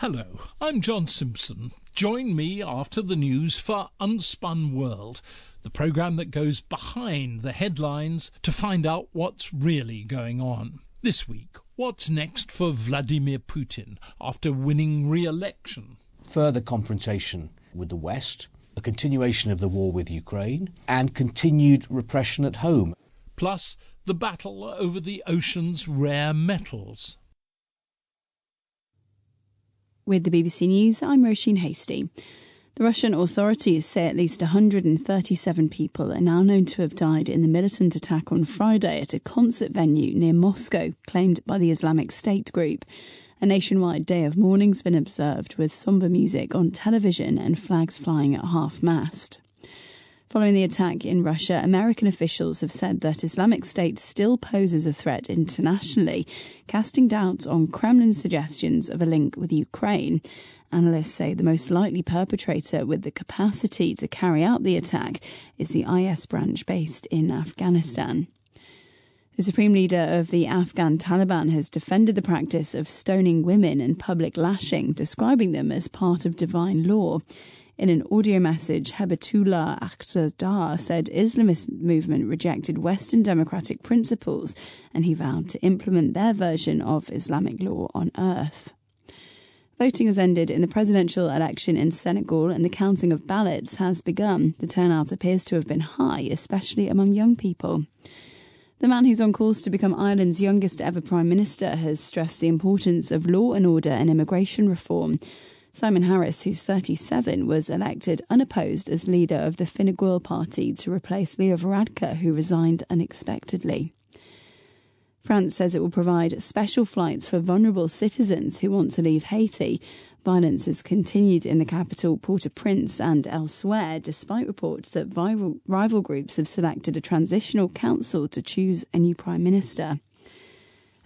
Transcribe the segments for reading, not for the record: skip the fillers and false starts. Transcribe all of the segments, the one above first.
Hello, I'm John Simpson. Join me after the news for Unspun World, the programme that goes behind the headlines to find out what's really going on. This week, what's next for Vladimir Putin after winning re-election? Further confrontation with the West, a continuation of the war with Ukraine, and continued repression at home. Plus, the battle over the ocean's rare metals. With the BBC News, I'm Roisin Hastie. The Russian authorities say at least 137 people are now known to have died in the militant attack on Friday at a concert venue near Moscow, claimed by the Islamic State group. A nationwide day of mourning's been observed with sombre music on television and flags flying at half-mast. Following the attack in Russia, American officials have said that Islamic State still poses a threat internationally, casting doubts on Kremlin's suggestions of a link with Ukraine. Analysts say the most likely perpetrator with the capacity to carry out the attack is the IS branch based in Afghanistan. The Supreme Leader of the Afghan Taliban has defended the practice of stoning women and public lashing, describing them as part of divine law. In an audio message, Hebatullah Akhtarzada said Islamist movement rejected Western democratic principles, and he vowed to implement their version of Islamic law on earth. Voting has ended in the presidential election in Senegal, and the counting of ballots has begun. The turnout appears to have been high, especially among young people. The man who's on course to become Ireland's youngest ever Prime Minister has stressed the importance of law and order and immigration reform. Simon Harris, who's 37, was elected unopposed as leader of the Fine Gael party to replace Leo Varadkar, who resigned unexpectedly. France says it will provide special flights for vulnerable citizens who want to leave Haiti. Violence has continued in the capital, Port-au-Prince, and elsewhere, despite reports that rival groups have selected a transitional council to choose a new prime minister.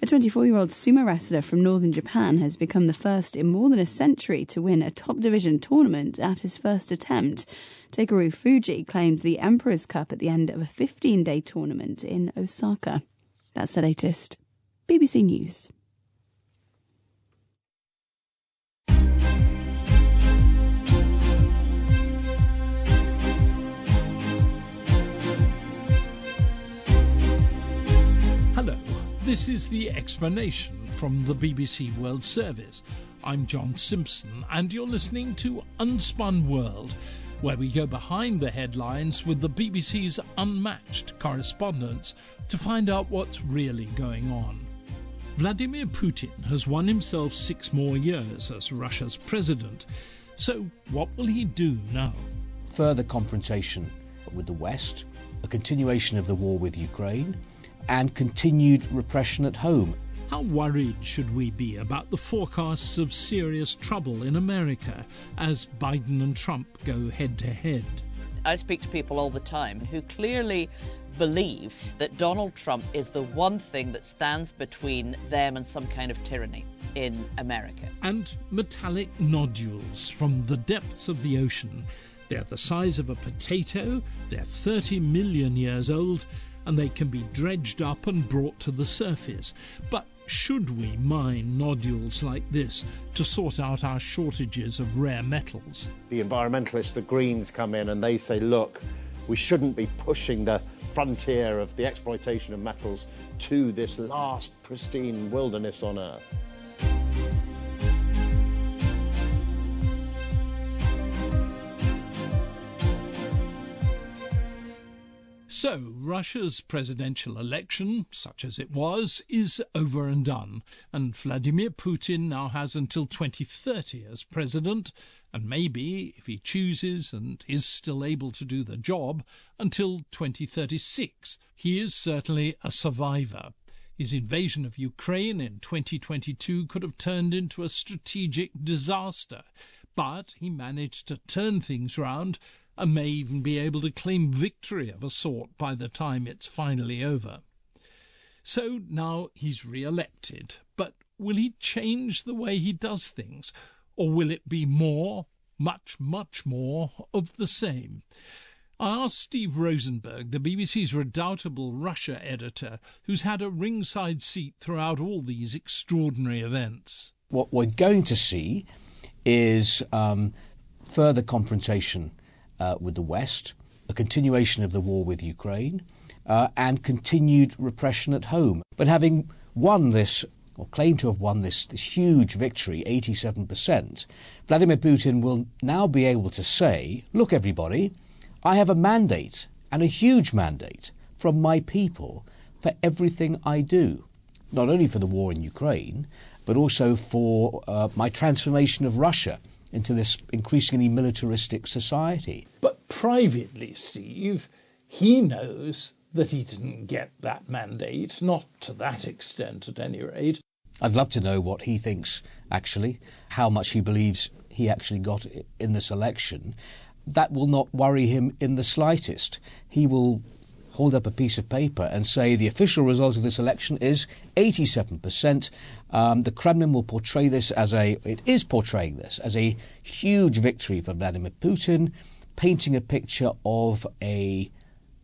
A 24-year-old sumo wrestler from northern Japan has become the first in more than a century to win a top-division tournament at his first attempt. Takeru Fuji claimed the Emperor's Cup at the end of a 15-day tournament in Osaka. That's the latest. BBC News. Hello, this is The Explanation from the BBC World Service. I'm John Simpson, and you're listening to Unspun World, where we go behind the headlines with the BBC's unmatched correspondents to find out what's really going on. Vladimir Putin has won himself 6 more years as Russia's president. So what will he do now? Further confrontation with the West, a continuation of the war with Ukraine, and continued repression at home. How worried should we be about the forecasts of serious trouble in America as Biden and Trump go head-to-head? I speak to people all the time who clearly believe that Donald Trump is the one thing that stands between them and some kind of tyranny in America. And metallic nodules from the depths of the ocean. They're the size of a potato, they're 30 million years old, and they can be dredged up and brought to the surface. But should we mine nodules like this to sort out our shortages of rare metals? The environmentalists, the Greens, come in and they say, look, we shouldn't be pushing the frontier of the exploitation of metals to this last pristine wilderness on Earth. So, Russia's presidential election, such as it was, is over and done, and Vladimir Putin now has until 2030 as president, and maybe, if he chooses and is still able to do the job, until 2036. He is certainly a survivor. His invasion of Ukraine in 2022 could have turned into a strategic disaster, but he managed to turn things round and may even be able to claim victory of a sort by the time it's finally over. So now he's re-elected, but will he change the way he does things, or will it be more, much more, of the same? I asked Steve Rosenberg, the BBC's redoubtable Russia editor, who's had a ringside seat throughout all these extraordinary events. What we're going to see is further confrontation with the West, a continuation of the war with Ukraine, and continued repression at home. But having won this, or claimed to have won this huge victory, 87%, Vladimir Putin will now be able to say, look everybody, I have a mandate, and a huge mandate, from my people for everything I do. Not only for the war in Ukraine, but also for my transformation of Russia into this increasingly militaristic society. But privately, Steve, he knows that he didn't get that mandate, not to that extent at any rate. I'd love to know what he thinks, actually, how much he believes he actually got in this election. That will not worry him in the slightest. He will hold up a piece of paper and say the official result of this election is 87%. The Kremlin will portray this it is portraying this as a huge victory for Vladimir Putin, painting a picture of a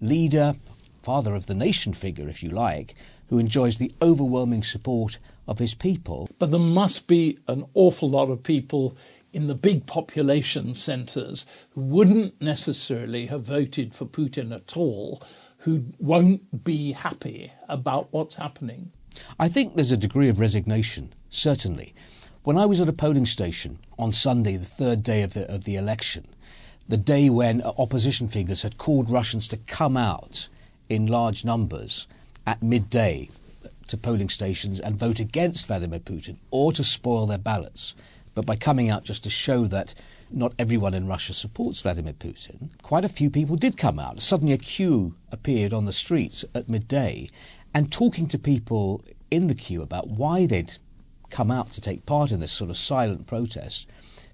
leader, father of the nation figure, if you like, who enjoys the overwhelming support of his people. But there must be an awful lot of people in the big population centres who wouldn't necessarily have voted for Putin at all, who won't be happy about what's happening. I think there's a degree of resignation, certainly. When I was at a polling station on Sunday, the third day of the election, the day when opposition figures had called Russians to come out in large numbers at midday to polling stations and vote against Vladimir Putin or to spoil their ballots, but by coming out just to show that not everyone in Russia supports Vladimir Putin, quite a few people did come out. Suddenly a queue appeared on the streets at midday, and talking to people in the queue about why they'd come out to take part in this sort of silent protest,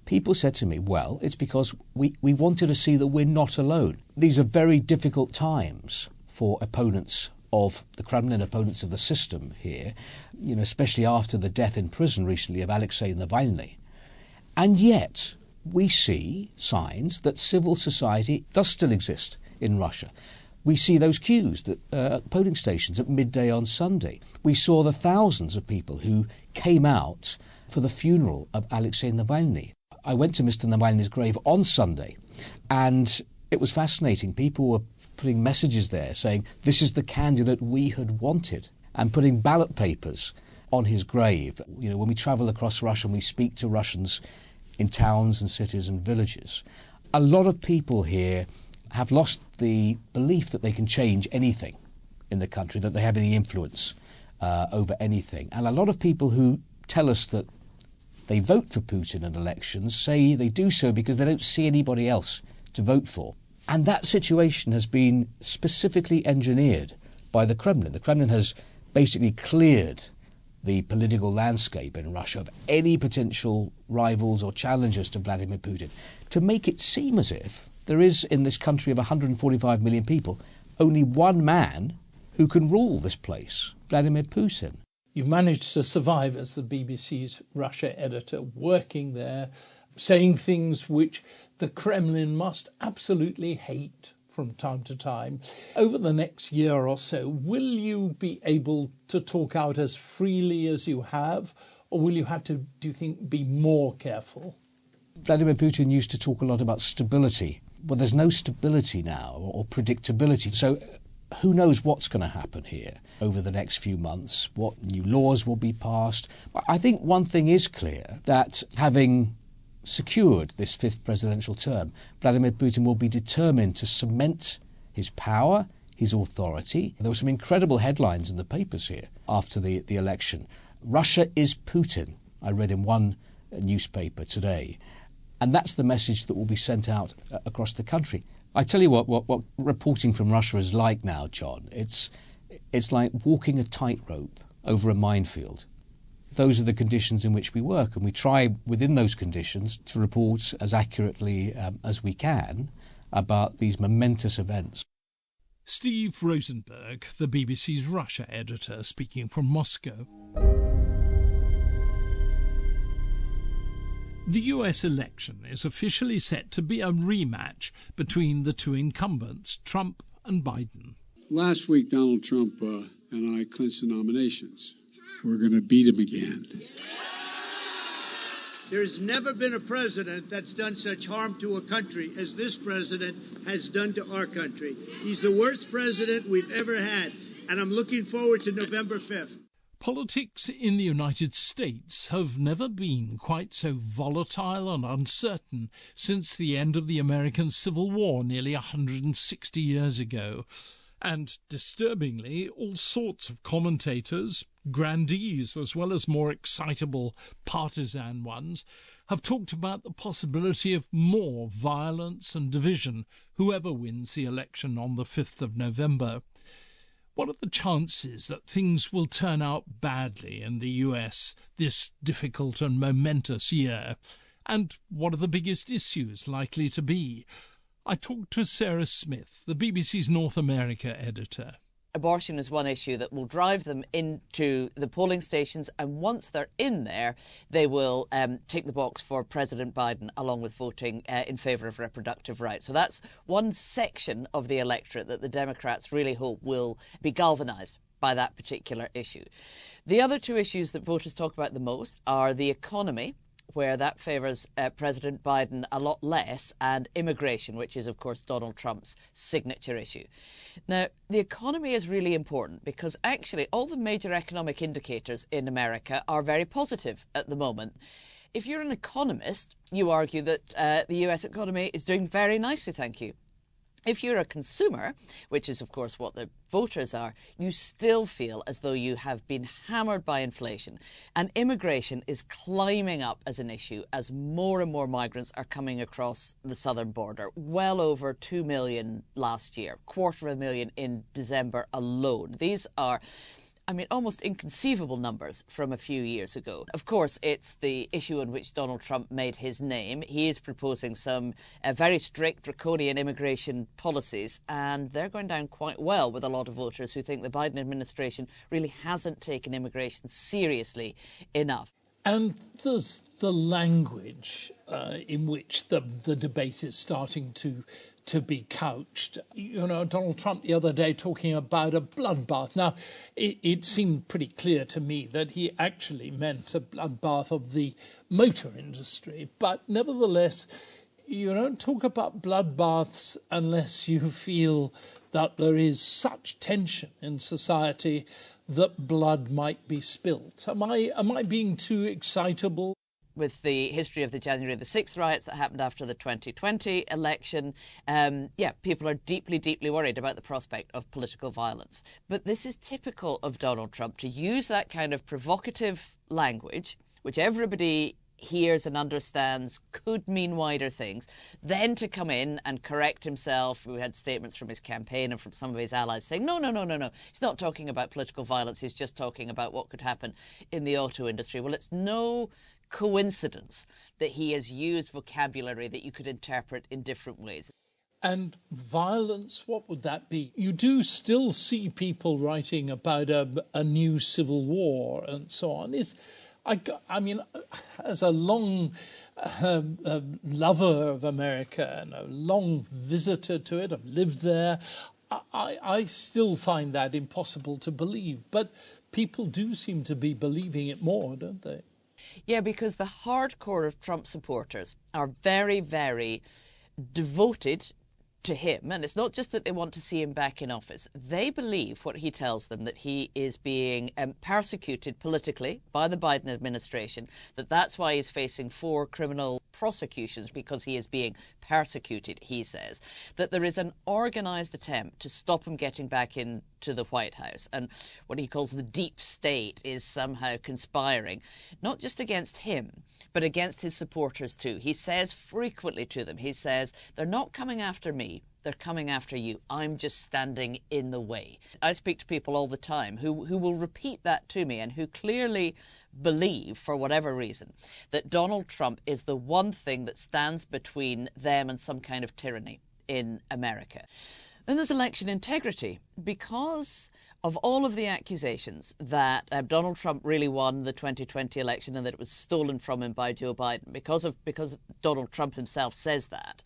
people said to me, well, it's because we wanted to see that we're not alone. These are very difficult times for opponents of the Kremlin, opponents of the system here, especially after the death in prison recently of Alexei Navalny. And yet we see signs that civil society does still exist in Russia. We see those queues at polling stations at midday on Sunday. We saw the thousands of people who came out for the funeral of Alexei Navalny. I went to Mr. Navalny's grave on Sunday, and it was fascinating. People were putting messages there saying, this is the candidate we had wanted, and putting ballot papers on his grave. When we travel across Russia and we speak to Russians in towns and cities and villages, a lot of people here have lost the belief that they can change anything in the country, that they have any influence over anything. And a lot of people who tell us that they vote for Putin in elections say they do so because they don't see anybody else to vote for. And that situation has been specifically engineered by the Kremlin. The Kremlin has basically cleared the political landscape in Russia of any potential rivals or challengers to Vladimir Putin, to make it seem as if there is, in this country of 145 million people, only one man who can rule this place, Vladimir Putin. You've managed to survive as the BBC's Russia editor, working there, saying things which the Kremlin must absolutely hate from time to time. Over the next year or so, will you be able to talk out as freely as you have, or will you have to, do you think, be more careful? Vladimir Putin used to talk a lot about stability. Well, there's no stability now, or predictability. So who knows what's going to happen here over the next few months, what new laws will be passed. I think one thing is clear, that having secured this fifth presidential term, Vladimir Putin will be determined to cement his power, his authority. There were some incredible headlines in the papers here after the election. Russia is Putin, I read in one newspaper today. And that's the message that will be sent out across the country. I tell you what reporting from Russia is like now, John. It's like walking a tightrope over a minefield. Those are the conditions in which we work, and we try within those conditions to report as accurately as we can about these momentous events. Steve Rosenberg, the BBC's Russia editor, speaking from Moscow. The US election is officially set to be a rematch between the two incumbents, Trump and Biden. Last week, Donald Trump and I clinched the nominations. We're going to beat him again. There's never been a president that's done such harm to a country as this president has done to our country. He's the worst president we've ever had, and I'm looking forward to November 5th. Politics in the United States have never been quite so volatile and uncertain since the end of the American Civil War nearly 160 years ago. And, disturbingly, all sorts of commentators, grandees as well as more excitable partisan ones, have talked about the possibility of more violence and division, whoever wins the election on the 5th of November. What are the chances that things will turn out badly in the US this difficult and momentous year? And what are the biggest issues likely to be? I talked to Sarah Smith, the BBC's North America editor. Abortion is one issue that will drive them into the polling stations, and once they're in there, they will tick the box for President Biden, along with voting in favour of reproductive rights. So that's one section of the electorate that the Democrats really hope will be galvanised by that particular issue. The other two issues that voters talk about the most are the economy, where that favours President Biden a lot less, and immigration, which is, of course, Donald Trump's signature issue. Now, the economy is really important because actually all the major economic indicators in America are very positive at the moment. If you're an economist, you argue that the US economy is doing very nicely, thank you. If you're a consumer, which is, of course, what the voters are, you still feel as though you have been hammered by inflation. And immigration is climbing up as an issue as more and more migrants are coming across the southern border. Well over 2 million last year, 250,000 in December alone. These are, almost inconceivable numbers from a few years ago. Of course, it's the issue on which Donald Trump made his name. He is proposing some very strict, draconian immigration policies, and they're going down quite well with a lot of voters who think the Biden administration really hasn't taken immigration seriously enough. And there's the language in which the debate is starting to be couched. Donald Trump the other day talking about a bloodbath. Now, it seemed pretty clear to me that he actually meant a bloodbath of the motor industry. But nevertheless, you don't talk about bloodbaths unless you feel that there is such tension in society that blood might be spilt. Am I being too excitable? With the history of the January the 6th riots that happened after the 2020 election, people are deeply, deeply worried about the prospect of political violence. But this is typical of Donald Trump, to use that kind of provocative language, which everybody hears and understands could mean wider things, then to come in and correct himself. We had statements from his campaign and from some of his allies saying, no, he's not talking about political violence, he's just talking about what could happen in the auto industry. Well, it's no coincidence that he has used vocabulary that you could interpret in different ways. And violence, what would that be? You do still see people writing about a new civil war and so on. As a long lover of America and a long visitor to it, I've lived there, I still find that impossible to believe. But people do seem to be believing it more, don't they? Yeah, because the hardcore of Trump supporters are very, very devoted to him. And it's not just that they want to see him back in office. They believe what he tells them, that he is being persecuted politically by the Biden administration, that's why he's facing 4 criminal prosecutions, because he is being persecuted, he says, that there is an organised attempt to stop him getting back into the White House. And what he calls the deep state is somehow conspiring, not just against him, but against his supporters too. He says frequently to them, he says, they're not coming after me, they're coming after you. I'm just standing in the way. I speak to people all the time who will repeat that to me and who clearly believe, for whatever reason, that Donald Trump is the one thing that stands between them and some kind of tyranny in America. Then there's election integrity. Because of all of the accusations that Donald Trump really won the 2020 election and that it was stolen from him by Joe Biden, because Donald Trump himself says that,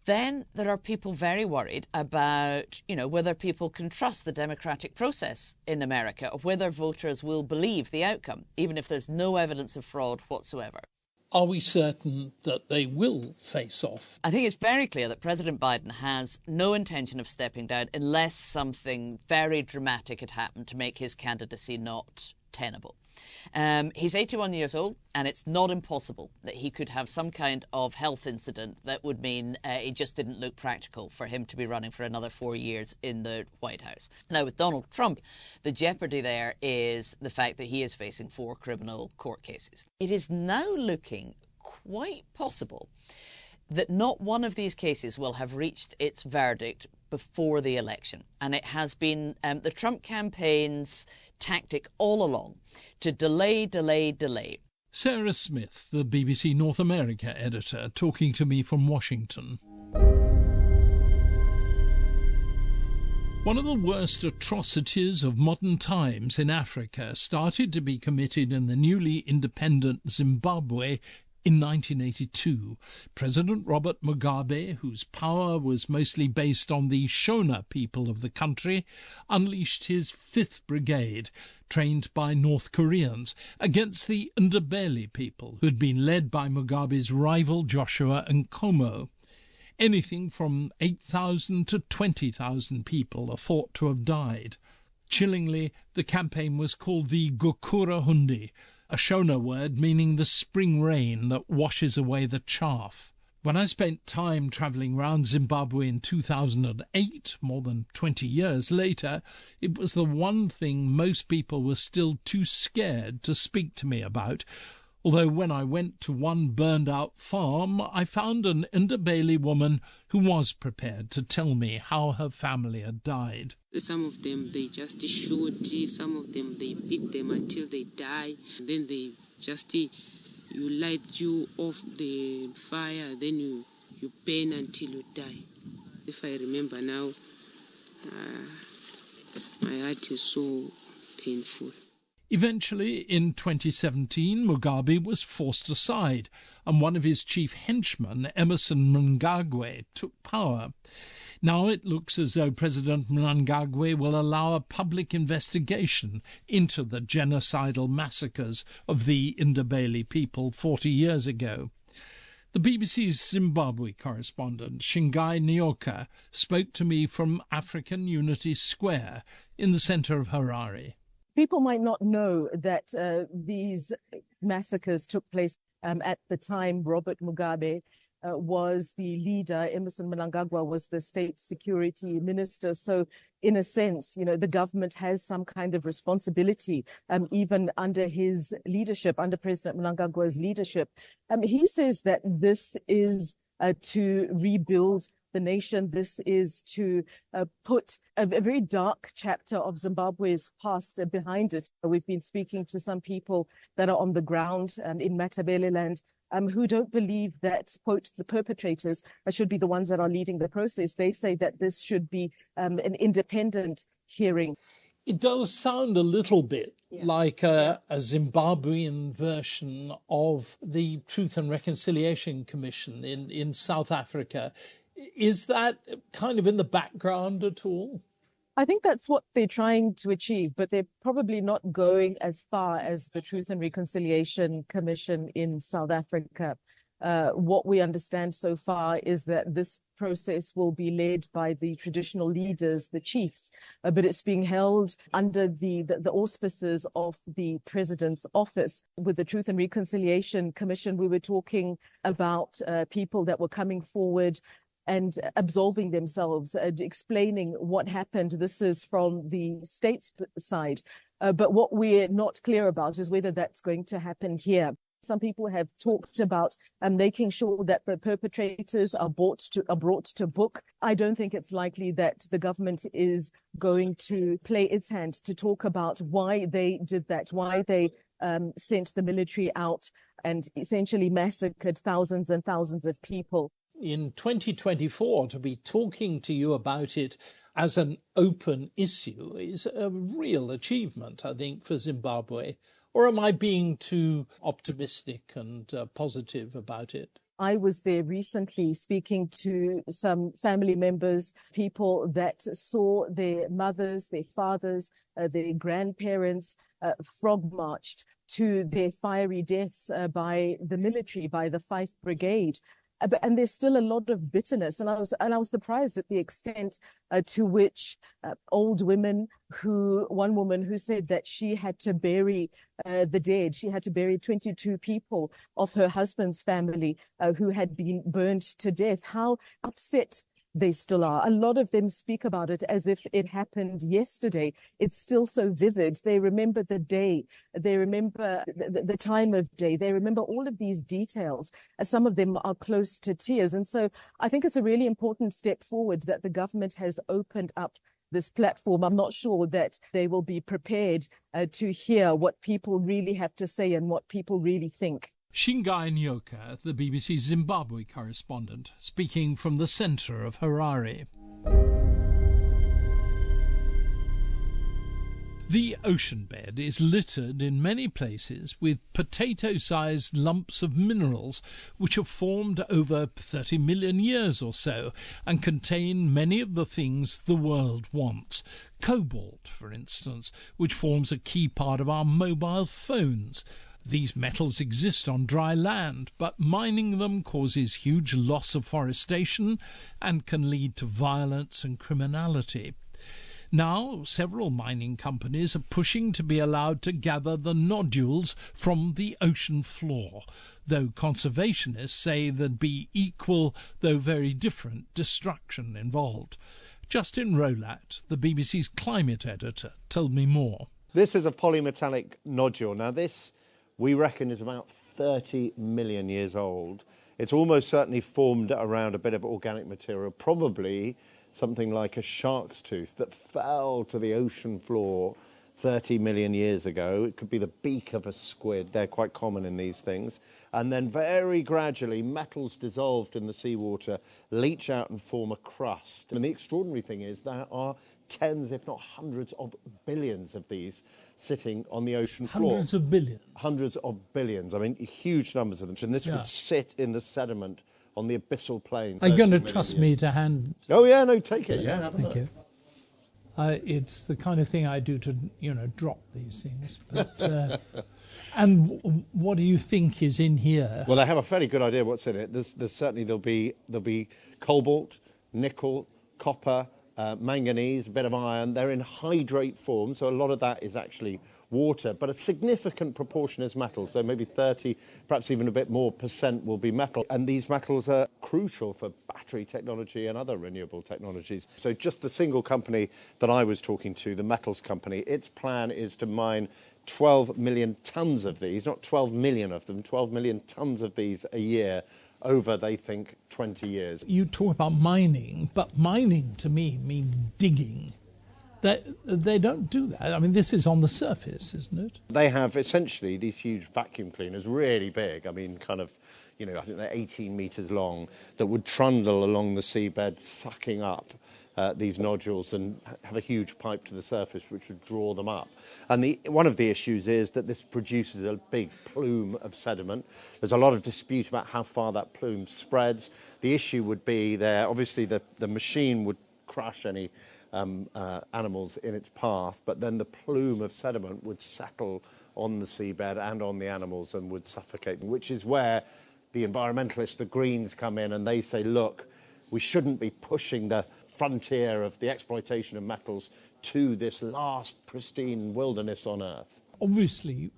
then there are people very worried about, whether people can trust the democratic process in America, or whether voters will believe the outcome, even if there's no evidence of fraud whatsoever. Are we certain that they will face off? I think it's very clear that President Biden has no intention of stepping down unless something very dramatic had happened to make his candidacy not tenable. He's 81 years old, and it's not impossible that he could have some kind of health incident that would mean it just didn't look practical for him to be running for another 4 years in the White House. Now, with Donald Trump, the jeopardy there is the fact that he is facing 4 criminal court cases. It is now looking quite possible that not one of these cases will have reached its verdict before the election. And it has been the Trump campaign's tactic all along to delay. Sarah Smith, the BBC North America editor, talking to me from Washington. One of the worst atrocities of modern times in Africa started to be committed in the newly independent Zimbabwe in 1982. President Robert Mugabe, whose power was mostly based on the Shona people of the country, unleashed his 5th Brigade, trained by North Koreans, against the Ndebele people, who had been led by Mugabe's rival Joshua Nkomo. Anything from 8,000 to 20,000 people are thought to have died. Chillingly, the campaign was called the Gukura Hundi, a Shona word meaning the spring rain that washes away the chaff. When I spent time travelling round Zimbabwe in 2008, more than 20 years later, it was the one thing most people were still too scared to speak to me about, although when I went to one burned-out farm, I found an Ndebele woman who was prepared to tell me how her family had died. Some of them, they just shoot. Some of them, they beat them until they die. Then they just, you light you off the fire, then you burn until you die. If I remember now, my heart is so painful. Eventually, in 2017, Mugabe was forced aside, and one of his chief henchmen, Emmerson Mnangagwa, took power. Now it looks as though President Mnangagwa will allow a public investigation into the genocidal massacres of the Ndebele people 40 years ago. The BBC's Zimbabwe correspondent, Shingai Nyoka, spoke to me from African Unity Square in the centre of Harare. People might not know that these massacres took place at the time Robert Mugabe was the leader. Emmerson Mnangagwa was the state security minister. So in a sense, the government has some kind of responsibility, even under his leadership, under President Mnangagwa's leadership. He says that this is to rebuild the nation. This is to put a very dark chapter of Zimbabwe's past behind it. We've been speaking to some people that are on the ground in Matabeleland who don't believe that, quote, the perpetrators should be the ones that are leading the process. They say that this should be an independent hearing. It does sound a little bit like a Zimbabwean version of the Truth and Reconciliation Commission in South Africa. Is that kind of in the background at all? I think that's what they're trying to achieve, but they're probably not going as far as the Truth and Reconciliation Commission in South Africa. What we understand so far is that this process will be led by the traditional leaders, the chiefs, but it's being held under the auspices of the president's office. With the Truth and Reconciliation Commission, we were talking about people that were coming forward and absolving themselves, explaining what happened. This is from the state's side. But what we're not clear about is whether that's going to happen here. Some people have talked about making sure that the perpetrators are brought to book. I don't think it's likely that the government is going to play its hand to talk about why they did that, why they sent the military out and essentially massacred thousands and thousands of people. In 2024, to be talking to you about it as an open issue is a real achievement, I think, for Zimbabwe. Or am I being too optimistic and positive about it? I was there recently speaking to some family members, people that saw their mothers, their fathers, their grandparents frog-marched to their fiery deaths by the military, by the Fife Brigade. And there's still a lot of bitterness, and I was surprised at the extent to which old women one woman who said that she had to bury the dead. She had to bury 22 people of her husband's family who had been burned to death. How upset they still are. A lot of them speak about it as if it happened yesterday. It's still so vivid. They remember the day. They remember the time of day. They remember all of these details. Some of them are close to tears. And so I think it's a really important step forward that the government has opened up this platform. I'm not sure that they will be prepared to hear what people really have to say and what people really think. Shingai Nyoka, the BBC Zimbabwe correspondent, speaking from the centre of Harare. The ocean bed is littered in many places with potato-sized lumps of minerals which have formed over 30 million years or so and contain many of the things the world wants. Cobalt, for instance, which forms a key part of our mobile phones. These metals exist on dry land, but mining them causes huge loss of forestation and can lead to violence and criminality. Now, several mining companies are pushing to be allowed to gather the nodules from the ocean floor, though conservationists say there'd be equal, though very different, destruction involved. Justin Rowlatt, the BBC's climate editor, told me more. This is a polymetallic nodule. Now, this, we reckon, is about 30 million years old. It's almost certainly formed around a bit of organic material, probably something like a shark's tooth that fell to the ocean floor 30 million years ago. It could be the beak of a squid. They're quite common in these things. And then very gradually, metals dissolved in the seawater leach out and form a crust. And the extraordinary thing is there are tens, if not hundreds of billions of these sitting on the ocean floor. Hundreds of billions? Hundreds of billions. I mean, huge numbers of them. And this would sit in the sediment on the abyssal plains. Are you going to trust me to hand? Oh, yeah, no, take it. Yeah, thank you. It's the kind of thing I do to, drop these things. But, and what do you think is in here? Well, I have a fairly good idea what's in it. There's certainly there'll be cobalt, nickel, copper, manganese, a bit of iron. They're in hydrate form, so a lot of that is actually water, but a significant proportion is metal, so maybe 30, perhaps even a bit more % will be metal. And these metals are crucial for battery technology and other renewable technologies. So just the single company that I was talking to, the metals company, its plan is to mine 12 million tonnes of these, not 12 million of them, 12 million tonnes of these a year over, they think, 20 years. You talk about mining, but mining to me means digging. They don't do that. I mean, this is on the surface, isn't it? They have essentially these huge vacuum cleaners, really big. I mean, kind of, I think they're 18 metres long, that would trundle along the seabed, sucking up these nodules and have a huge pipe to the surface which would draw them up. And one of the issues is that this produces a big plume of sediment. There's a lot of dispute about how far that plume spreads. The issue would be there, obviously the machine would crush any animals in its path, but then the plume of sediment would settle on the seabed and on the animals and would suffocate them, which is where the environmentalists, the Greens, come in and they say, look, we shouldn't be pushing the frontier of the exploitation of metals to this last pristine wilderness on Earth. Obviously,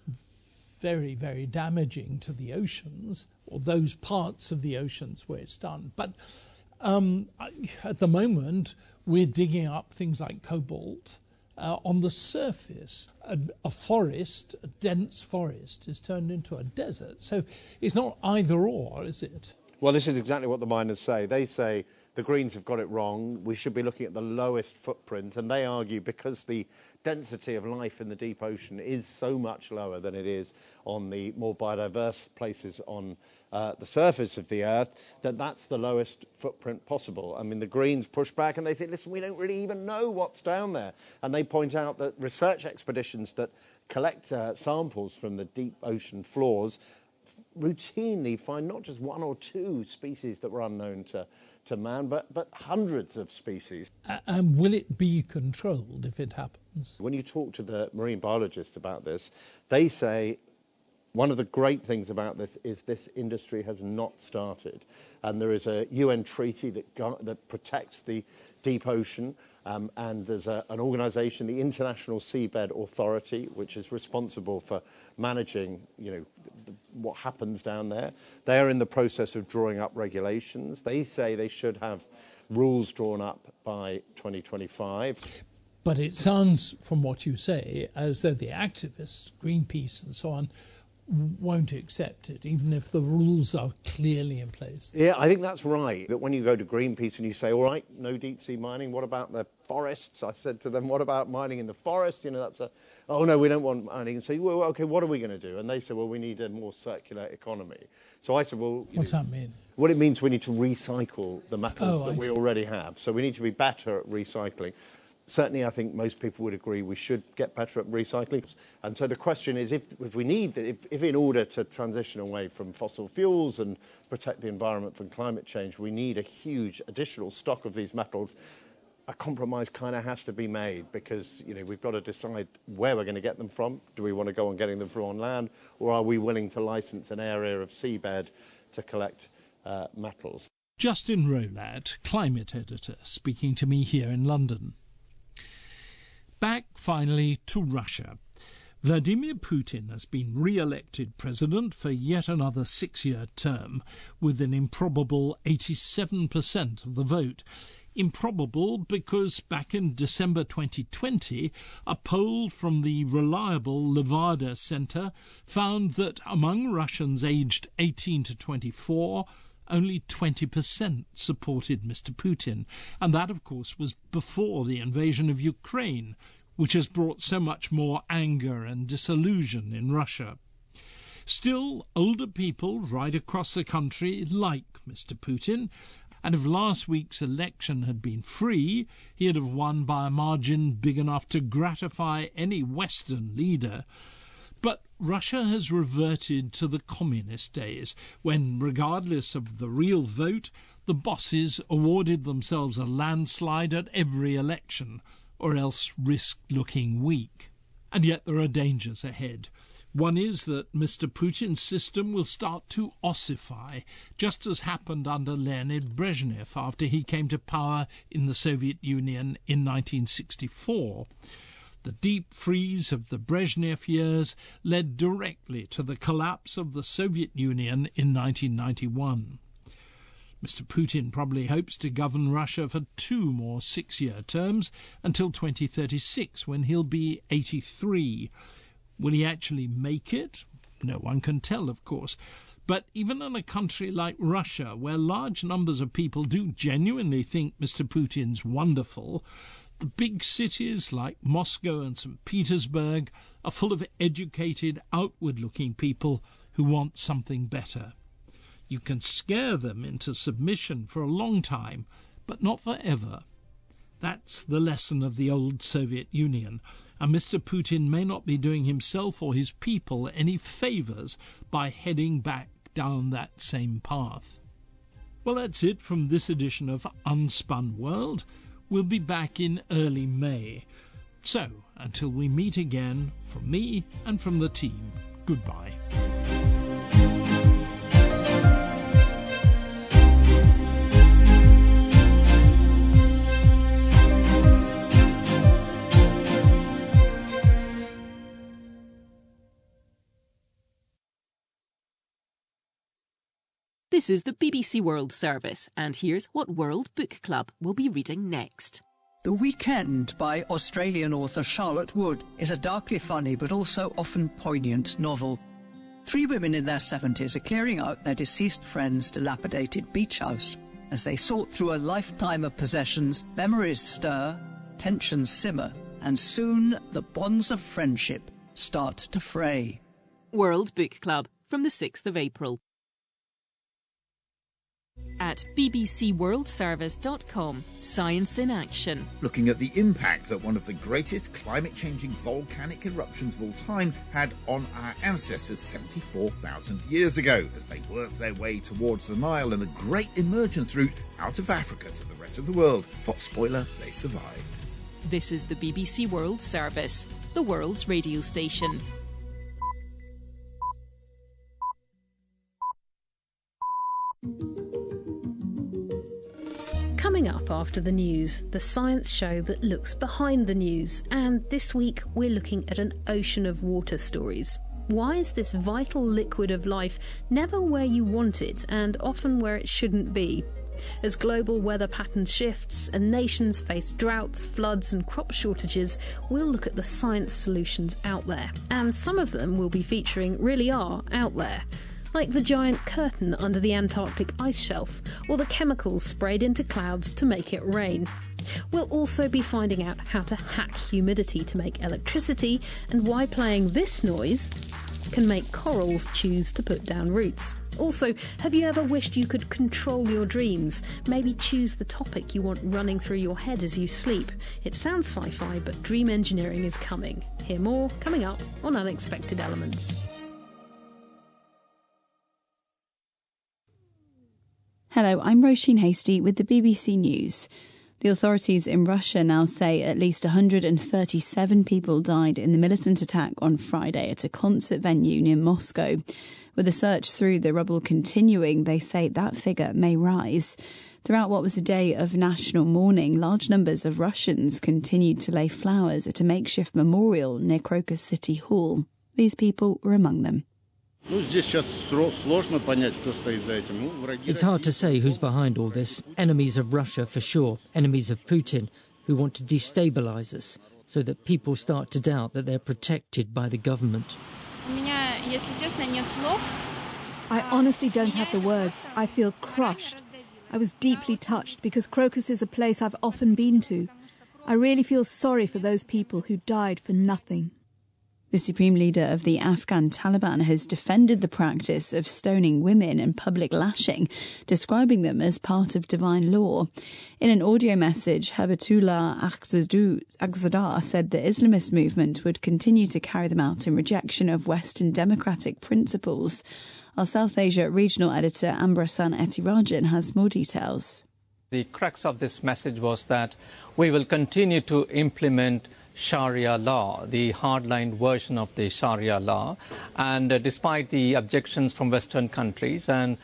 very, very damaging to the oceans, or those parts of the oceans where it's done. But at the moment, we're digging up things like cobalt on the surface. A forest, a dense forest, is turned into a desert. So it's not either or, is it? Well, this is exactly what the miners say. They say the Greens have got it wrong. We should be looking at the lowest footprint. And they argue because the density of life in the deep ocean is so much lower than it is on the more biodiverse places on the surface of the Earth, that's the lowest footprint possible. I mean, the Greens push back and they say, listen, we don't really even know what's down there. And they point out that research expeditions that collect samples from the deep ocean floors routinely find not just one or two species that were unknown to man, but hundreds of species. And will it be controlled if it happens? When you talk to the marine biologists about this, they say One of the great things about this is this industry has not started, and there is a UN treaty that protects the deep ocean, and there's an organisation, the International Seabed Authority, which is responsible for managing, what happens down there. They are in the process of drawing up regulations. They say they should have rules drawn up by 2025. But it sounds, from what you say, as though the activists, Greenpeace and so on, won't accept it, even if the rules are clearly in place. Yeah, I think that's right. But when you go to Greenpeace and you say, all right, no deep-sea mining, what about the forests? I said to them, what about mining in the forest? Oh, no, we don't want mining. And say, well, OK, what are we going to do? And they said, well, we need a more circular economy. So I said, well... What's that mean? Well, it means we need to recycle the metals that we already have. So we need to be better at recycling. Certainly, I think most people would agree we should get better at recycling. And so the question is, if in order to transition away from fossil fuels and protect the environment from climate change, we need a huge additional stock of these metals, a compromise kind of has to be made, because we've got to decide where we're going to get them from. Do we want to go on getting them from on land, or are we willing to license an area of seabed to collect metals? Justin Rowlatt, climate editor, speaking to me here in London. Back finally to Russia. Vladimir Putin has been re-elected president for yet another 6-year term with an improbable 87% of the vote. Improbable because back in December 2020, a poll from the reliable Levada Center found that among Russians aged 18 to 24, only 20% supported Mr. Putin, and that, of course, was before the invasion of Ukraine, which has brought so much more anger and disillusion in Russia. Still, older people right across the country like Mr. Putin, and if last week's election had been free, he'd have won by a margin big enough to gratify any Western leader. But Russia has reverted to the communist days, when, regardless of the real vote, the bosses awarded themselves a landslide at every election, or else risked looking weak. And yet there are dangers ahead. One is that Mr. Putin's system will start to ossify, just as happened under Leonid Brezhnev after he came to power in the Soviet Union in 1964. The deep freeze of the Brezhnev years led directly to the collapse of the Soviet Union in 1991. Mr. Putin probably hopes to govern Russia for 2 more 6-year terms until 2036, when he'll be 83. Will he actually make it? No one can tell, of course. But even in a country like Russia, where large numbers of people do genuinely think Mr. Putin's wonderful, the big cities like Moscow and St. Petersburg are full of educated, outward-looking people who want something better. You can scare them into submission for a long time, but not forever. That's the lesson of the old Soviet Union, and Mr. Putin may not be doing himself or his people any favours by heading back down that same path. Well, that's it from this edition of Unspun World. We'll be back in early May. So, until we meet again, from me and from the team, goodbye. This is the BBC World Service, and here's what World Book Club will be reading next. The Weekend by Australian author Charlotte Wood is a darkly funny but also often poignant novel. 3 women in their 70s are clearing out their deceased friend's dilapidated beach house. As they sort through a lifetime of possessions, memories stir, tensions simmer, and soon the bonds of friendship start to fray. World Book Club from the 6th of April. At bbcworldservice.com, Science in Action. Looking at the impact that one of the greatest climate-changing volcanic eruptions of all time had on our ancestors 74,000 years ago as they worked their way towards the Nile and the great emergence route out of Africa to the rest of the world. But spoiler, they survived. This is the BBC World Service, the world's radio station. Coming up after the news, the science show that looks behind the news. And this week, we're looking at an ocean of water stories. Why is this vital liquid of life never where you want it and often where it shouldn't be? As global weather patterns shifts and nations face droughts, floods and crop shortages, we'll look at the science solutions out there. And some of them we'll be featuring really are out there. Like the giant curtain under the Antarctic ice shelf, or the chemicals sprayed into clouds to make it rain. We'll also be finding out how to hack humidity to make electricity, and why playing this noise can make corals choose to put down roots. Also, have you ever wished you could control your dreams? Maybe choose the topic you want running through your head as you sleep. It sounds sci-fi, but dream engineering is coming. Hear more coming up on Unexpected Elements. Hello, I'm Roisin Hastie with the BBC News. The authorities in Russia now say at least 137 people died in the militant attack on Friday at a concert venue near Moscow. With the search through the rubble continuing, they say that figure may rise. Throughout what was a day of national mourning, large numbers of Russians continued to lay flowers at a makeshift memorial near Crocus City Hall. These people were among them. It's hard to say who's behind all this. Enemies of Russia for sure, enemies of Putin, who want to destabilise us so that people start to doubt that they're protected by the government. I honestly don't have the words. I feel crushed. I was deeply touched because Crocus is a place I've often been to. I really feel sorry for those people who died for nothing. The supreme leader of the Afghan Taliban has defended the practice of stoning women and public lashing, describing them as part of divine law. In an audio message, Habatullah Akhzadar said the Islamist movement would continue to carry them out in rejection of Western democratic principles. Our South Asia regional editor Ambrasan Etirajan has more details. The crux of this message was that we will continue to implement Sharia law, the hardline version of the Sharia law, and despite the objections from Western countries, and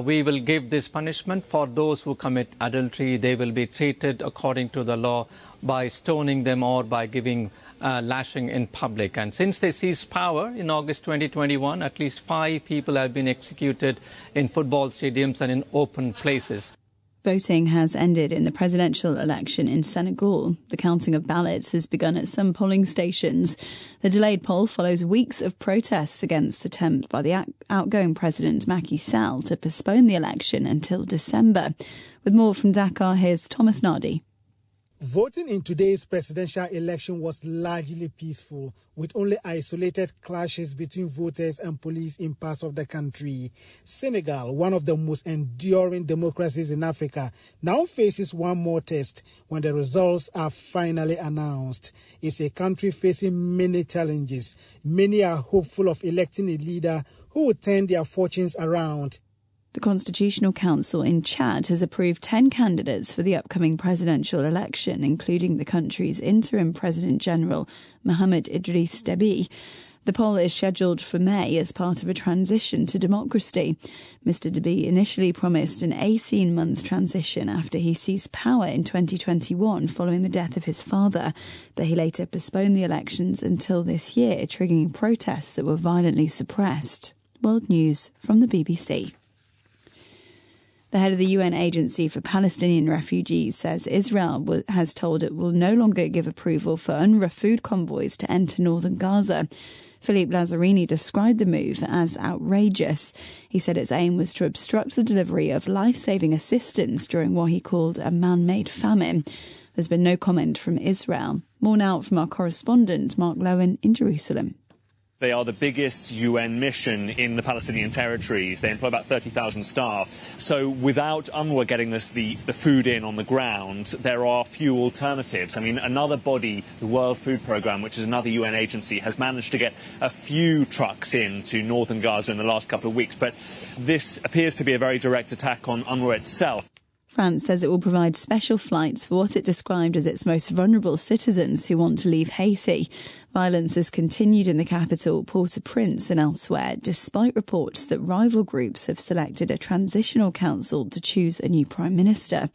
we will give this punishment for those who commit adultery. They will be treated according to the law by stoning them or by giving lashing in public. And since they seized power in August 2021, at least 5 people have been executed in football stadiums and in open places. Voting has ended in the presidential election in Senegal. The counting of ballots has begun at some polling stations. The delayed poll follows weeks of protests against attempts by the outgoing president Macky Sall to postpone the election until December. With more from Dakar, here's Thomas Nardi. Voting in today's presidential election was largely peaceful, with only isolated clashes between voters and police in parts of the country. Senegal, one of the most enduring democracies in Africa, now faces one more test when the results are finally announced. It's a country facing many challenges. Many are hopeful of electing a leader who will turn their fortunes around. The Constitutional Council in Chad has approved 10 candidates for the upcoming presidential election, including the country's interim President-General, Mohamed Idriss Déby. The poll is scheduled for May as part of a transition to democracy. Mr. Déby initially promised an 18-month transition after he seized power in 2021 following the death of his father, but he later postponed the elections until this year, triggering protests that were violently suppressed. World News from the BBC. The head of the UN Agency for Palestinian Refugees says Israel has told it will no longer give approval for UNRWA food convoys to enter northern Gaza. Philippe Lazzarini described the move as outrageous. He said its aim was to obstruct the delivery of life-saving assistance during what he called a man-made famine. There's been no comment from Israel. More now from our correspondent, Mark Lowen in Jerusalem. They are the biggest UN mission in the Palestinian territories. They employ about 30,000 staff. So without UNRWA getting us the food in on the ground, there are few alternatives. I mean, another body, the World Food Programme, which is another UN agency, has managed to get a few trucks into northern Gaza in the last couple of weeks. But this appears to be a very direct attack on UNRWA itself. France says it will provide special flights for what it described as its most vulnerable citizens who want to leave Haiti. Violence has continued in the capital, Port-au-Prince, and elsewhere, despite reports that rival groups have selected a transitional council to choose a new prime minister.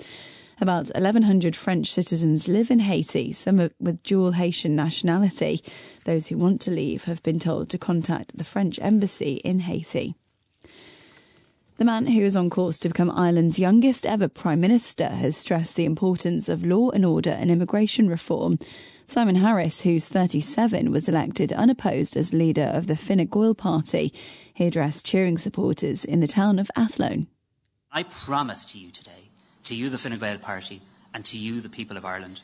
About 1,100 French citizens live in Haiti, some with dual Haitian nationality. Those who want to leave have been told to contact the French embassy in Haiti. The man who is on course to become Ireland's youngest ever Prime Minister has stressed the importance of law and order and immigration reform. Simon Harris, who's 37, was elected unopposed as leader of the Fine Gael party. He addressed cheering supporters in the town of Athlone. I promise to you today, to you the Fine Gael party, and to you the people of Ireland,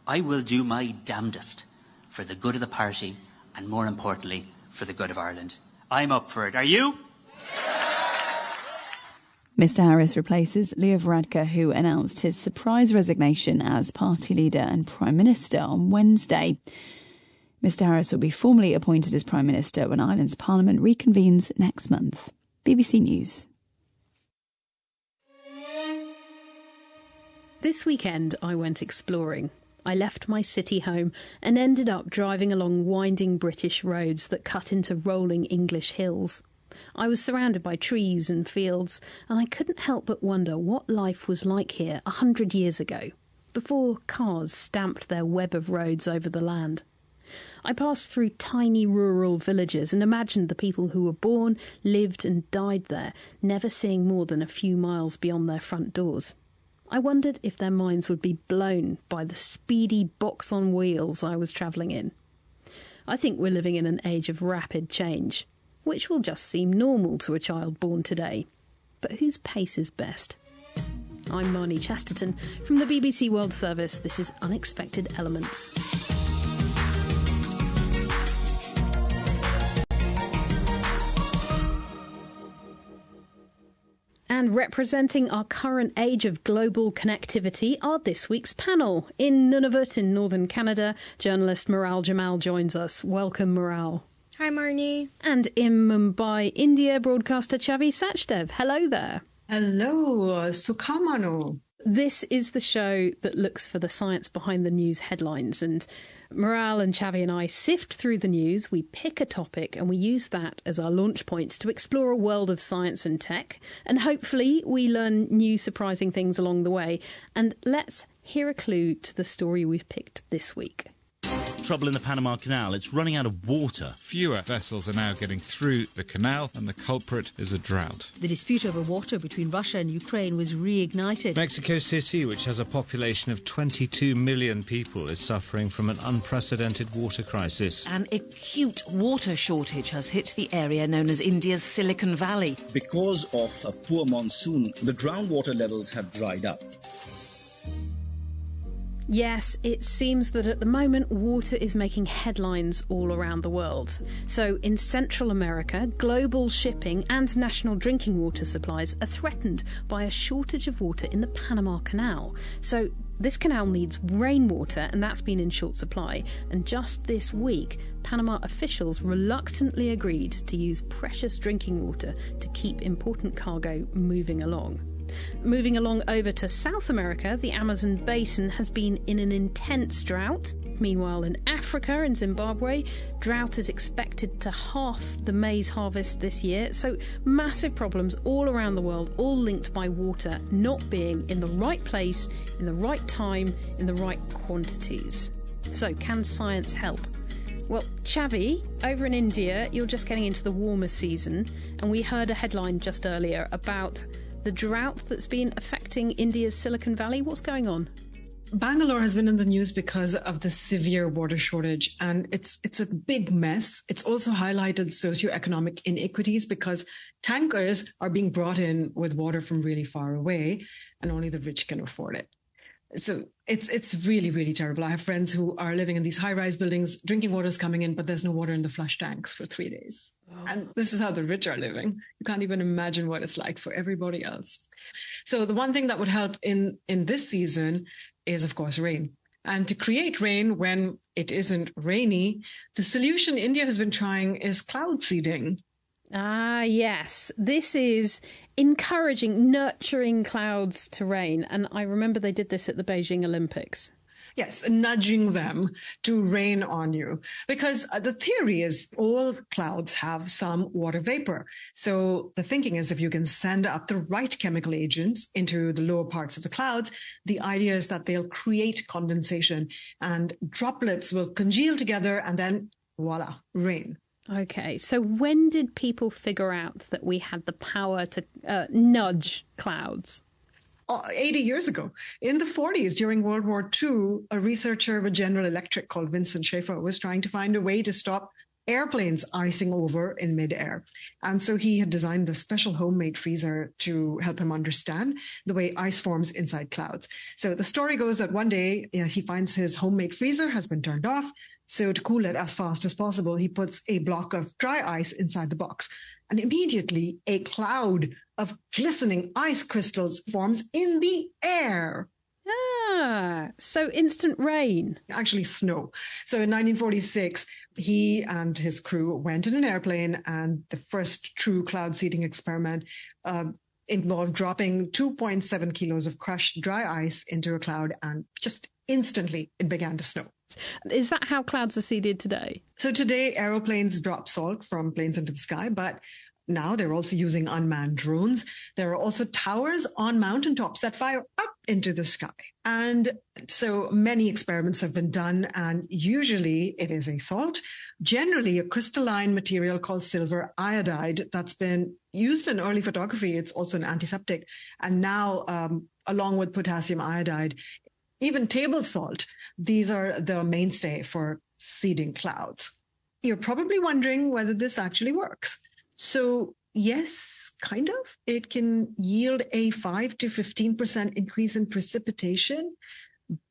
I will do my damnedest for the good of the party and, more importantly, for the good of Ireland. I'm up for it. Are you? Mr Harris replaces Leo Varadkar, who announced his surprise resignation as party leader and Prime Minister on Wednesday. Mr Harris will be formally appointed as Prime Minister when Ireland's Parliament reconvenes next month. BBC News. This weekend I went exploring. I left my city home and ended up driving along winding British roads that cut into rolling English hills. I was surrounded by trees and fields, and I couldn't help but wonder what life was like here 100 years ago, before cars stamped their web of roads over the land. I passed through tiny rural villages and imagined the people who were born, lived and died there, never seeing more than a few miles beyond their front doors. I wondered if their minds would be blown by the speedy box on wheels I was travelling in. I think we're living in an age of rapid change, which will just seem normal to a child born today. But whose pace is best? I'm Marnie Chesterton from the BBC World Service. This is Unexpected Elements. And representing our current age of global connectivity are this week's panel. In Nunavut in northern Canada, journalist Maral Jamal joins us. Welcome, Maral. Hi, Marnie. And in Mumbai, India, broadcaster Chavi Sachdev. Hello there. Hello, Sukhamano. This is the show that looks for the science behind the news headlines, and Maral and Chavi and I sift through the news, we pick a topic and we use that as our launch points to explore a world of science and tech, and hopefully we learn new surprising things along the way. And let's hear a clue to the story we've picked this week. Trouble in the Panama Canal. It's running out of water. Fewer vessels are now getting through the canal, and the culprit is a drought. The dispute over water between Russia and Ukraine was reignited. Mexico City, which has a population of 22 million people, is suffering from an unprecedented water crisis. An acute water shortage has hit the area known as India's Silicon Valley. Because of a poor monsoon, the groundwater levels have dried up. Yes, it seems that at the moment water is making headlines all around the world. So in Central America, global shipping and national drinking water supplies are threatened by a shortage of water in the Panama Canal. So this canal needs rainwater, and that's been in short supply. And just this week, Panama officials reluctantly agreed to use precious drinking water to keep important cargo moving along. Moving along over to South America, the Amazon basin has been in an intense drought. Meanwhile, in Africa, in Zimbabwe, drought is expected to halve the maize harvest this year. So massive problems all around the world, all linked by water not being in the right place, in the right time, in the right quantities. So can science help? Well, Chavi, over in India, you're just getting into the warmer season, and we heard a headline just earlier about the drought that's been affecting India's Silicon Valley. What's going on? Bangalore has been in the news because of the severe water shortage, and it's a big mess. It's also highlighted socioeconomic inequities because tankers are being brought in with water from really far away, and only the rich can afford it. So it's really, really terrible. I have friends who are living in these high-rise buildings, drinking water is coming in, but there's no water in the flush tanks for 3 days. Oh. And this is how the rich are living. You can't even imagine what it's like for everybody else. So the one thing that would help in this season is, of course, rain. And to create rain when it isn't rainy, the solution India has been trying is cloud seeding. Ah, yes. This is encouraging, nurturing clouds to rain. And I remember they did this at the Beijing Olympics. Yes, nudging them to rain on you. Because the theory is all clouds have some water vapor. So the thinking is if you can send up the right chemical agents into the lower parts of the clouds, the idea is that they'll create condensation and droplets will congeal together and then voila, rain. Okay, so when did people figure out that we had the power to nudge clouds? 80 years ago. In the 40s, during World War II, a researcher with General Electric called Vincent Schaefer was trying to find a way to stop airplanes icing over in midair. And so he had designed this special homemade freezer to help him understand the way ice forms inside clouds. So the story goes that one day he finds his homemade freezer has been turned off. So to cool it as fast as possible, he puts a block of dry ice inside the box. And immediately a cloud of glistening ice crystals forms in the air. Ah, so instant rain. Actually, snow. So in 1946, he and his crew went in an airplane, and the first true cloud seeding experiment involved dropping 2.7 kilos of crushed dry ice into a cloud, and just instantly it began to snow. Is that how clouds are seeded today? So today, aeroplanes drop salt from planes into the sky, but now they're also using unmanned drones. There are also towers on mountaintops that fire up into the sky. And so many experiments have been done, and usually it is a salt, generally a crystalline material called silver iodide that's been used in early photography. It's also an antiseptic. And now, along with potassium iodide, even table salt, these are the mainstay for seeding clouds. You're probably wondering whether this actually works. So yes, kind of. It can yield a 5 to 15% increase in precipitation,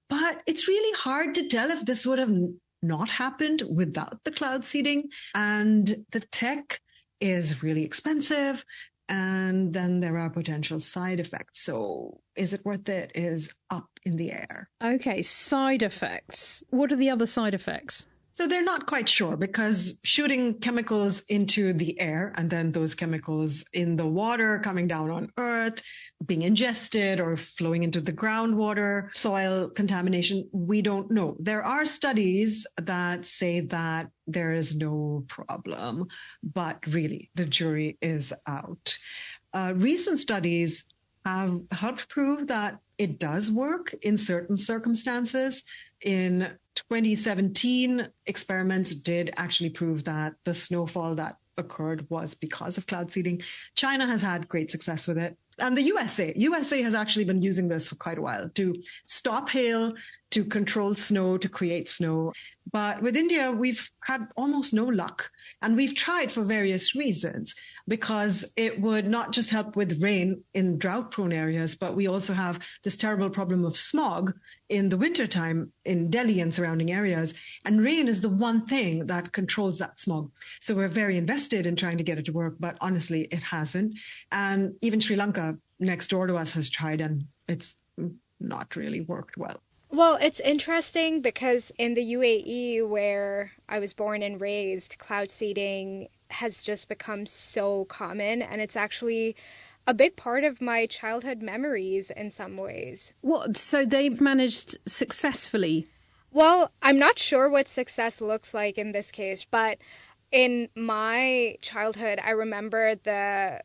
but it's really hard to tell if this would have not happened without the cloud seeding. And the tech is really expensive. And then there are potential side effects. So is it worth it? Is up in the air. Okay, side effects. What are the other side effects? So they're not quite sure, because shooting chemicals into the air and then those chemicals in the water coming down on Earth, being ingested or flowing into the groundwater, soil contamination, we don't know. There are studies that say that there is no problem, but really the jury is out. Recent studies have helped prove that it does work in certain circumstances. In 2017, experiments did actually prove that the snowfall that occurred was because of cloud seeding. China has had great success with it. And the USA has actually been using this for quite a while to stop hail, to control snow, to create snow. But with India, we've had almost no luck. And we've tried for various reasons, because it would not just help with rain in drought-prone areas, but we also have this terrible problem of smog in the wintertime in Delhi and surrounding areas. And rain is the one thing that controls that smog. So we're very invested in trying to get it to work, but honestly, it hasn't. And even Sri Lanka, next door to us, has tried, and it's not really worked well. Well, it's interesting because in the UAE, where I was born and raised, cloud seeding has just become so common, and it's actually a big part of my childhood memories in some ways. What? So they've managed successfully? Well, I'm not sure what success looks like in this case, but in my childhood, I remember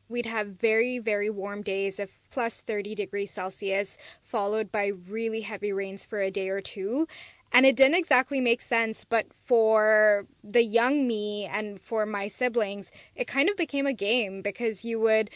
we'd have very, very warm days of plus 30 degrees Celsius, followed by really heavy rains for a day or two. And it didn't exactly make sense, but for the young me and for my siblings, it kind of became a game, because you would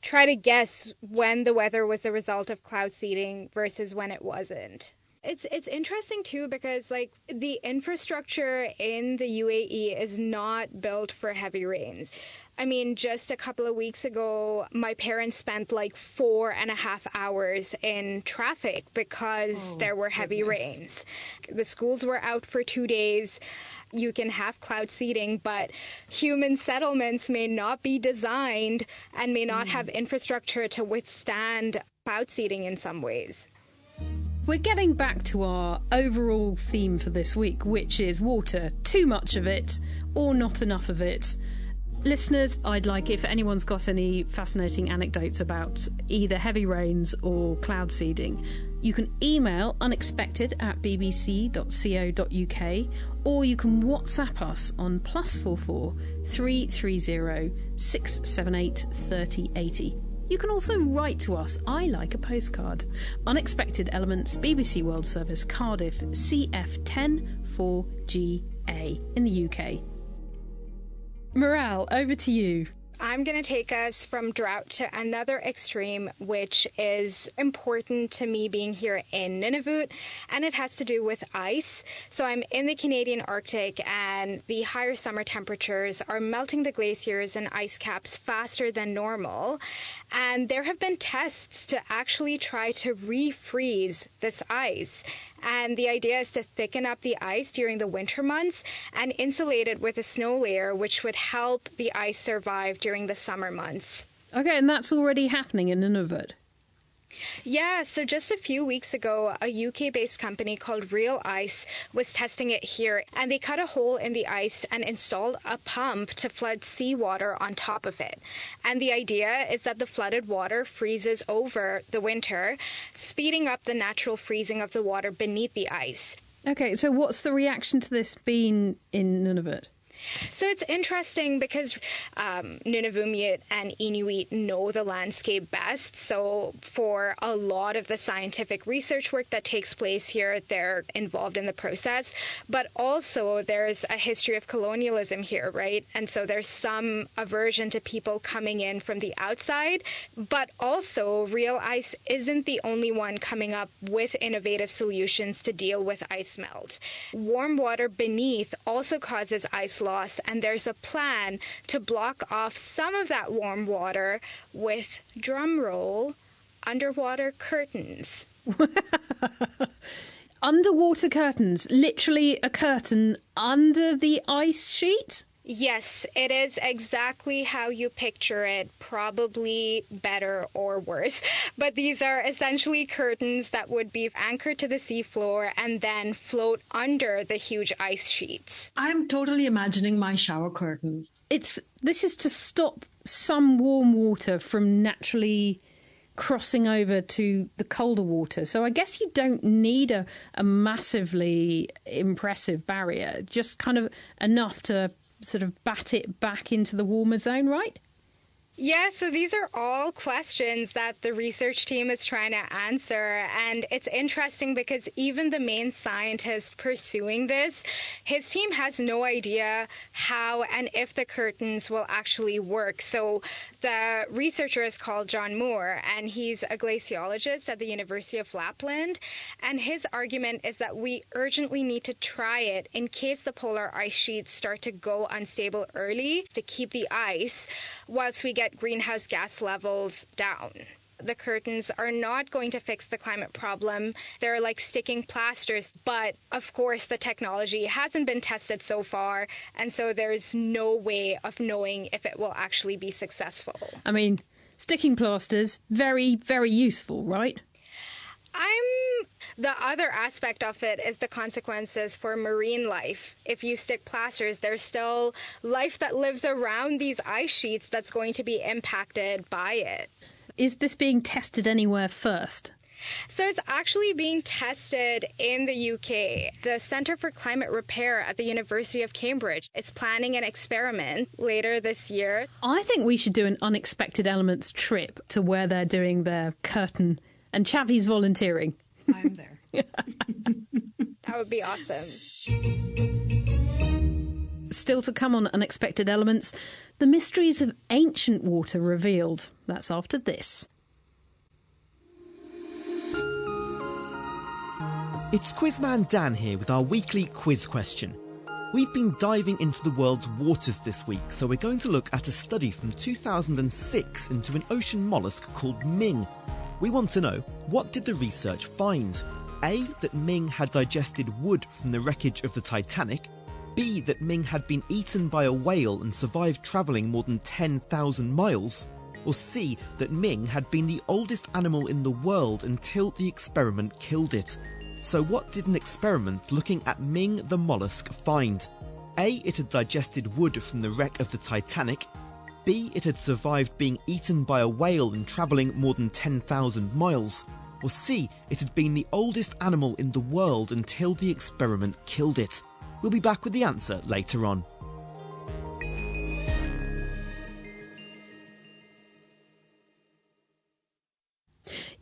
try to guess when the weather was the result of cloud seeding versus when it wasn't. It's interesting, too, because, like, the infrastructure in the UAE is not built for heavy rains. I mean, just a couple of weeks ago, my parents spent, like, 4.5 hours in traffic because there were heavy rains. The schools were out for 2 days. You can have cloud seeding, but human settlements may not be designed and may not have infrastructure to withstand cloud seeding in some ways. We're getting back to our overall theme for this week, which is water. Too much of it or not enough of it. Listeners, I'd like if anyone's got any fascinating anecdotes about either heavy rains or cloud seeding, you can email unexpected@bbc.co.uk, or you can WhatsApp us on +44 330 678 3080. You can also write to us. I like a postcard. Unexpected Elements, BBC World Service, Cardiff, CF10 4GA in the UK. Morale, over to you. I'm going to take us from drought to another extreme, which is important to me being here in Nunavut, and it has to do with ice. So I'm in the Canadian Arctic, and the higher summer temperatures are melting the glaciers and ice caps faster than normal. And there have been tests to actually try to refreeze this ice. And the idea is to thicken up the ice during the winter months and insulate it with a snow layer, which would help the ice survive during the summer months. Okay, and that's already happening in Nunavut. Yeah, so just a few weeks ago, a UK-based company called Real Ice was testing it here, and they cut a hole in the ice and installed a pump to flood seawater on top of it. And the idea is that the flooded water freezes over the winter, speeding up the natural freezing of the water beneath the ice. Okay, so what's the reaction to this been in Nunavut? So it's interesting because Nunavummiut and Inuit know the landscape best. So for a lot of the scientific research work that takes place here, they're involved in the process. But also there's a history of colonialism here, right? And so there's some aversion to people coming in from the outside. But also Real Ice isn't the only one coming up with innovative solutions to deal with ice melt. Warm water beneath also causes ice loss, and there's a plan to block off some of that warm water with, drumroll, underwater curtains. Underwater curtains? Literally a curtain under the ice sheet? Yes, it is exactly how you picture it, probably better or worse. But these are essentially curtains that would be anchored to the seafloor and then float under the huge ice sheets. I'm totally imagining my shower curtain. This is to stop some warm water from naturally crossing over to the colder water. So I guess you don't need a massively impressive barrier, just kind of enough to sort of bat it back into the warmer zone, right? Yeah, so these are all questions that the research team is trying to answer. And it's interesting because even the main scientist pursuing this, his team has no idea how and if the curtains will actually work. So the researcher is called John Moore, and he's a glaciologist at the University of Lapland. And his argument is that we urgently need to try it in case the polar ice sheets start to go unstable early to keep the ice whilst we get greenhouse gas levels down. The curtains are not going to fix the climate problem. They're like sticking plasters, but of course the technology hasn't been tested so far, and so there's no way of knowing if it will actually be successful. I mean, sticking plasters, very, very useful, right? The other aspect of it is the consequences for marine life. If you stick plasters, there's still life that lives around these ice sheets that's going to be impacted by it. Is this being tested anywhere first? So it's actually being tested in the UK. The Centre for Climate Repair at the University of Cambridge is planning an experiment later this year. I think we should do an Unexpected Elements trip to where they're doing their curtain, and Chavi's volunteering. I'm there. That would be awesome. Still to come on Unexpected Elements, the mysteries of ancient water revealed. That's after this. It's Quizman Dan here with our weekly quiz question. We've been diving into the world's waters this week, so we're going to look at a study from 2006 into an ocean mollusk called Ming. We want to know, what did the research find? A, that Ming had digested wood from the wreckage of the Titanic. B, that Ming had been eaten by a whale and survived travelling more than 10,000 miles. Or C, that Ming had been the oldest animal in the world until the experiment killed it. So what did an experiment looking at Ming the mollusk find? A. It had digested wood from the wreck of the Titanic. B. It had survived being eaten by a whale and travelling more than 10,000 miles. Or C. It had been the oldest animal in the world until the experiment killed it. We'll be back with the answer later on.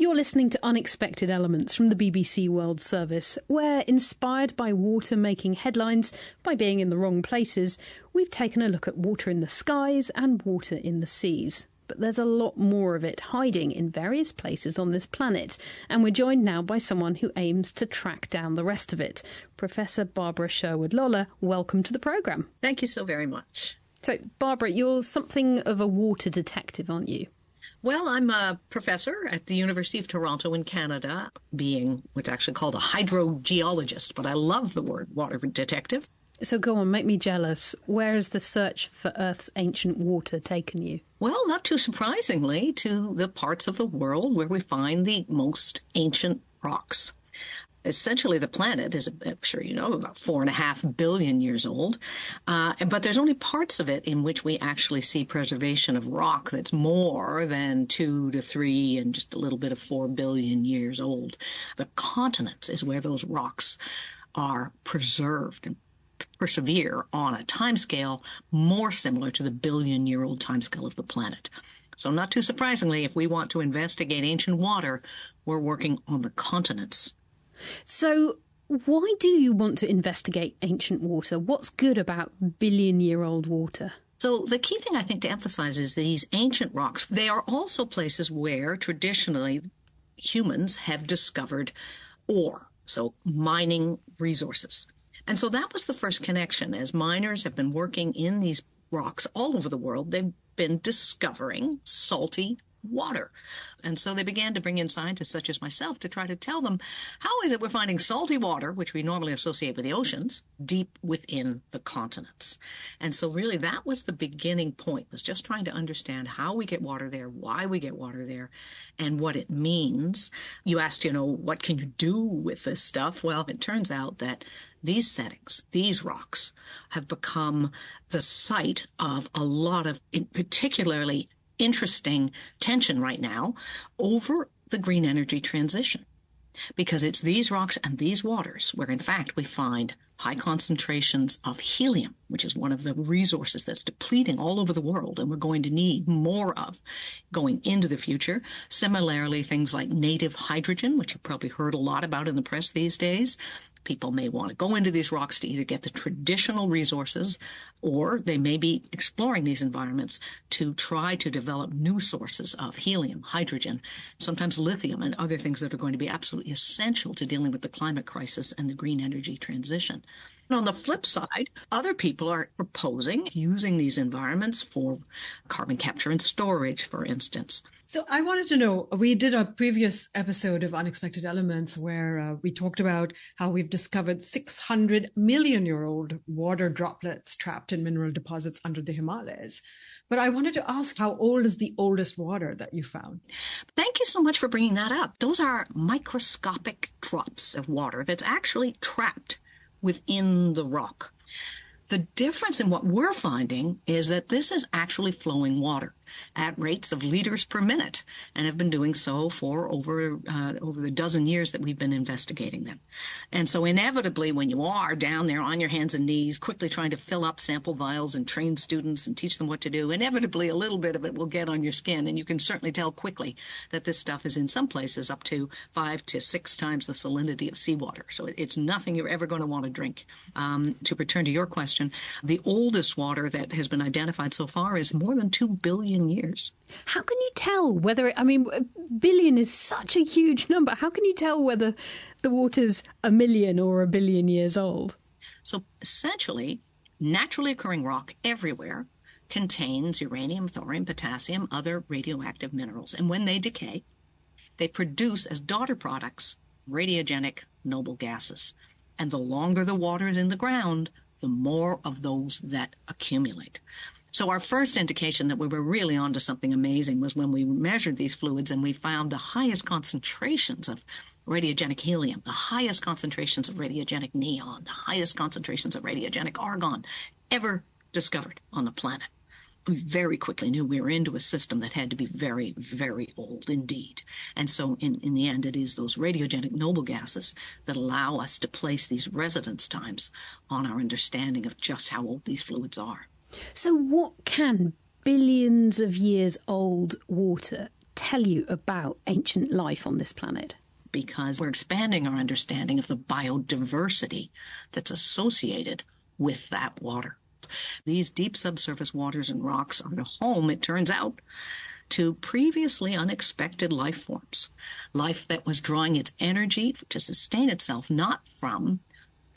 You're listening to Unexpected Elements from the BBC World Service, where, inspired by water making headlines by being in the wrong places, we've taken a look at water in the skies and water in the seas. But there's a lot more of it hiding in various places on this planet, and we're joined now by someone who aims to track down the rest of it. Professor Barbara Sherwood-Lollar, welcome to the programme. Thank you so very much. So, Barbara, you're something of a water detective, aren't you? Well, I'm a professor at the University of Toronto in Canada, being what's actually called a hydrogeologist, but I love the word water detective. So go on, make me jealous. Where has the search for Earth's ancient water taken you? Well, not too surprisingly, to the parts of the world where we find the most ancient rocks. Essentially, the planet is, I'm sure you know, about 4.5 billion years old. But there's only parts of it in which we actually see preservation of rock that's more than 2 to 3 and just a little bit of 4 billion years old. The continents is where those rocks are preserved and persevere on a timescale more similar to the billion-year-old timescale of the planet. So not too surprisingly, if we want to investigate ancient water, we're working on the continents. So why do you want to investigate ancient water? What's good about billion-year-old water? So the key thing I think to emphasize is these ancient rocks, they are also places where traditionally humans have discovered ore, so mining resources. And so that was the first connection. As miners have been working in these rocks all over the world, they've been discovering salty water. And so they began to bring in scientists such as myself to try to tell them, how is it we're finding salty water, which we normally associate with the oceans, deep within the continents? And so really that was the beginning point, was just trying to understand how we get water there, why we get water there, and what it means. You asked, what can you do with this stuff? Well, it turns out that these settings, these rocks, have become the site of a lot of particularly interesting tension right now over the green energy transition. Because it's these rocks and these waters where, in fact, we find high concentrations of helium, which is one of the resources that's depleting all over the world and we're going to need more of going into the future. Similarly, things like native hydrogen, which you've probably heard a lot about in the press these days. People may want to go into these rocks to either get the traditional resources or they may be exploring these environments to try to develop new sources of helium, hydrogen, sometimes lithium and other things that are going to be absolutely essential to dealing with the climate crisis and the green energy transition. And on the flip side, other people are proposing using these environments for carbon capture and storage, for instance. So I wanted to know, we did a previous episode of Unexpected Elements where we talked about how we've discovered 600 million-year-old water droplets trapped in mineral deposits under the Himalayas. But I wanted to ask, how old is the oldest water that you found? Thank you so much for bringing that up. Those are microscopic drops of water that's actually trapped within the rock. The difference in what we're finding is that this is actually flowing water at rates of liters per minute and have been doing so for over the dozen years that we've been investigating them. And so inevitably, when you are down there on your hands and knees, quickly trying to fill up sample vials and train students and teach them what to do, inevitably a little bit of it will get on your skin. And you can certainly tell quickly that this stuff is in some places up to 5 to 6 times the salinity of seawater. So it's nothing you're ever going to want to drink. To return to your question, the oldest water that has been identified so far is more than 2 billion years. How can you tell whether, billion is such a huge number. How can you tell whether the water's 1 million or 1 billion years old? So essentially, naturally occurring rock everywhere contains uranium, thorium, potassium, other radioactive minerals. And when they decay, they produce as daughter products radiogenic noble gases. And the longer the water is in the ground, the more of those that accumulate. So our first indication that we were really onto something amazing was when we measured these fluids and we found the highest concentrations of radiogenic helium, the highest concentrations of radiogenic neon, the highest concentrations of radiogenic argon ever discovered on the planet. We very quickly knew we were into a system that had to be very, very old indeed. And so in the end, it is those radiogenic noble gases that allow us to place these residence times on our understanding of just how old these fluids are. So what can billions of years old water tell you about ancient life on this planet? Because we're expanding our understanding of the biodiversity that's associated with that water. These deep subsurface waters and rocks are the home, it turns out, to previously unexpected life forms. Life that was drawing its energy to sustain itself not from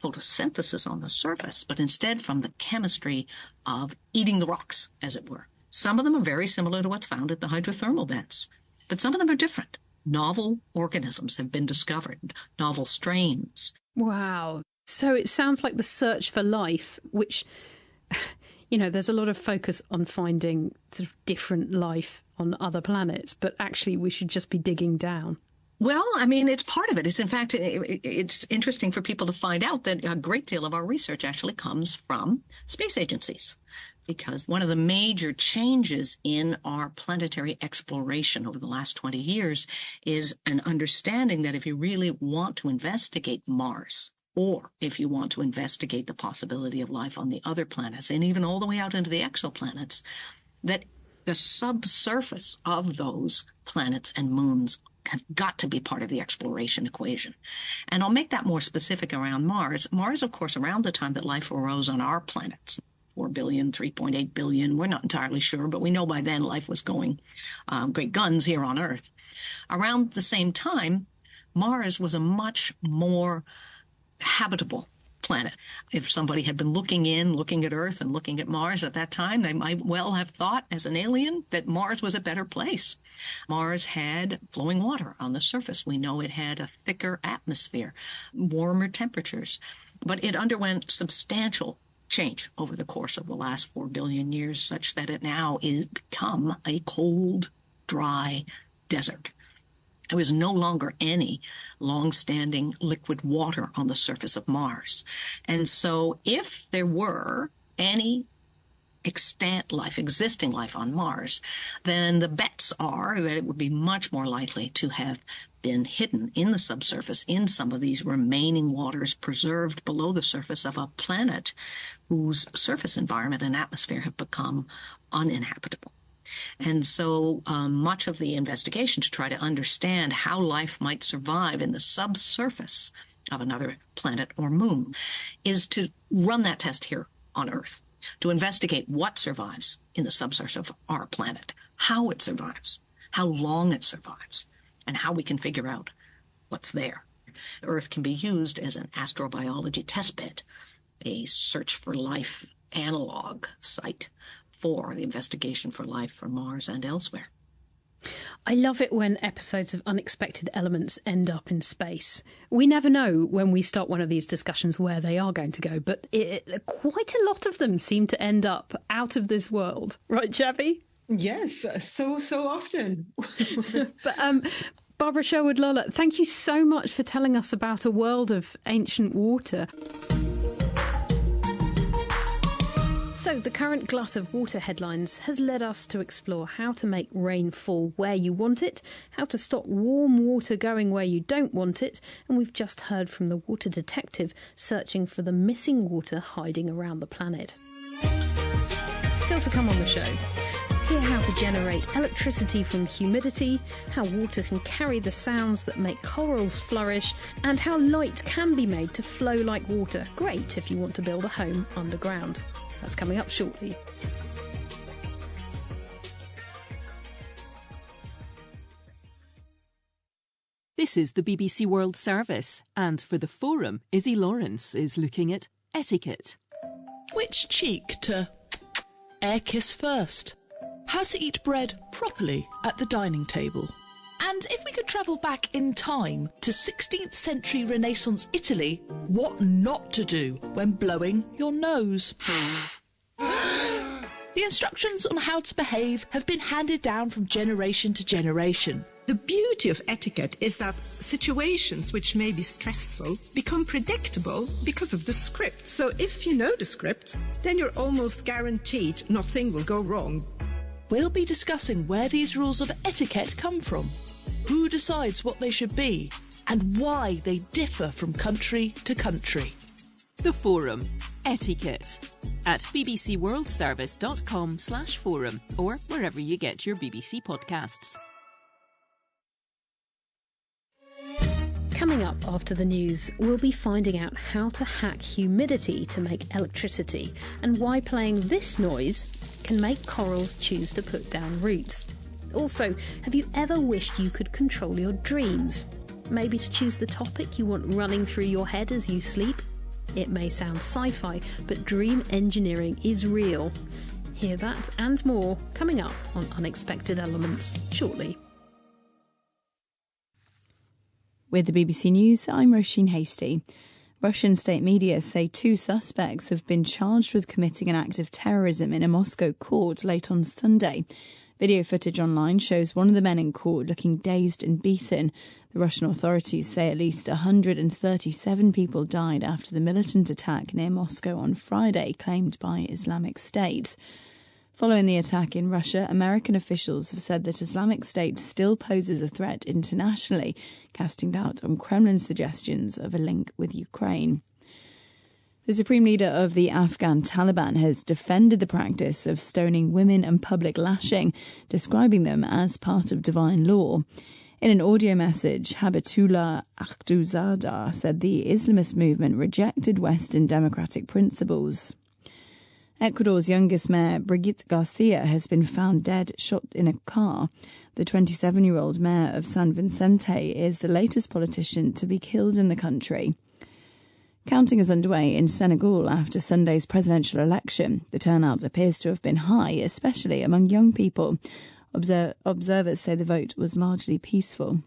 photosynthesis on the surface, but instead from the chemistry of eating the rocks, as it were. Some of them are very similar to what's found at the hydrothermal vents, but some of them are different. Novel organisms have been discovered, novel strains. Wow. So it sounds like the search for life, which, you know, there's a lot of focus on finding sort of different life on other planets, but actually we should just be digging down. Well, I mean, it's part of it. It's, in fact, it's interesting for people to find out that a great deal of our research actually comes from space agencies. Because one of the major changes in our planetary exploration over the last 20 years is an understanding that if you really want to investigate Mars, or if you want to investigate the possibility of life on the other planets, and even all the way out into the exoplanets, that the subsurface of those planets and moons have got to be part of the exploration equation. And I'll make that more specific around Mars. Mars, of course, around the time that life arose on our planets, 4 billion, 3.8 billion, we're not entirely sure, but we know by then life was going great guns here on Earth. Around the same time, Mars was a much more habitable planet. If somebody had been looking at Earth and looking at Mars at that time, they might well have thought as an alien that Mars was a better place. Mars had flowing water on the surface. We know it had a thicker atmosphere, warmer temperatures, but it underwent substantial change over the course of the last 4 billion years, such that it now is become a cold, dry desert. There was no longer any long-standing liquid water on the surface of Mars. And so if there were any extant life, existing life on Mars, then the bets are that it would be much more likely to have been hidden in the subsurface in some of these remaining waters preserved below the surface of a planet whose surface environment and atmosphere have become uninhabitable. And so much of the investigation to try to understand how life might survive in the subsurface of another planet or moon is to run that test here on Earth, to investigate what survives in the subsurface of our planet, how it survives, how long it survives, and how we can figure out what's there. Earth can be used as an astrobiology testbed, a search for life analog site for the investigation for life for Mars and elsewhere. I love it when episodes of Unexpected Elements end up in space. We never know when we start one of these discussions where they are going to go, but quite a lot of them seem to end up out of this world. Right, Chappie? Yes, so often. But Barbara Sherwood-Lollar, thank you so much for telling us about a world of ancient water. So the current glut of water headlines has led us to explore how to make rain fall where you want it, how to stop warm water going where you don't want it, and we've just heard from the water detective searching for the missing water hiding around the planet. Still to come on the show, hear how to generate electricity from humidity, how water can carry the sounds that make corals flourish, and how light can be made to flow like water. Great if you want to build a home underground. That's coming up shortly. This is the BBC World Service, and for the Forum, Izzy Lawrence is looking at etiquette. Which cheek to air kiss first? How to eat bread properly at the dining table? And if we could travel back in time to 16th century Renaissance Italy, what not to do when blowing your nose? The instructions on how to behave have been handed down from generation to generation. The beauty of etiquette is that situations which may be stressful become predictable because of the script. So if you know the script, then you're almost guaranteed nothing will go wrong. We'll be discussing where these rules of etiquette come from, who decides what they should be, and why they differ from country to country. The Forum. Etiquette. At bbcworldservice.com/forum or wherever you get your BBC podcasts. Coming up after the news, we'll be finding out how to hack humidity to make electricity and why playing this noise can make corals choose to put down roots. Also, have you ever wished you could control your dreams? Maybe to choose the topic you want running through your head as you sleep? It may sound sci-fi, but dream engineering is real. Hear that and more coming up on Unexpected Elements shortly. With the BBC News, I'm Roisin Hastie. Russian state media say 2 suspects have been charged with committing an act of terrorism in a Moscow court late on Sunday. Video footage online shows one of the men in court looking dazed and beaten. The Russian authorities say at least 137 people died after the militant attack near Moscow on Friday, claimed by Islamic State. Following the attack in Russia, American officials have said that Islamic State still poses a threat internationally, casting doubt on Kremlin's suggestions of a link with Ukraine. The supreme leader of the Afghan Taliban has defended the practice of stoning women and public lashing, describing them as part of divine law. In an audio message, Habatullah Akhundzada said the Islamist movement rejected Western democratic principles. Ecuador's youngest mayor, Brigitte Garcia, has been found dead, shot in a car. The 27-year-old mayor of San Vicente is the latest politician to be killed in the country. Counting is underway in Senegal after Sunday's presidential election. The turnout appears to have been high, especially among young people. Observers say the vote was largely peaceful.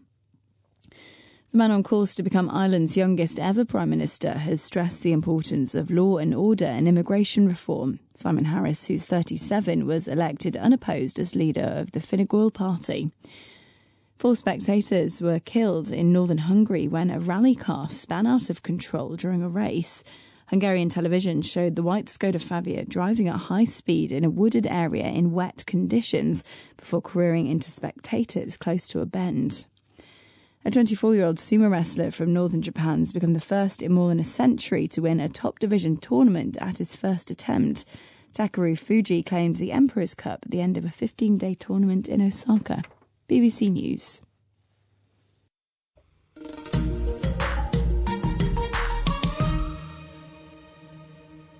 The man on course to become Ireland's youngest ever Prime Minister has stressed the importance of law and order and immigration reform. Simon Harris, who's 37, was elected unopposed as leader of the Fine Gael party. 4 spectators were killed in northern Hungary when a rally car span out of control during a race. Hungarian television showed the white Skoda Fabia driving at high speed in a wooded area in wet conditions before careering into spectators close to a bend. A 24-year-old sumo wrestler from northern Japan has become the first in more than a century to win a top division tournament at his first attempt. Takeru Fuji claimed the Emperor's Cup at the end of a 15-day tournament in Osaka. BBC News.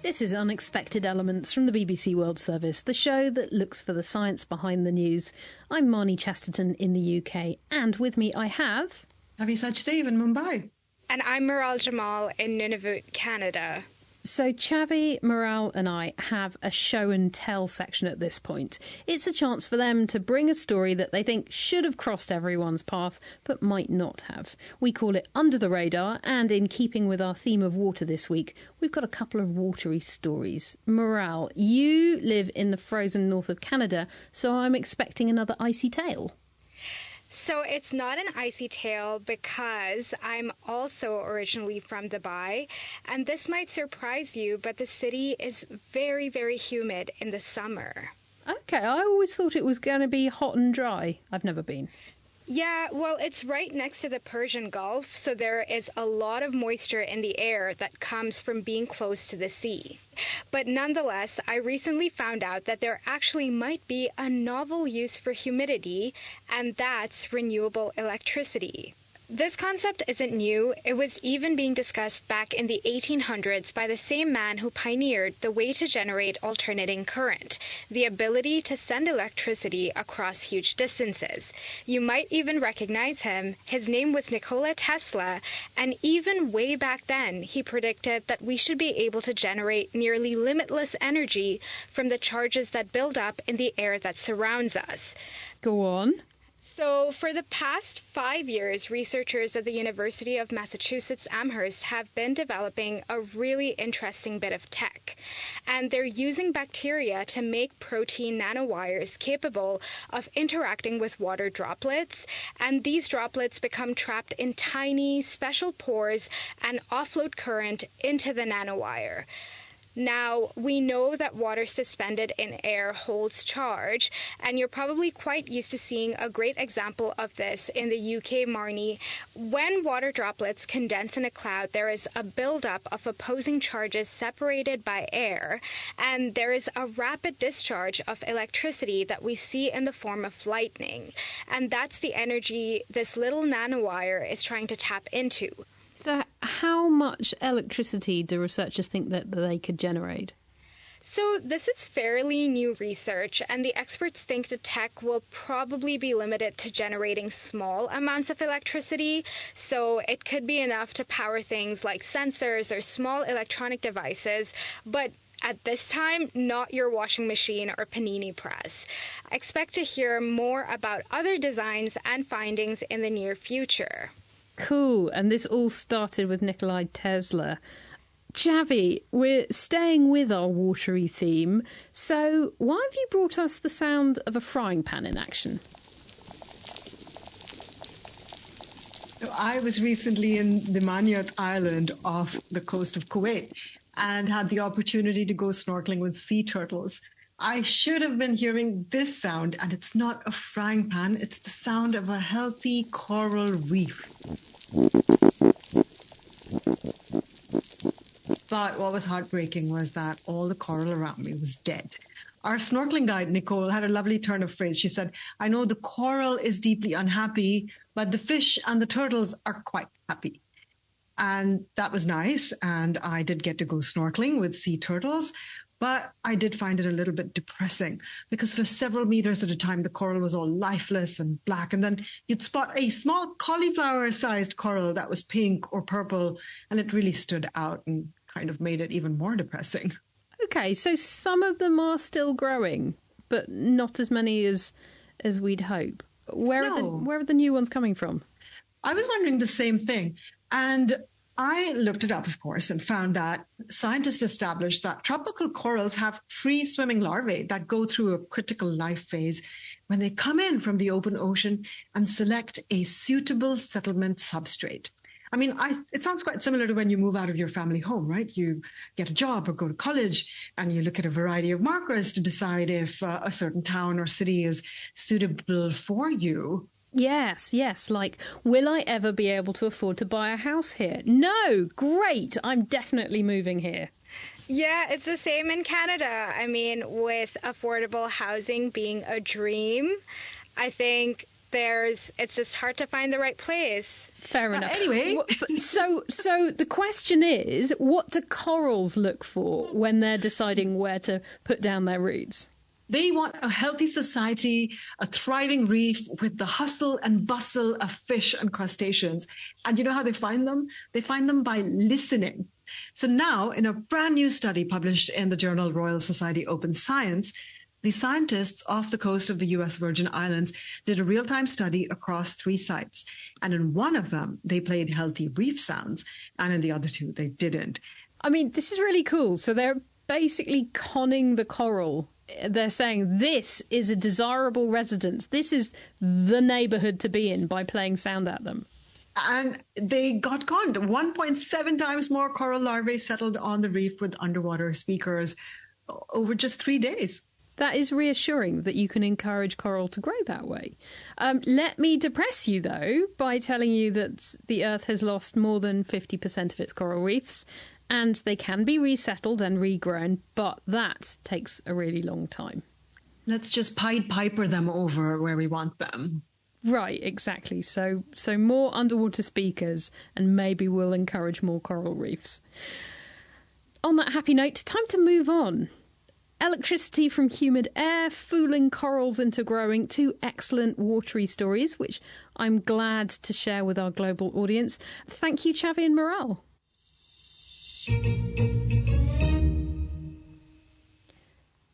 This is Unexpected Elements from the BBC World Service, the show that looks for the science behind the news. I'm Marnie Chesterton in the UK, and with me I have... Avi Sachdev in Mumbai. And I'm Maral Jamal in Nunavut, Canada. So Chavi, Maral and I have a show and tell section at this point. It's a chance for them to bring a story that they think should have crossed everyone's path, but might not have. We call it Under the Radar, and in keeping with our theme of water this week, we've got a couple of watery stories. Maral, you live in the frozen north of Canada, so I'm expecting another icy tale. So it's not an icy tale because I'm also originally from Dubai, and this might surprise you, but the city is very, very humid in the summer. Okay, I always thought it was going to be hot and dry. I've never been. Yeah, well, it's right next to the Persian Gulf, so there is a lot of moisture in the air that comes from being close to the sea. But nonetheless, I recently found out that there actually might be a novel use for humidity, and that's renewable electricity. This concept isn't new. It was even being discussed back in the 1800s by the same man who pioneered the way to generate alternating current, the ability to send electricity across huge distances. You might even recognize him. His name was Nikola Tesla, and even way back then, he predicted that we should be able to generate nearly limitless energy from the charges that build up in the air that surrounds us. Go on. So, for the past 5 years, researchers at the University of Massachusetts Amherst have been developing a really interesting bit of tech. And they're using bacteria to make protein nanowires capable of interacting with water droplets. And these droplets become trapped in tiny, special pores and offload current into the nanowire. Now, we know that water suspended in air holds charge, and you're probably quite used to seeing a great example of this in the UK Marnie. When water droplets condense in a cloud, there is a buildup of opposing charges separated by air, and there is a rapid discharge of electricity that we see in the form of lightning. And that's the energy this little nanowire is trying to tap into. So how much electricity do researchers think that they could generate? So this is fairly new research, and the experts think the tech will probably be limited to generating small amounts of electricity. So it could be enough to power things like sensors or small electronic devices, but at this time, not your washing machine or panini press. Expect to hear more about other designs and findings in the near future. Cool. And this all started with Nikola Tesla. Xavi, we're staying with our watery theme. So why have you brought us the sound of a frying pan in action? I was recently in the Manyat Island off the coast of Kuwait and had the opportunity to go snorkeling with sea turtles. I should have been hearing this sound, and it's not a frying pan, it's the sound of a healthy coral reef. But what was heartbreaking was that all the coral around me was dead. Our snorkeling guide, Nicole, had a lovely turn of phrase. She said, I know the coral is deeply unhappy, but the fish and the turtles are quite happy. And that was nice. And I did get to go snorkeling with sea turtles. But I did find it a little bit depressing because for several meters at a time, the coral was all lifeless and black. And then you'd spot a small cauliflower-sized coral that was pink or purple, and it really stood out and kind of made it even more depressing. Okay, so some of them are still growing, but not as many as we'd hope. Where are the new ones coming from? I was wondering the same thing. And I looked it up, of course, and found that scientists established that tropical corals have free-swimming larvae that go through a critical life phase when they come in from the open ocean and select a suitable settlement substrate. I mean, it sounds quite similar to when you move out of your family home, right? You get a job or go to college and you look at a variety of markers to decide if a certain town or city is suitable for you. Yes. Like, will I ever be able to afford to buy a house here? No. Great. I'm definitely moving here. Yeah, it's the same in Canada. I mean, with affordable housing being a dream, I think it's just hard to find the right place. Fair enough. Anyway. So the question is, what do corals look for when they're deciding where to put down their roots? They want a healthy society, a thriving reef with the hustle and bustle of fish and crustaceans. And you know how they find them? They find them by listening. So now, in a brand new study published in the journal Royal Society Open Science, the scientists off the coast of the US Virgin Islands did a real-time study across 3 sites. And in one of them, they played healthy reef sounds, and in the other 2, they didn't. I mean, this is really cool. So they're basically conning the coral. They're saying this is a desirable residence. This is the neighbourhood to be in by playing sound at them. And they got conned. 1.7 times more coral larvae settled on the reef with underwater speakers over just 3 days. That is reassuring that you can encourage coral to grow that way. Let me depress you, though, by telling you that the Earth has lost more than 50% of its coral reefs, and they can be resettled and regrown, but that takes a really long time. Let's just Pied Piper them over where we want them. Right, exactly. So more underwater speakers, and maybe we'll encourage more coral reefs. On that happy note, time to move on. Electricity from humid air, fooling corals into growing, 2 excellent watery stories, which I'm glad to share with our global audience. Thank you, Xavi and Morale.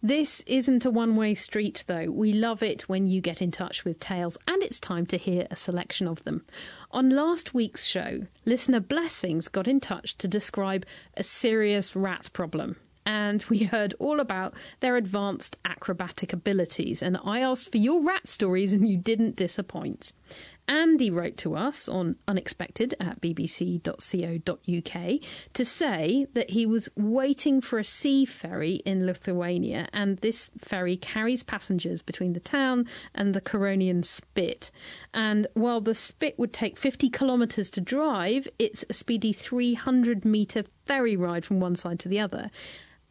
This isn't a one-way street, though. We love it when you get in touch with tales, and it's time to hear a selection of them. On last week's show, listener Blessings got in touch to describe a serious rat problem. And we heard all about their advanced acrobatic abilities. And I asked for your rat stories and you didn't disappoint. Andy wrote to us on unexpected@bbc.co.uk to say that he was waiting for a sea ferry in Lithuania, and this ferry carries passengers between the town and the Curonian Spit. And while the Spit would take 50 kilometres to drive, it's a speedy 300-metre ferry ride from one side to the other.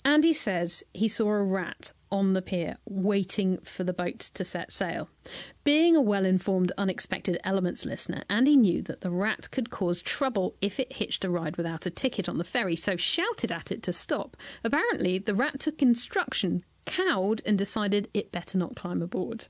Andy says he saw a rat on the pier waiting for the boat to set sail. Being a well-informed Unexpected Elements listener, Andy knew that the rat could cause trouble if it hitched a ride without a ticket on the ferry, so shouted at it to stop. Apparently, the rat took instruction, cowed, and decided it better not climb aboard.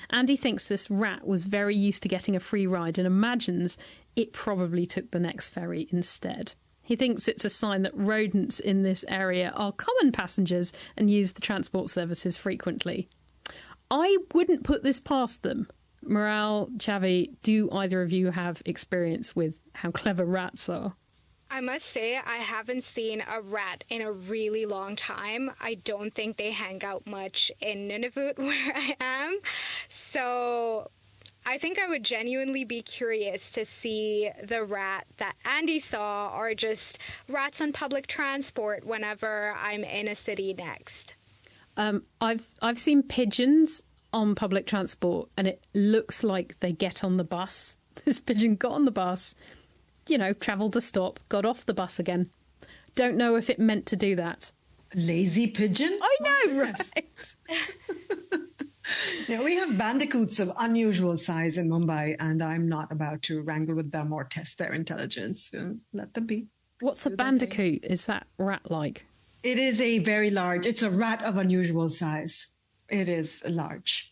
Andy thinks this rat was very used to getting a free ride and imagines it probably took the next ferry instead. He thinks it's a sign that rodents in this area are common passengers and use the transport services frequently. I wouldn't put this past them. Morale, Chavi, do either of you have experience with how clever rats are? I must say I haven't seen a rat in a really long time. I don't think they hang out much in Nunavut where I am. So I think I would genuinely be curious to see the rat that Andy saw, or just rats on public transport whenever I'm in a city next. I've seen pigeons on public transport, and it looks like they get on the bus. This pigeon got on the bus, travelled a stop, got off the bus again. Don't know if it meant to do that. Lazy pigeon? I know, right? Yeah, we have bandicoots of unusual size in Mumbai, and I'm not about to wrangle with them or test their intelligence. Let them be. What's a bandicoot? Is that rat-like? It is a very large, it's a rat of unusual size. It is large.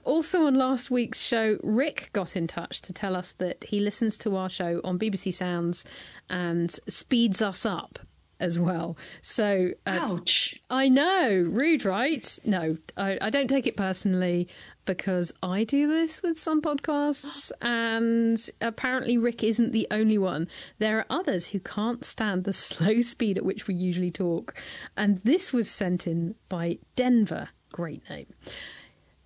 Also on last week's show, Rick got in touch to tell us that he listens to our show on BBC Sounds and speeds us up as well. So, ouch. I know, rude, right? No, I don't take it personally, because I do this with some podcasts, and apparently Rick isn't the only one. There are others who can't stand the slow speed at which we usually talk. And this was sent in by Denver. Great name.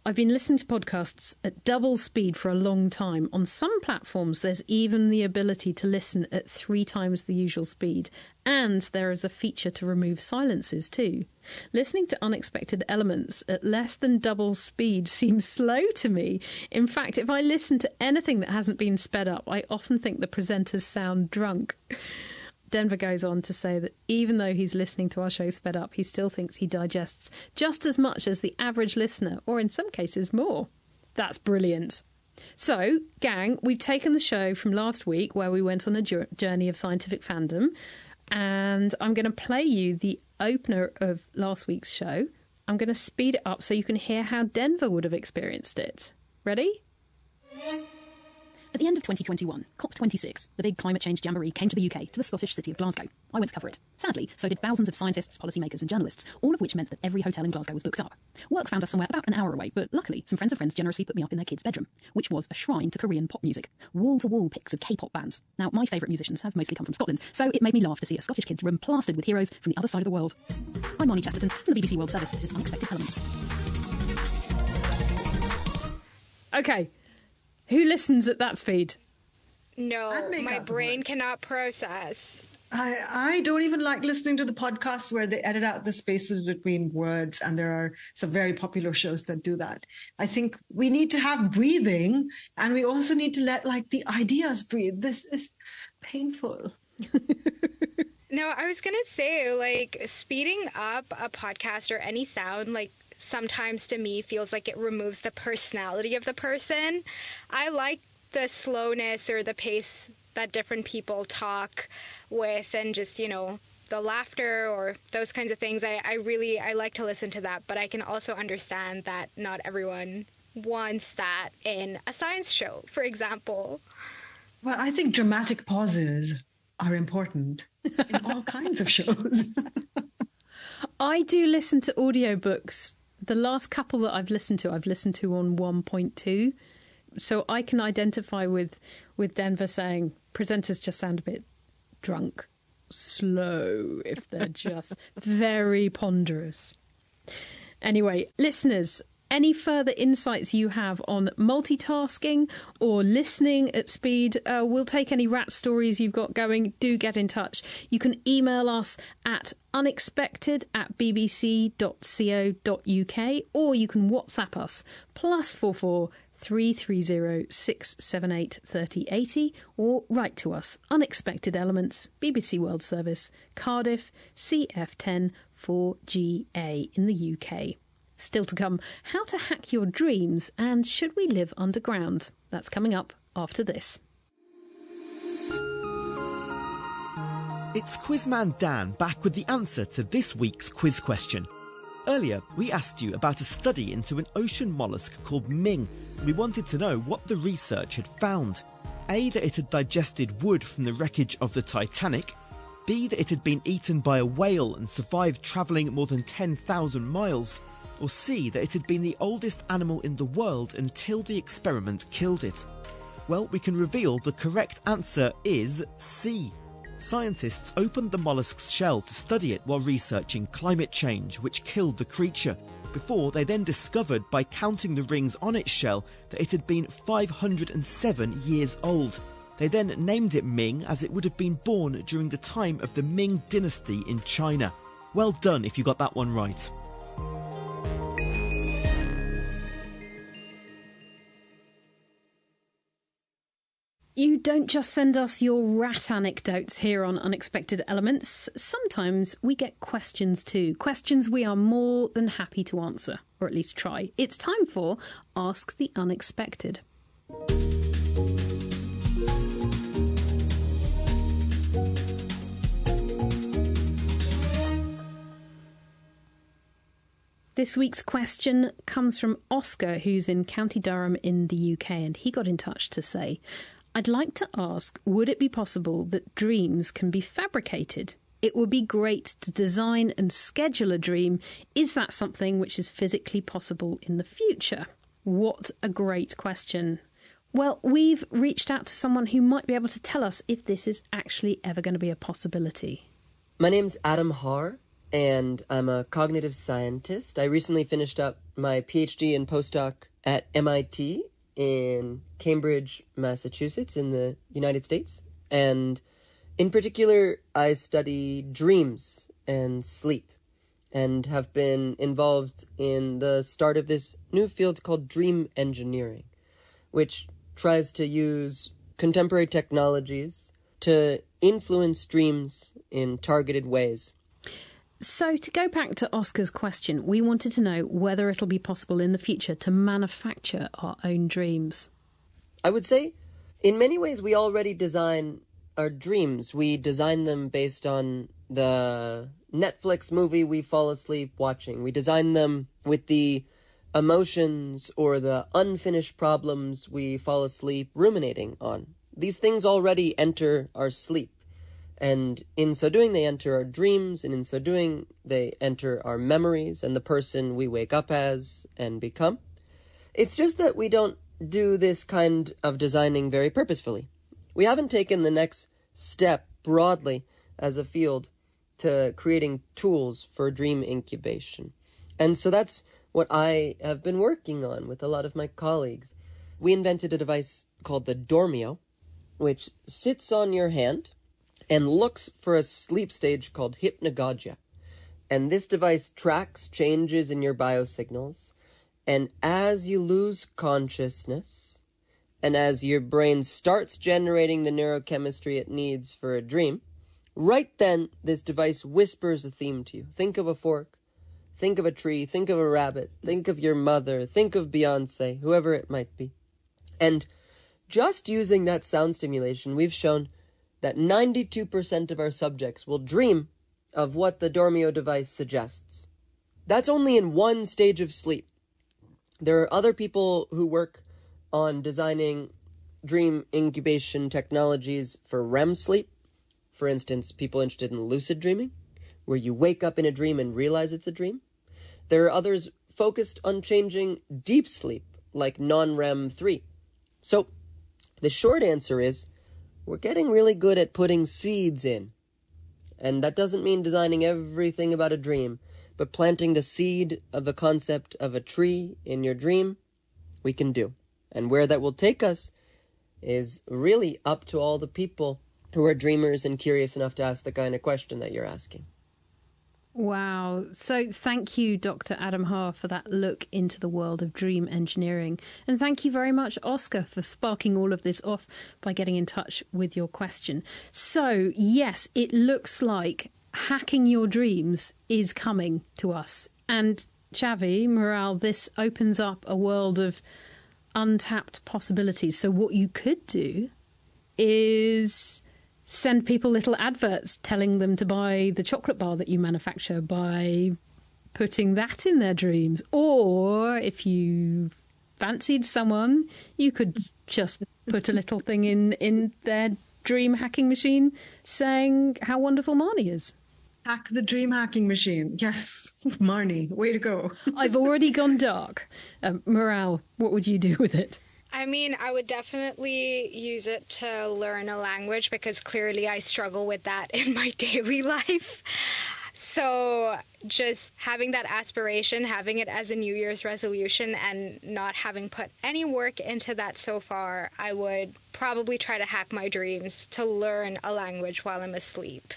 I've been listening to podcasts at double speed for a long time. On some platforms, there's even the ability to listen at 3 times the usual speed. And there is a feature to remove silences too. Listening to Unexpected Elements at less than double speed seems slow to me. In fact, if I listen to anything that hasn't been sped up, I often think the presenters sound drunk. Denver goes on to say that even though he's listening to our show sped up, he still thinks he digests just as much as the average listener, or in some cases more. That's brilliant. So, gang, we've taken the show from last week, where we went on a journey of scientific fandom, and I'm going to play you the opener of last week's show. I'm going to speed it up so you can hear how Denver would have experienced it. Ready? At the end of 2021, COP26, the big climate change jamboree, came to the UK, to the Scottish city of Glasgow. I went to cover it. Sadly, so did thousands of scientists, policymakers and journalists, all of which meant that every hotel in Glasgow was booked up. Work found us somewhere about an hour away, but luckily, some friends of friends generously put me up in their kids' bedroom, which was a shrine to Korean pop music. Wall-to-wall pics of K-pop bands. Now, my favourite musicians have mostly come from Scotland, so it made me laugh to see a Scottish kid's room plastered with heroes from the other side of the world. I'm Marnie Chesterton from the BBC World Service. This is Unexpected Elements. OK. Who listens at that speed? No, my brain cannot process. I don't even like listening to the podcasts where they edit out the spaces between words, and there are some very popular shows that do that. I think we need to have breathing, and we also need to let the ideas breathe. This is painful. No, I was going to say, speeding up a podcast or any sound, sometimes to me feels like it removes the personality of the person. I like the slowness or the pace that different people talk with, and just, the laughter or those kinds of things. I like to listen to that, but I can also understand that not everyone wants that in a science show, for example. Well, I think dramatic pauses are important in all kinds of shows. I do listen to audiobooks. The last couple that I've listened to on 1.2. So I can identify with Denver saying presenters just sound a bit drunk, slow, if they're just very ponderous. Anyway, listeners, any further insights you have on multitasking or listening at speed, we'll take any rat stories you've got going. Do get in touch. You can email us at unexpected@bbc.co.uk, or you can WhatsApp us +44 330 678 3080, or write to us, Unexpected Elements, BBC World Service, Cardiff, CF10 4GA in the UK. Still to come, how to hack your dreams, and should we live underground? That's coming up after this. It's Quizman Dan back with the answer to this week's quiz question. Earlier, we asked you about a study into an ocean mollusk called Ming. We wanted to know what the research had found. A, that it had digested wood from the wreckage of the Titanic. B, that it had been eaten by a whale and survived travelling more than 10,000 miles. Or C, that it had been the oldest animal in the world until the experiment killed it. Well, we can reveal the correct answer is C. Scientists opened the mollusk's shell to study it while researching climate change, which killed the creature, before they then discovered by counting the rings on its shell that it had been 507 years old. They then named it Ming, as it would have been born during the time of the Ming dynasty in China. Well done if you got that one right. You don't just send us your rat anecdotes here on Unexpected Elements. Sometimes we get questions too. Questions we are more than happy to answer, or at least try. It's time for Ask the Unexpected. This week's question comes from Oscar, who's in County Durham in the UK, and he got in touch to say, I'd like to ask, would it be possible that dreams can be fabricated? It would be great to design and schedule a dream. Is that something which is physically possible in the future? What a great question. Well, we've reached out to someone who might be able to tell us if this is actually ever going to be a possibility. My name's Adam Haar, and I'm a cognitive scientist. I recently finished up my PhD and postdoc at MIT in Cambridge, Massachusetts, in the United States. And in particular, I study dreams and sleep, and have been involved in the start of this new field called dream engineering, which tries to use contemporary technologies to influence dreams in targeted ways. So, to go back to Oscar's question, we wanted to know whether it'll be possible in the future to manufacture our own dreams. I would say, in many ways, we already design our dreams. We design them based on the Netflix movie we fall asleep watching. We design them with the emotions or the unfinished problems we fall asleep ruminating on. These things already enter our sleep. And in so doing, they enter our dreams, and in so doing, they enter our memories and the person we wake up as and become. It's just that we don't do this kind of designing very purposefully. We haven't taken the next step broadly as a field to creating tools for dream incubation. And so that's what I have been working on with a lot of my colleagues. We invented a device called the Dormio, which sits on your hand and looks for a sleep stage called hypnagogia. And this device tracks changes in your biosignals, and as you lose consciousness, and as your brain starts generating the neurochemistry it needs for a dream, right then this device whispers a theme to you. Think of a fork, think of a tree, think of a rabbit, think of your mother, think of Beyonce, whoever it might be. And just using that sound stimulation, we've shown that 92% of our subjects will dream of what the Dormio device suggests. That's only in one stage of sleep. There are other people who work on designing dream incubation technologies for REM sleep. For instance, people interested in lucid dreaming. where you wake up in a dream and realize it's a dream. There are others focused on changing deep sleep, like non-REM 3. So, the short answer is, we're getting really good at putting seeds in. And that doesn't mean designing everything about a dream, but planting the seed of the concept of a tree in your dream, we can do. And where that will take us is really up to all the people who are dreamers and curious enough to ask the kind of question that you're asking. Wow. So thank you, Dr. Adam Haar, for that look into the world of dream engineering. And thank you very much, Oscar, for sparking all of this off by getting in touch with your question. So, yes, it looks like hacking your dreams is coming to us. And Xavi, Maral, this opens up a world of untapped possibilities. So what you could do is send people little adverts telling them to buy the chocolate bar that you manufacture by putting that in their dreams. Or if you fancied someone, you could just put a little thing in their dream hacking machine saying how wonderful Marnie is. Hack the dream hacking machine. Yes, Marnie, way to go. I've already gone dark. Maral, what would you do with it? I mean, I would definitely use it to learn a language because clearly I struggle with that in my daily life. So just having that aspiration, having it as a New Year's resolution and not having put any work into that so far, I would probably try to hack my dreams to learn a language while I'm asleep.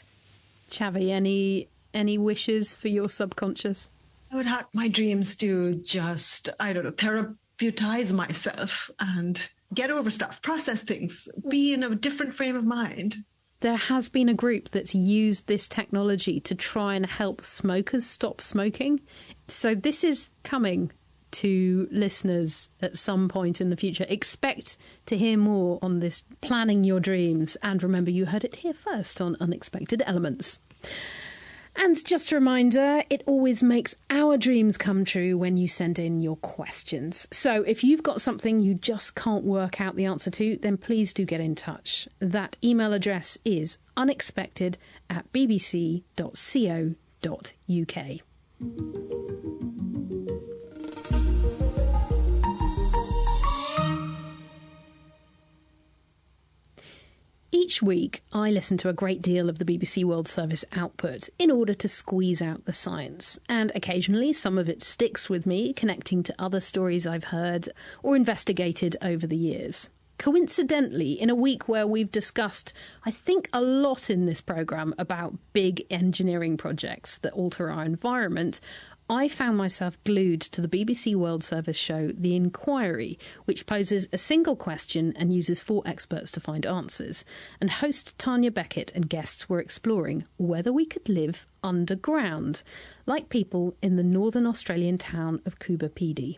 Xavi, any wishes for your subconscious? I would hack my dreams to just, therapeutize myself and get over stuff, process things, be in a different frame of mind. There has been a group that's used this technology to try and help smokers stop smoking. So this is coming to listeners at some point in the future. Expect to hear more on this planning your dreams. And remember, you heard it here first on Unexpected Elements. And just a reminder, it always makes our dreams come true when you send in your questions. So if you've got something you just can't work out the answer to, then please do get in touch. That email address is unexpected@bbc.co.uk. Each week, I listen to a great deal of the BBC World Service output in order to squeeze out the science. And occasionally, some of it sticks with me, connecting to other stories I've heard or investigated over the years. Coincidentally, in a week where we've discussed, I think, a lot in this programme about big engineering projects that alter our environment, I found myself glued to the BBC World Service show The Inquiry, which poses a single question and uses 4 experts to find answers. And host Tanya Beckett and guests were exploring whether we could live underground, like people in the northern Australian town of Coober Pedy.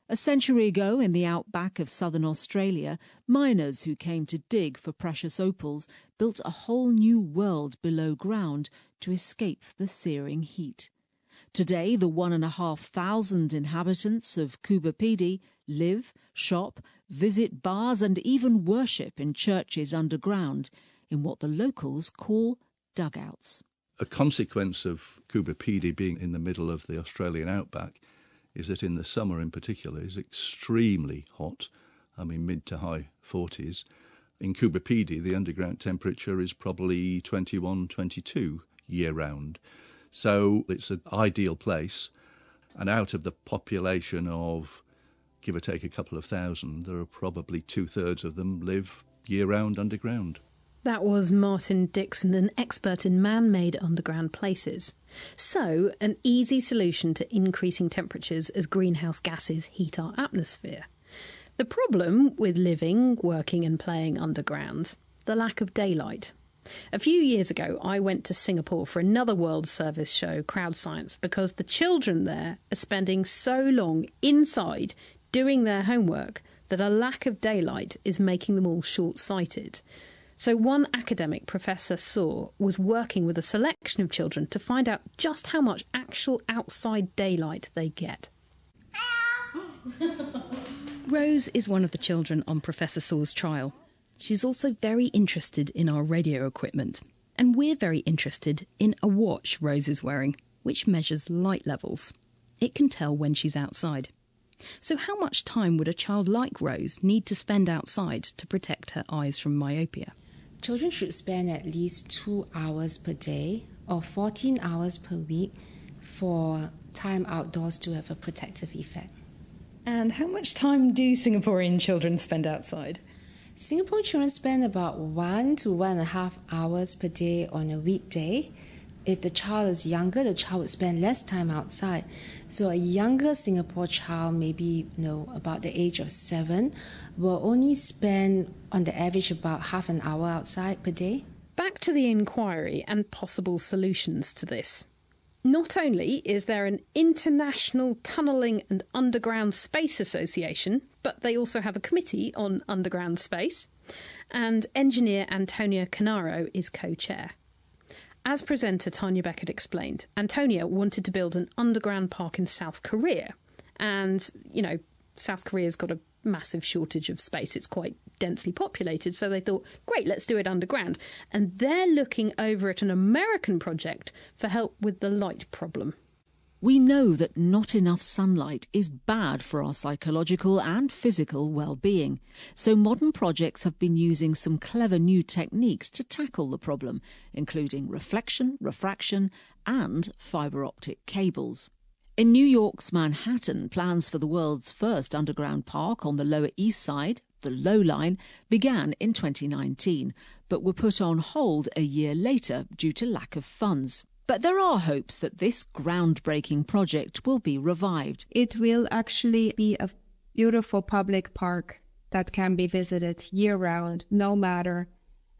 A century ago, in the outback of southern Australia, miners who came to dig for precious opals built a whole new world below ground to escape the searing heat. Today, the 1,500 inhabitants of Coober Pedy live, shop, visit bars and even worship in churches underground in what the locals call dugouts. A consequence of Coober Pedy being in the middle of the Australian outback is that in the summer in particular is extremely hot, mid to high 40s. In Coober Pedy, the underground temperature is probably 21, 22 year-round. So it's an ideal place, and out of the population of, give or take a couple of thousand, there are probably 2/3 of them live year-round underground. That was Martin Dixon, an expert in man-made underground places. So, an easy solution to increasing temperatures as greenhouse gases heat our atmosphere. The problem with living, working and playing underground, the lack of daylight. A few years ago, I went to Singapore for another World Service show, Crowd Science, because the children there are spending so long inside doing their homework that a lack of daylight is making them all short-sighted. So one academic, Professor Saw, was working with a selection of children to find out just how much actual outside daylight they get. Rose is one of the children on Professor Saw's trial. She's also very interested in our radio equipment. And we're very interested in a watch Rose is wearing, which measures light levels. It can tell when she's outside. So how much time would a child like Rose need to spend outside to protect her eyes from myopia? Children should spend at least 2 hours per day or 14 hours per week for time outdoors to have a protective effect. And how much time do Singaporean children spend outside? Singapore children spend about 1 to 1.5 hours per day on a weekday. If the child is younger, the child would spend less time outside. So a younger Singapore child, maybe about the age of 7, will only spend on the average about half an hour outside per day. Back to the inquiry and possible solutions to this. Not only is there an International Tunnelling and Underground Space Association, but they also have a committee on underground space, and engineer Antonia Canaro is co-chair. As presenter Tanya Beckett explained, Antonia wanted to build an underground park in South Korea. And, South Korea's got a massive shortage of space. It's quite densely populated. So they thought, great, let's do it underground. And they're looking over at an American project for help with the light problem. We know that not enough sunlight is bad for our psychological and physical well-being. So modern projects have been using some clever new techniques to tackle the problem, including reflection, refraction and fibre optic cables. In New York's Manhattan, plans for the world's first underground park on the Lower East Side, the Low Line, began in 2019, but were put on hold a year later due to lack of funds. But there are hopes that this groundbreaking project will be revived. It will actually be a beautiful public park that can be visited year-round, no matter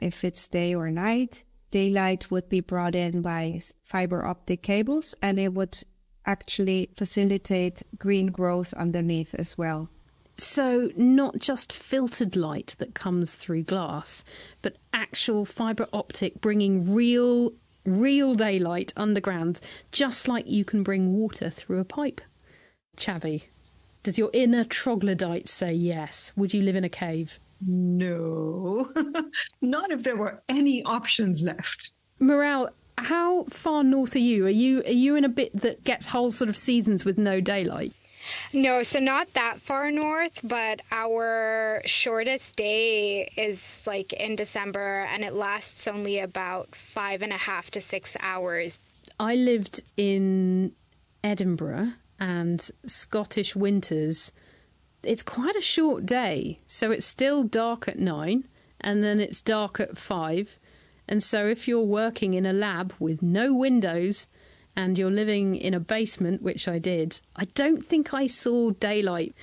if it's day or night. Daylight would be brought in by fiber optic cables, and it would actually facilitate green growth underneath as well. So not just filtered light that comes through glass, but actual fibre optic bringing real daylight underground, just like you can bring water through a pipe. Chavi, does your inner troglodyte say yes? Would you live in a cave? No, not if there were any options left. Morale, how far north are you? Are you in a bit that gets whole sort of seasons with no daylight? No, so not that far north, but our shortest day is like in December, and it lasts only about 5.5 to 6 hours. I lived in Edinburgh, and Scottish winters, it's quite a short day. So it's still dark at 9, and then it's dark at 5. And so if you're working in a lab with no windows and you're living in a basement, which I did, I don't think I saw daylight.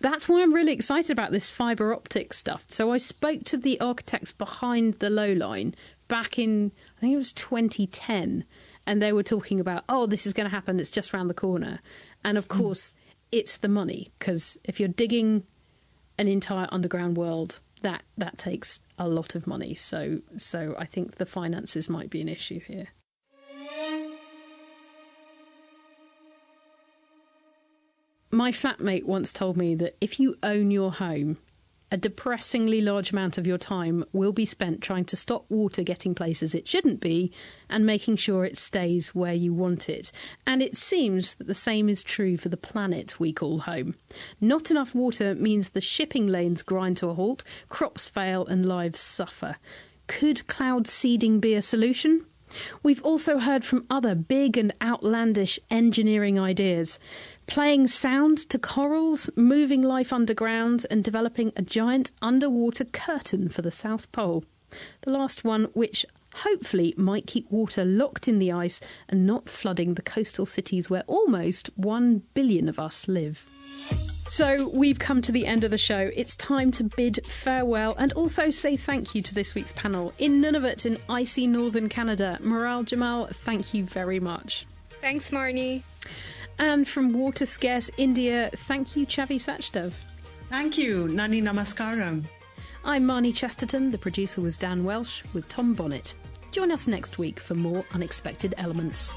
That's why I'm really excited about this fibre optic stuff. So I spoke to the architects behind the Low Line back in, I think it was 2010, and they were talking about, this is going to happen, it's just round the corner. And of course, it's the money, because if you're digging an entire underground world, that takes a lot of money. So I think the finances might be an issue here. My flatmate once told me that if you own your home, a depressingly large amount of your time will be spent trying to stop water getting places it shouldn't be and making sure it stays where you want it. And it seems that the same is true for the planet we call home. Not enough water means the shipping lanes grind to a halt, crops fail and lives suffer. Could cloud seeding be a solution? We've also heard from other big and outlandish engineering ideas. Playing sound to corals, moving life underground and developing a giant underwater curtain for the South Pole. The last one, which hopefully might keep water locked in the ice and not flooding the coastal cities where almost 1 billion of us live. So we've come to the end of the show. It's time to bid farewell and also say thank you to this week's panel. In Nunavut in icy northern Canada, Mural Jamal, thank you very much. Thanks, Marnie. And from water-scarce India, thank you, Chavi Sachdev. Thank you, Nani Namaskaram. I'm Marnie Chesterton. The producer was Dan Welsh with Tom Bonnet. Join us next week for more Unexpected Elements.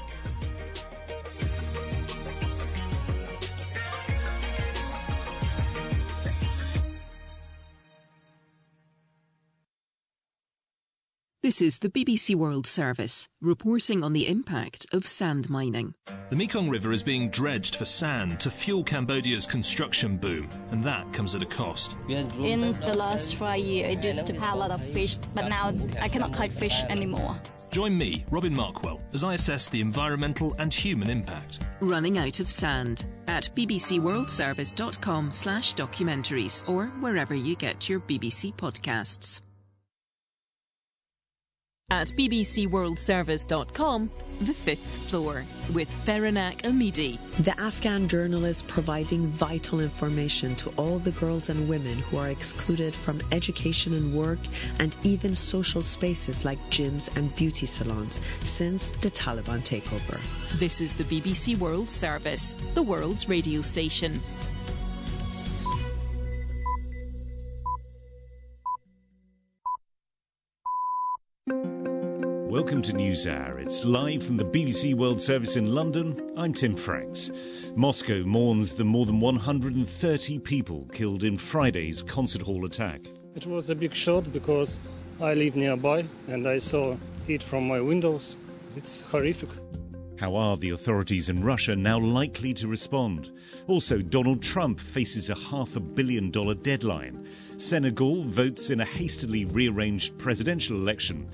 This This is the BBC World Service, reporting on the impact of sand mining. The Mekong River is being dredged for sand to fuel Cambodia's construction boom, and that comes at a cost. In the last 5 years, I used to have a lot of fish, but now I cannot catch fish anymore. Join me, Robin Markwell, as I assess the environmental and human impact. Running out of sand at bbcworldservice.com/documentaries or wherever you get your BBC podcasts. At bbcworldservice.com, The Fifth Floor, with Feranak Amidi. The Afghan journalist providing vital information to all the girls and women who are excluded from education and work and even social spaces like gyms and beauty salons since the Taliban takeover. This is the BBC World Service, the world's radio station. Welcome to NewsHour. It's live from the BBC World Service in London. I'm Tim Franks. Moscow mourns the more than 130 people killed in Friday's concert hall attack. It was a big shock because I live nearby and I saw it from my windows. It's horrific. How are the authorities in Russia now likely to respond? Also, Donald Trump faces a $500 million deadline. Senegal votes in a hastily rearranged presidential election.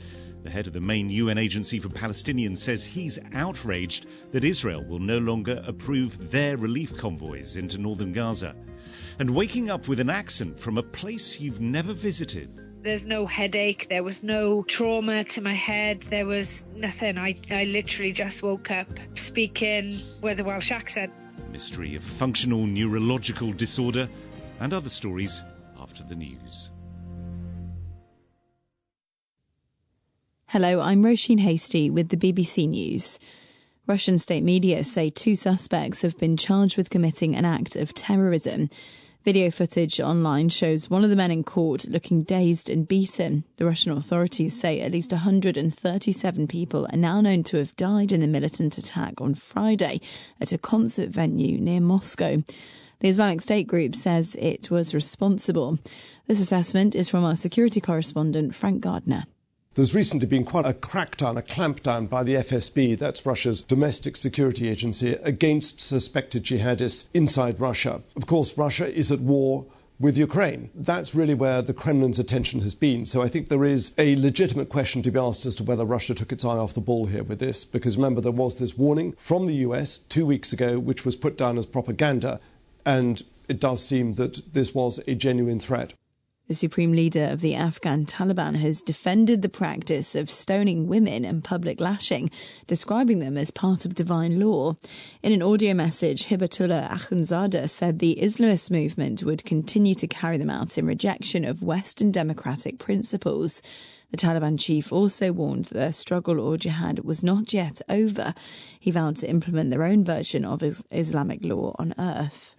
The head of the main UN agency for Palestinians says he's outraged that Israel will no longer approve their relief convoys into northern Gaza. And waking up with an accent from a place you've never visited. There's no headache, there was no trauma to my head, there was nothing. I literally just woke up speaking with a Welsh accent. Mystery of functional neurological disorder and other stories after the news. Hello, I'm Roisin Hastie with the BBC News. Russian state media say 2 suspects have been charged with committing an act of terrorism. Video footage online shows one of the men in court looking dazed and beaten. The Russian authorities say at least 137 people are now known to have died in the militant attack on Friday at a concert venue near Moscow. The Islamic State group says it was responsible. This assessment is from our security correspondent, Frank Gardner. There's recently been quite a crackdown, a clampdown by the FSB, that's Russia's domestic security agency, against suspected jihadists inside Russia. Of course, Russia is at war with Ukraine. That's really where the Kremlin's attention has been. So I think there is a legitimate question to be asked as to whether Russia took its eye off the ball here with this. Because remember, there was this warning from the US 2 weeks ago, which was put down as propaganda. And it does seem that this was a genuine threat. The supreme leader of the Afghan Taliban has defended the practice of stoning women and public lashing, describing them as part of divine law. In an audio message, Hibatullah Akhundzada said the Islamist movement would continue to carry them out in rejection of Western democratic principles. The Taliban chief also warned that their struggle or jihad was not yet over. He vowed to implement their own version of Islamic law on earth.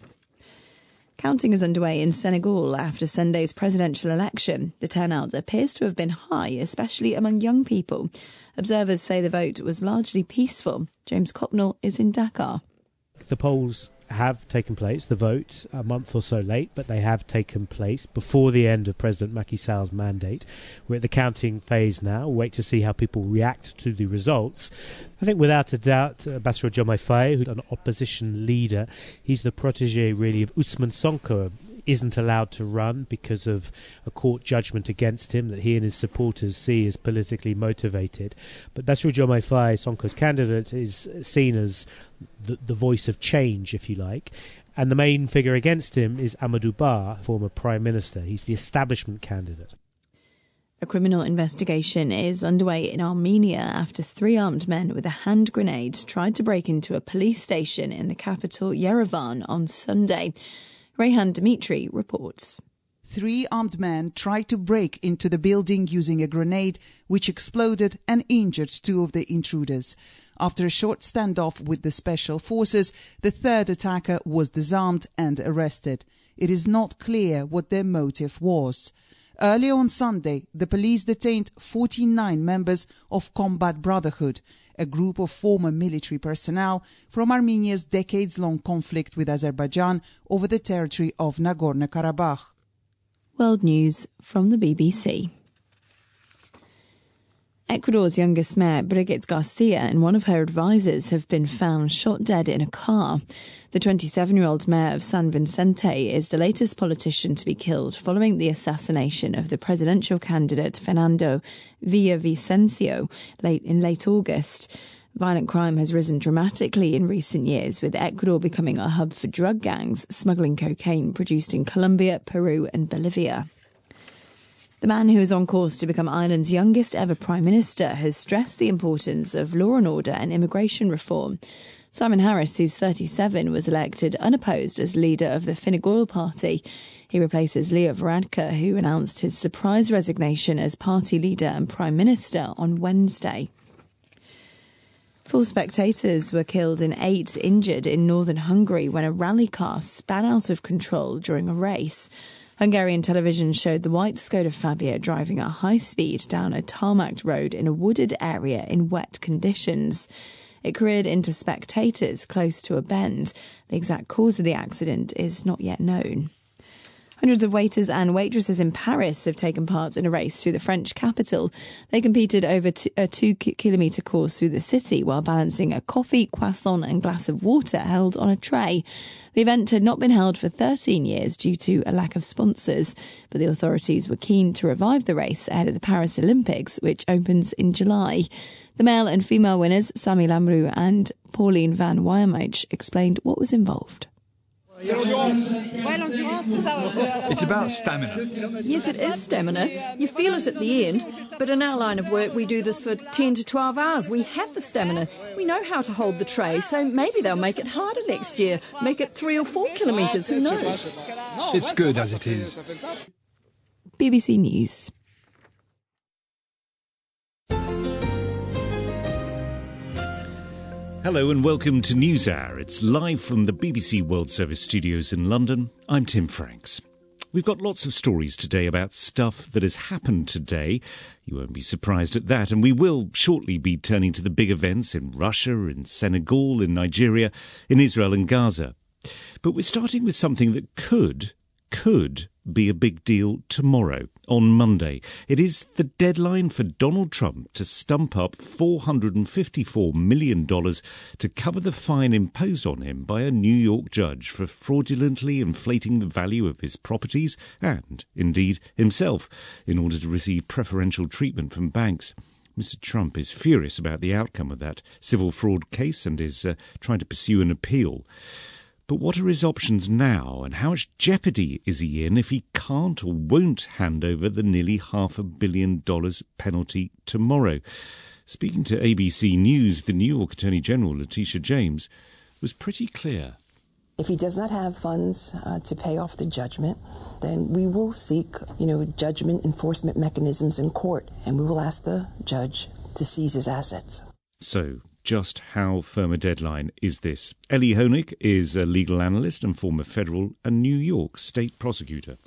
Counting is underway in Senegal after Sunday's presidential election. The turnout appears to have been high, especially among young people. Observers say the vote was largely peaceful. James Copnell is in Dakar. The polls have taken place, the vote a month or so late, but they have taken place before the end of President Macky Sall's mandate. We're at the counting phase now. We'll wait to see how people react to the results. I think without a doubt, Bassirou Diomaye Faye, who's an opposition leader, he's the protégé really of Ousmane Sonko, isn't allowed to run because of a court judgment against him that he and his supporters see as politically motivated. But Bassirou Diomaye Faye, Sonko's candidate, is seen as the voice of change, if you like. And the main figure against him is Amadou Ba, former Prime Minister. He's the establishment candidate. A criminal investigation is underway in Armenia after 3 armed men with a hand grenade tried to break into a police station in the capital, Yerevan, on Sunday. Rayhan Dimitri reports. 3 armed men tried to break into the building using a grenade, which exploded and injured 2 of the intruders. After a short standoff with the special forces, the 3rd attacker was disarmed and arrested. It is not clear what their motive was. Earlier on Sunday, the police detained 49 members of Combat Brotherhood, a group of former military personnel from Armenia's decades-long conflict with Azerbaijan over the territory of Nagorno-Karabakh. World News from the BBC. Ecuador's youngest mayor, Brigitte Garcia, and one of her advisors have been found shot dead in a car. The 27-year-old mayor of San Vicente is the latest politician to be killed following the assassination of the presidential candidate Fernando Villavicencio in late August. Violent crime has risen dramatically in recent years, with Ecuador becoming a hub for drug gangs smuggling cocaine produced in Colombia, Peru and Bolivia. The man who is on course to become Ireland's youngest ever Prime Minister has stressed the importance of law and order and immigration reform. Simon Harris, who's 37, was elected unopposed as leader of the Fine Gael party. He replaces Leo Varadkar, who announced his surprise resignation as party leader and Prime Minister on Wednesday. 4 spectators were killed and 8 injured in northern Hungary when a rally car span out of control during a race. Hungarian television showed the white Skoda Fabia driving at high speed down a tarmacked road in a wooded area in wet conditions. It careered into spectators close to a bend. The exact cause of the accident is not yet known. Hundreds of waiters and waitresses in Paris have taken part in a race through the French capital. They competed over a 2-kilometre course through the city while balancing a coffee, croissant and glass of water held on a tray. The event had not been held for 13 years due to a lack of sponsors, but the authorities were keen to revive the race ahead of the Paris Olympics, which opens in July. The male and female winners, Sami Lamrou and Pauline van Wymerich, explained what was involved. It's about stamina. Yes, it is stamina. You feel it at the end, but in our line of work we do this for 10 to 12 hours. We have the stamina. We know how to hold the tray, so maybe they'll make it harder next year. Make it 3 or 4 kilometres, who knows? It's good as it is. BBC News. Hello and welcome to NewsHour. It's live from the BBC World Service studios in London. I'm Tim Franks. We've got lots of stories today about stuff that has happened today. You won't be surprised at that. And we will shortly be turning to the big events in Russia, in Senegal, in Nigeria, in Israel and Gaza. But we're starting with something that could be a big deal tomorrow, on Monday. It is the deadline for Donald Trump to stump up $454 million to cover the fine imposed on him by a New York judge for fraudulently inflating the value of his properties and, indeed, himself, in order to receive preferential treatment from banks. Mr. Trump is furious about the outcome of that civil fraud case and is trying to pursue an appeal. But what are his options now, and how much jeopardy is he in if he can't or won't hand over the nearly $500 million penalty tomorrow? Speaking to ABC News, the New York Attorney General, Letitia James, was pretty clear. If he does not have funds to pay off the judgment, then we will seek, judgment enforcement mechanisms in court, and we will ask the judge to seize his assets. So, just how firm a deadline is this? Ellie Honig is a legal analyst and former federal and New York state prosecutor.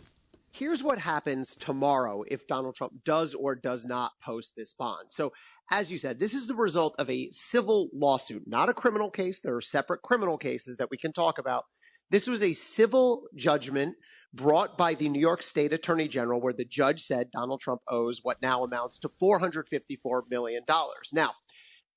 Here's what happens tomorrow if Donald Trump does or does not post this bond. So, as you said, this is the result of a civil lawsuit, not a criminal case. There are separate criminal cases that we can talk about. This was a civil judgment brought by the New York State Attorney General where the judge said Donald Trump owes what now amounts to $454 million. Now,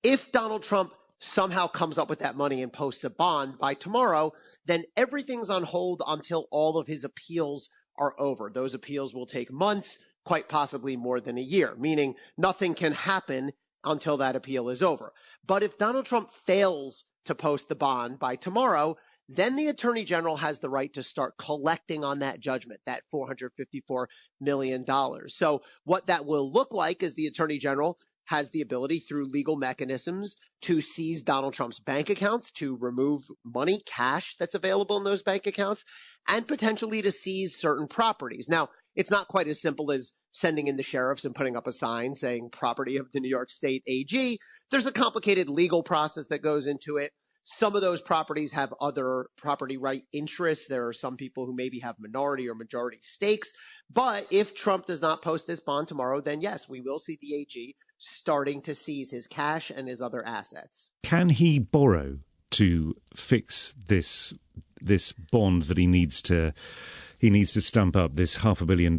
if Donald Trump somehow comes up with that money and posts a bond by tomorrow, then everything's on hold until all of his appeals are over. Those appeals will take months, quite possibly more than a year, meaning nothing can happen until that appeal is over. But if Donald Trump fails to post the bond by tomorrow, then the Attorney General has the right to start collecting on that judgment, that $454 million. So what that will look like is the Attorney General has the ability through legal mechanisms to seize Donald Trump's bank accounts, to remove money, cash that's available in those bank accounts, and potentially to seize certain properties. Now, it's not quite as simple as sending in the sheriffs and putting up a sign saying property of the New York State AG. There's a complicated legal process that goes into it. Some of those properties have other property right interests. There are some people who maybe have minority or majority stakes. But if Trump does not post this bond tomorrow, then yes, we will see the AG starting to seize his cash and his other assets. Can he borrow to fix this bond that he needs to stump up, this $500 million?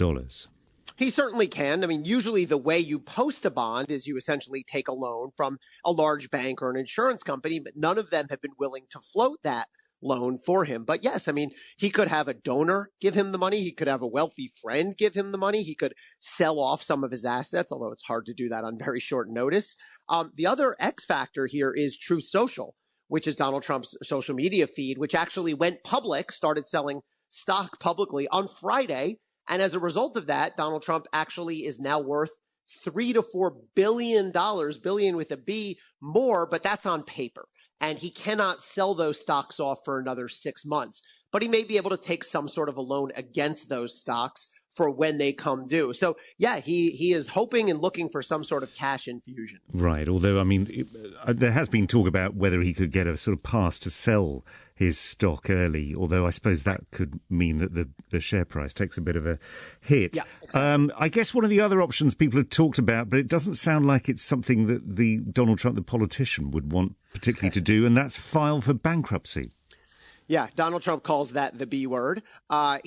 He certainly can. I mean, usually the way you post a bond is you essentially take a loan from a large bank or an insurance company, but none of them have been willing to float that loan for him. But yes, I mean, he could have a donor give him the money. He could have a wealthy friend give him the money. He could sell off some of his assets, although it's hard to do that on very short notice. The other X factor here is Truth Social, which is Donald Trump's social media feed, which actually went public, started selling stock publicly on Friday. And as a result of that, Donald Trump actually is now worth $3 to $4 billion, billion with a B, more, but that's on paper. And he cannot sell those stocks off for another 6 months. But he may be able to take some sort of a loan against those stocks for when they come due. So, yeah, he is hoping and looking for some sort of cash infusion. Right, although, I mean, there has been talk about whether he could get a sort of pass to sell his stock early, although I suppose that could mean that the share price takes a bit of a hit. Yeah, exactly. I guess one of the other options people have talked about, but it doesn't sound like it's something that the Donald Trump, the politician, would want particularly to do, and that's file for bankruptcy. Yeah, Donald Trump calls that the B word. I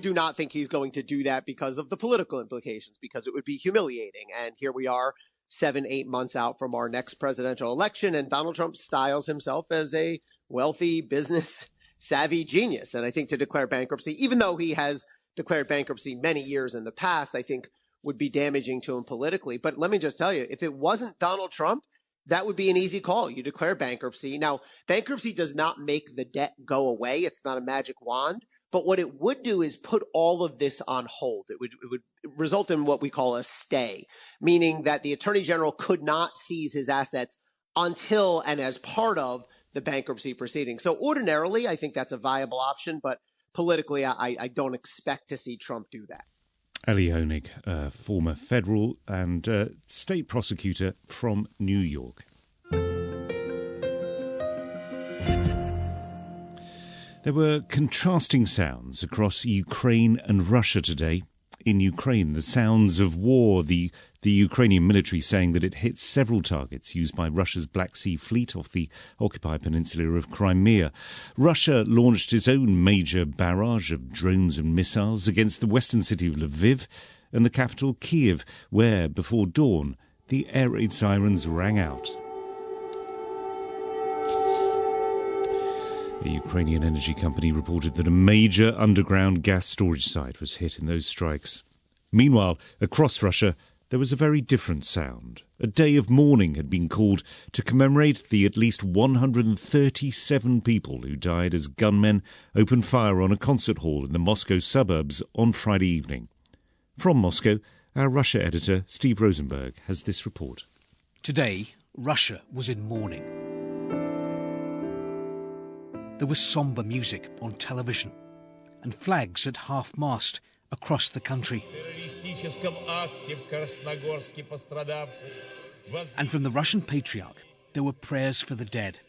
do not think he's going to do that because of the political implications, because it would be humiliating. And here we are 7-8 months out from our next presidential election, and Donald Trump styles himself as a wealthy, business savvy genius. And I think to declare bankruptcy, even though he has declared bankruptcy many years in the past, I think would be damaging to him politically. But let me just tell you, if it wasn't Donald Trump, that would be an easy call. You declare bankruptcy. Now, bankruptcy does not make the debt go away. It's not a magic wand. But what it would do is put all of this on hold. It would result in what we call a stay, meaning that the attorney general could not seize his assets until and as part of the bankruptcy proceeding. So ordinarily, I think that's a viable option, but politically, I don't expect to see Trump do that. Ali Honig, former federal and state prosecutor from New York. There were contrasting sounds across Ukraine and Russia today. In Ukraine, the sounds of war, the Ukrainian military saying that it hit several targets used by Russia's Black Sea Fleet off the occupied peninsula of Crimea. Russia launched its own major barrage of drones and missiles against the western city of Lviv and the capital Kyiv, where, before dawn, the air raid sirens rang out. A Ukrainian energy company reported that a major underground gas storage site was hit in those strikes. Meanwhile, across Russia, there was a very different sound. A day of mourning had been called to commemorate the at least 137 people who died as gunmen opened fire on a concert hall in the Moscow suburbs on Friday evening. From Moscow, our Russia editor, Steve Rosenberg, has this report. Today, Russia was in mourning. There was sombre music on television and flags at half-mast across the country. And from the Russian Patriarch, there were prayers for the dead,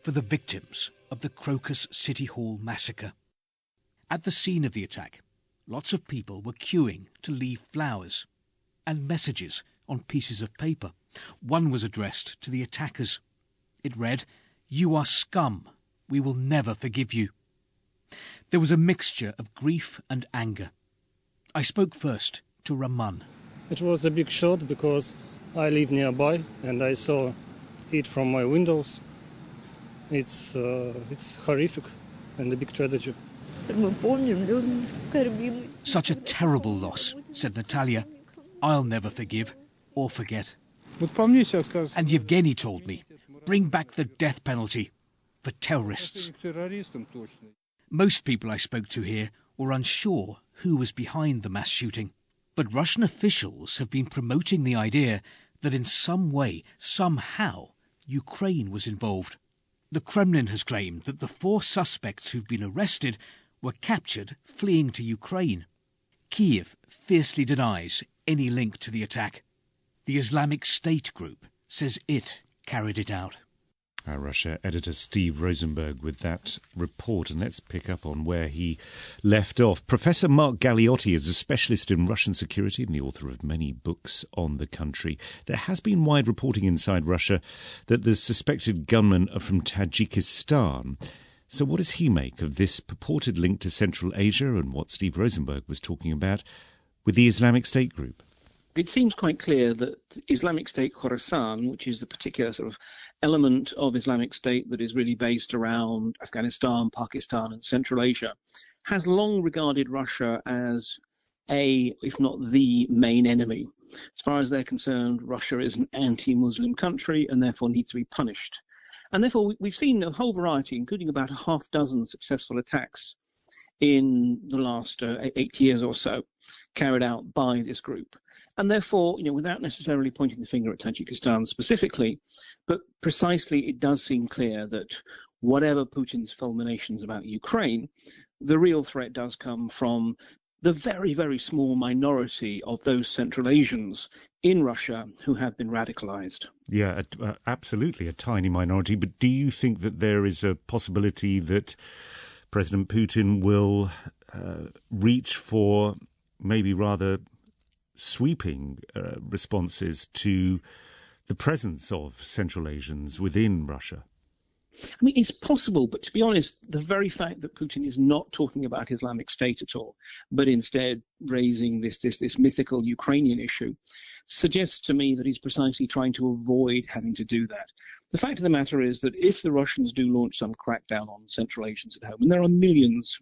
for the victims of the Crocus City Hall massacre. At the scene of the attack, lots of people were queuing to leave flowers and messages on pieces of paper. One was addressed to the attackers. It read, "You are scum. We will never forgive you." There was a mixture of grief and anger. I spoke first to Raman. It was a big shock because I live nearby and I saw it from my windows. It's horrific and a big tragedy. Such a terrible loss, said Natalia. I'll never forgive or forget. And Yevgeny told me, bring back the death penalty for terrorists. Most people I spoke to here were unsure who was behind the mass shooting, but Russian officials have been promoting the idea that in some way, somehow, Ukraine was involved. The Kremlin has claimed that the 4 suspects who've been arrested were captured fleeing to Ukraine. Kyiv fiercely denies any link to the attack. The Islamic State group says it carried it out. Our Russia editor Steve Rosenberg with that report, and let's pick up on where he left off. Professor Mark Galeotti is a specialist in Russian security and the author of many books on the country. There has been wide reporting inside Russia that the suspected gunmen are from Tajikistan. So what does he make of this purported link to Central Asia and what Steve Rosenberg was talking about with the Islamic State group? It seems quite clear that Islamic State Khorasan, which is the particular sort of element of Islamic State that is really based around Afghanistan, Pakistan and Central Asia, has long regarded Russia as if not the main enemy. As far as they're concerned, Russia is an anti-Muslim country and therefore needs to be punished. And therefore, we've seen a whole variety, including about a half dozen successful attacks in the last 8 years or so, carried out by this group. And therefore, without necessarily pointing the finger at Tajikistan specifically, but precisely it does seem clear that whatever Putin's fulminations about Ukraine, the real threat does come from the very, very small minority of those Central Asians in Russia who have been radicalized. Yeah, absolutely, a tiny minority. But do you think that there is a possibility that President Putin will reach for maybe rather sweeping responses to the presence of Central Asians within Russia? I mean, it's possible, but to be honest, the very fact that Putin is not talking about Islamic State at all, but instead raising this mythical Ukrainian issue, suggests to me that he's precisely trying to avoid having to do that. The fact of the matter is that if the Russians do launch some crackdown on Central Asians at home, and there are millions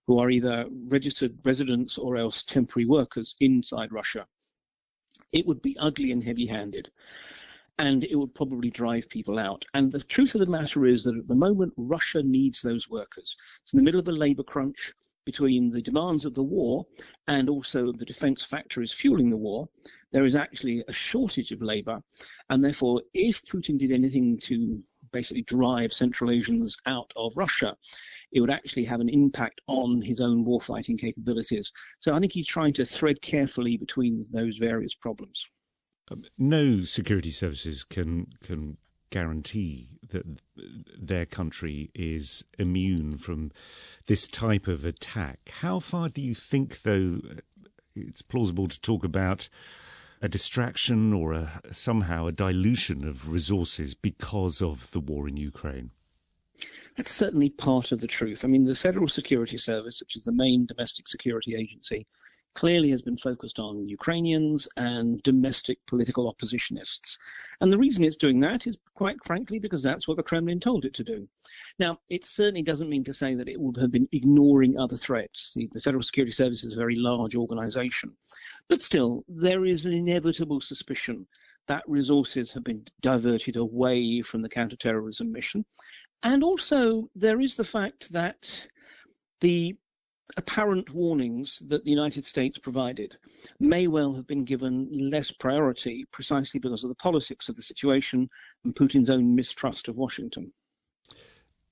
who are either registered residents or else temporary workers inside Russia, it would be ugly and heavy-handed. And it would probably drive people out. And the truth of the matter is that at the moment, Russia needs those workers. It's in the middle of a labor crunch between the demands of the war and also the defense factories fueling the war. There is actually a shortage of labor. And therefore, if Putin did anything to basically drive Central Asians out of Russia, it would actually have an impact on his own warfighting capabilities. So I think he's trying to thread carefully between those various problems. No security services can guarantee that their country is immune from this type of attack. How far do you think, though, it's plausible to talk about a distraction or somehow a dilution of resources because of the war in Ukraine? That's certainly part of the truth. I mean, the Federal Security Service, which is the main domestic security agency, clearly has been focused on Ukrainians and domestic political oppositionists. And the reason it's doing that is, quite frankly, because that's what the Kremlin told it to do. Now, it certainly doesn't mean to say that it would have been ignoring other threats. The Federal Security Service is a very large organization. But still, there is an inevitable suspicion that resources have been diverted away from the counterterrorism mission. And also, there is the fact that the apparent warnings that the United States provided may well have been given less priority precisely because of the politics of the situation and Putin's own mistrust of Washington.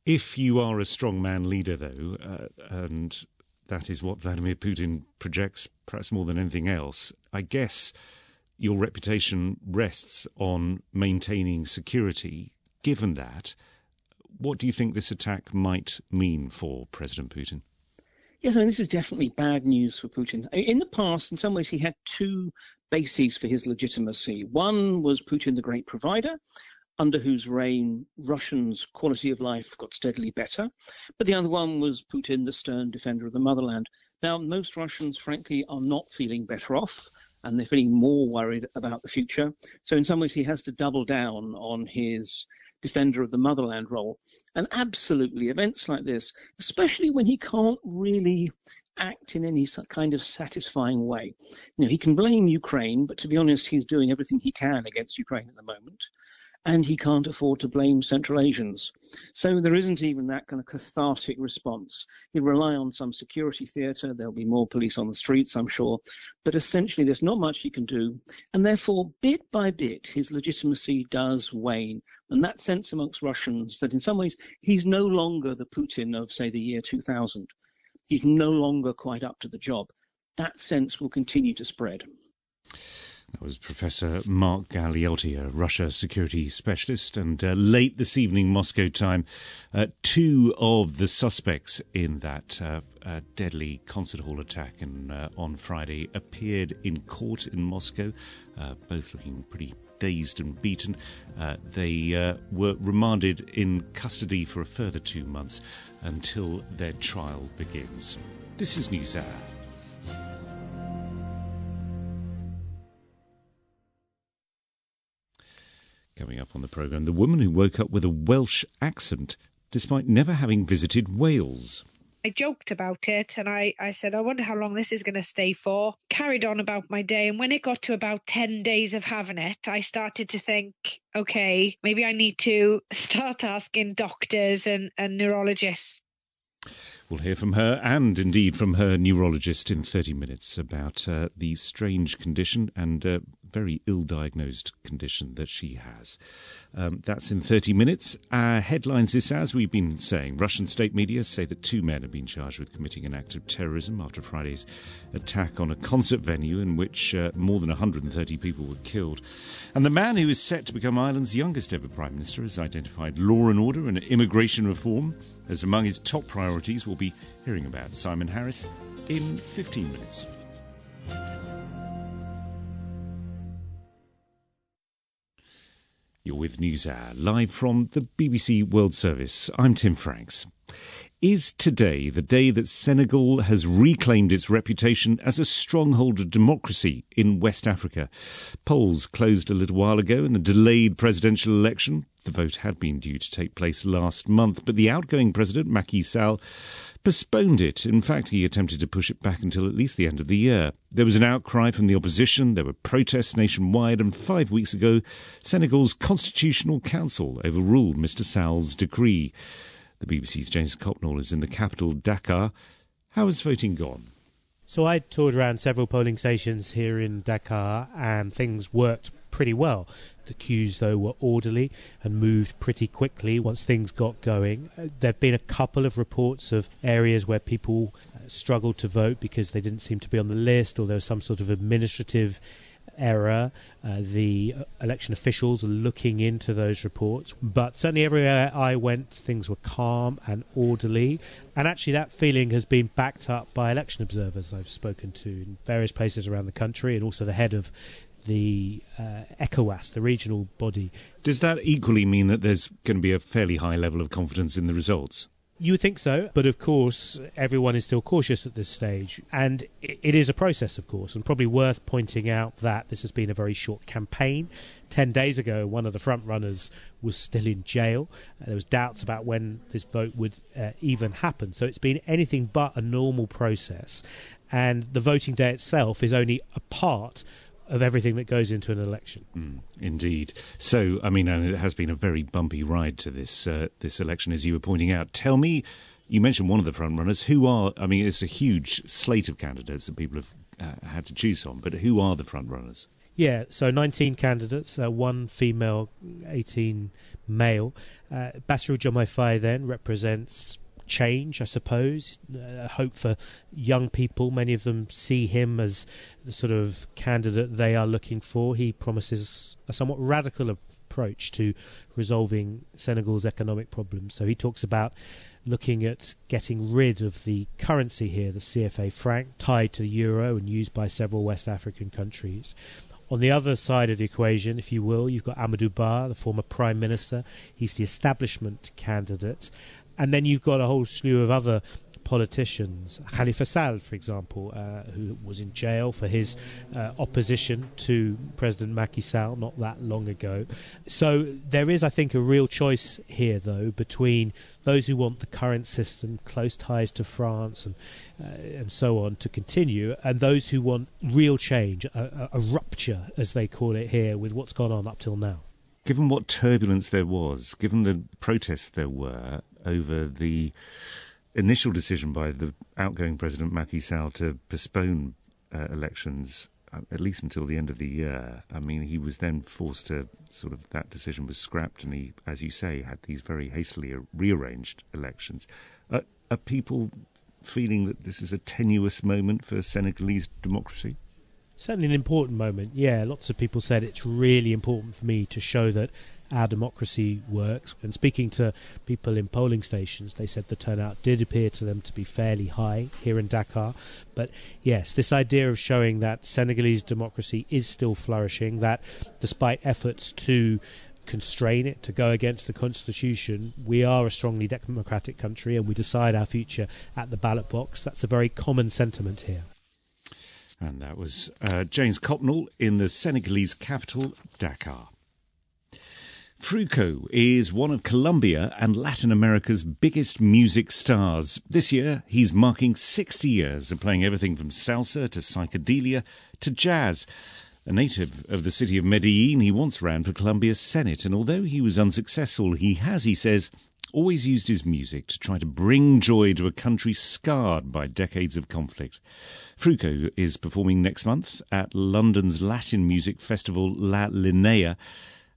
If you are a strongman leader, though, and that is what Vladimir Putin projects perhaps more than anything else, I guess your reputation rests on maintaining security. Given that, what do you think this attack might mean for President Putin? Yes, I mean, this is definitely bad news for Putin. In the past, in some ways, he had two bases for his legitimacy. One was Putin, the great provider, under whose reign Russians' quality of life got steadily better. But the other one was Putin, the stern defender of the motherland. Now, most Russians, frankly, are not feeling better off, and they're feeling more worried about the future. So in some ways, he has to double down on his defender of the motherland role. And absolutely, events like this, especially when he can't really act in any kind of satisfying way. He can blame Ukraine, but to be honest, he's doing everything he can against Ukraine at the moment. And he can't afford to blame Central Asians. So there isn't even that kind of cathartic response. He'll rely on some security theatre. There'll be more police on the streets, I'm sure. But essentially, there's not much he can do. And therefore, bit by bit, his legitimacy does wane. And that sense amongst Russians that in some ways, he's no longer the Putin of, say, the year 2000. He's no longer quite up to the job. That sense will continue to spread. That was Professor Mark Galeotti, a Russia security specialist. And late this evening, Moscow time, two of the suspects in that deadly concert hall attack on Friday appeared in court in Moscow, both looking pretty dazed and beaten. They were remanded in custody for a further 2 months until their trial begins. This is NewsHour. Coming up on the programme, the woman who woke up with a Welsh accent despite never having visited Wales. I joked about it and I said, I wonder how long this is going to stay for. Carried on about my day. And when it got to about 10 days of having it, I started to think, okay, maybe I need to start asking doctors and neurologists. We'll hear from her and indeed from her neurologist in 30 minutes about the strange condition and very ill-diagnosed condition that she has. That's in 30 minutes. Headlines this hour, as we've been saying. Russian state media say that 2 men have been charged with committing an act of terrorism after Friday's attack on a concert venue in which more than 130 people were killed. And the man who is set to become Ireland's youngest ever Prime Minister has identified law and order and immigration reform as among his top priorities. We'll be hearing about Simon Harris in 15 minutes. You're with NewsHour, live from the BBC World Service. I'm Tim Franks. Is today the day that Senegal has reclaimed its reputation as a stronghold of democracy in West Africa? Polls closed a little while ago in the delayed presidential election. The vote had been due to take place last month, but the outgoing president, Macky Sall, postponed it. In fact, he attempted to push it back until at least the end of the year. There was an outcry from the opposition, there were protests nationwide, and 5 weeks ago, Senegal's Constitutional Council overruled Mr Sall's decree. The BBC's James Copnall is in the capital, Dakar. How has voting gone? So I toured around several polling stations here in Dakar, and things worked pretty well. The queues, though, were orderly and moved pretty quickly once things got going. There have been a couple of reports of areas where people struggled to vote because they didn't seem to be on the list, or there was some sort of administrative error. The election officials are looking into those reports, but certainly everywhere I went, things were calm and orderly, and actually that feeling has been backed up by election observers I've spoken to in various places around the country, and also the head of the ECOWAS, the regional body. Does that equally mean that there's going to be a fairly high level of confidence in the results? You would think so, but of course everyone is still cautious at this stage, and it is a process, of course, and probably worth pointing out that this has been a very short campaign. 10 days ago, one of the front runners was still in jail. There was doubts about when this vote would even happen, so it's been anything but a normal process, and the voting day itself is only a part of everything that goes into an election. Indeed. So, I mean, and it has been a very bumpy ride to this election, as you were pointing out. Tell me, you mentioned one of the front runners. Who are, I mean, it's a huge slate of candidates that people have had to choose from, but who are the front runners? Yeah, so 19 candidates, 1 female, 18 male. Bassirou Diomaye Faye then represents change, I suppose, hope for young people. Many of them see him as the sort of candidate they are looking for. He promises a somewhat radical approach to resolving Senegal's economic problems. So he talks about looking at getting rid of the currency here, the CFA franc, tied to the euro and used by several West African countries. On the other side of the equation, if you will, you've got Amadou Ba, the former Prime Minister. He's the establishment candidate. And then you've got a whole slew of other politicians. Khalifa Sall, for example, who was in jail for his opposition to President Macky Sall not that long ago. So there is, I think, a real choice here, though, between those who want the current system, close ties to France and so on, to continue, and those who want real change, a rupture, as they call it here, with what's gone on up till now. Given what turbulence there was, given the protests there were over the initial decision by the outgoing President Macky Sall to postpone elections at least until the end of the year, I mean, he was then forced to sort of, that decision was scrapped, and he, as you say, had these very hastily rearranged elections. Are people feeling that this is a tenuous moment for Senegalese democracy? Certainly an important moment, yeah. Lots of people said it's really important for me to show that our democracy works. And speaking to people in polling stations, they said the turnout did appear to them to be fairly high here in Dakar. But yes, this idea of showing that Senegalese democracy is still flourishing, that despite efforts to constrain it, to go against the constitution, we are a strongly democratic country and we decide our future at the ballot box. That's a very common sentiment here. And that was James Copnall in the Senegalese capital, Dakar. Fruco is one of Colombia and Latin America's biggest music stars. This year, he's marking 60 years of playing everything from salsa to psychedelia to jazz. A native of the city of Medellin, he once ran for Colombia's Senate, and although he was unsuccessful, he says, always used his music to try to bring joy to a country scarred by decades of conflict. Fruco is performing next month at London's Latin music festival La Linea.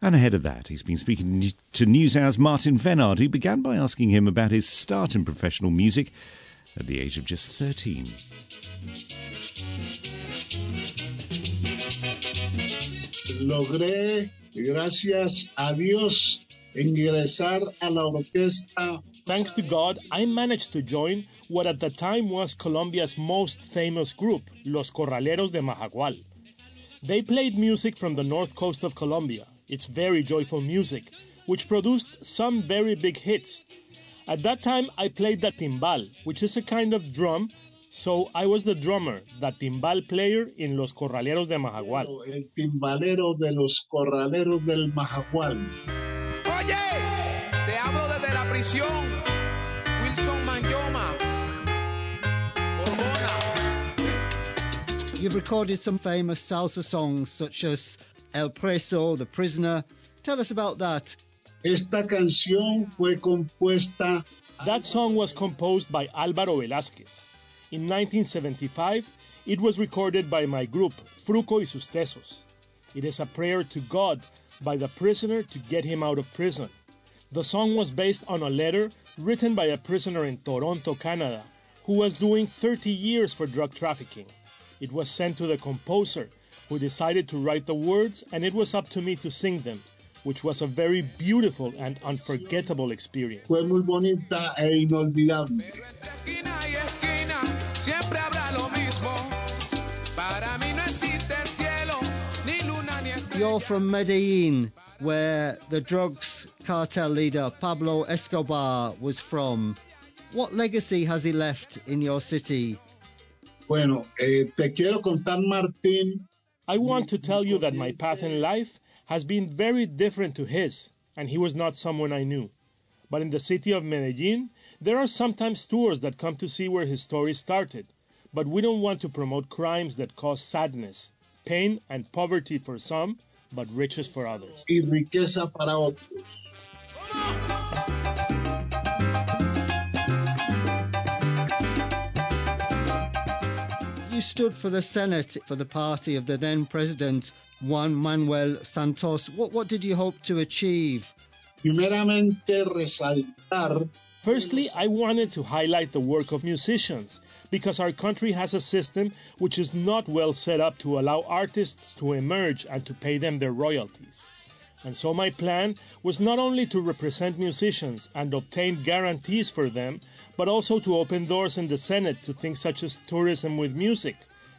And ahead of that, he's been speaking to NewsHour's Martin Venard, who began by asking him about his start in professional music at the age of just 13. Logré, gracias a Dios, ingresar a la orquesta. Thanks to God, I managed to join what at the time was Colombia's most famous group, Los Corraleros de Majagual. They played music from the north coast of Colombia. It's very joyful music, which produced some very big hits. At that time, I played the timbal, which is a kind of drum, so I was the drummer, the timbal player in Los Corraleros de Majagual. El timbalero de los Corraleros del Majagual. Oye, te hablo desde la prisión, Wilson Manyoma, Borbona. You've recorded some famous salsa songs such as El Preso, The Prisoner. Tell us about that. Esta canción fue compuesta. That song was composed by Álvaro Velázquez. In 1975, it was recorded by my group, Fruco y sus Tesos. It is a prayer to God by the prisoner to get him out of prison. The song was based on a letter written by a prisoner in Toronto, Canada, who was doing 30 years for drug trafficking. It was sent to the composer, who decided to write the words, and it was up to me to sing them, which was a very beautiful and unforgettable experience. Fue muy bonita e inolvidable. You're from Medellin, where the drugs cartel leader Pablo Escobar was from. What legacy has he left in your city? Bueno, te quiero contar, Martín. I want to tell you that my path in life has been very different to his, and he was not someone I knew. But in the city of Medellin, there are sometimes tours that come to see where his story started. But we don't want to promote crimes that cause sadness, pain and poverty for some, but riches for others. Y riqueza para otros. You stood for the Senate for the party of the then President Juan Manuel Santos. What did you hope to achieve? Primeramente, resaltar. Firstly, I wanted to highlight the work of musicians, because our country has a system which is not well set up to allow artists to emerge and to pay them their royalties. And so my plan was not only to represent musicians and obtain guarantees for them, but also to open doors in the Senate to things such as tourism with music,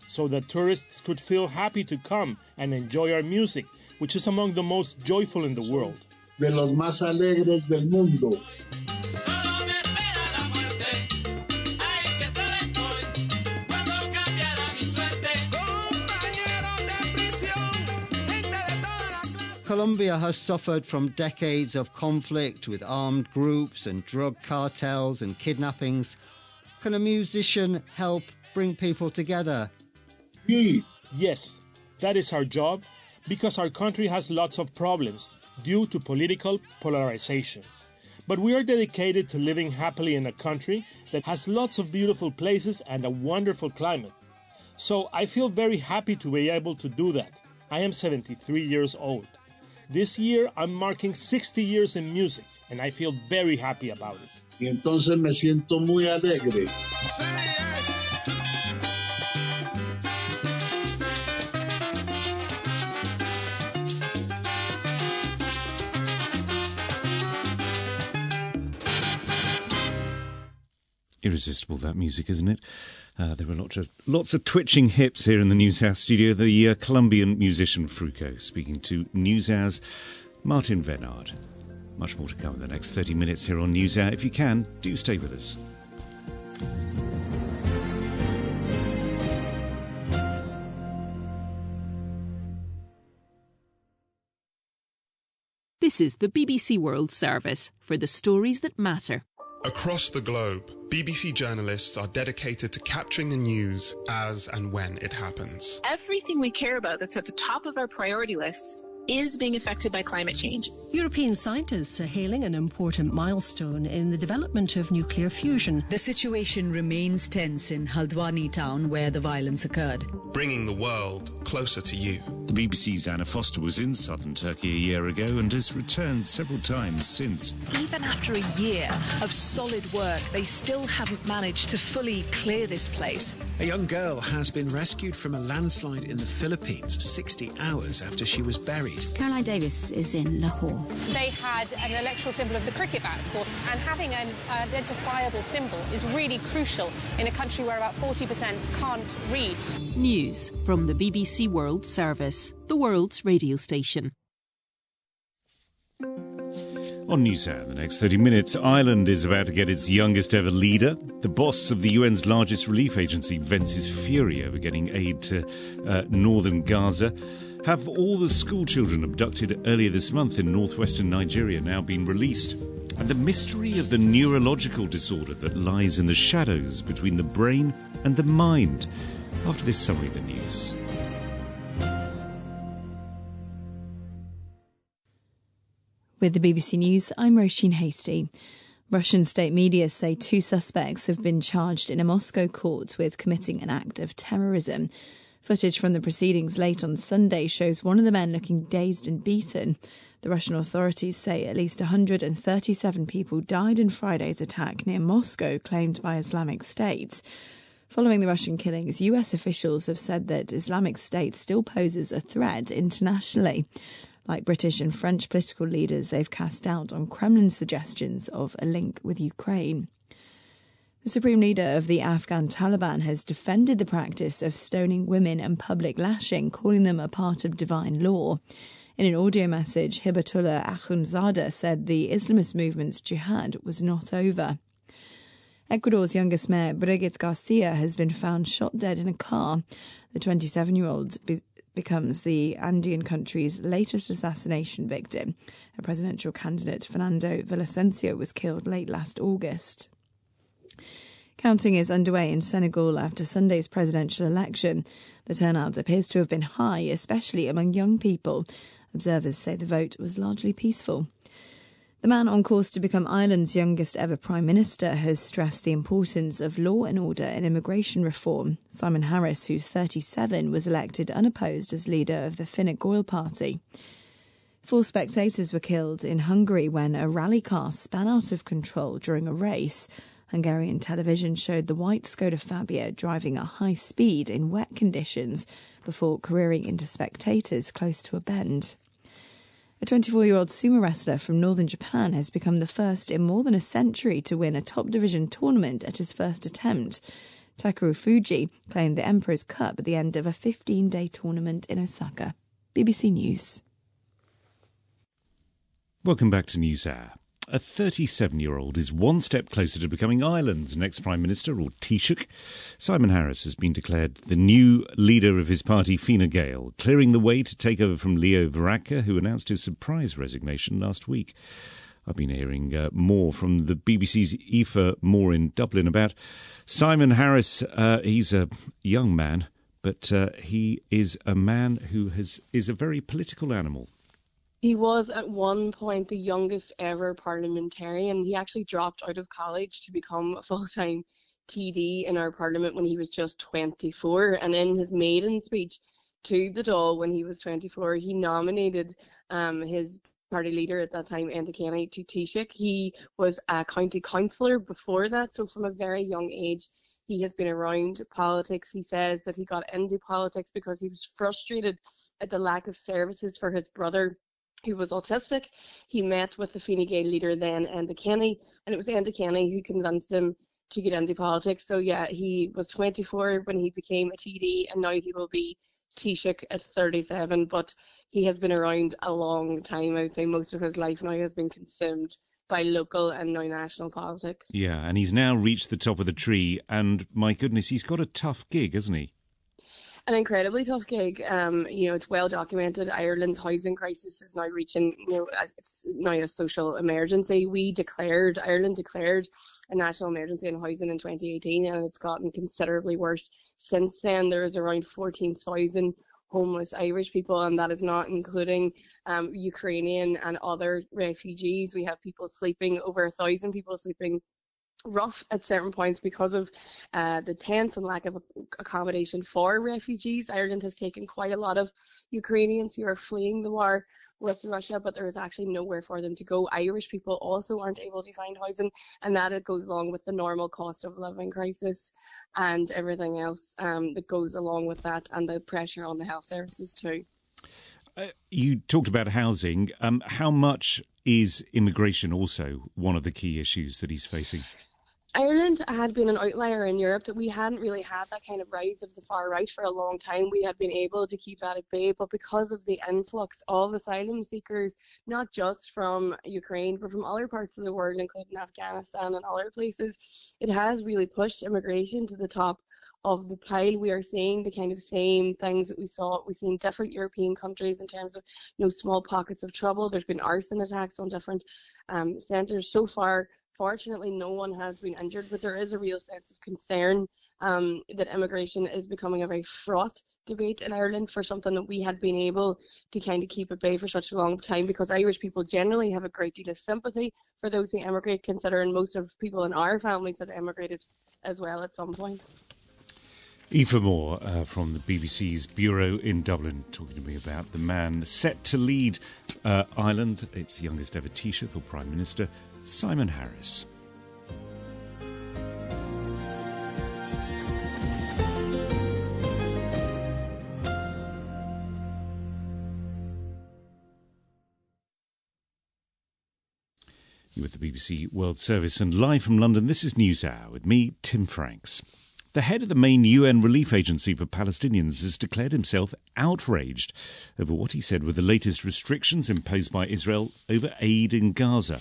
so that tourists could feel happy to come and enjoy our music, which is among the most joyful in the world. De los más alegres del mundo. Colombia has suffered from decades of conflict with armed groups and drug cartels and kidnappings. Can a musician help bring people together? Yes, that is our job, because our country has lots of problems due to political polarization. But we are dedicated to living happily in a country that has lots of beautiful places and a wonderful climate. So I feel very happy to be able to do that. I am 73 years old. This year, I'm marking 60 years in music, and I feel very happy about it. Y entonces me siento muy alegre. Irresistible, that music, isn't it? There were lots of twitching hips here in the NewsHour studio. The Colombian musician Fruco speaking to NewsHour's Martin Venard. Much more to come in the next 30 minutes here on NewsHour. If you can, do stay with us. This This is the BBC World Service for the stories that matter. Across the globe, BBC journalists are dedicated to capturing the news as and when it happens. Everything we care about that's at the top of our priority lists is being affected by climate change. European scientists are hailing an important milestone in the development of nuclear fusion. The situation remains tense in Haldwani town where the violence occurred. Bringing the world closer to you. The BBC's Anna Foster was in southern Turkey a year ago and has returned several times since. Even after a year of solid work, they still haven't managed to fully clear this place. A young girl has been rescued from a landslide in the Philippines 60 hours after she was buried. Caroline Davis is in Lahore. They had an electoral symbol of the cricket bat, of course, and having an identifiable symbol is really crucial in a country where about 40% can't read. News from the BBC World Service, the world's radio station. On NewsHour in the next 30 minutes, Ireland is about to get its youngest ever leader. The boss of the UN's largest relief agency vents his fury over getting aid to northern Gaza. Have all the school children abducted earlier this month in northwestern Nigeria now been released? And the mystery of the neurological disorder that lies in the shadows between the brain and the mind. After this summary of the news. With the BBC News, I'm Roisin Hasty. Russian state media say 2 suspects have been charged in a Moscow court with committing an act of terrorism. Footage from the proceedings late on Sunday shows one of the men looking dazed and beaten. The Russian authorities say at least 137 people died in Friday's attack near Moscow, claimed by Islamic State. Following the Russian killings, US officials have said that Islamic State still poses a threat internationally. Like British and French political leaders, they've cast doubt on Kremlin's suggestions of a link with Ukraine. The Supreme Leader of the Afghan Taliban has defended the practice of stoning women and public lashing, calling them a part of divine law. In an audio message, Hibatullah Akhundzada said the Islamist movement's jihad was not over. Ecuador's youngest mayor, Brigitte Garcia, has been found shot dead in a car. The 27-year-old becomes the Andean country's latest assassination victim. A presidential candidate, Fernando Villavicencio, was killed late last August. Counting is underway in Senegal after Sunday's presidential election. The turnout appears to have been high, especially among young people. Observers say the vote was largely peaceful. The man on course to become Ireland's youngest ever Prime Minister has stressed the importance of law and order and immigration reform. Simon Harris, who's 37, was elected unopposed as leader of the Fine Gael party. 4 spectators were killed in Hungary when a rally car span out of control during a race. Hungarian television showed the white Skoda Fabia driving at high speed in wet conditions before careering into spectators close to a bend. A 24-year-old sumo wrestler from northern Japan has become the first in more than a century to win a top division tournament at his first attempt. Takeru Fuji claimed the Emperor's Cup at the end of a 15-day tournament in Osaka. BBC News. Welcome back to NewsHour. A 37-year-old is one step closer to becoming Ireland's next Prime Minister, or Taoiseach. Simon Harris has been declared the new leader of his party, Fine Gael, clearing the way to take over from Leo Varadkar, who announced his surprise resignation last week. I've been hearing more from the BBC's Aoife Moore in Dublin about Simon Harris. He's a young man, but he is a man who is a very political animal. He was at one point the youngest ever parliamentarian. He actually dropped out of college to become a full-time TD in our parliament when he was just 24. And in his maiden speech to the Dáil when he was 24, he nominated his party leader at that time, Enda Kenny, to Taoiseach. He was a county councillor before that, so from a very young age he has been around politics. He says that he got into politics because he was frustrated at the lack of services for his brother, who was autistic. He met with the Fine Gael leader then, Enda Kenny, and it was Enda Kenny who convinced him to get into politics. So yeah, he was 24 when he became a TD, and now he will be Taoiseach at 37, but he has been around a long time. I would say most of his life now has been consumed by local and now national politics. Yeah, and he's now reached the top of the tree, and my goodness, he's got a tough gig, hasn't he? An incredibly tough gig. It's well documented. Ireland's housing crisis is now reaching, it's now a social emergency. Ireland declared a national emergency on housing in 2018, and it's gotten considerably worse since then. There is around 14,000 homeless Irish people, and that is not including Ukrainian and other refugees. We have over 1,000 people sleeping rough at certain points because of the tents and lack of accommodation for refugees. Ireland has taken quite a lot of Ukrainians who are fleeing the war with Russia, but there is actually nowhere for them to go. Irish people also aren't able to find housing, and that it goes along with the normal cost of living crisis and everything else that goes along with that, and the pressure on the health services too. You talked about housing. How much is immigration also one of the key issues that he's facing? Ireland had been an outlier in Europe, that we hadn't really had that kind of rise of the far right for a long time. We had been able to keep that at bay, but because of the influx of asylum seekers, not just from Ukraine, but from other parts of the world, including Afghanistan and other places, it has really pushed immigration to the top of the pile. We are seeing the kind of same things that we see in different European countries in terms of small pockets of trouble. There's been arson attacks on different centres. So far, fortunately, no one has been injured, but there is a real sense of concern that immigration is becoming a very fraught debate in Ireland for something that we had been able to kind of keep at bay for such a long time, because Irish people generally have a great deal of sympathy for those who emigrate, considering most of people in our families have emigrated as well at some point. Aoife Moore from the BBC's Bureau in Dublin, talking to me about the man set to lead Ireland, its youngest ever Taoiseach or Prime Minister, Simon Harris. You're with the BBC World Service, and live from London, this is NewsHour with me, Tim Franks. The head of the main UN relief agency for Palestinians has declared himself outraged over what he said were the latest restrictions imposed by Israel over aid in Gaza.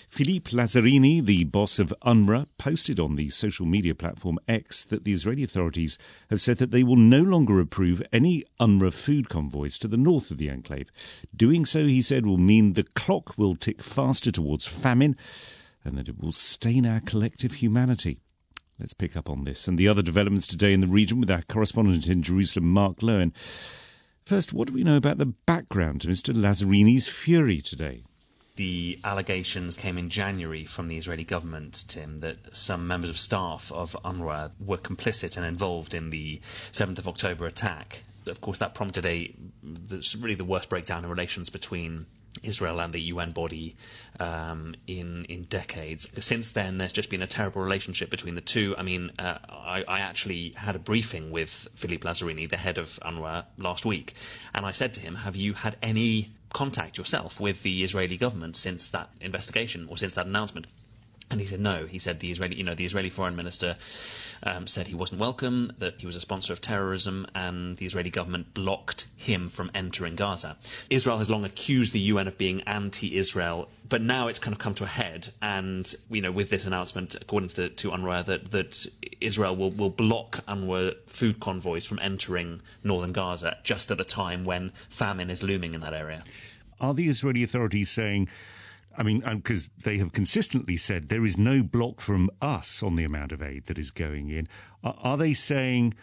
Philippe Lazzarini, the boss of UNRWA, posted on the social media platform X that the Israeli authorities have said that they will no longer approve any UNRWA food convoys to the north of the enclave. Doing so, he said, will mean the clock will tick faster towards famine and that it will stain our collective humanity. Let's pick up on this and the other developments today in the region with our correspondent in Jerusalem, Mark Lowen. First, what do we know about the background to Mr. Lazzarini's fury today? The allegations came in January from the Israeli government, Tim, that some members of staff of UNRWA were complicit and involved in the 7th of October attack. Of course, that prompted really the worst breakdown in relations between Israel and the UN body in decades. Since then, there's just been a terrible relationship between the two. I mean, I actually had a briefing with Philippe Lazzarini, the head of UNRWA, last week, and I said to him, have you had any contact yourself with the Israeli government since that investigation or since that announcement? And he said no. He said the Israeli foreign minister said he wasn't welcome, that he was a sponsor of terrorism, and the Israeli government blocked him from entering Gaza. Israel has long accused the UN of being anti-Israel, but now it's kind of come to a head. And with this announcement, according to UNRWA, that Israel will block UNRWA food convoys from entering northern Gaza just at a time when famine is looming in that area. Are the Israeli authorities saying, because they have consistently said there is no block from us on the amount of aid that is going in, are they saying,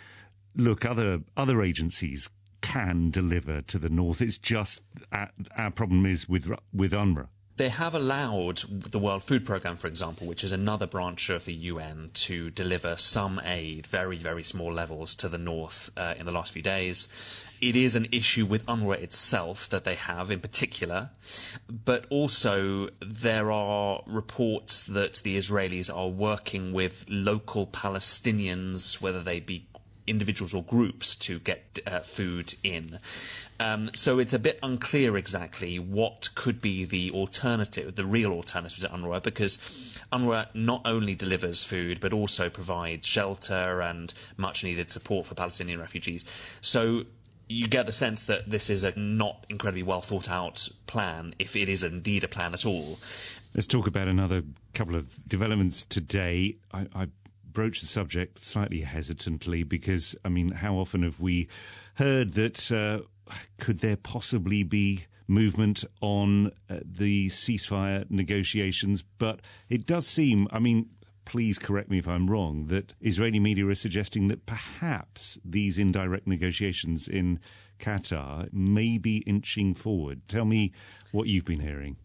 look, other agencies can deliver to the north, it's just our problem is with UNRWA? They have allowed the World Food Programme, for example, which is another branch of the UN, to deliver some aid, very, very small levels, to the north in the last few days. It is an issue with UNRWA itself that they have in particular, but also there are reports that the Israelis are working with local Palestinians, whether they be individuals or groups, to get food in. So it's a bit unclear exactly what could be the alternative, the real alternative to UNRWA, because UNRWA not only delivers food but also provides shelter and much needed support for Palestinian refugees. So you get the sense that this is a not incredibly well thought out plan, if it is indeed a plan at all. Let's talk about another couple of developments today. I broach the subject slightly hesitantly because, I mean, how often have we heard that could there possibly be movement on the ceasefire negotiations? But it does seem, I mean, please correct me if I'm wrong, that Israeli media are suggesting that perhaps these indirect negotiations in Qatar may be inching forward. Tell me what you've been hearing.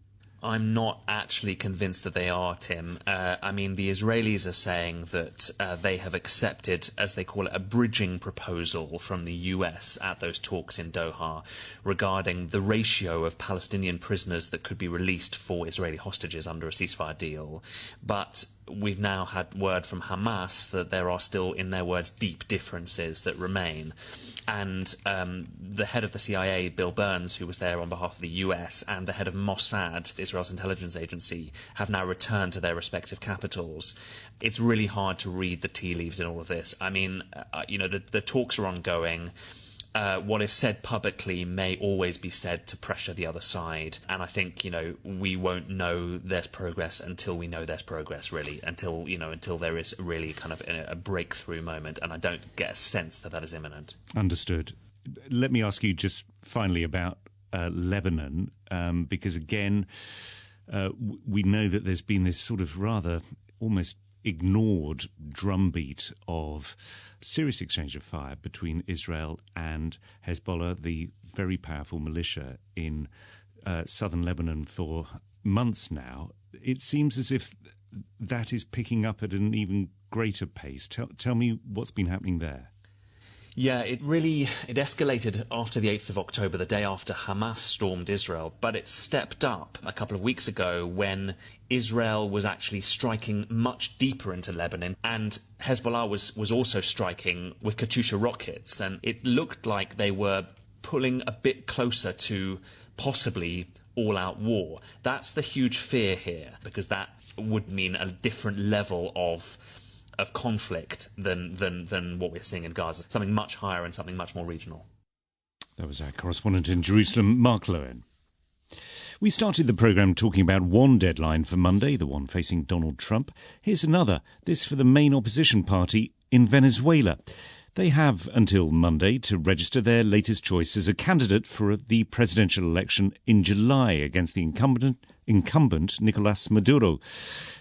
I'm not actually convinced that they are, Tim. I mean, the Israelis are saying that they have accepted, as they call it, a bridging proposal from the US at those talks in Doha regarding the ratio of Palestinian prisoners that could be released for Israeli hostages under a ceasefire deal. But we've now had word from Hamas that there are still, in their words, deep differences that remain. And the head of the CIA, Bill Burns, who was there on behalf of the US, and the head of Mossad, Israel's intelligence agency, have now returned to their respective capitals. It's really hard to read the tea leaves in all of this. I mean, the talks are ongoing. What is said publicly may always be said to pressure the other side. And I think, we won't know there's progress until we know there's progress, really, until there is really kind of a breakthrough moment. And I don't get a sense that is imminent. Understood. Let me ask you just finally about Lebanon, because, again, we know that there's been this sort of rather almost ignored drumbeat of serious exchange of fire between Israel and Hezbollah, the very powerful militia in southern Lebanon, for months now. It seems as if that is picking up at an even greater pace. Tell me what's been happening there. Yeah, it escalated after the 8th of October, the day after Hamas stormed Israel, but it stepped up a couple of weeks ago when Israel was actually striking much deeper into Lebanon, and Hezbollah was also striking with Katyusha rockets, and it looked like they were pulling a bit closer to possibly all-out war. That's the huge fear here, because that would mean a different level of conflict than what we're seeing in Gaza. Something much higher and something much more regional. That was our correspondent in Jerusalem, Mark Lowen. We started the programme talking about one deadline for Monday, the one facing Donald Trump. Here's another, this for the main opposition party in Venezuela. They have until Monday to register their latest choice as a candidate for the presidential election in July against the incumbent Nicolás Maduro.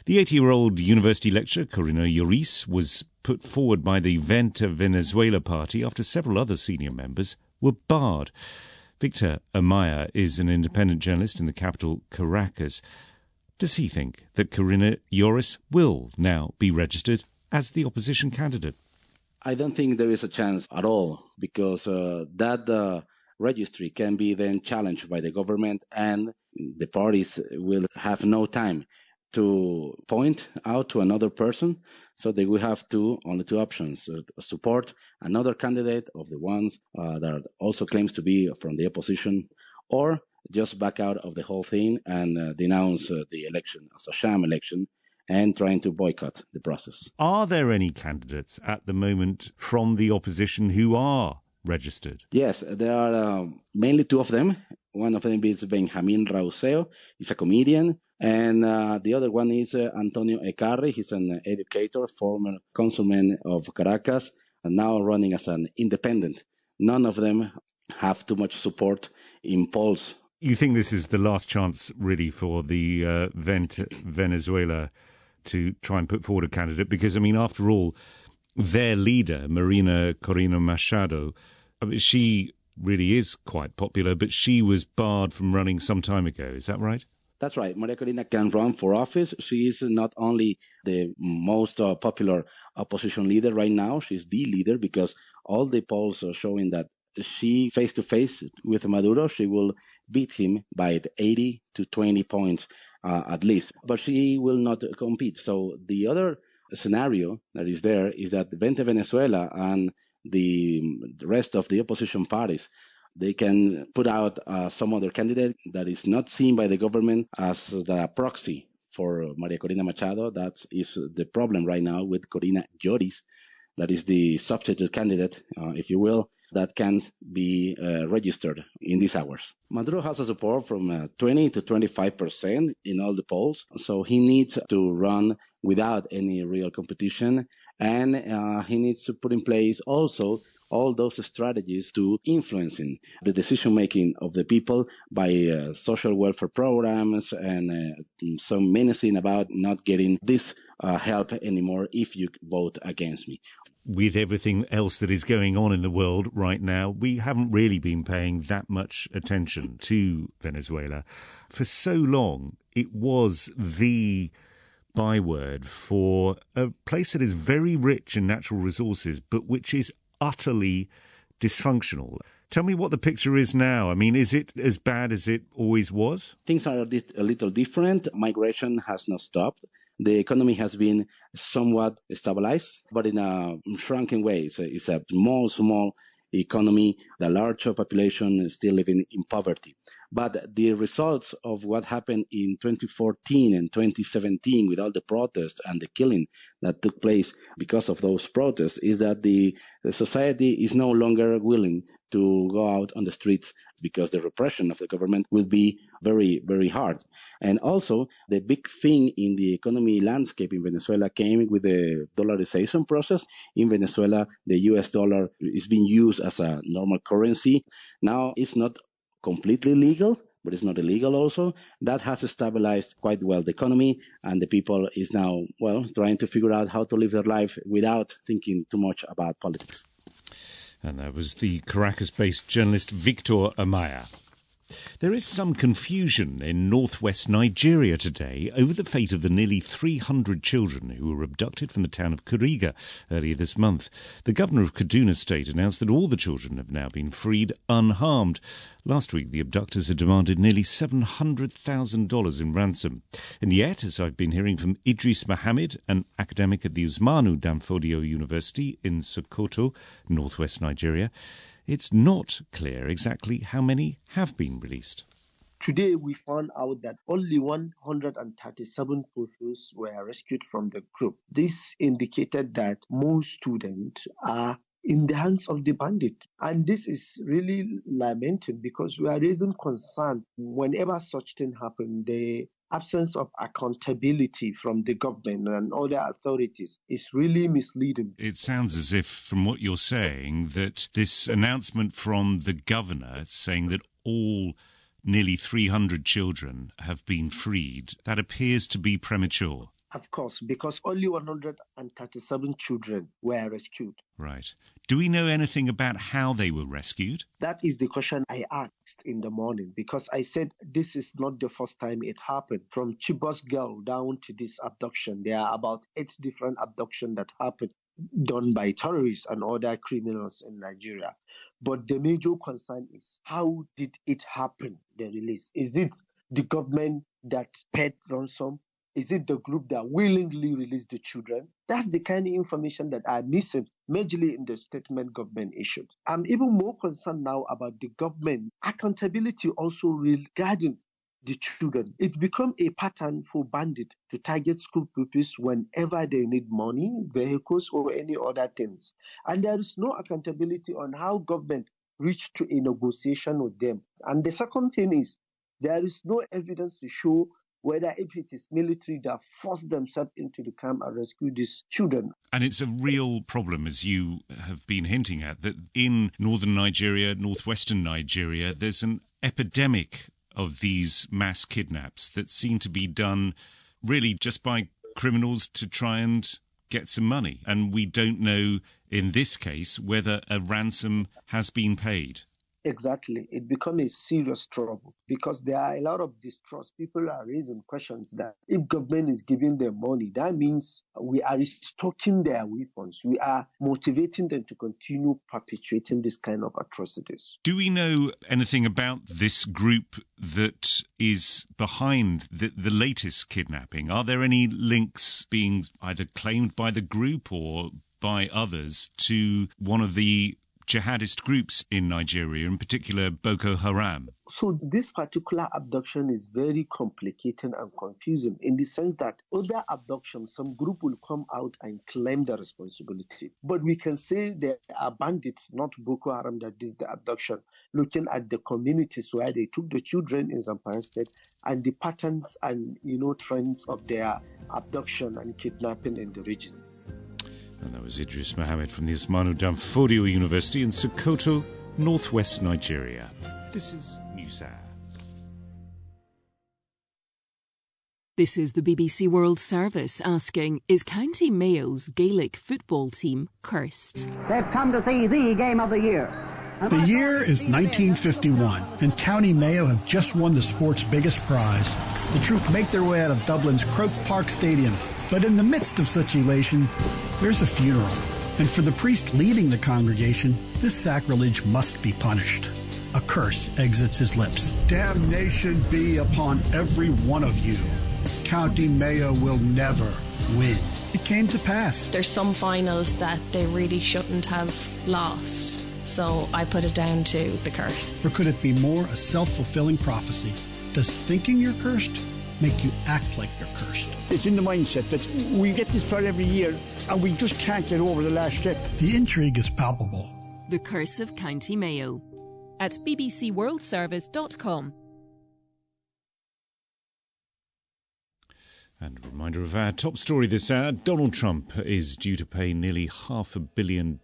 The 80-year-old university lecturer, Corina Lloris, was put forward by the Vente Venezuela party after several other senior members were barred. Victor Amaya is an independent journalist in the capital, Caracas. Does he think that Corina Lloris will now be registered as the opposition candidate? I don't think there is a chance at all, because that registry can be then challenged by the government, and the parties will have no time to point out to another person. So they will have only two options: support another candidate of the ones that also claims to be from the opposition, or just back out of the whole thing and denounce the election as a sham election and trying to boycott the process. Are there any candidates at the moment from the opposition who are registered? Yes, there are mainly two of them. One of them is Benjamin Rauseo. He's a comedian. And the other one is Antonio Ecarri. He's an educator, former councilman of Caracas, and now running as an independent. None of them have too much support in polls. You think this is the last chance, really, for the Venezuela to try and put forward a candidate? Because, I mean, after all, their leader, Marina Corina Machado, she really is quite popular, but she was barred from running some time ago. Is that right? That's right. Maria Corina can run for office. She is not only the most popular opposition leader right now, she's the leader, because all the polls are showing that she, face-to-face with Maduro, she will beat him by 80 to 20 points at least. But she will not compete. So the other scenario that is there is that Vente Venezuela and the rest of the opposition parties, they can put out some other candidate that is not seen by the government as the proxy for Maria Corina Machado. That is the problem right now with Corina Lloris. That is the substitute candidate, if you will, that can't be registered in these hours. Maduro has a support from 20 to 25% in all the polls. So he needs to run without any real competition. And he needs to put in place also all those strategies to influencing the decision-making of the people by social welfare programs and some menacing about not getting this help anymore if you vote against me. With everything else that is going on in the world right now, we haven't really been paying that much attention to Venezuela. For so long, it was the byword for a place that is very rich in natural resources, but which is utterly dysfunctional. Tell me what the picture is now. I mean, is it as bad as it always was? Things are a little different. Migration has not stopped. The economy has been somewhat stabilized, but in a shrunken way. It's a small economy. The larger population is still living in poverty. But the results of what happened in 2014 and 2017 with all the protests and the killing that took place because of those protests is that the society is no longer willing to go out on the streets because the repression of the government will be very, very hard. And also, the big thing in the economy landscape in Venezuela came with the dollarization process. In Venezuela, the US dollar is being used as a normal currency. Now, it's not completely legal, but it's not illegal also. That has stabilized quite well the economy, and the people is now, trying to figure out how to live their life without thinking too much about politics. And that was the Caracas-based journalist Victor Amaya. There is some confusion in northwest Nigeria today over the fate of the nearly 300 children who were abducted from the town of Kuriga earlier this month. The governor of Kaduna State announced that all the children have now been freed unharmed. Last week, the abductors had demanded nearly $700,000 in ransom. And yet, as I've been hearing from Idris Mohammed, an academic at the Usmanu Danfodio University in Sokoto, northwest Nigeria, it's not clear exactly how many have been released. Today, we found out that only 137 pupils were rescued from the group. This indicated that most students are in the hands of the bandit. And this is really lamented because we are raising concern whenever such thing happens. The absence of accountability from the government and other authorities is really misleading. It sounds as if, from what you're saying, that this announcement from the governor saying that all nearly 300 children have been freed, that appears to be premature. Of course, because only 137 children were rescued. Right. Do we know anything about how they were rescued? That is the question I asked in the morning, because I said this is not the first time it happened. From Chibok's girl down to this abduction, there are about 8 different abductions that happened, done by terrorists and other criminals in Nigeria. But the major concern is, how did it happen, the release? Is it the government that paid ransom? Is it the group that willingly released the children? That's the kind of information that I'm missing, majorly in the statement government issued. I'm even more concerned now about the government accountability also regarding the children. It becomes a pattern for bandits to target school pupils whenever they need money, vehicles, or any other things. And there is no accountability on how government reached to a negotiation with them. And the second thing is, there is no evidence to show whether if it is military that forced themselves into the camp and rescue these children. And it's a real problem, as you have been hinting at, that in northern Nigeria, northwestern Nigeria, there's an epidemic of these mass kidnaps that seem to be done really just by criminals to try and get some money. And we don't know, in this case, whether a ransom has been paid. Exactly. It becomes a serious trouble because there are a lot of distrust. People are raising questions that if government is giving them money, that means we are restocking their weapons. We are motivating them to continue perpetuating this kind of atrocities. Do we know anything about this group that is behind the latest kidnapping? Are there any links being either claimed by the group or by others to one of the jihadist groups in Nigeria, in particular Boko Haram. So this particular abduction is very complicated and confusing in the sense that other abductions, some group will come out and claim the responsibility. But we can say there are bandits, not Boko Haram, that did the abduction, looking at the communities where they took the children in Zamfara State and the patterns and, trends of their abduction and kidnapping in the region. And that was Idris Mohammed from the Usmanu Danfodio University in Sokoto, northwest Nigeria. This is NewsHour. This is the BBC World Service asking, is County Mayo's Gaelic football team cursed? They've come to see the game of the year. The year is 1951, and County Mayo have just won the sport's biggest prize. The troop make their way out of Dublin's Croke Park Stadium. But in the midst of such elation, there's a funeral. And for the priest leading the congregation, this sacrilege must be punished. A curse exits his lips. Damnation be upon every one of you. County Mayo will never win. It came to pass. There's some finals that they really shouldn't have lost. So I put it down to the curse. Or could it be more a self-fulfilling prophecy? Does thinking you're cursed make you act like you're cursed? It's in the mindset that we get this far every year and we just can't get over the last step. The intrigue is palpable. The Curse of County Mayo at bbcworldservice.com. And a reminder of our top story this hour. Donald Trump is due to pay nearly $500 million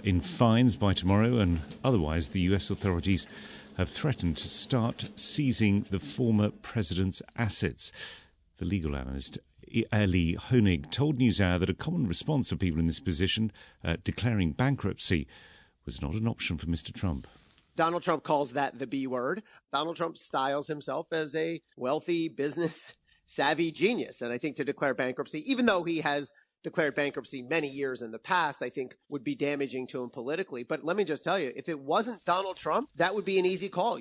in fines by tomorrow, and otherwise the US authorities have threatened to start seizing the former president's assets. The legal analyst Eli Honig told NewsHour that a common response of people in this position, declaring bankruptcy, was not an option for Mr. Trump. Donald Trump calls that the B word. Donald Trump styles himself as a wealthy, business-savvy genius. And I think to declare bankruptcy, even though he has declared bankruptcy many years in the past, I think would be damaging to him politically. But let me just tell you, if it wasn't Donald Trump, that would be an easy call.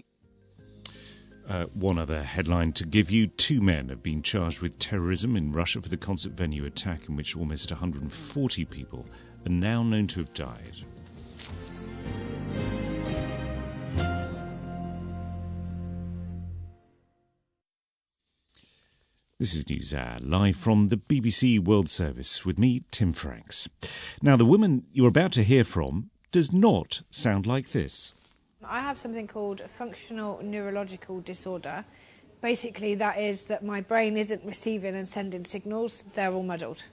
One other headline to give you. 2 men have been charged with terrorism in Russia for the concert venue attack in which almost 140 people are now known to have died. This is NewsHour, live from the BBC World Service with me, Tim Franks. Now, the woman you're about to hear from does not sound like this. I have something called functional neurological disorder. Basically, that is that my brain isn't receiving and sending signals. They're all muddled.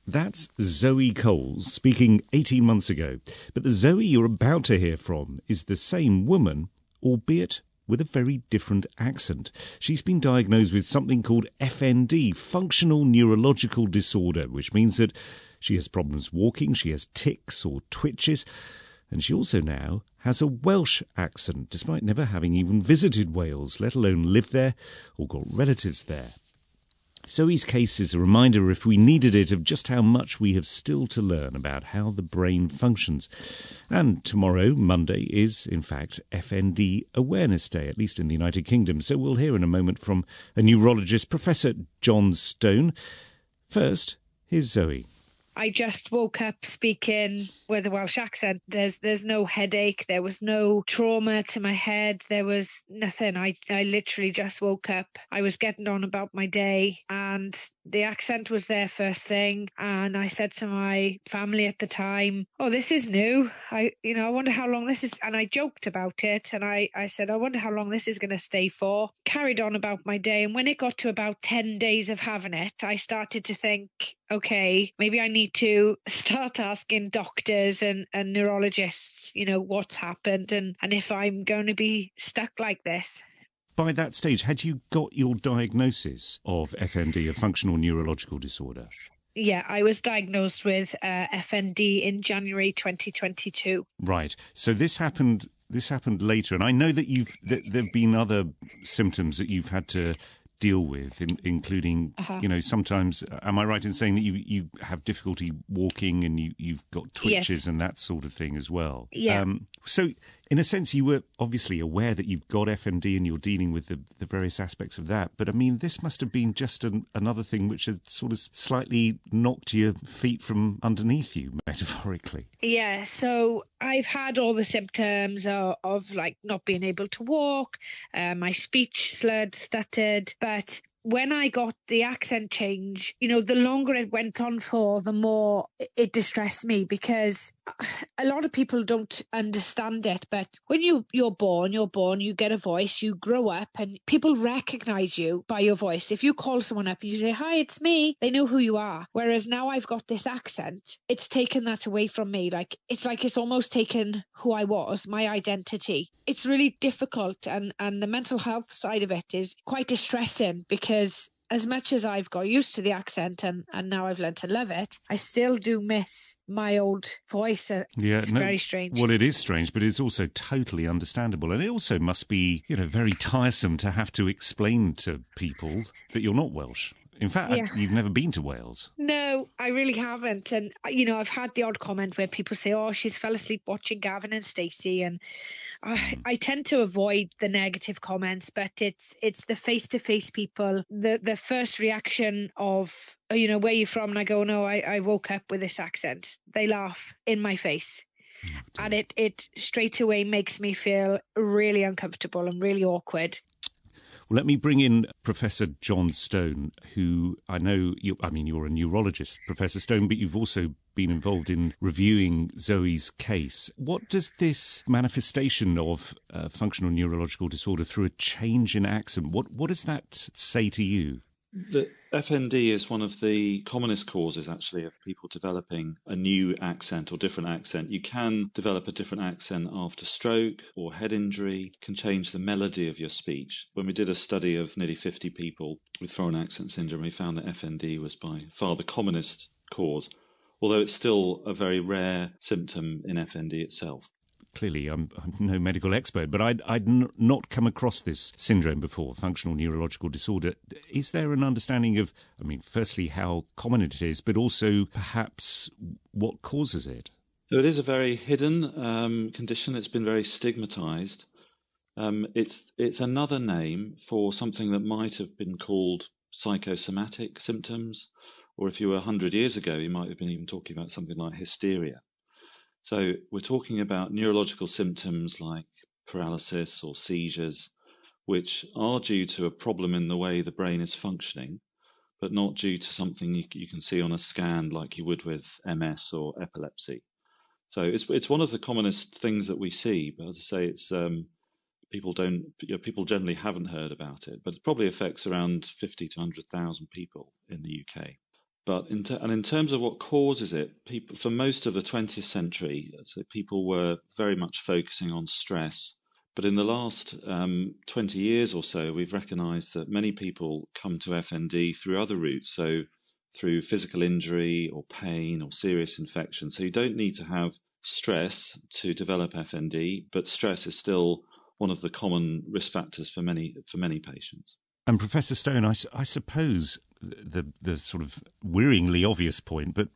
That's Zoe Coles speaking 18 months ago. But the Zoe you're about to hear from is the same woman, albeit with a very different accent. She's been diagnosed with something called FND, functional neurological disorder, which means that she has problems walking, she has tics or twitches, and she also now has a Welsh accent, despite never having even visited Wales, let alone lived there or got relatives there. Zoe's case is a reminder, if we needed it, of just how much we have still to learn about how the brain functions. And tomorrow, Monday, is, in fact, FND Awareness Day, at least in the United Kingdom. So we'll hear in a moment from a neurologist, Professor John Stone. First, here's Zoe. I just woke up speaking with a Welsh accent. There's no headache. There was no trauma to my head. There was nothing. I literally just woke up. I was getting on about my day and the accent was there first thing. And I said to my family at the time, oh, this is new. I wonder how long this is. And I joked about it. And I said, I wonder how long this is going to stay for. Carried on about my day. And when it got to about 10 days of having it, I started to think, okay, maybe I need to start asking doctors and neurologists, what's happened and if I'm going to be stuck like this. By that stage, had you got your diagnosis of FND, a functional neurological disorder? Yeah, I was diagnosed with FND in January 2022. Right. So this happened later, and I know that there've been other symptoms that you've had to deal with, including, sometimes, am I right in saying that you have difficulty walking and you've got twitches and that sort of thing as well? Yeah. So In a sense, you were obviously aware that you've got FND and you're dealing with the various aspects of that. But, I mean, this must have been just another thing which has sort of slightly knocked your feet from underneath you, metaphorically. Yeah, so I've had all the symptoms of like not being able to walk, my speech slurred, stuttered, but when I got the accent change, you know, the longer it went on for, the more it distressed me, because a lot of people don't understand it. But when you're born, you get a voice, you grow up, and people recognize you by your voice. If you call someone up and you say, "Hi, it's me," they know who you are. Whereas now I've got this accent, it's taken that away from me. It's almost taken who I was, my identity. It's really difficult, and the mental health side of it is quite distressing, because as much as I've got used to the accent and now I've learned to love it, I still do miss my old voice. It's very strange. Well, it is strange, but it's also totally understandable. And it also must be, very tiresome to have to explain to people that you're not Welsh. In fact, You've never been to Wales. No, I really haven't. And, I've had the odd comment where people say, "Oh, she's fell asleep watching Gavin and Stacey." And I tend to avoid the negative comments, but it's the face-to-face people, the first reaction of, "Where are you from?" And I go, "No, I woke up with this accent." They laugh in my face. And it straight away makes me feel really uncomfortable and really awkward. Well, let me bring in Professor John Stone, who I know, you're a neurologist, Professor Stone, but you've also been involved in reviewing Zoe's case. What does this manifestation of functional neurological disorder through a change in accent, what does that say to you? The FND is one of the commonest causes, actually, of people developing a new accent or different accent. You can develop a different accent after stroke or head injury, can change the melody of your speech. When we did a study of nearly 50 people with foreign accent syndrome, we found that FND was by far the commonest cause, although it's still a very rare symptom in FND itself. Clearly, I'm no medical expert, but I'd not come across this syndrome before, functional neurological disorder. Is there an understanding of, firstly, how common it is, but also perhaps what causes it? So it is a very hidden condition. It's been very stigmatized. It's another name for something that might have been called psychosomatic symptoms, or if you were 100 years ago, you might have been even talking about something like hysteria. So we're talking about neurological symptoms like paralysis or seizures, which are due to a problem in the way the brain is functioning, but not due to something you can see on a scan like you would with MS or epilepsy. So it's one of the commonest things that we see, but as I say, it's people generally haven't heard about it, but it probably affects around 50 to 100,000 people in the UK. But in terms of what causes it, people for most of the 20th century, so people were very much focusing on stress. But in the last 20 years or so, we've recognised that many people come to FND through other routes, so through physical injury or pain or serious infection. So you don't need to have stress to develop FND, but stress is still one of the common risk factors for many patients. And Professor Stone, I suppose the sort of worryingly obvious point, but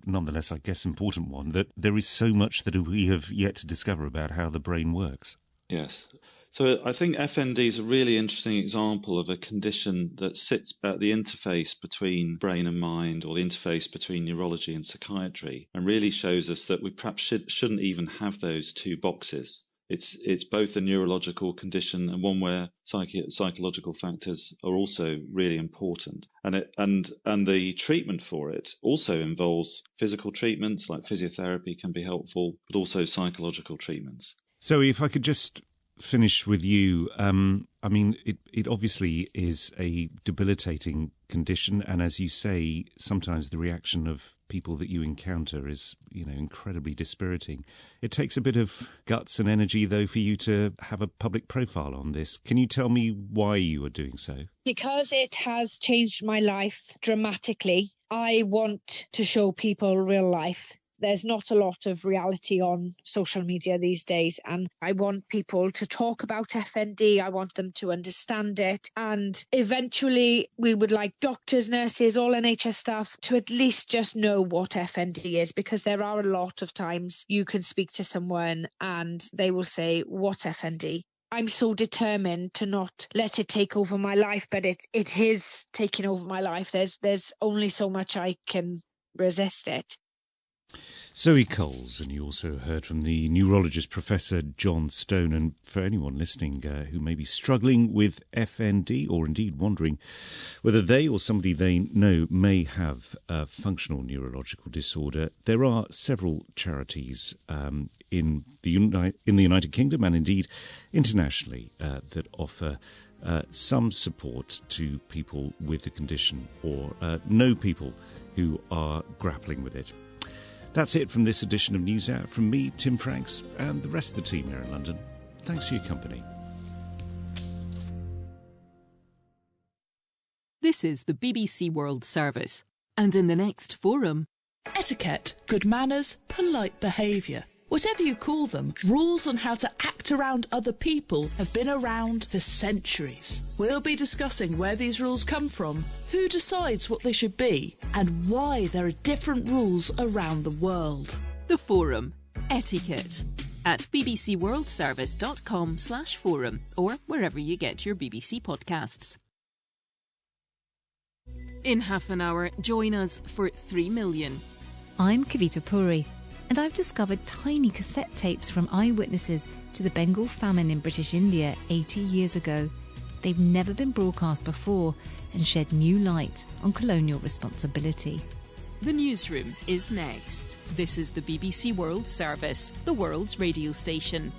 nonetheless, I guess, important one, that there is so much that we have yet to discover about how the brain works. Yes. So I think FND is a really interesting example of a condition that sits at the interface between brain and mind, or the interface between neurology and psychiatry, and really shows us that we perhaps shouldn't even have those two boxes. It's both a neurological condition and one where psychological factors are also really important. And the treatment for it also involves physical treatments, like physiotherapy can be helpful, but also psychological treatments. So if I could just finish with you, it obviously is a debilitating condition, and as you say, sometimes the reaction of people that you encounter is, incredibly dispiriting. It takes a bit of guts and energy, though, for you to have a public profile on this. Can you tell me why you are doing so? Because it has changed my life dramatically. I want to show people real life. There's not a lot of reality on social media these days, and I want people to talk about FND. I want them to understand it, and eventually we would like doctors, nurses, all NHS staff to at least just know what FND is, because there are a lot of times you can speak to someone and they will say, "What's FND?" I'm so determined to not let it take over my life, but it is taking over my life. There's only so much I can resist it. Zoe Coles, and you also heard from the neurologist Professor John Stone. And for anyone listening who may be struggling with FND, or indeed wondering whether they or somebody they know may have a functional neurological disorder, there are several charities in the United Kingdom and indeed internationally that offer some support to people with the condition, or know people who are grappling with it. That's it from this edition of News Hour. From me, Tim Franks, and the rest of the team here in London. Thanks for your company. This is the BBC World Service. And in the next forum... Etiquette, good manners, polite behaviour. Whatever you call them, rules on how to act around other people have been around for centuries. We'll be discussing where these rules come from, who decides what they should be, and why there are different rules around the world. The Forum. Etiquette. At bbcworldservice.com/forum, or wherever you get your BBC podcasts. In half an hour, join us for 3 Million. I'm Kavita Puri, and I've discovered tiny cassette tapes from eyewitnesses to the Bengal famine in British India 80 years ago. They've never been broadcast before and shed new light on colonial responsibility. The newsroom is next. This is the BBC World Service, the world's radio station.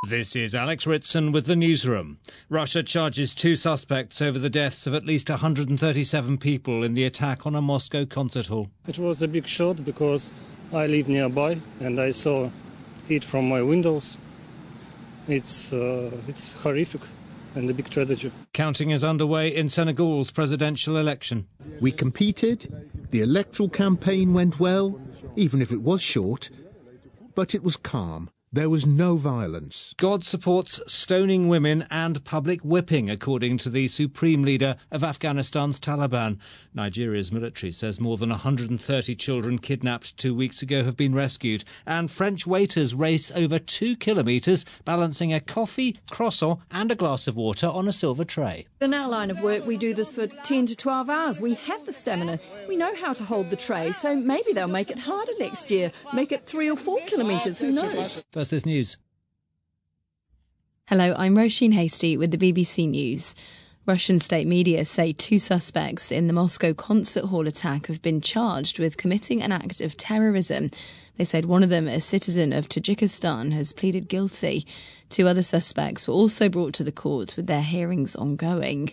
This is Alex Ritson with the newsroom. Russia charges 2 suspects over the deaths of at least 137 people in the attack on a Moscow concert hall. It was a big shock because I live nearby and I saw it from my windows. It's horrific and a big tragedy. Counting is underway in Senegal's presidential election. We competed, the electoral campaign went well, even if it was short, but it was calm. There was no violence. God supports stoning women and public whipping, according to the supreme leader of Afghanistan's Taliban. Nigeria's military says more than 130 children kidnapped 2 weeks ago have been rescued. And French waiters race over 2 kilometres, balancing a coffee, croissant and a glass of water on a silver tray. In our line of work, we do this for 10 to 12 hours. We have the stamina. We know how to hold the tray, so maybe they'll make it harder next year. Make it 3 or 4 kilometres, who knows? First this news. Hello, I'm Roisin Hastie with the BBC News. Russian state media say 2 suspects in the Moscow concert hall attack have been charged with committing an act of terrorism. They said one of them, a citizen of Tajikistan, has pleaded guilty. 2 other suspects were also brought to the court with their hearings ongoing.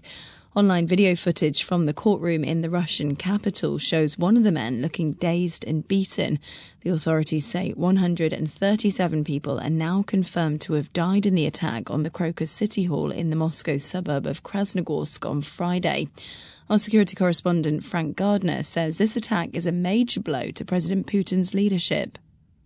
Online video footage from the courtroom in the Russian capital shows one of the men looking dazed and beaten. The authorities say 137 people are now confirmed to have died in the attack on the Crocus City Hall in the Moscow suburb of Krasnogorsk on Friday. Our security correspondent Frank Gardner says this attack is a major blow to President Putin's leadership.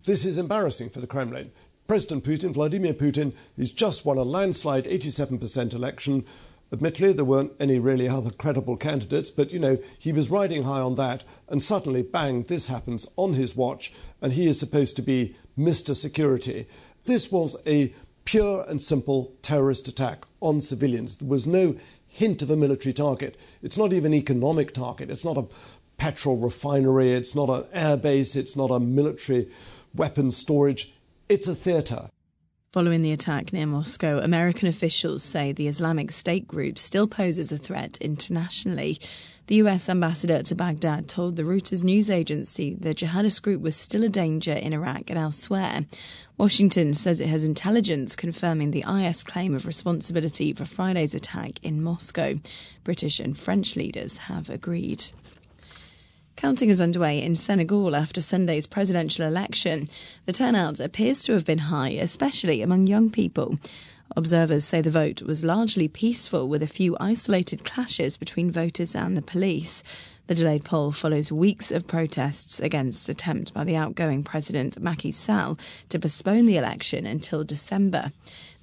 This is embarrassing for the Kremlin. President Putin, Vladimir Putin, has just won a landslide 87% election. Admittedly, there weren't any really other credible candidates, but, he was riding high on that, and suddenly, bang, this happens on his watch, and he is supposed to be Mr. Security. This was a pure and simple terrorist attack on civilians. There was no hint of a military target. It's not even an economic target. It's not a petrol refinery. It's not an air base. It's not a military weapons storage. It's a theatre. Following the attack near Moscow, American officials say the Islamic State group still poses a threat internationally. The US ambassador to Baghdad told the Reuters news agency the jihadist group was still a danger in Iraq and elsewhere. Washington says it has intelligence confirming the IS claim of responsibility for Friday's attack in Moscow. British and French leaders have agreed. Counting is underway in Senegal after Sunday's presidential election. The turnout appears to have been high, especially among young people. Observers say the vote was largely peaceful, with a few isolated clashes between voters and the police. The delayed poll follows weeks of protests against attempt by the outgoing president Macky Sall to postpone the election until December.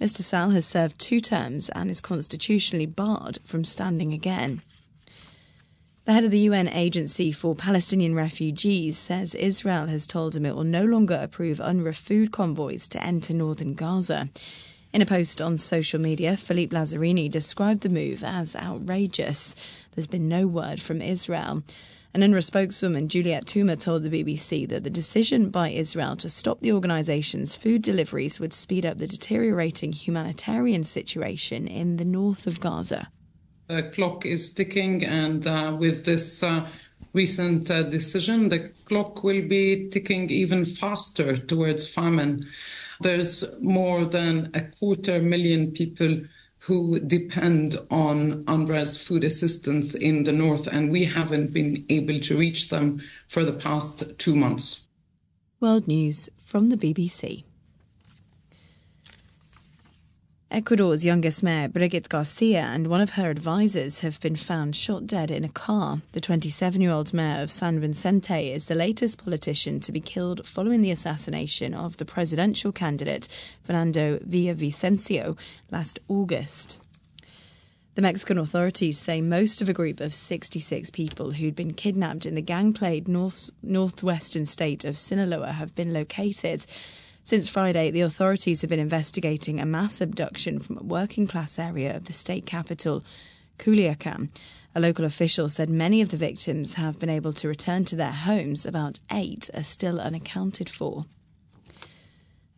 Mr. Sall has served 2 terms and is constitutionally barred from standing again. The head of the UN Agency for Palestinian Refugees says Israel has told him it will no longer approve UNRWA food convoys to enter northern Gaza. In a post on social media, Philippe Lazzarini described the move as outrageous. There's been no word from Israel. An UNRWA spokeswoman, Juliette Touma, told the BBC that the decision by Israel to stop the organisation's food deliveries would speed up the deteriorating humanitarian situation in the north of Gaza. The clock is ticking, and with this recent decision, the clock will be ticking even faster towards famine. There's more than 250,000 people who depend on UNRWA's food assistance in the north, and we haven't been able to reach them for the past 2 months. World News from the BBC. Ecuador's youngest mayor, Brigitte Garcia, and one of her advisors have been found shot dead in a car. The 27-year-old mayor of San Vicente is the latest politician to be killed following the assassination of the presidential candidate, Fernando Villavicencio, last August. The Mexican authorities say most of a group of 66 people who'd been kidnapped in the gang-plagued northwestern state of Sinaloa have been located. Since Friday, the authorities have been investigating a mass abduction from a working-class area of the state capital, Culiacan. A local official said many of the victims have been able to return to their homes. About 8 are still unaccounted for.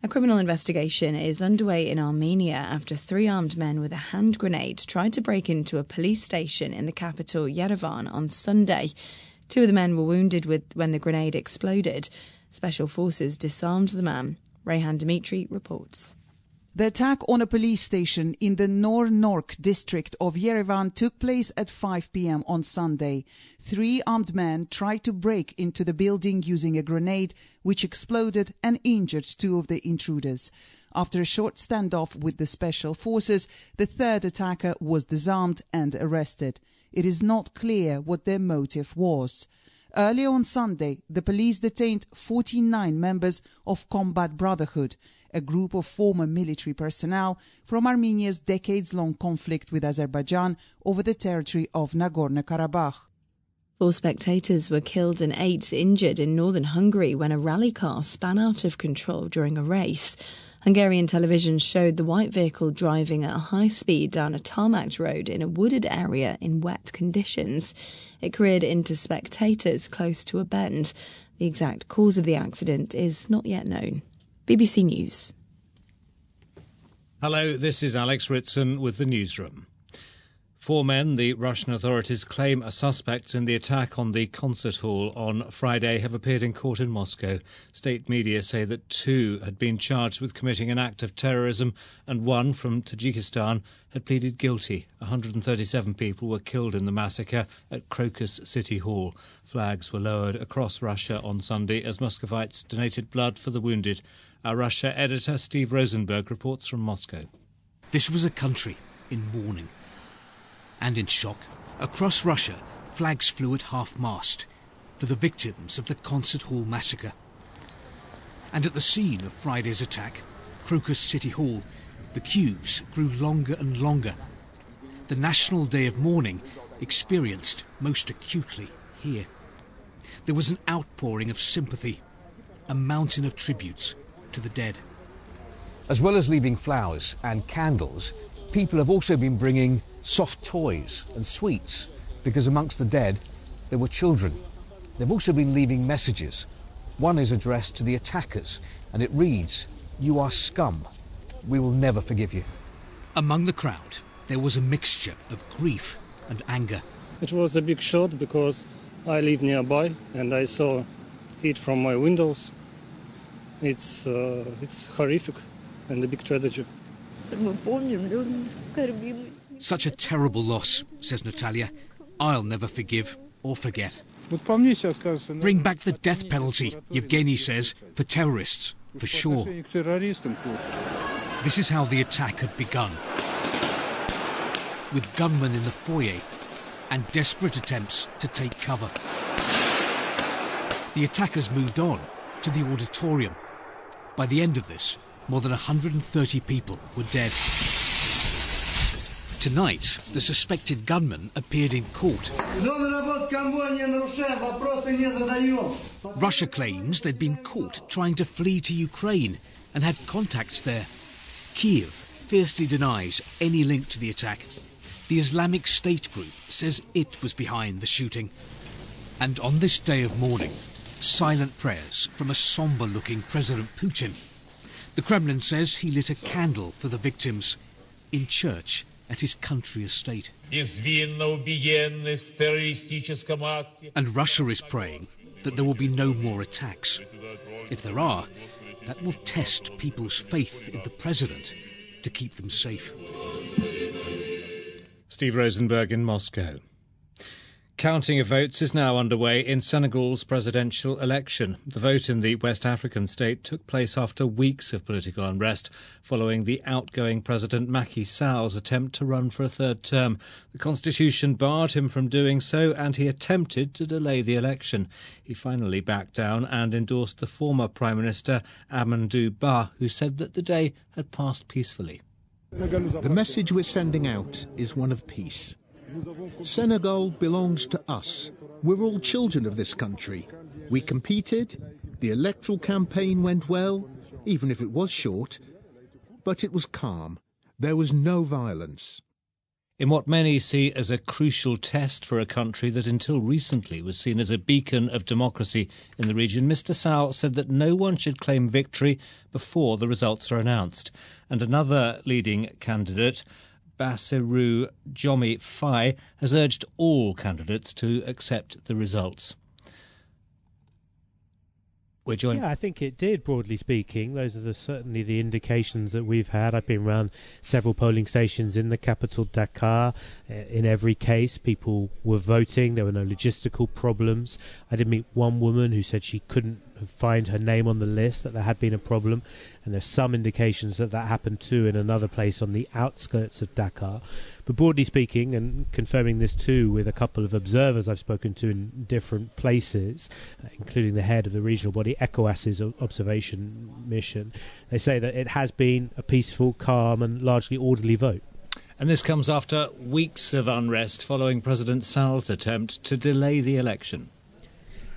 A criminal investigation is underway in Armenia after 3 armed men with a hand grenade tried to break into a police station in the capital, Yerevan, on Sunday. 2 of the men were wounded when the grenade exploded. Special forces disarmed the man. Rayhan Dimitri reports. The attack on a police station in the Nor-Nork district of Yerevan took place at 5 p.m. on Sunday. 3 armed men tried to break into the building using a grenade, which exploded and injured 2 of the intruders. After a short standoff with the special forces, the 3rd attacker was disarmed and arrested. It is not clear what their motive was. Earlier on Sunday, the police detained 49 members of Combat Brotherhood, a group of former military personnel from Armenia's decades-long conflict with Azerbaijan over the territory of Nagorno-Karabakh. 4 spectators were killed and 8 injured in northern Hungary when a rally car span out of control during a race. Hungarian television showed the white vehicle driving at a high speed down a tarmacked road in a wooded area in wet conditions. It careered into spectators close to a bend. The exact cause of the accident is not yet known. BBC News. Hello, this is Alex Ritson with the newsroom. 4 men the Russian authorities claim are suspects in the attack on the concert hall on Friday have appeared in court in Moscow. State media say that 2 had been charged with committing an act of terrorism and 1 from Tajikistan had pleaded guilty. 137 people were killed in the massacre at Crocus City Hall. Flags were lowered across Russia on Sunday as Muscovites donated blood for the wounded. Our Russia editor Steve Rosenberg reports from Moscow. This was a country in mourning. And in shock, across Russia, flags flew at half-mast for the victims of the concert hall massacre. And at the scene of Friday's attack, Crocus City Hall, the queues grew longer and longer. The National Day of Mourning experienced most acutely here. There was an outpouring of sympathy, a mountain of tributes to the dead. As well as leaving flowers and candles, people have also been bringing soft toys and sweets, because amongst the dead there were children. They've also been leaving messages. One is addressed to the attackers, and it reads, "You are scum. We will never forgive you." Among the crowd, there was a mixture of grief and anger. It was a big shock because I live nearby and I saw it from my windows. It's horrific and a big tragedy. Such a terrible loss, says Natalia. I'll never forgive or forget. Bring back the death penalty, Yevgeny says, for terrorists, for sure. This is how the attack had begun, with gunmen in the foyer and desperate attempts to take cover. The attackers moved on to the auditorium. By the end of this, more than 130 people were dead. Tonight, the suspected gunman appeared in court. Russia claims they'd been caught trying to flee to Ukraine and had contacts there. Kiev fiercely denies any link to the attack. The Islamic State group says it was behind the shooting. And on this day of mourning, silent prayers from a sombre-looking President Putin. The Kremlin says he lit a candle for the victims in church at his country estate. And Russia is praying that there will be no more attacks. If there are, that will test people's faith in the president to keep them safe. Steve Rosenberg in Moscow. Counting of votes is now underway in Senegal's presidential election. The vote in the West African state took place after weeks of political unrest following the outgoing President Macky Sall's attempt to run for a third term. The constitution barred him from doing so, and he attempted to delay the election. He finally backed down and endorsed the former Prime Minister Amadou Ba, who said that the day had passed peacefully. The message we're sending out is one of peace. Senegal belongs to us. We're all children of this country. We competed. The electoral campaign went well, even if it was short. But it was calm. There was no violence. In what many see as a crucial test for a country that until recently was seen as a beacon of democracy in the region, Mr Sall said that no one should claim victory before the results are announced. And another leading candidate, Bassirou Diomaye Faye, has urged all candidates to accept the results. We're joined. Yeah, I think it did, broadly speaking. Those are certainly the indications that we've had. I've been around several polling stations in the capital, Dakar. In every case, people were voting. There were no logistical problems. I did meet one woman who said she couldn't find her name on the list, that there had been a problem. And there's some indications that that happened too in another place on the outskirts of Dakar. But broadly speaking, and confirming this too with a couple of observers I've spoken to in different places, including the head of the regional body ECOWAS's observation mission, they say that it has been a peaceful, calm and largely orderly vote. And this comes after weeks of unrest following President Sall's attempt to delay the election.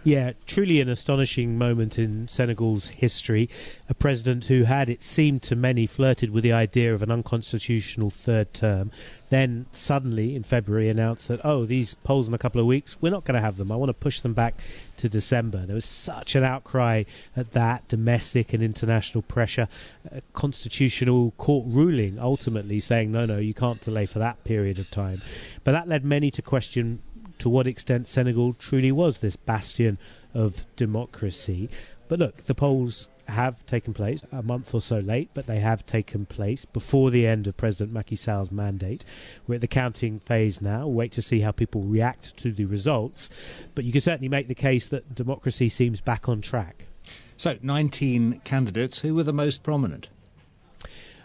Yeah, truly an astonishing moment in Senegal's history. A president who had, it seemed to many, flirted with the idea of an unconstitutional third term, then suddenly in February announced that, these polls in a couple of weeks, we're not going to have them. I want to push them back to December. There was such an outcry at that, domestic and international pressure, a constitutional court ruling ultimately saying, no, you can't delay for that period of time. But that led many to question to what extent Senegal truly was this bastion of democracy. But look, the polls have taken place a month or so late, but they have taken place before the end of President Macky Sall's mandate. We're at the counting phase now. We'll wait to see how people react to the results. But you can certainly make the case that democracy seems back on track. So, 19 candidates. Who were the most prominent?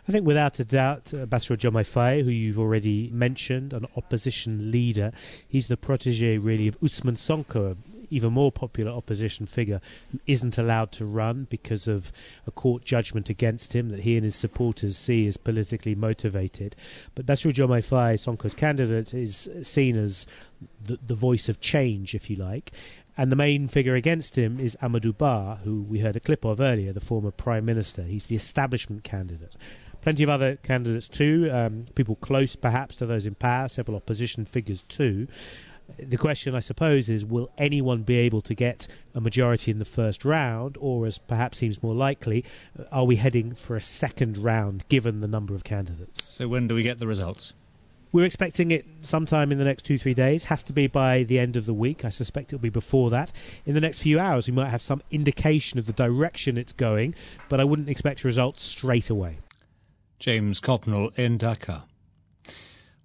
I think without a doubt, Bassirou Diomaye Faye, who you've already mentioned, an opposition leader. He's the protégé, really, of Ousmane Sonko, even more popular opposition figure who isn't allowed to run because of a court judgment against him that he and his supporters see as politically motivated. But Bassirou Diomaye Faye, Sonko's candidate, is seen as the voice of change, if you like. And the main figure against him is Amadou Ba, who we heard a clip of earlier, the former Prime Minister. He's the establishment candidate. Plenty of other candidates too, people close perhaps to those in power, several opposition figures too. The question, I suppose, is will anyone be able to get a majority in the first round, or, as perhaps seems more likely, are we heading for a second round given the number of candidates? So when do we get the results? We're expecting it sometime in the next 2-3 days. Has to be by the end of the week. I suspect it'll be before that. In the next few hours, we might have some indication of the direction it's going, but I wouldn't expect results straight away. James Copnell in Dakar.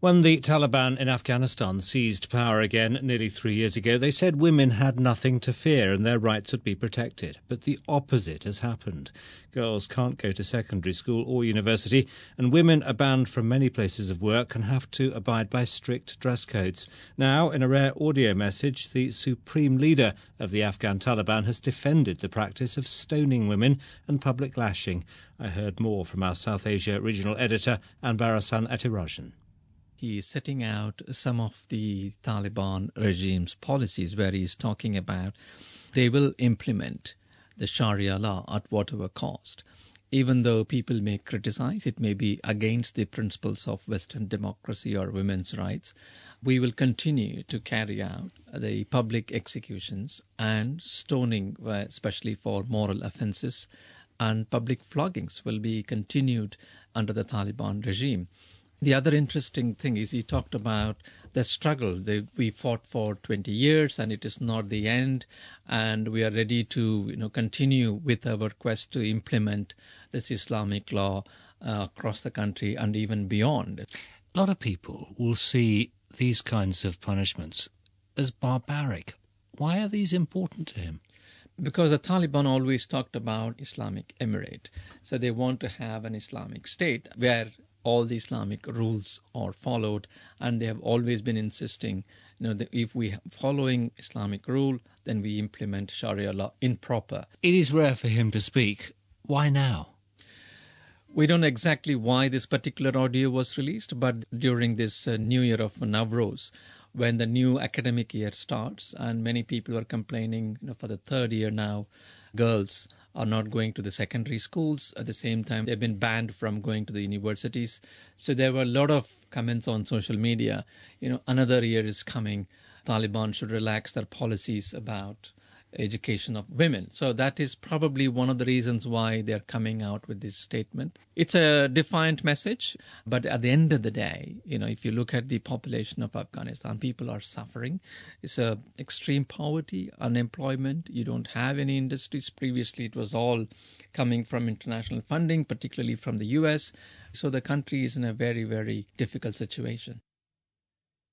When the Taliban in Afghanistan seized power again nearly 3 years ago, they said women had nothing to fear and their rights would be protected. But the opposite has happened. Girls can't go to secondary school or university, and women are banned from many places of work and have to abide by strict dress codes. Now, in a rare audio message, the supreme leader of the Afghan Taliban has defended the practice of stoning women and public lashing. I heard more from our South Asia regional editor, Anbar Hassan Atirajan. He is setting out some of the Taliban regime's policies where he is talking about they will implement the Sharia law at whatever cost. Even though people may criticize, it may be against the principles of Western democracy or women's rights, we will continue to carry out the public executions and stoning, especially for moral offences, and public floggings will be continued under the Taliban regime. The other interesting thing is he talked about the struggle. We fought for 20 years and it is not the end, and we are ready to continue with our quest to implement this Islamic law across the country and even beyond. A lot of people will see these kinds of punishments as barbaric. Why are these important to him? Because the Taliban always talked about Islamic Emirate. So they want to have an Islamic state where all the Islamic rules are followed, and they have always been insisting, that if we are following Islamic rule, then we implement Sharia law in proper. It is rare for him to speak. Why now? We don't know exactly why this particular audio was released, but during this new year of Nowruz, when the new academic year starts, and many people are complaining, for the third year now, girls are not going to the secondary schools. At the same time, they've been banned from going to the universities. So there were a lot of comments on social media. Another year is coming. Taliban should relax their policies about education of women. So that is probably one of the reasons why they're coming out with this statement. It's a defiant message, but at the end of the day, if you look at the population of Afghanistan, people are suffering. It's extreme poverty, unemployment. You don't have any industries. Previously, it was all coming from international funding, particularly from the US. So the country is in a very, very difficult situation.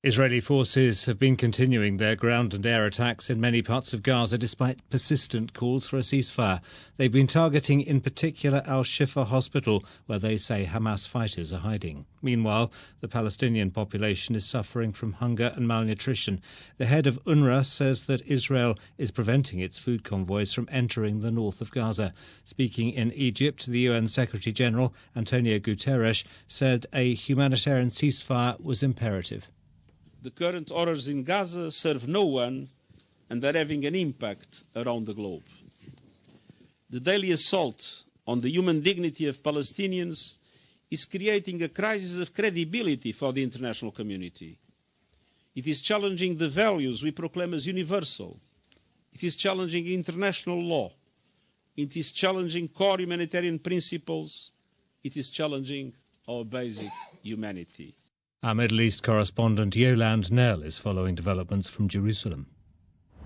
Israeli forces have been continuing their ground and air attacks in many parts of Gaza despite persistent calls for a ceasefire. They've been targeting in particular Al-Shifa hospital, where they say Hamas fighters are hiding. Meanwhile, the Palestinian population is suffering from hunger and malnutrition. The head of UNRWA says that Israel is preventing its food convoys from entering the north of Gaza. Speaking in Egypt, the UN Secretary-General, Antonio Guterres, said a humanitarian ceasefire was imperative. The current orders in Gaza serve no one and are having an impact around the globe. The daily assault on the human dignity of Palestinians is creating a crisis of credibility for the international community. It is challenging the values we proclaim as universal. It is challenging international law. It is challenging core humanitarian principles. It is challenging our basic humanity. Our Middle East correspondent Yolande Nell is following developments from Jerusalem.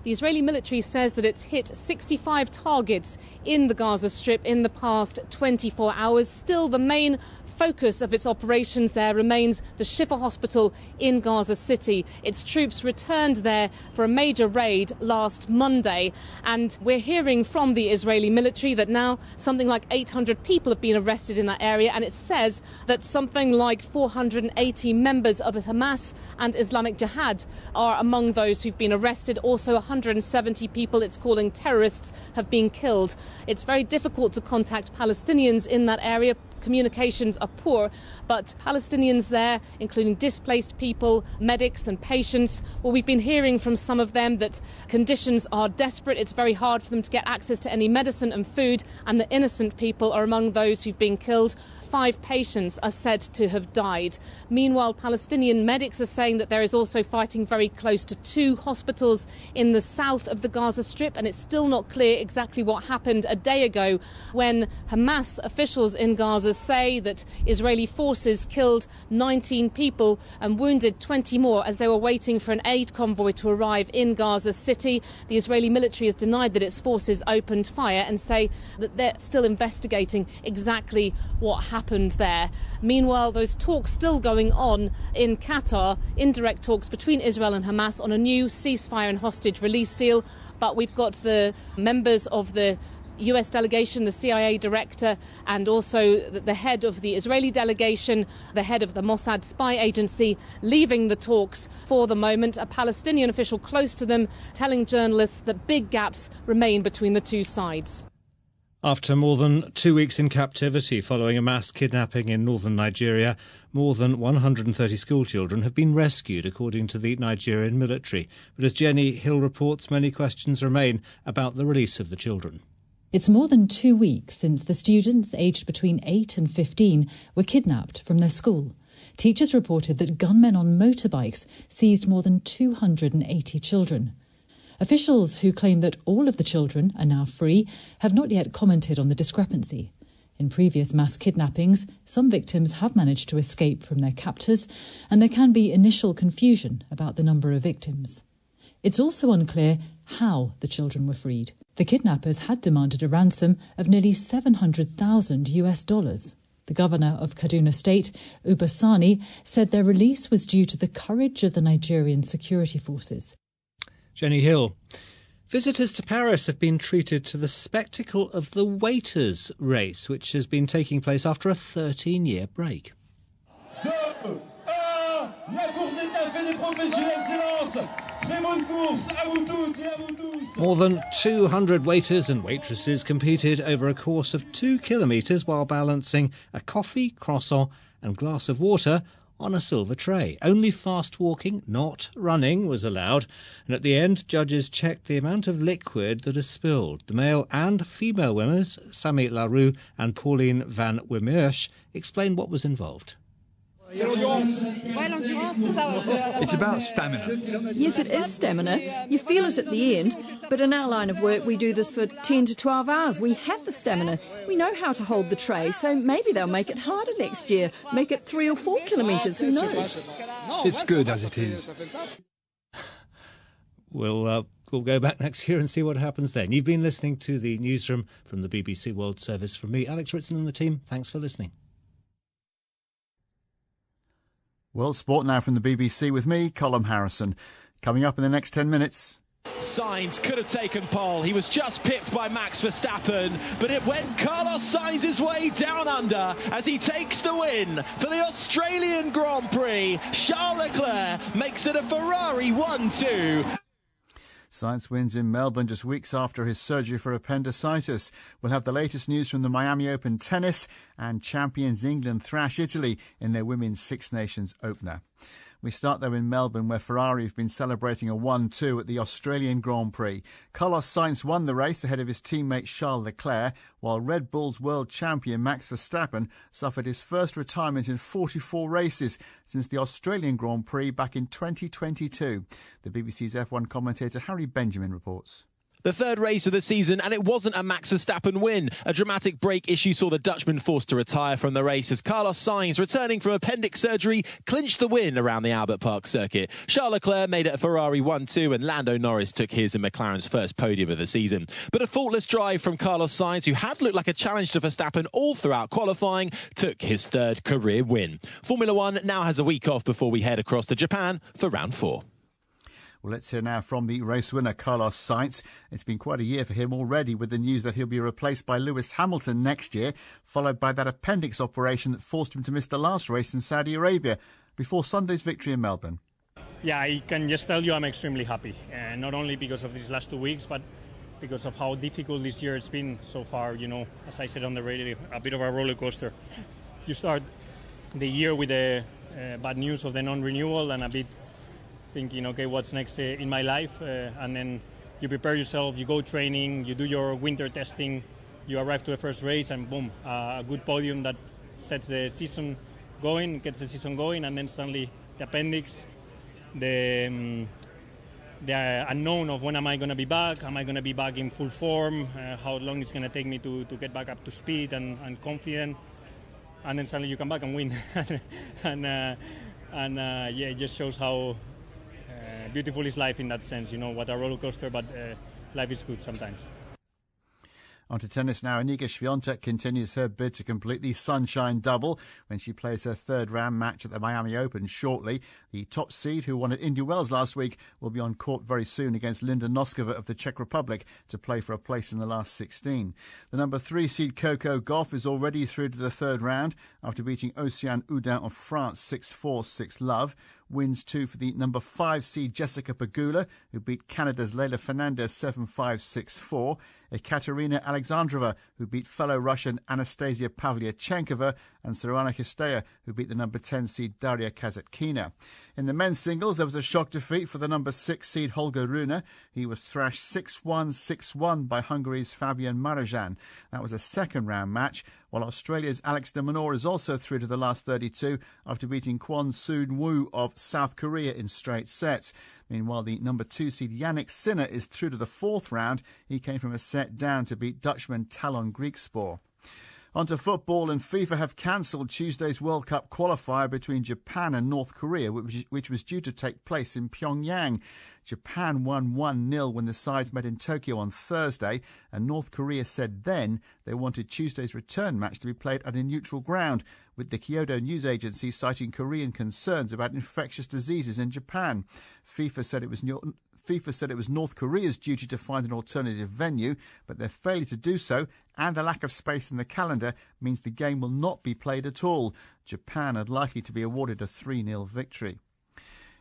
The Israeli military says that it's hit 65 targets in the Gaza Strip in the past 24 hours. Still, the main focus of its operations there remains the Shifa hospital in Gaza City. Its troops returned there for a major raid last Monday, and we're hearing from the Israeli military that now something like 800 people have been arrested in that area, and it says that something like 480 members of Hamas and Islamic Jihad are among those who've been arrested. Also, 170 people it's calling terrorists have been killed. It's very difficult to contact Palestinians in that area. Communications are poor, but Palestinians there, including displaced people, medics and patients, well, we've been hearing from some of them that conditions are desperate. It's very hard for them to get access to any medicine and food, and the innocent people are among those who've been killed. 5 patients are said to have died. Meanwhile, Palestinian medics are saying that there is also fighting very close to 2 hospitals in the south of the Gaza Strip, and it's still not clear exactly what happened a day ago when Hamas officials in Gaza Gaza say that Israeli forces killed 19 people and wounded 20 more as they were waiting for an aid convoy to arrive in Gaza City. The Israeli military has denied that its forces opened fire and say that they're still investigating exactly what happened there. Meanwhile, those talks still going on in Qatar, indirect talks between Israel and Hamas on a new ceasefire and hostage release deal. But we've got the members of the US delegation, the CIA director, and also the head of the Israeli delegation, the head of the Mossad spy agency, leaving the talks for the moment. A Palestinian official close to them telling journalists that big gaps remain between the two sides. After more than 2 weeks in captivity following a mass kidnapping in northern Nigeria, more than 130 schoolchildren have been rescued, according to the Nigerian military. But as Jenny Hill reports, many questions remain about the release of the children. It's more than 2 weeks since the students aged between 8 and 15 were kidnapped from their school. Teachers reported that gunmen on motorbikes seized more than 280 children. Officials who claim that all of the children are now free have not yet commented on the discrepancy. In previous mass kidnappings, some victims have managed to escape from their captors, and there can be initial confusion about the number of victims. It's also unclear how the children were freed. The kidnappers had demanded a ransom of nearly $700,000. The governor of Kaduna State, Uba Sani, said their release was due to the courage of the Nigerian security forces. Jenny Hill. Visitors to Paris have been treated to the spectacle of the Waiters' Race, which has been taking place after a 13-year break. More than 200 waiters and waitresses competed over a course of 2 kilometres while balancing a coffee, croissant and glass of water on a silver tray. Only fast walking, not running, was allowed, and at the end judges checked the amount of liquid that is spilled. The male and female winners, Sami Larue and Pauline van Wimmersch, explained what was involved. It's about stamina. Yes, it is stamina. You feel it at the end, but in our line of work we do this for 10 to 12 hours. We have the stamina. We know how to hold the tray, so maybe they'll make it harder next year. Make it 3 or 4 kilometres, who knows? It's good as it is. We'll go back next year and see what happens then. You've been listening to the newsroom from the BBC World Service. From me, Alex Ritson, and the team, thanks for listening. World Sport now from the BBC with me, Colm Harrison. Coming up in the next 10 minutes. Sainz could have taken pole. He was just pipped by Max Verstappen, but it went Carlos Sainz's way down under as he takes the win for the Australian Grand Prix. Charles Leclerc makes it a Ferrari 1-2. Sainz wins in Melbourne just weeks after his surgery for appendicitis. We'll have the latest news from the Miami Open tennis, and champions England thrash Italy in their Women's Six Nations opener. We start though in Melbourne, where Ferrari have been celebrating a 1-2 at the Australian Grand Prix. Carlos Sainz won the race ahead of his teammate Charles Leclerc, while Red Bull's world champion Max Verstappen suffered his first retirement in 44 races since the Australian Grand Prix back in 2022. The BBC's F1 commentator Harry Benjamin reports. The third race of the season, and it wasn't a Max Verstappen win. A dramatic brake issue saw the Dutchman forced to retire from the race as Carlos Sainz, returning from appendix surgery, clinched the win around the Albert Park circuit. Charles Leclerc made it a Ferrari 1-2, and Lando Norris took his and McLaren's first podium of the season. But a faultless drive from Carlos Sainz, who had looked like a challenge to Verstappen all throughout qualifying, took his third career win. Formula One now has a week off before we head across to Japan for round 4. Well, let's hear now from the race winner, Carlos Sainz. It's been quite a year for him already, with the news that he'll be replaced by Lewis Hamilton next year, followed by that appendix operation that forced him to miss the last race in Saudi Arabia before Sunday's victory in Melbourne. Yeah, I can just tell you I'm extremely happy, not only because of these last 2 weeks, but because of how difficult this year it's been so far. You know, as I said on the radio, a bit of a roller coaster. You start the year with the bad news of the non-renewal and a bit thinking, okay, what's next in my life? And then you prepare yourself, you go training, you do your winter testing, you arrive to the first race, and boom, a good podium that sets the season going, gets the season going, and then suddenly the appendix, the unknown of when am I going to be back? Am I going to be back in full form? How long it's going to take me to get back up to speed and confident? and then suddenly you come back and win. and it just shows how beautiful is life in that sense. What a roller coaster, but life is good sometimes. On to tennis now. Iga Swiatek continues her bid to complete the Sunshine Double when she plays her third-round match at the Miami Open shortly. The top seed, who won at Indian Wells last week, will be on court very soon against Linda Noskova of the Czech Republic to play for a place in the last 16. The number 3 seed Coco Gauff is already through to the third round after beating Océane Oudin of France 6-4, 6-love. Wins 2 for the number 5 seed Jessica Pegula, who beat Canada's Leylah Fernandez 7-5, 6-4. Ekaterina Alexandrova, who beat fellow Russian Anastasia Pavlyuchenkova, and Sorana Cistaya, who beat the number 10 seed Daria Kasatkina. In the men's singles, there was a shock defeat for the number 6 seed Holger Rune. He was thrashed 6-1, 6-1 by Hungary's Fabian Marozsan. That was a second-round match, while Australia's Alex de Minaur is also through to the last 32 after beating Kwon Soon Woo of South Korea in straight sets. Meanwhile, the number 2 seed Yannick Sinner is through to the fourth round. He came from a set down to beat Dutchman Talon Griekspoor. On to football, and FIFA have cancelled Tuesday's World Cup qualifier between Japan and North Korea, which was due to take place in Pyongyang. Japan won 1-0 when the sides met in Tokyo on Thursday, and North Korea said then they wanted Tuesday's return match to be played at a neutral ground, with the Kyodo News Agency citing Korean concerns about infectious diseases in Japan. FIFA said it was North Korea's duty to find an alternative venue, but their failure to do so and the lack of space in the calendar means the game will not be played at all. Japan are likely to be awarded a 3-0 victory.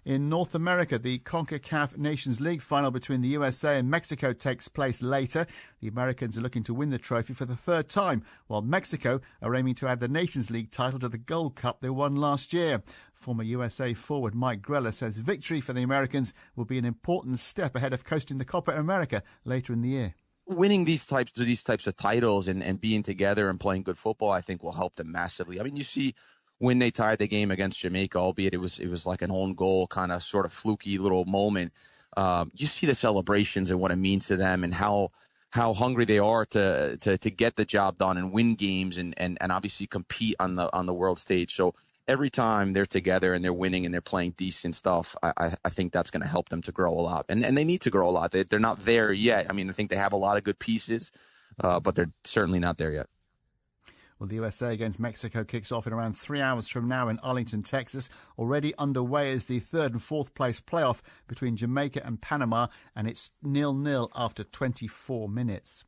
In North America, the CONCACAF Nations League final between the USA and Mexico takes place later. The Americans are looking to win the trophy for the third time, while Mexico are aiming to add the Nations League title to the Gold Cup they won last year. Former USA forward Mike Grella says victory for the Americans will be an important step ahead of coasting the Copa America later in the year. Winning these types of titles and being together and playing good football, I think, will help them massively. I mean, you see when they tied the game against Jamaica, albeit it was like an own goal kind of sort of fluky little moment. You see the celebrations and what it means to them and how hungry they are to get the job done and win games and obviously compete on the world stage. So every time they're together and they're winning and they're playing decent stuff, I think that's going to help them to grow a lot. And they need to grow a lot. They're not there yet. I mean, I think they have a lot of good pieces, but they're certainly not there yet. Well, the USA against Mexico kicks off in around 3 hours from now in Arlington, Texas. Already underway is the third and fourth place playoff between Jamaica and Panama, and it's 0-0 after 24 minutes.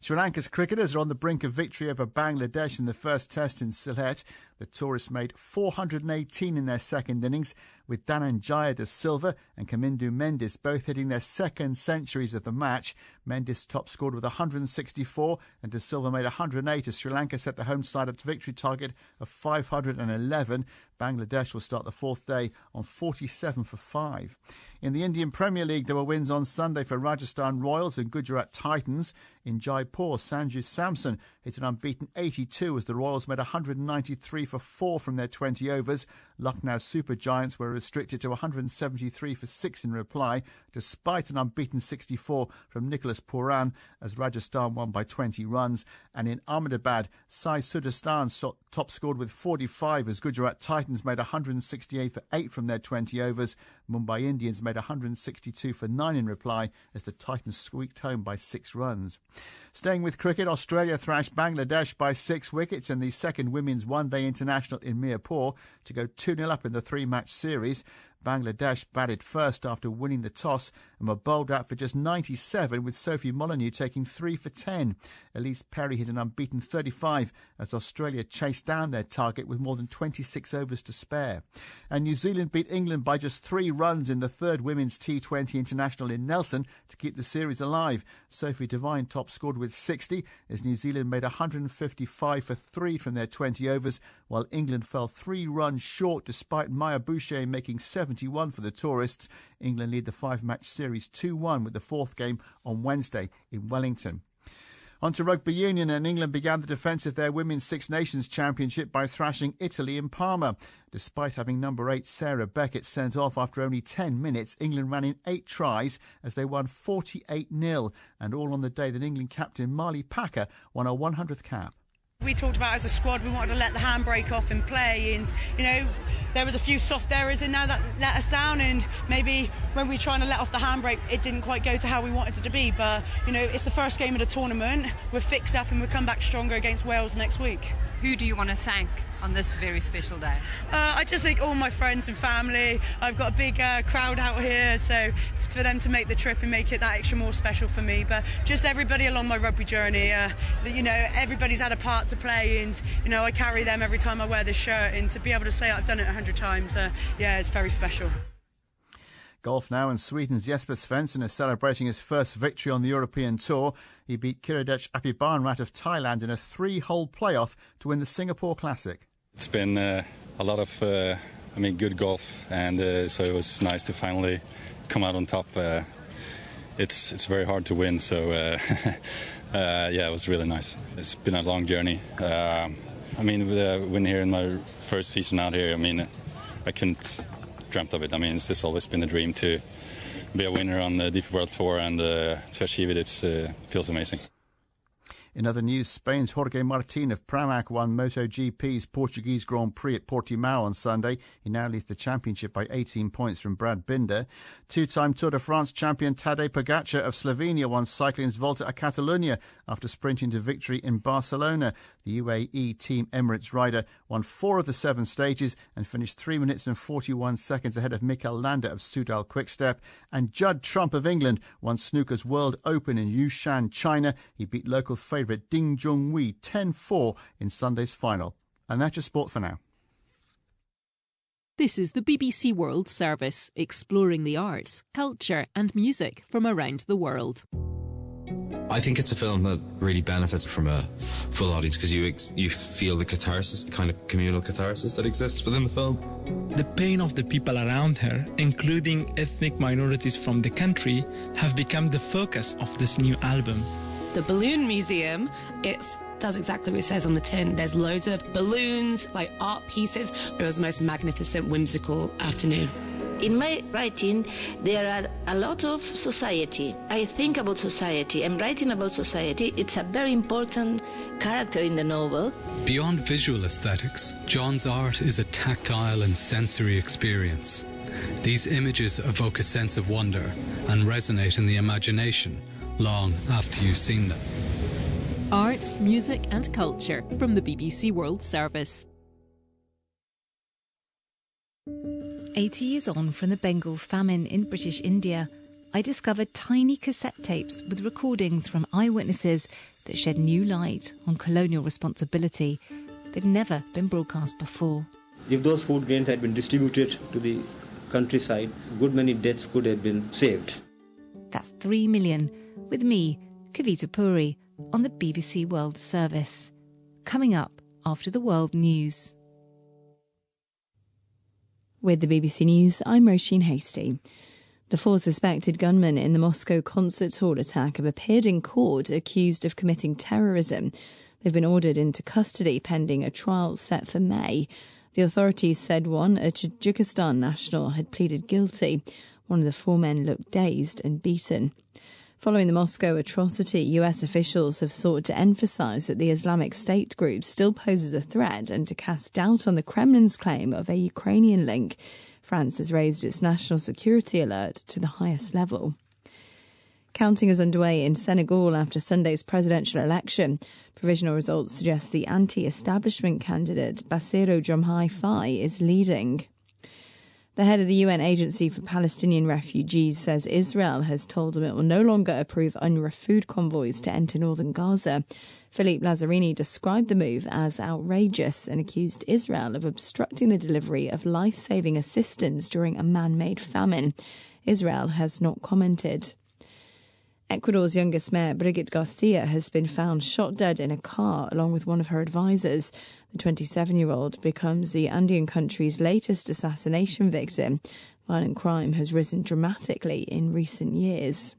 Sri Lanka's cricketers are on the brink of victory over Bangladesh in the first test in Sylhet. The tourists made 418 in their second innings, with Dhananjaya de Silva and Kamindu Mendis both hitting their second centuries of the match. Mendis top scored with 164 and de Silva made 108 as Sri Lanka set the home side its victory target of 511. Bangladesh will start the fourth day on 47 for 5. In the Indian Premier League, there were wins on Sunday for Rajasthan Royals and Gujarat Titans. In Jaipur, Sanju Samson hit an unbeaten 82 as the Royals made 193 for 4 from their 20 overs. Lucknow Super Giants were restricted to 173 for 6 in reply, despite an unbeaten 64 from Nicholas Pooran as Rajasthan won by 20 runs. And in Ahmedabad, Sai Sudarstan top scored with 45 as Gujarat Titans made 168 for 8 from their 20 overs. Mumbai Indians made 162 for 9 in reply as the Titans squeaked home by 6 runs. Staying with cricket, Australia thrashed Bangladesh by 6 wickets in the second women's one-day international in Mirpur to go 2-0 up in the 3-match series. Bangladesh batted first after winning the toss and were bowled out for just 97, with Sophie Molyneux taking 3 for 10. Elise Perry hit an unbeaten 35 as Australia chased down their target with more than 26 overs to spare. And New Zealand beat England by just 3 runs in the third women's T20 international in Nelson to keep the series alive. Sophie Devine top scored with 60 as New Zealand made 155 for 3 from their 20 overs, while England fell 3 runs short despite Maya Boucher making 71 for the tourists. England lead the 5-match series 2-1 with the fourth game on Wednesday in Wellington. On to rugby union, and England began the defence of their Women's Six Nations Championship by thrashing Italy in Parma. Despite having number 8 Sarah Beckett sent off after only 10 minutes, England ran in 8 tries as they won 48-0, and all on the day that England captain Marley Packer won her 100th cap. We talked about as a squad we wanted to let the handbrake off and play, and there was a few soft errors in there that let us down, and maybe when we were trying to let off the handbrake it didn't quite go to how we wanted it to be, but it's the first game of the tournament. We're fixed up and we'll come back stronger against Wales next week. Who do you want to thank on this very special day? I just think all my friends and family. I've got a big crowd out here, so for them to make the trip and make it that extra more special for me, but just everybody along my rugby journey, everybody's had a part to play, and I carry them every time I wear this shirt, and to be able to say I've done it 100 times, it's very special. Golf now, and Sweden's Jesper Svensson is celebrating his first victory on the European Tour. He beat Kiradech Apibarnrat of Thailand in a 3-hole playoff to win the Singapore Classic. It's been a lot of good golf, and so it was nice to finally come out on top. It's very hard to win, so it was really nice. It's been a long journey. With a win here in my first season out here, I couldn't dreamt of it. It's just always been a dream to be a winner on the DP World Tour, and to achieve it, feels amazing. In other news, Spain's Jorge Martin of Pramac won MotoGP's Portuguese Grand Prix at Portimao on Sunday. He now leads the championship by 18 points from Brad Binder. Two-time Tour de France champion Tadej Pogacar of Slovenia won cycling's Volta a Catalunya after sprinting to victory in Barcelona. The UAE Team Emirates rider won 4 of the 7 stages and finished 3 minutes and 41 seconds ahead of Mikel Landa of Soudal Quickstep. And Judd Trump of England won snooker's World Open in Yushan, China. He beat local favourite Ding Junhui 10-4 in Sunday's final. And that's your sport for now. This is the BBC World Service, exploring the arts, culture and music from around the world. I think it's a film that really benefits from a full audience because you feel the catharsis, the kind of communal catharsis that exists within the film. The pain of the people around her, including ethnic minorities from the country, have become the focus of this new album. The Balloon Museum, it does exactly what it says on the tin. There's loads of balloons, like art pieces. It was the most magnificent, whimsical afternoon. In my writing, there are a lot of society. I think about society. I'm writing about society. It's a very important character in the novel. Beyond visual aesthetics, John's art is a tactile and sensory experience. These images evoke a sense of wonder and resonate in the imagination long after you've seen them. Arts, music and culture from the BBC World Service. 80 years on from the Bengal famine in British India, I discovered tiny cassette tapes with recordings from eyewitnesses that shed new light on colonial responsibility. They've never been broadcast before. If those food grains had been distributed to the countryside, a good many deaths could have been saved. That's 3 million, with me, Kavita Puri, on the BBC World Service. Coming up after the world news. With the BBC News, I'm Roisin Hastie. The 4 suspected gunmen in the Moscow concert hall attack have appeared in court accused of committing terrorism. They've been ordered into custody pending a trial set for May. The authorities said one, a Tajikistan national, had pleaded guilty. One of the 4 men looked dazed and beaten. Following the Moscow atrocity, US officials have sought to emphasise that the Islamic State group still poses a threat and to cast doubt on the Kremlin's claim of a Ukrainian link. France has raised its national security alert to the highest level. Counting is underway in Senegal after Sunday's presidential election. Provisional results suggest the anti-establishment candidate Bassirou Diomaye Faye is leading. The head of the UN Agency for Palestinian Refugees says Israel has told him it will no longer approve UNRWA food convoys to enter northern Gaza. Philippe Lazzarini described the move as outrageous and accused Israel of obstructing the delivery of life-saving assistance during a man-made famine. Israel has not commented. Ecuador's youngest mayor, Brigitte Garcia, has been found shot dead in a car along with one of her advisors. The 27-year-old becomes the Andean country's latest assassination victim. Violent crime has risen dramatically in recent years.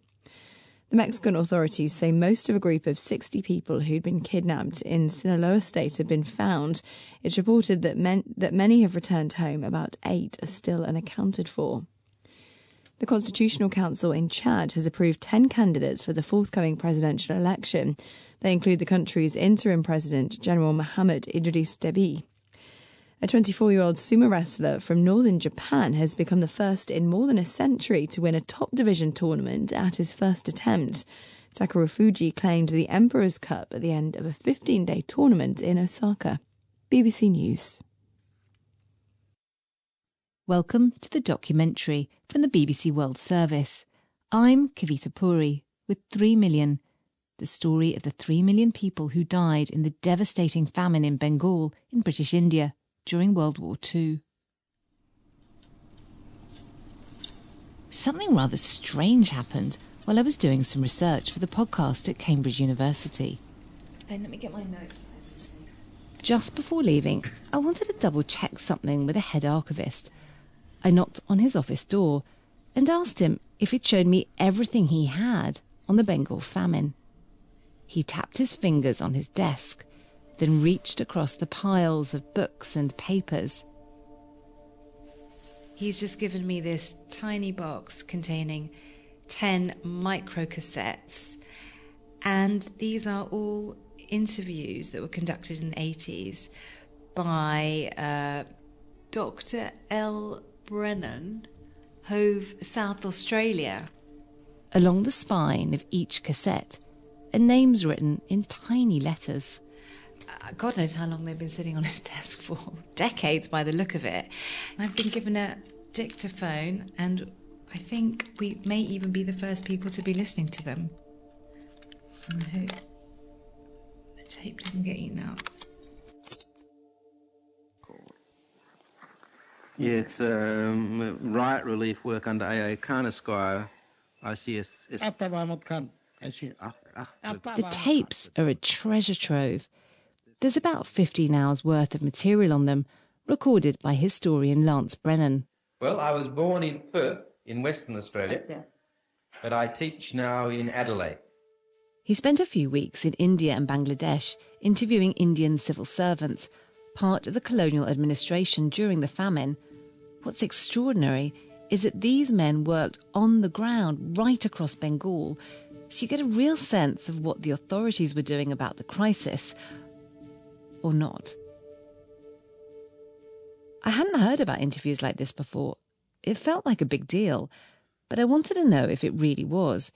The Mexican authorities say most of a group of 60 people who'd been kidnapped in Sinaloa state have been found. It's reported that many have returned home. About 8 are still unaccounted for. The Constitutional Council in Chad has approved 10 candidates for the forthcoming presidential election. They include the country's interim president, General Mohamed Idriss Deby. A 24-year-old sumo wrestler from northern Japan has become the first in more than a century to win a top division tournament at his first attempt. Takeru Fuji claimed the Emperor's Cup at the end of a 15-day tournament in Osaka. BBC News. Welcome to the documentary from the BBC World Service. I'm Kavita Puri with 3 Million, the story of the 3 million people who died in the devastating famine in Bengal in British India during World War II. Something rather strange happened while I was doing some research for the podcast at Cambridge University. And let me get my notes. Just before leaving, I wanted to double-check something with the head archivist. I knocked on his office door and asked him if he'd shown me everything he had on the Bengal famine. He tapped his fingers on his desk, then reached across the piles of books and papers. He's just given me this tiny box containing 10 microcassettes, and these are all interviews that were conducted in the 80s by Dr. L. Brennan, Hove, South Australia. Along the spine of each cassette are names written in tiny letters. God knows how long they've been sitting on his desk for. Decades by the look of it. I've been given a dictaphone, and I think we may even be the first people to be listening to them. I hope the tape doesn't get eaten out. Yes, riot relief work under A.A. Karnaskaya. I see it's... The tapes are a treasure trove. There's about 15 hours worth of material on them, recorded by historian Lance Brennan. Well, I was born in Perth, in Western Australia, but I teach now in Adelaide. He spent a few weeks in India and Bangladesh interviewing Indian civil servants, part of the colonial administration during the famine. What's extraordinary is that these men worked on the ground right across Bengal, so you get a real sense of what the authorities were doing about the crisis, or not. I hadn't heard about interviews like this before. It felt like a big deal, but I wanted to know if it really was.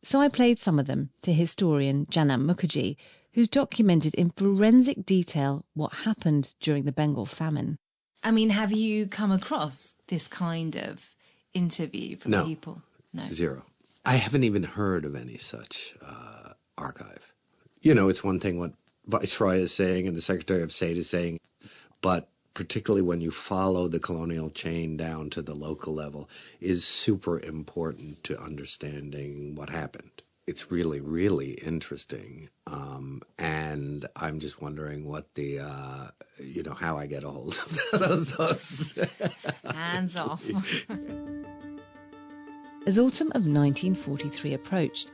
So I played some of them to historian Janam Mukherjee, who's documented in forensic detail what happened during the Bengal famine. I mean, have you come across this kind of interview from people? No. Zero. I haven't even heard of any such archive. You know, it's one thing what Viceroy is saying and the Secretary of State is saying, but particularly when you follow the colonial chain down to the local level, is super important to understanding what happened. It's really, really interesting. And I'm just wondering what the, how I get a hold of those. Hands off. As autumn of 1943 approached,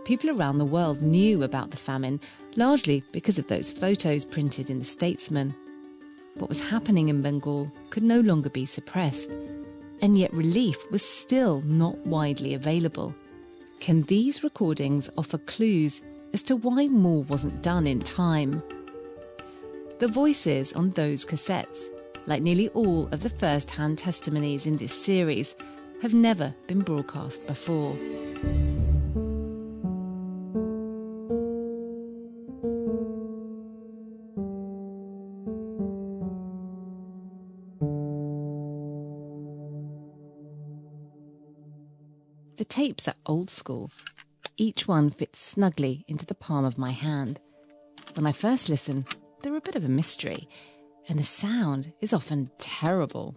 people around the world knew about the famine, largely because of those photos printed in The Statesman. What was happening in Bengal could no longer be suppressed, and yet relief was still not widely available. Can these recordings offer clues as to why more wasn't done in time? The voices on those cassettes, like nearly all of the first-hand testimonies in this series, have never been broadcast before. The tapes are old school. Each one fits snugly into the palm of my hand. When I first listen, they're a bit of a mystery, and the sound is often terrible.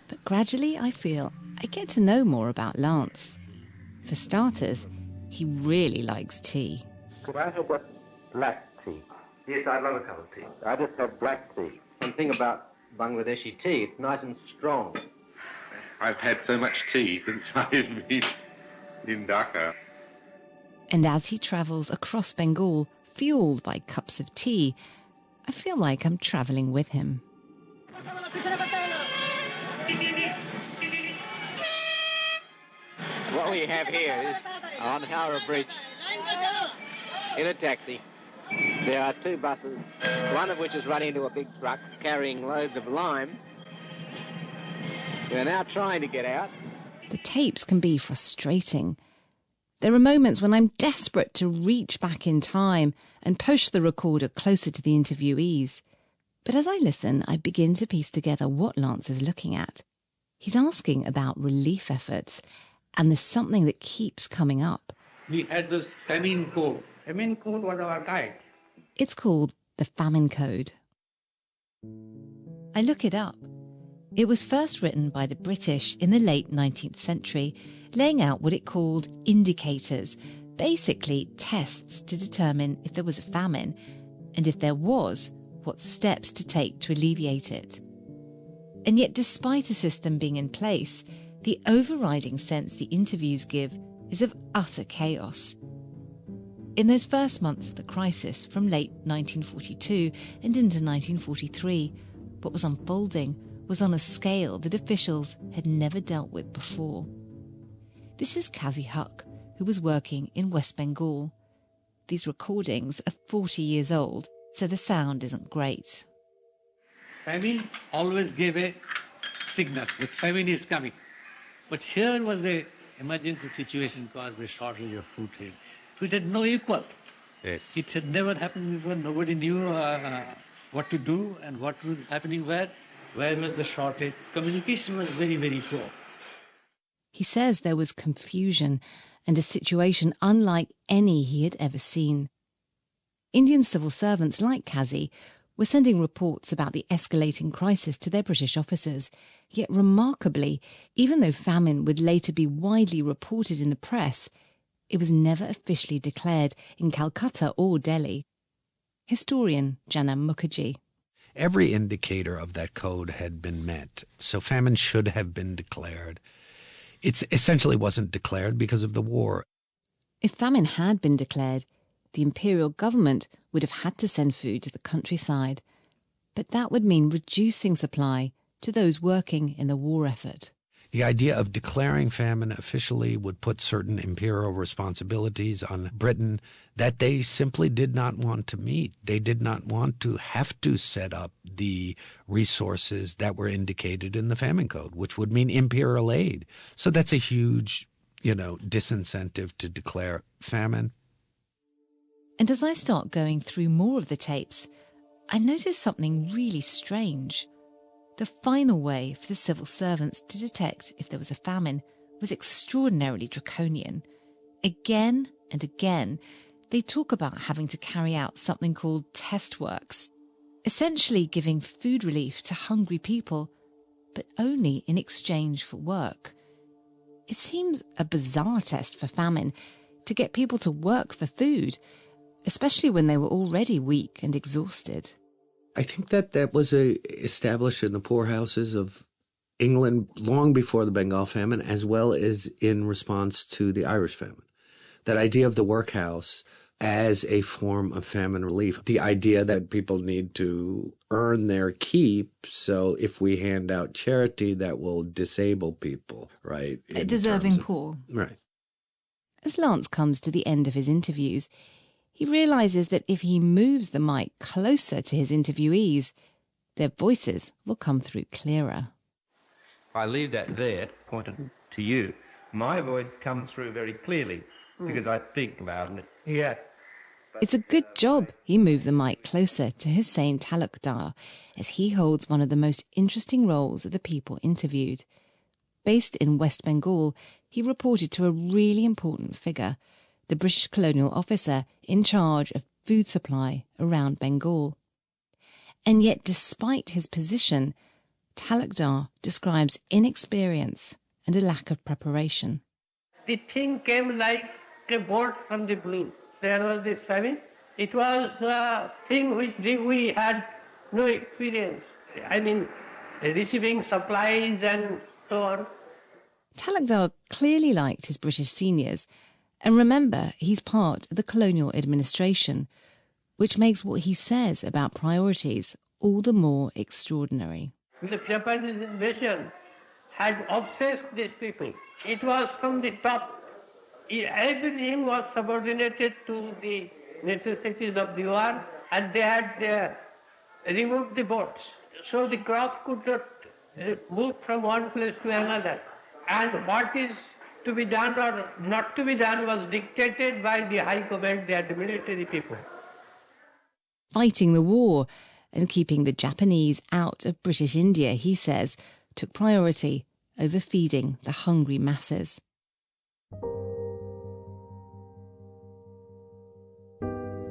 But gradually I feel I get to know more about Lance. For starters, he really likes tea. Could I have black tea? Yes, I'd love a cup of tea. I just have black tea. One thing about Bangladeshi tea, it's nice and strong. I've had so much tea since I've been in Dhaka. And as he travels across Bengal, fueled by cups of tea, I feel like I'm travelling with him. What we have here is on Howrah Bridge in a taxi. There are two buses, one of which has run into a big truck carrying loads of lime. They're now trying to get out. The tapes can be frustrating. There are moments when I'm desperate to reach back in time and push the recorder closer to the interviewees. But as I listen, I begin to piece together what Lance is looking at. He's asking about relief efforts, and there's something that keeps coming up. We had this famine code. Famine code was our guide. It's called the Famine Code. I look it up. It was first written by the British in the late 19th century, laying out what it called indicators, basically tests to determine if there was a famine, and if there was, what steps to take to alleviate it. And yet, despite a system being in place, the overriding sense the interviews give is of utter chaos. In those first months of the crisis, from late 1942 and into 1943, what was unfolding was on a scale that officials had never dealt with before. This is Kazi Huq, who was working in West Bengal. These recordings are 40 years old, so the sound isn't great. Famine always gave a signal that famine is coming. But here was the emergency situation caused by shortage of food here. It had no equal. Yes. It had never happened before. Nobody knew what to do and what was happening where was the shortage. Communication was very, very poor. He says there was confusion and a situation unlike any he had ever seen. Indian civil servants like Kazi were sending reports about the escalating crisis to their British officers. Yet remarkably, even though famine would later be widely reported in the press, it was never officially declared in Calcutta or Delhi. Historian Janam Mukherjee. Every indicator of that code had been met, so famine should have been declared. It essentially wasn't declared because of the war. If famine had been declared, the imperial government would have had to send food to the countryside. But that would mean reducing supply to those working in the war effort. The idea of declaring famine officially would put certain imperial responsibilities on Britain that they simply did not want to meet. They did not want to have to set up the resources that were indicated in the Famine Code, which would mean imperial aid. So that's a huge, disincentive to declare famine. And as I start going through more of the tapes, I notice something really strange. The final way for the civil servants to detect if there was a famine was extraordinarily draconian. Again and again, they talk about having to carry out something called test works, essentially giving food relief to hungry people, but only in exchange for work. It seems a bizarre test for famine, to get people to work for food, especially when they were already weak and exhausted. I think that was established in the poorhouses of England long before the Bengal famine, as well as in response to the Irish famine. That idea of the workhouse as a form of famine relief, the idea that people need to earn their keep, so if we hand out charity, that will disable people, right? Deserving poor. Right. As Lance comes to the end of his interviews, he realises that if he moves the mic closer to his interviewees, their voices will come through clearer. If I leave that there, pointed to you, my voice comes through very clearly because I think about it. Yeah. It's a good job he moved the mic closer to Hussain Talukdar, as he holds one of the most interesting roles of the people interviewed. Based in West Bengal, he reported to a really important figure, the British colonial officer in charge of food supply around Bengal. And yet, despite his position, Talukdar describes inexperience and a lack of preparation. The thing came like a bolt from the blue. There was this famine. It was a thing which we had no experience. Receiving supplies and so on. Talukdar clearly liked his British seniors. And remember, he's part of the colonial administration, which makes what he says about priorities all the more extraordinary. The Japanese invasion had obsessed these people. It was from the top. Everything was subordinated to the necessities of the war, and they had removed the boats. So the crop could not move from one place to another. And what is to be done or not to be done was dictated by the high command, the military people. Fighting the war and keeping the Japanese out of British India, he says, took priority over feeding the hungry masses.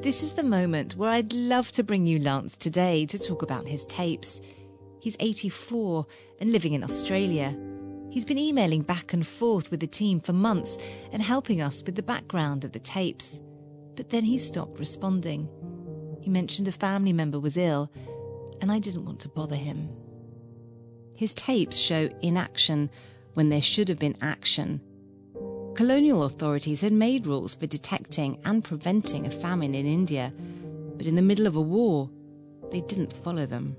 This is the moment where I'd love to bring you Lance today to talk about his tapes. He's 84 and living in Australia. He's been emailing back and forth with the team for months and helping us with the background of the tapes. But then he stopped responding. He mentioned a family member was ill, and I didn't want to bother him. His tapes show inaction when there should have been action. Colonial authorities had made rules for detecting and preventing a famine in India, but in the middle of a war, they didn't follow them.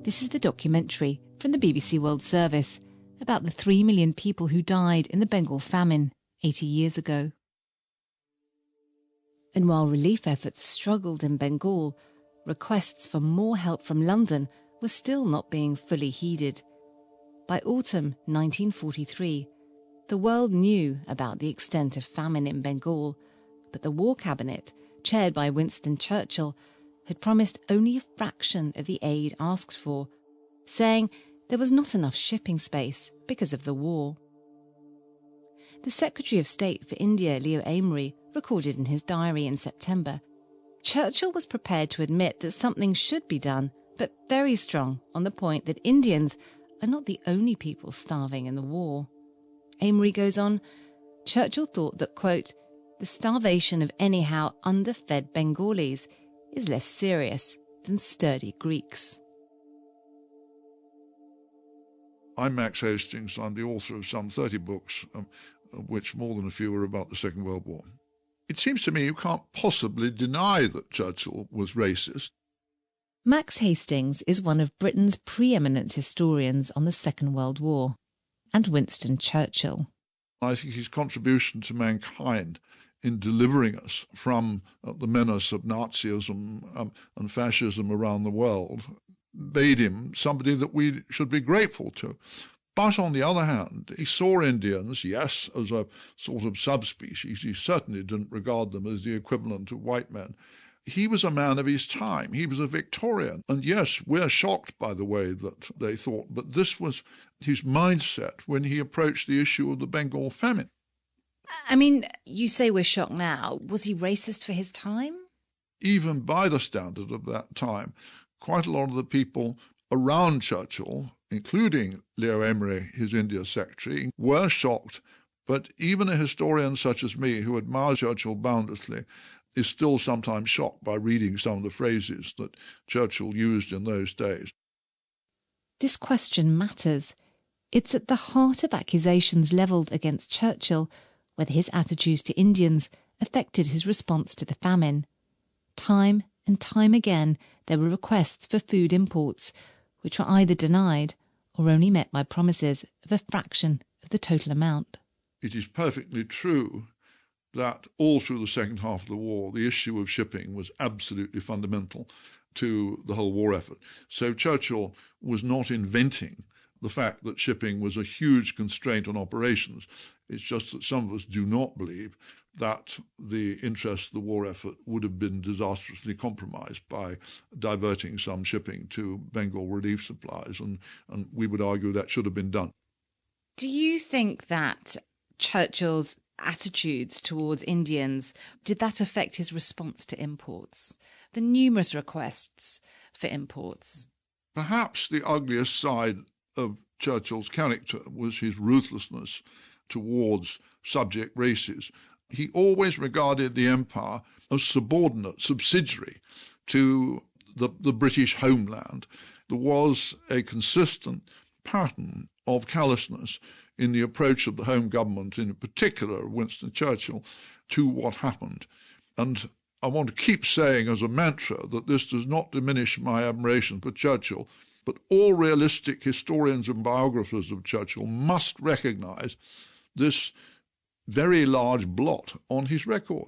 This is the documentary from the BBC World Service about the 3 million people who died in the Bengal famine 80 years ago. And while relief efforts struggled in Bengal, requests for more help from London were still not being fully heeded. By autumn 1943, the world knew about the extent of famine in Bengal, but the War Cabinet, chaired by Winston Churchill, had promised only a fraction of the aid asked for, saying there was not enough shipping space because of the war. The Secretary of State for India, Leo Amery, recorded in his diary in September, Churchill was prepared to admit that something should be done, but very strong on the point that Indians are not the only people starving in the war. Amery goes on, Churchill thought that, quote, the starvation of anyhow underfed Bengalis is less serious than sturdy Greeks. I'm Max Hastings. I'm the author of some 30 books, of which more than a few are about the Second World War. It seems to me you can't possibly deny that Churchill was racist. Max Hastings is one of Britain's preeminent historians on the Second World War, and Winston Churchill. I think his contribution to mankind in delivering us from the menace of Nazism and fascism around the world made him somebody that we should be grateful to. But on the other hand, he saw Indians, yes, as a sort of subspecies. He certainly didn't regard them as the equivalent of white men. He was a man of his time. He was a Victorian. And yes, we're shocked by the way that they thought, but this was his mindset when he approached the issue of the Bengal famine. I mean, you say we're shocked now. Was he racist for his time? Even by the standard of that time, quite a lot of the people around Churchill, including Leo Amery, his India secretary, were shocked. But even a historian such as me, who admires Churchill boundlessly, is still sometimes shocked by reading some of the phrases that Churchill used in those days. This question matters. It's at the heart of accusations levelled against Churchill, whether his attitudes to Indians affected his response to the famine. Time and time again, there were requests for food imports, which were either denied or only met by promises of a fraction of the total amount. It is perfectly true that all through the second half of the war, the issue of shipping was absolutely fundamental to the whole war effort. So Churchill was not inventing the fact that shipping was a huge constraint on operations. It's just that some of us do not believe that the interest of the war effort would have been disastrously compromised by diverting some shipping to Bengal relief supplies, and we would argue that should have been done. Do you think that Churchill's attitudes towards Indians, did that affect his response to imports? The numerous requests for imports? Perhaps the ugliest side of Churchill's character was his ruthlessness towards subject races. He always regarded the empire as subordinate, subsidiary to the British homeland. There was a consistent pattern of callousness in the approach of the Home Government, in particular Winston Churchill, to what happened. And I want to keep saying as a mantra that this does not diminish my admiration for Churchill, but all realistic historians and biographers of Churchill must recognise this very large blot on his record.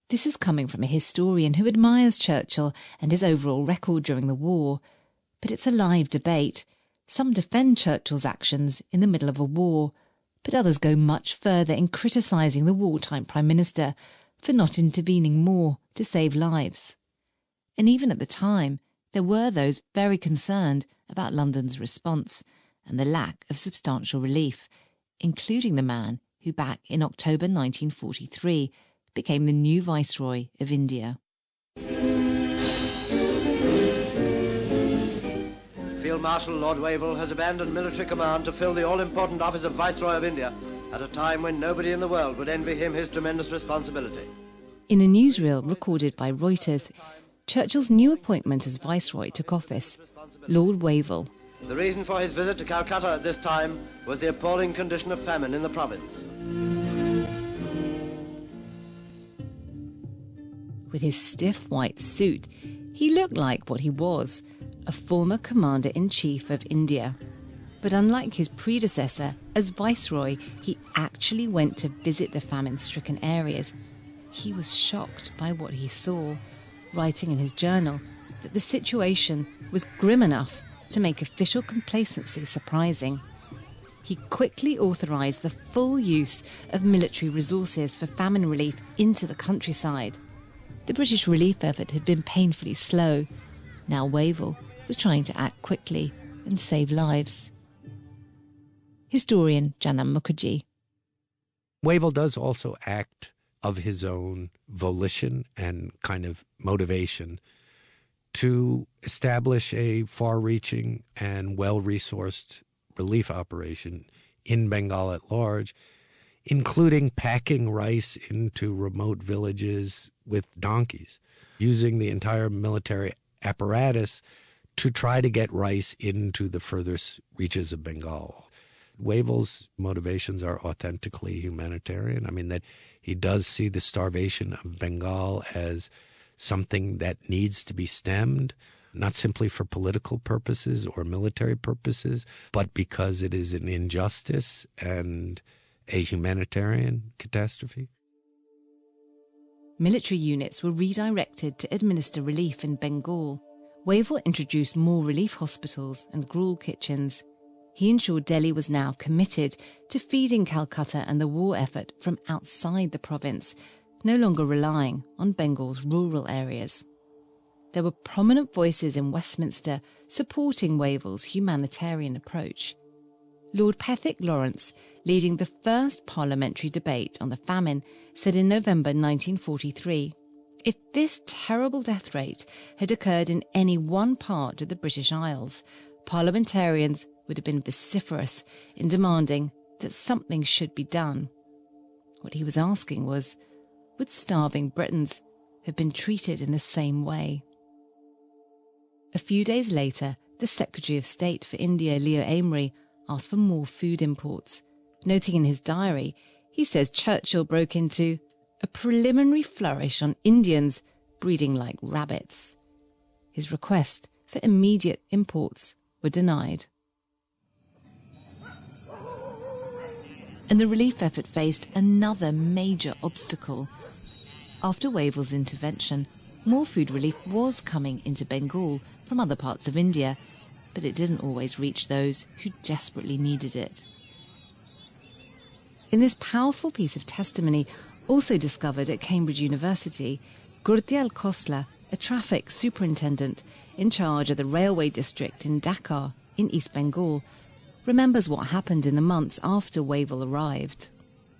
This is coming from a historian who admires Churchill and his overall record during the war. But it's a live debate. Some defend Churchill's actions in the middle of a war, but others go much further in criticising the wartime Prime Minister for not intervening more to save lives. And even at the time, there were those very concerned about London's response and the lack of substantial relief, including the man who back in October 1943 became the new Viceroy of India. Field Marshal Lord Wavell has abandoned military command to fill the all-important office of Viceroy of India at a time when nobody in the world would envy him his tremendous responsibility. In a newsreel recorded by Reuters, Churchill's new appointment as Viceroy took office. Lord Wavell. The reason for his visit to Calcutta at this time was the appalling condition of famine in the province. With his stiff white suit, he looked like what he was, a former Commander-in-Chief of India. But unlike his predecessor, as Viceroy, he actually went to visit the famine-stricken areas. He was shocked by what he saw, writing in his journal that the situation was grim enough to make official complacency surprising. He quickly authorised the full use of military resources for famine relief into the countryside. The British relief effort had been painfully slow. Now Wavell was trying to act quickly and save lives. Historian Janam Mukherjee. Wavell does also act of his own volition and kind of motivation to establish a far-reaching and well-resourced relief operation in Bengal at large, including packing rice into remote villages with donkeys, using the entire military apparatus to try to get rice into the furthest reaches of Bengal. Wavell's motivations are authentically humanitarian. I mean, that he does see the starvation of Bengal as something that needs to be stemmed, not simply for political purposes or military purposes, but because it is an injustice and a humanitarian catastrophe. Military units were redirected to administer relief in Bengal. Wavell introduced more relief hospitals and gruel kitchens. He ensured Delhi was now committed to feeding Calcutta and the war effort from outside the province, no longer relying on Bengal's rural areas. There were prominent voices in Westminster supporting Wavell's humanitarian approach. Lord Pethick Lawrence, leading the first parliamentary debate on the famine, said in November 1943, if this terrible death rate had occurred in any one part of the British Isles, parliamentarians would have been vociferous in demanding that something should be done. What he was asking was, would starving Britons have been treated in the same way? A few days later, the Secretary of State for India, Leo Amery, asked for more food imports. Noting in his diary, he says Churchill broke into a preliminary flourish on Indians breeding like rabbits. His request for immediate imports were denied. And the relief effort faced another major obstacle. After Wavell's intervention, more food relief was coming into Bengal from other parts of India, but it didn't always reach those who desperately needed it. In this powerful piece of testimony, also discovered at Cambridge University, Gurdial Khosla, a traffic superintendent in charge of the railway district in Dhaka in East Bengal, remembers what happened in the months after Wavell arrived.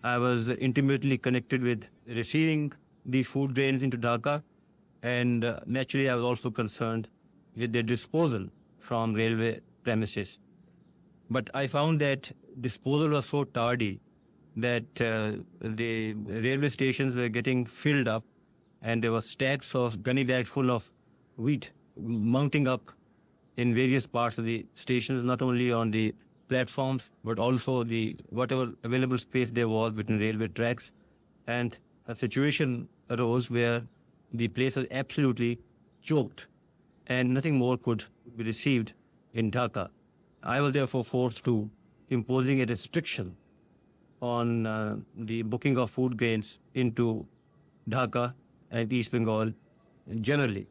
I was intimately connected with receiving these food grains into Dhaka, and naturally I was also concerned with their disposal from railway premises. But I found that disposal was so tardy that the railway stations were getting filled up, and there were stacks of gunny bags full of wheat mounting up in various parts of the stations, not only on the platforms, but also the whatever available space there was between railway tracks. And a situation arose where the place was absolutely choked and nothing more could be received in Dhaka. I was therefore forced to imposing a restriction on the booking of food grains into Dhaka and East Bengal generally.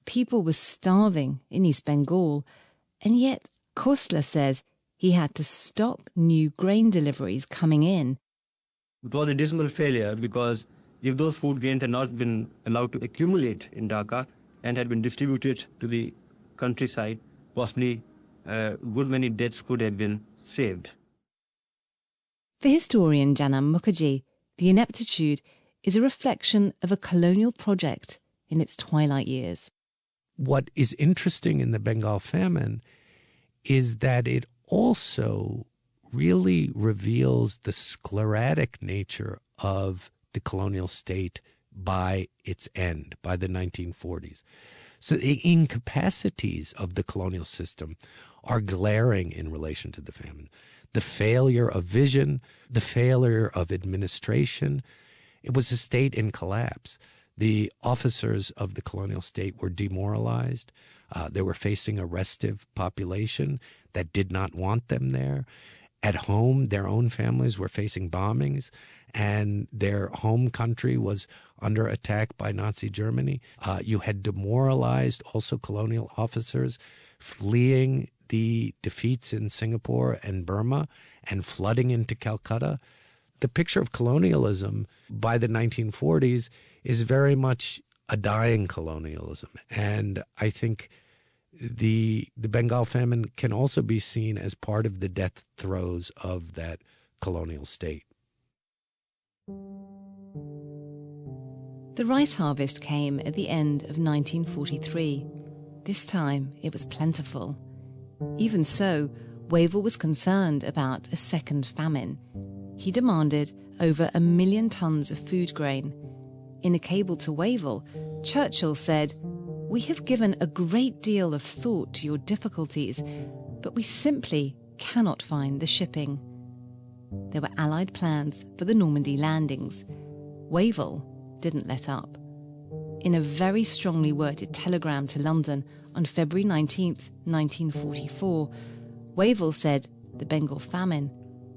People were starving in East Bengal, and yet Khosla says he had to stop new grain deliveries coming in. It was a dismal failure because if those food grains had not been allowed to accumulate in Dhaka and had been distributed to the countryside, possibly a good many deaths could have been saved. For historian Janam Mukherjee, the ineptitude is a reflection of a colonial project in its twilight years. What is interesting in the Bengal famine is that it also really reveals the sclerotic nature of the colonial state by its end, by the 1940s. So the incapacities of the colonial system are glaring in relation to the famine. The failure of vision, the failure of administration. It was a state in collapse. The officers of the colonial state were demoralized. They were facing a restive population that did not want them there. At home, their own families were facing bombings, and their home country was under attack by Nazi Germany. You had demoralized also colonial officers fleeing the defeats in Singapore and Burma and flooding into Calcutta. The picture of colonialism by the 1940s is very much a dying colonialism. And I think the Bengal famine can also be seen as part of the death throes of that colonial state. The rice harvest came at the end of 1943. This time it was plentiful. Even so, Wavell was concerned about a second famine. He demanded over 1 million tons of food grain. In a cable to Wavell, Churchill said, "We have given a great deal of thought to your difficulties, but we simply cannot find the shipping." There were Allied plans for the Normandy landings. Wavell didn't let up. In a very strongly worded telegram to London on February 19th, 1944, Wavell said the Bengal famine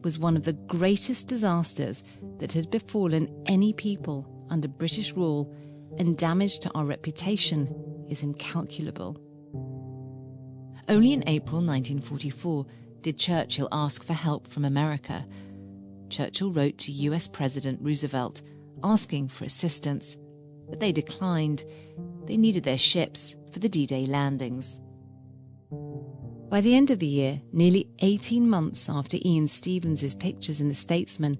was one of the greatest disasters that had befallen any people under British rule, and damage to our reputation is incalculable. Only in April 1944 did Churchill ask for help from America. Churchill wrote to US President Roosevelt asking for assistance, but they declined. They needed their ships for the D-Day landings. By the end of the year, nearly 18 months after Ian Stevens' pictures in The Statesman,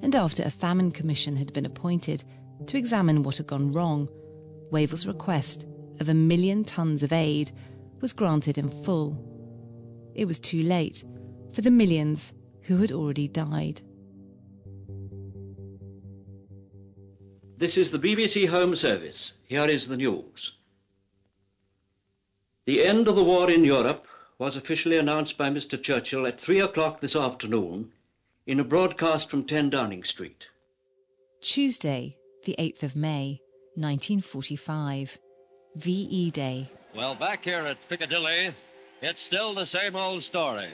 and after a famine commission had been appointed to examine what had gone wrong, Wavell's request of 1 million tons of aid was granted in full. It was too late for the millions who had already died. This is the BBC Home Service. Here is the news. The end of the war in Europe was officially announced by Mr. Churchill at 3 o'clock this afternoon in a broadcast from 10 Downing Street. Tuesday, the 8th of May, 1945. VE Day. Well, back here at Piccadilly, it's still the same old story.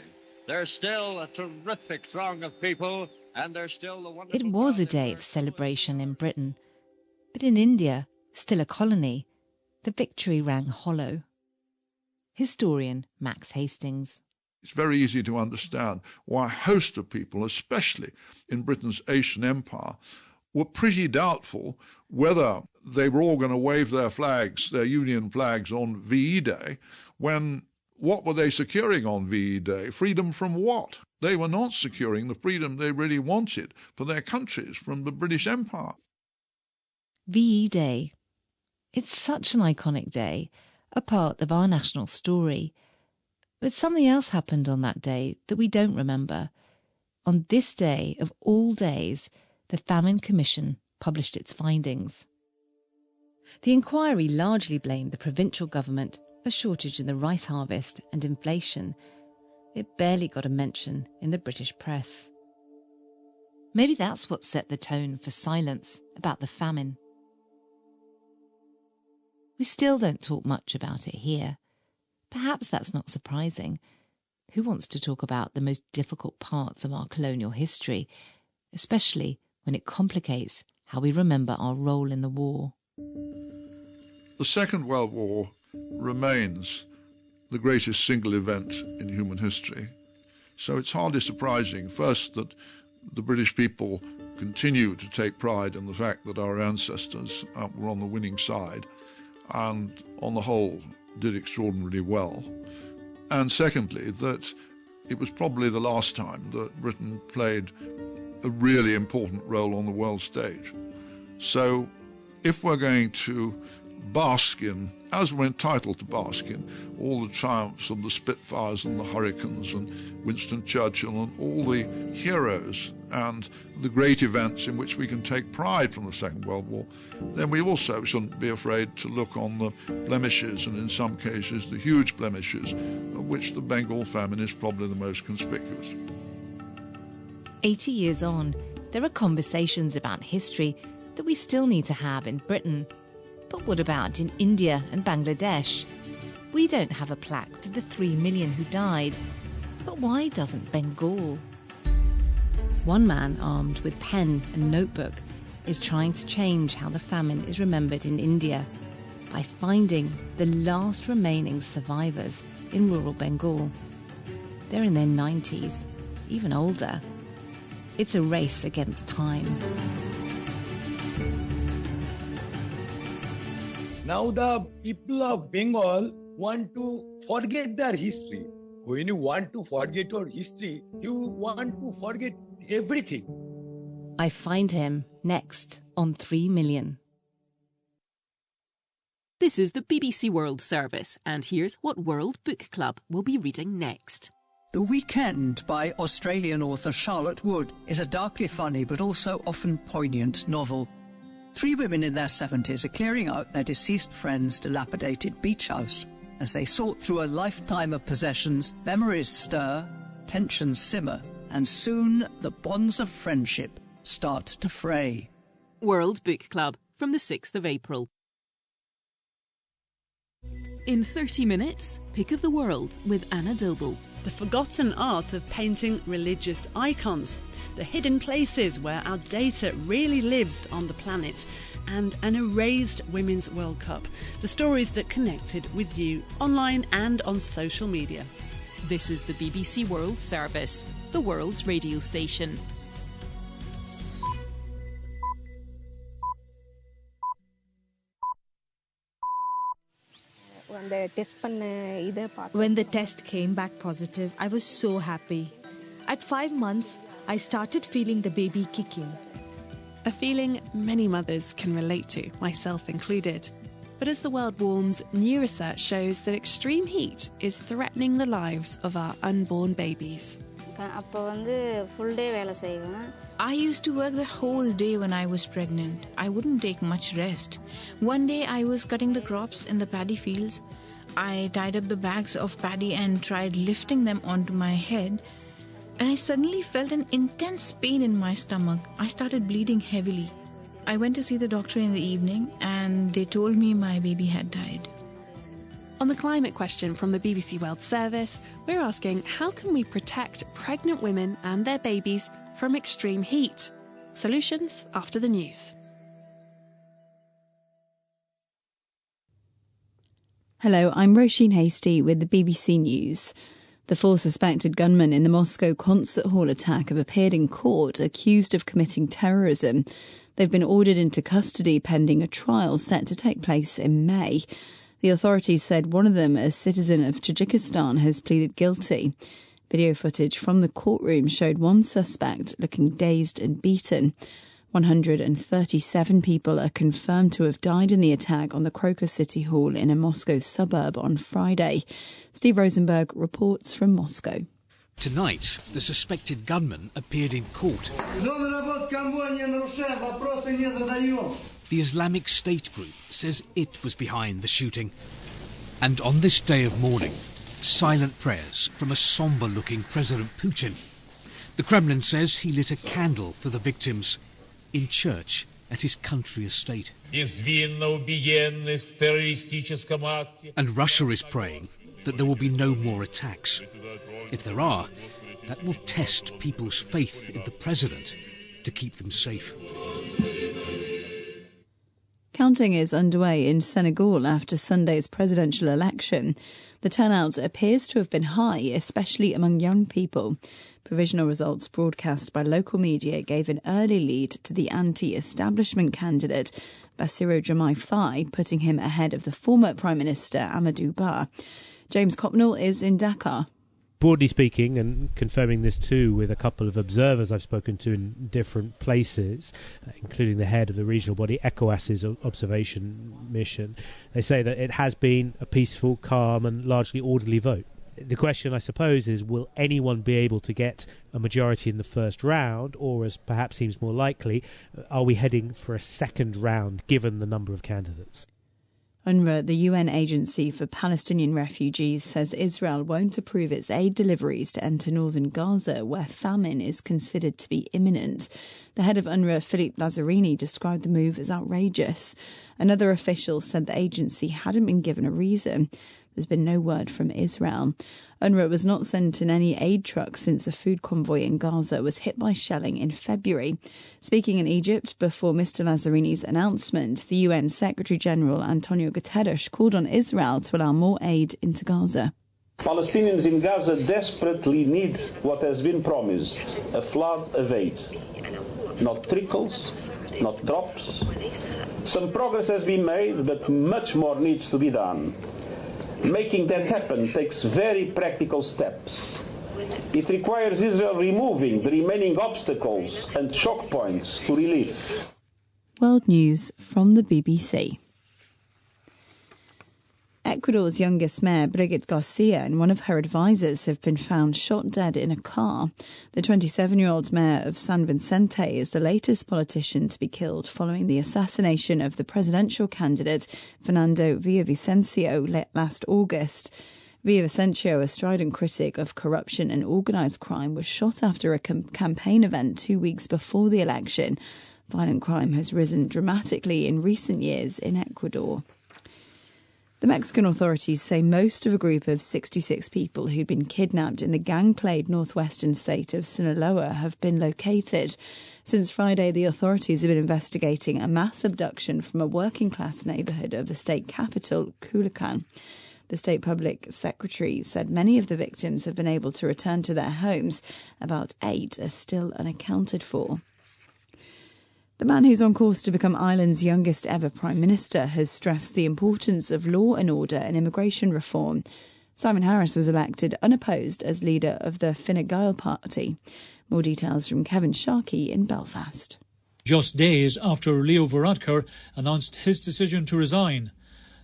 There's still a terrific throng of people, and there's still the wonderful... It was a day of celebration in Britain. But in India, still a colony, the victory rang hollow. Historian Max Hastings. It's very easy to understand why a host of people, especially in Britain's Asian Empire, were pretty doubtful whether they were all going to wave their flags, their Union flags, on VE Day, when what were they securing on VE Day? Freedom from what? They were not securing the freedom they really wanted for their countries from the British Empire. VE Day. It's such an iconic day, a part of our national story. But something else happened on that day that we don't remember. On this day of all days, the Famine Commission published its findings. The inquiry largely blamed the provincial government for shortage in the rice harvest and inflation. It barely got a mention in the British press. Maybe that's what set the tone for silence about the famine. We still don't talk much about it here. Perhaps that's not surprising. Who wants to talk about the most difficult parts of our colonial history, especially when it complicates how we remember our role in the war? The Second World War remains the greatest single event in human history. So it's hardly surprising, first, that the British people continue to take pride in the fact that our ancestors were on the winning side and, on the whole, did extraordinarily well. And secondly, that it was probably the last time that Britain played a really important role on the world stage. So if we're going to bask in, as we're entitled to bask in, all the triumphs of the Spitfires and the Hurricanes and Winston Churchill and all the heroes and the great events in which we can take pride from the Second World War, then we also shouldn't be afraid to look on the blemishes, and in some cases the huge blemishes, of which the Bengal famine is probably the most conspicuous. 80 years on, there are conversations about history that we still need to have in Britain. But what about in India and Bangladesh? We don't have a plaque for the 3 million who died. But why doesn't Bengal? One man armed with pen and notebook is trying to change how the famine is remembered in India by finding the last remaining survivors in rural Bengal. They're in their 90s, even older. It's a race against time. Now the people of Bengal want to forget their history. When you want to forget your history, you want to forget everything. I find him next on 3 Million. This is the BBC World Service, and here's what World Book Club will be reading next. The Weekend by Australian author Charlotte Wood is a darkly funny but also often poignant novel. 3 women in their 70s are clearing out their deceased friend's dilapidated beach house. As they sort through a lifetime of possessions, memories stir, tensions simmer, and soon the bonds of friendship start to fray. World Book Club from the 6th of April. In 30 minutes, Pick of the World with Anna Doble. The forgotten art of painting religious icons, the hidden places where our data really lives on the planet, and an erased Women's World Cup, the stories that connected with you online and on social media. This is the BBC World Service, the world's radio station. When the test came back positive, I was so happy. At 5 months, I started feeling the baby kick in. A feeling many mothers can relate to, myself included. But as the world warms, new research shows that extreme heat is threatening the lives of our unborn babies. I used to work the whole day when I was pregnant. I wouldn't take much rest. One day I was cutting the crops in the paddy fields. I tied up the bags of paddy and tried lifting them onto my head. And I suddenly felt an intense pain in my stomach. I started bleeding heavily. I went to see the doctor in the evening and they told me my baby had died. On the climate question from the BBC World Service, we're asking, how can we protect pregnant women and their babies from extreme heat? Solutions after the news. Hello, I'm Roisin Hastie with the BBC News. The 4 suspected gunmen in the Moscow concert hall attack have appeared in court accused of committing terrorism. They've been ordered into custody pending a trial set to take place in May. The authorities said one of them, a citizen of Tajikistan, has pleaded guilty. Video footage from the courtroom showed one suspect looking dazed and beaten. 137 people are confirmed to have died in the attack on the Crocus City Hall in a Moscow suburb on Friday. Steve Rosenberg reports from Moscow. Tonight, the suspected gunman appeared in court. The Islamic State group says it was behind the shooting. And on this day of mourning, silent prayers from a sombre-looking President Putin. The Kremlin says he lit a candle for the victims in church at his country estate. And Russia is praying that there will be no more attacks. If there are, that will test people's faith in the president to keep them safe. Counting is underway in Senegal after Sunday's presidential election. The turnout appears to have been high, especially among young people. Provisional results broadcast by local media gave an early lead to the anti-establishment candidate, Bassirou Diomaye Faye, putting him ahead of the former Prime Minister Amadou Ba. James Copnell is in Dakar. Broadly speaking, and confirming this too with a couple of observers I've spoken to in different places, including the head of the regional body ECOWAS's observation mission, they say that it has been a peaceful, calm and largely orderly vote. The question, I suppose, is will anyone be able to get a majority in the first round, or, as perhaps seems more likely, are we heading for a second round given the number of candidates? UNRWA, the UN agency for Palestinian refugees, says Israel won't approve its aid deliveries to enter northern Gaza, where famine is considered to be imminent. The head of UNRWA, Philippe Lazzarini, described the move as outrageous. Another official said the agency hadn't been given a reason. There's been no word from Israel. UNRWA was not sent in any aid trucks since a food convoy in Gaza was hit by shelling in February. Speaking in Egypt before Mr. Lazzarini's announcement, the UN Secretary-General Antonio Guterres called on Israel to allow more aid into Gaza. Palestinians in Gaza desperately need what has been promised, a flood of aid. Not trickles, not drops. Some progress has been made, but much more needs to be done. Making that happen takes very practical steps. It requires Israel removing the remaining obstacles and choke points to relief. World News from the BBC. Ecuador's youngest mayor, Brigitte Garcia, and one of her advisors have been found shot dead in a car. The 27-year-old mayor of San Vicente is the latest politician to be killed following the assassination of the presidential candidate, Fernando Villavicencio, last August. Villavicencio, a strident critic of corruption and organised crime, was shot after a campaign event 2 weeks before the election. Violent crime has risen dramatically in recent years in Ecuador. The Mexican authorities say most of a group of 66 people who'd been kidnapped in the gang-plagued northwestern state of Sinaloa have been located. Since Friday, the authorities have been investigating a mass abduction from a working-class neighbourhood of the state capital, Culiacan. The state public secretary said many of the victims have been able to return to their homes. About 8 are still unaccounted for. The man who's on course to become Ireland's youngest ever Prime Minister has stressed the importance of law and order and immigration reform. Simon Harris was elected unopposed as leader of the Fine Gael party. More details from Kevin Sharkey in Belfast. Just days after Leo Varadkar announced his decision to resign,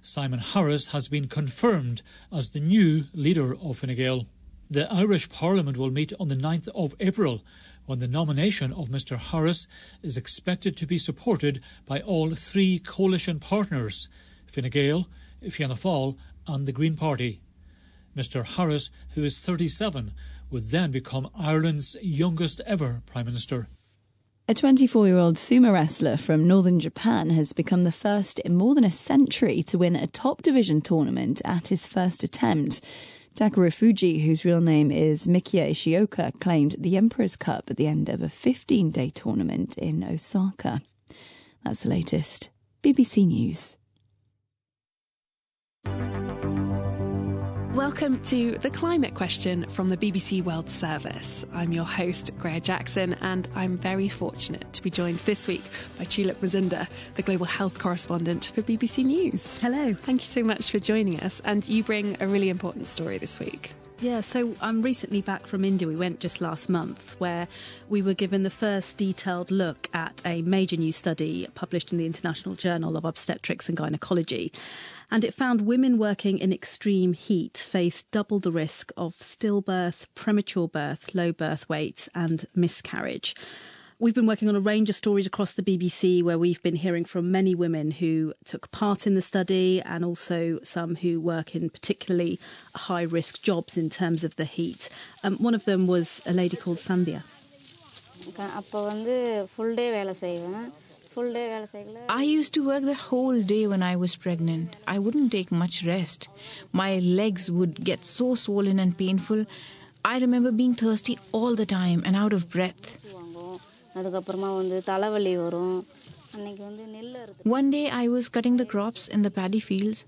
Simon Harris has been confirmed as the new leader of Fine Gael. The Irish Parliament will meet on the 9th of April, when the nomination of Mr Harris is expected to be supported by all 3 coalition partners, Fine Gael, Fianna Fáil and the Green Party. Mr Harris, who is 37, would then become Ireland's youngest ever Prime Minister. A 24-year-old sumo wrestler from northern Japan has become the first in more than a century to win a top division tournament at his first attempt. Takeru Fuji, whose real name is Mikiya Ishioka, claimed the Emperor's Cup at the end of a 15-day tournament in Osaka. That's the latest. BBC News. Welcome to The Climate Question from the BBC World Service. I'm your host, Greer Jackson, and I'm very fortunate to be joined this week by Tulip Mazunda, the global health correspondent for BBC News. Hello. Thank you so much for joining us, and you bring a really important story this week. Yeah, so I'm recently back from India. We went just last month, where we were given the first detailed look at a major new study published in the International Journal of Obstetrics and Gynecology. And it found women working in extreme heat face double the risk of stillbirth, premature birth, low birth weight and miscarriage. We've been working on a range of stories across the BBC where we've been hearing from many women who took part in the study and also some who work in particularly high-risk jobs in terms of the heat. One of them was a lady called Sandhya. அப்போ வந்து full day வேலை செய்வேன். I used to work the whole day when I was pregnant. I wouldn't take much rest. My legs would get so swollen and painful. I remember being thirsty all the time and out of breath. One day I was cutting the crops in the paddy fields.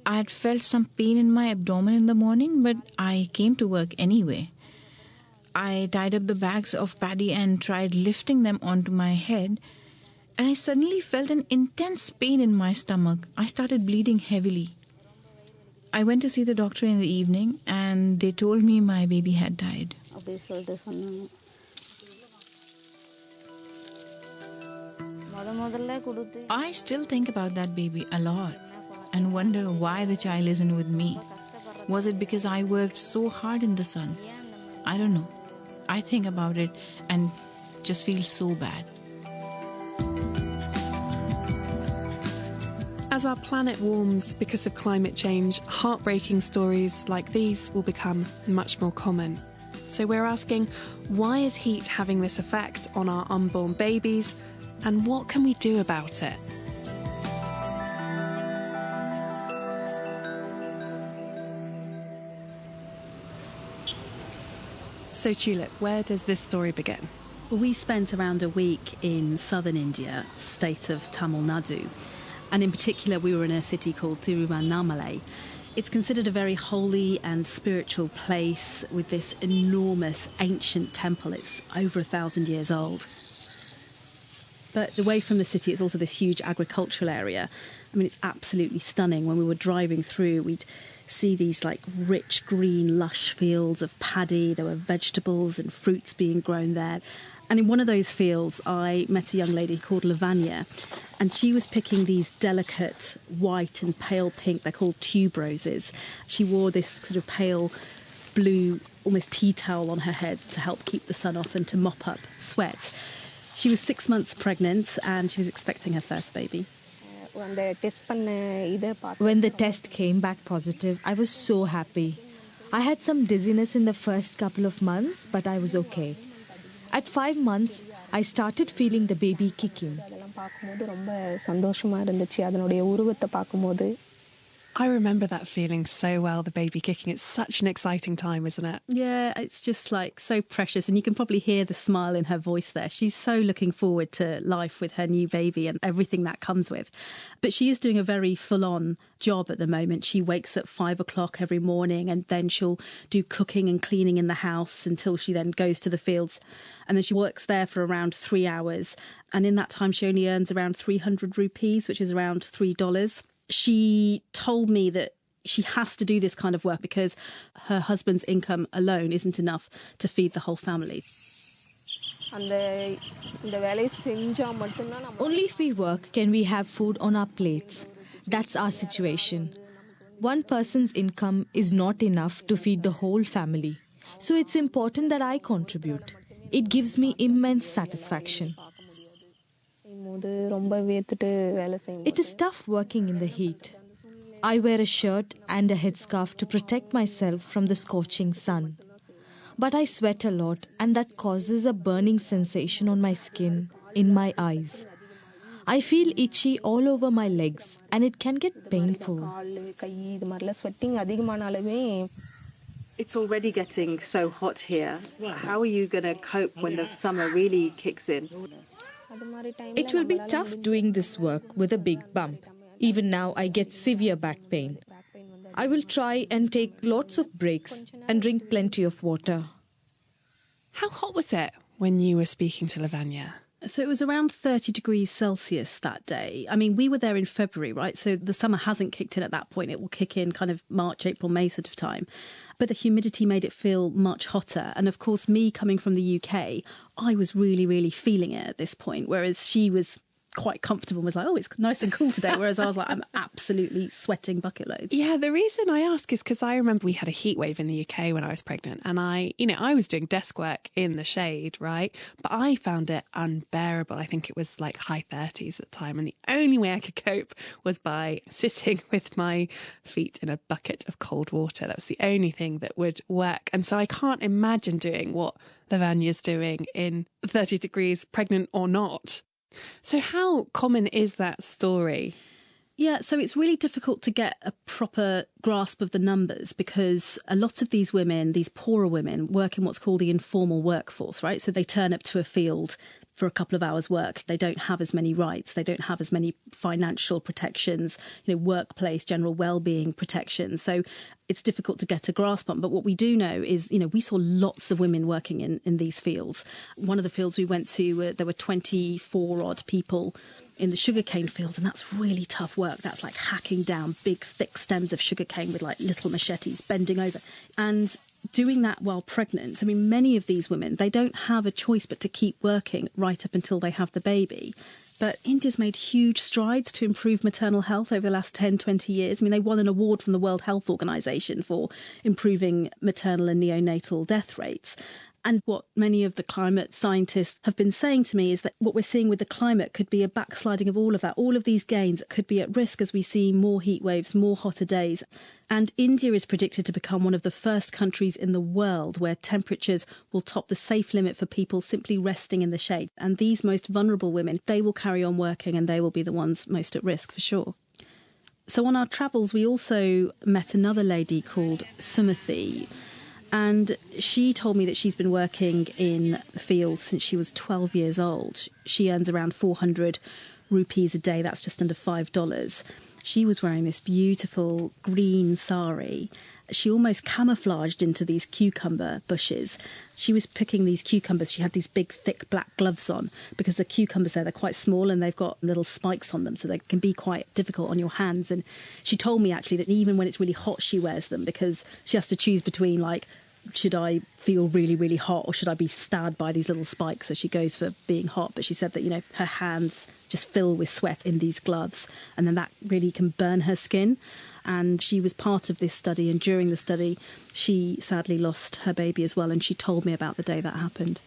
I had felt some pain in my abdomen in the morning, but I came to work anyway. I tied up the bags of paddy and tried lifting them onto my head, and I suddenly felt an intense pain in my stomach. I started bleeding heavily. I went to see the doctor in the evening, and they told me my baby had died. I still think about that baby a lot and wonder why the child isn't with me. Was it because I worked so hard in the sun? I don't know. I think about it and just feel so bad. As our planet warms because of climate change, heartbreaking stories like these will become much more common. So we're asking, why is heat having this effect on our unborn babies, and what can we do about it? So Tulip, where does this story begin? We spent around a week in southern India, state of Tamil Nadu. And in particular, we were in a city called Tiruvannamalai. It's considered a very holy and spiritual place with this enormous ancient temple. It's over 1,000 years old. But away from the city, it's also this huge agricultural area. I mean, it's absolutely stunning. When we were driving through, we'd see these like rich green lush fields of paddy. There were vegetables and fruits being grown there. And in one of those fields, I met a young lady called Lavanya, and she was picking these delicate white and pale pink, they're called tuberoses. She wore this sort of pale blue, almost tea towel on her head to help keep the sun off and to mop up sweat. She was 6 months pregnant and she was expecting her first baby. When the test came back positive, I was so happy. I had some dizziness in the first couple of months, but I was okay. At 5 months, I started feeling the baby kicking. I remember that feeling so well, the baby kicking. It's such an exciting time, isn't it? Yeah, it's just like so precious. And you can probably hear the smile in her voice there. She's so looking forward to life with her new baby and everything that comes with. But she is doing a very full-on job at the moment. She wakes at 5 o'clock every morning and then she'll do cooking and cleaning in the house until she then goes to the fields. And then she works there for around 3 hours. And in that time, she only earns around 300 rupees, which is around $3. She told me that she has to do this kind of work because her husband's income alone isn't enough to feed the whole family. Only if we work can we have food on our plates. That's our situation. One person's income is not enough to feed the whole family. So it's important that I contribute. It gives me immense satisfaction. It is tough working in the heat. I wear a shirt and a headscarf to protect myself from the scorching sun. But I sweat a lot, and that causes a burning sensation on my skin, in my eyes. I feel itchy all over my legs, and it can get painful. It's already getting so hot here. How are you going to cope when the summer really kicks in? It will be tough doing this work with a big bump. Even now, I get severe back pain. I will try and take lots of breaks and drink plenty of water. How hot was it when you were speaking to Lavanya? So it was around 30 degrees Celsius that day. I mean, we were there in February, right? So the summer hasn't kicked in at that point. It will kick in kind of March, April, May sort of time. But the humidity made it feel much hotter. And of course, me coming from the UK, I was really, really feeling it at this point, whereas she was quite comfortable and was like, oh, it's nice and cool today. Whereas I was like, I'm absolutely sweating bucket loads. Yeah, the reason I ask is because I remember we had a heat wave in the UK when I was pregnant, and I was doing desk work in the shade, right? But I found it unbearable. I think it was like high 30s at the time. And the only way I could cope was by sitting with my feet in a bucket of cold water. That was the only thing that would work. And so I can't imagine doing what Lavanya's doing in 30 degrees, pregnant or not. So how common is that story? Yeah, so it's really difficult to get a proper grasp of the numbers because a lot of these women, these poorer women, work in what's called the informal workforce, right? So they turn up to a field for a couple of hours work. They don't have as many rights. They don't have as many financial protections, workplace, general well-being protections. So it's difficult to get a grasp on. But what we do know is, we saw lots of women working in these fields. One of the fields we went to, there were 24 odd people in the sugarcane fields, and that's really tough work. That's like hacking down big, thick stems of sugarcane with like little machetes, bending over. And doing that while pregnant, many of these women, they don't have a choice but to keep working right up until they have the baby. But India's made huge strides to improve maternal health over the last 10, 20 years. They won an award from the World Health Organization for improving maternal and neonatal death rates. And what many of the climate scientists have been saying to me is that what we're seeing with the climate could be a backsliding of all of that. All of these gains could be at risk as we see more heat waves, more hotter days. And India is predicted to become one of the first countries in the world where temperatures will top the safe limit for people simply resting in the shade. And these most vulnerable women, they will carry on working and they will be the ones most at risk for sure. So on our travels, we also met another lady called Sumathi. And she told me that she's been working in the field since she was 12 years old. She earns around 400 rupees a day. That's just under $5. She was wearing this beautiful green sari. She almost camouflaged into these cucumber bushes. She was picking these cucumbers. She had these big, thick black gloves on because the cucumbers there, they're quite small and they've got little spikes on them, so they can be quite difficult on your hands. And she told me actually that even when it's really hot, she wears them because she has to choose between should I feel really, really hot or should I be stabbed by these little spikes? So she goes for being hot. But she said that, her hands just fill with sweat in these gloves and then that really can burn her skin. And she was part of this study. And during the study, she sadly lost her baby as well. And she told me about the day that happened.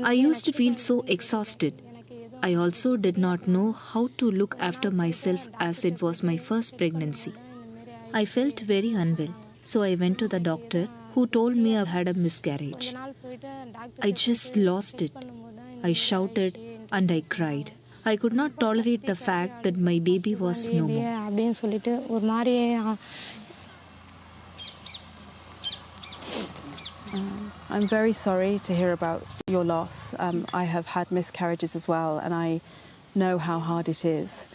I used to feel so exhausted. I also did not know how to look after myself as it was my first pregnancy. I felt very unwell, so I went to the doctor who told me I had a miscarriage. I just lost it. I shouted and I cried. I could not tolerate the fact that my baby was no more. I'm very sorry to hear about your loss. I have had miscarriages as well, and I know how hard it is.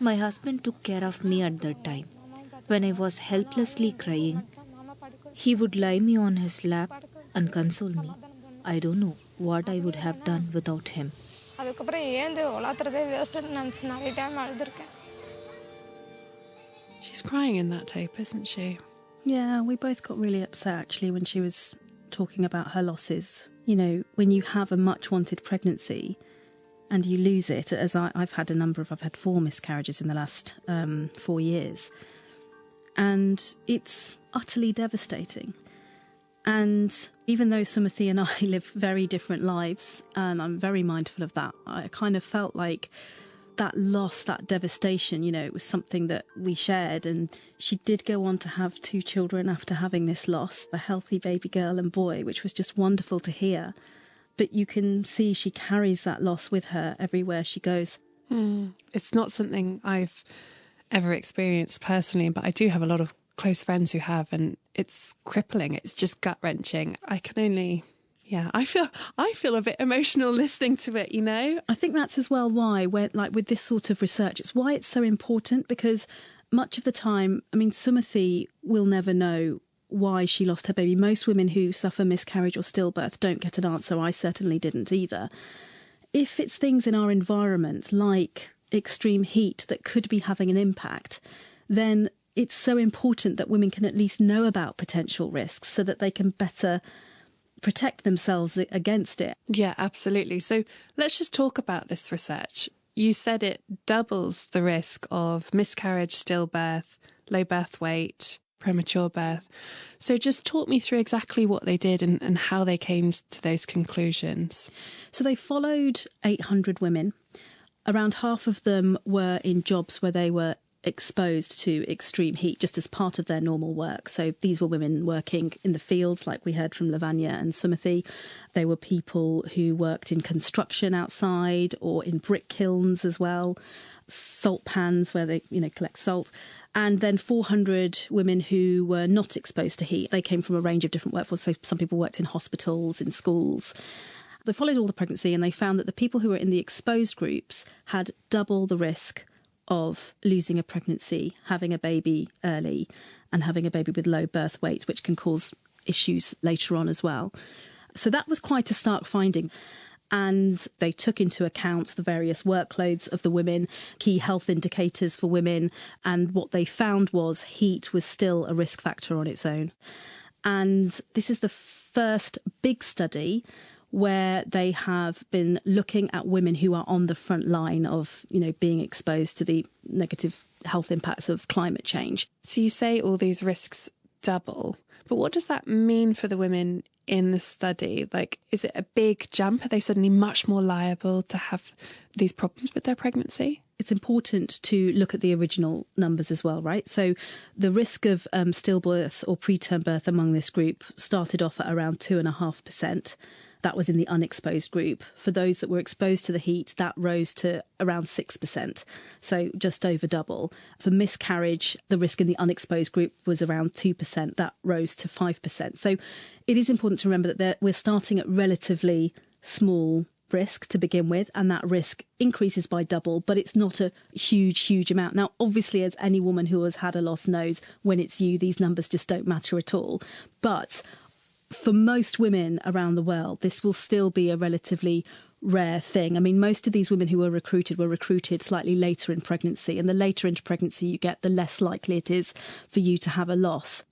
My husband took care of me at that time. When I was helplessly crying, he would lie me on his lap and console me. I don't know what I would have done without him. She's crying in that tape, isn't she? Yeah, we both got really upset actually when she was talking about her losses. When you have a much wanted pregnancy and you lose it, as I've had 4 miscarriages in the last 4 years. And it's utterly devastating. And even though Sumathi and I live very different lives, and I'm very mindful of that, I kind of felt like that loss, that devastation, it was something that we shared. And she did go on to have 2 children after having this loss, a healthy baby girl and boy, which was just wonderful to hear. But you can see she carries that loss with her everywhere she goes. It's not something I've ever experienced personally, but I do have a lot of close friends who have, and it's crippling. It's just gut-wrenching. I can only... Yeah, I feel a bit emotional listening to it, I think that's as well why, with this sort of research, it's why it's so important, because much of the time, Sumathi will never know why she lost her baby. Most women who suffer miscarriage or stillbirth don't get an answer. I certainly didn't either. If it's things in our environment like extreme heat that could be having an impact, then it's so important that women can at least know about potential risks so that they can better protect themselves against it. Yeah, absolutely. So let's just talk about this research. You said it doubles the risk of miscarriage, stillbirth, low birth weight, premature birth. So just talk me through exactly what they did and how they came to those conclusions. So they followed 800 women. Around half of them were in jobs where they were exposed to extreme heat just as part of their normal work. So these were women working in the fields, like we heard from Lavanya and Sumathi. They were people who worked in construction outside or in brick kilns as well, salt pans where they, collect salt. And then 400 women who were not exposed to heat. They came from a range of different workforce. So some people worked in hospitals, in schools. They followed all the pregnancy and they found that the people who were in the exposed groups had double the risk of losing a pregnancy, having a baby early and having a baby with low birth weight, which can cause issues later on as well. So that was quite a stark finding. And they took into account the various workloads of the women, key health indicators for women. And what they found was heat was still a risk factor on its own. And this is the first big study where they have been looking at women who are on the front line of, being exposed to the negative health impacts of climate change. So you say all these risks double, but what does that mean for the women in the study? Like, is it a big jump? Are they suddenly much more liable to have these problems with their pregnancy? It's important to look at the original numbers as well, right? So the risk of stillbirth or preterm birth among this group started off at around 2.5%. That was in the unexposed group. For those that were exposed to the heat, that rose to around 6%, so just over double. For miscarriage, the risk in the unexposed group was around 2%. That rose to 5%. So it is important to remember that we're starting at relatively small risk to begin with, and that risk increases by double, but it's not a huge amount. Now, obviously, as any woman who has had a loss knows, when it's you, these numbers just don't matter at all. But for most women around the world, this will still be a relatively rare thing. I mean, most of these women who were recruited slightly later in pregnancy, and the later into pregnancy you get, the less likely it is for you to have a loss.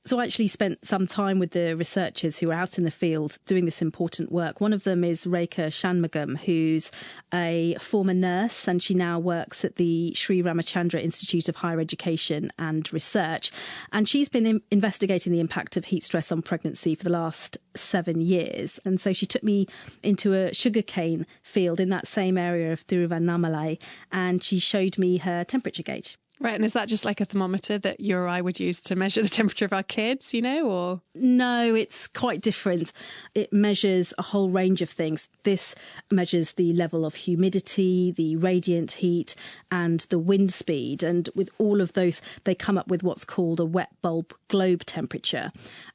So I actually spent some time with the researchers who are out in the field doing this important work. One of them is Rekha Shanmugam, who's a former nurse, and she now works at the Sri Ramachandra Institute of Higher Education and Research. And she's been investigating the impact of heat stress on pregnancy for the last 7 years. And so she took me into a sugarcane field in that same area of Thiruvannamalai, and she showed me her temperature gauge. Right, and is that just like a thermometer that you or I would use to measure the temperature of our kids, or? No, it's quite different. It measures a whole range of things. This measures the level of humidity, the radiant heat, and the wind speed. And with all of those, they come up with what's called a wet bulb globe temperature.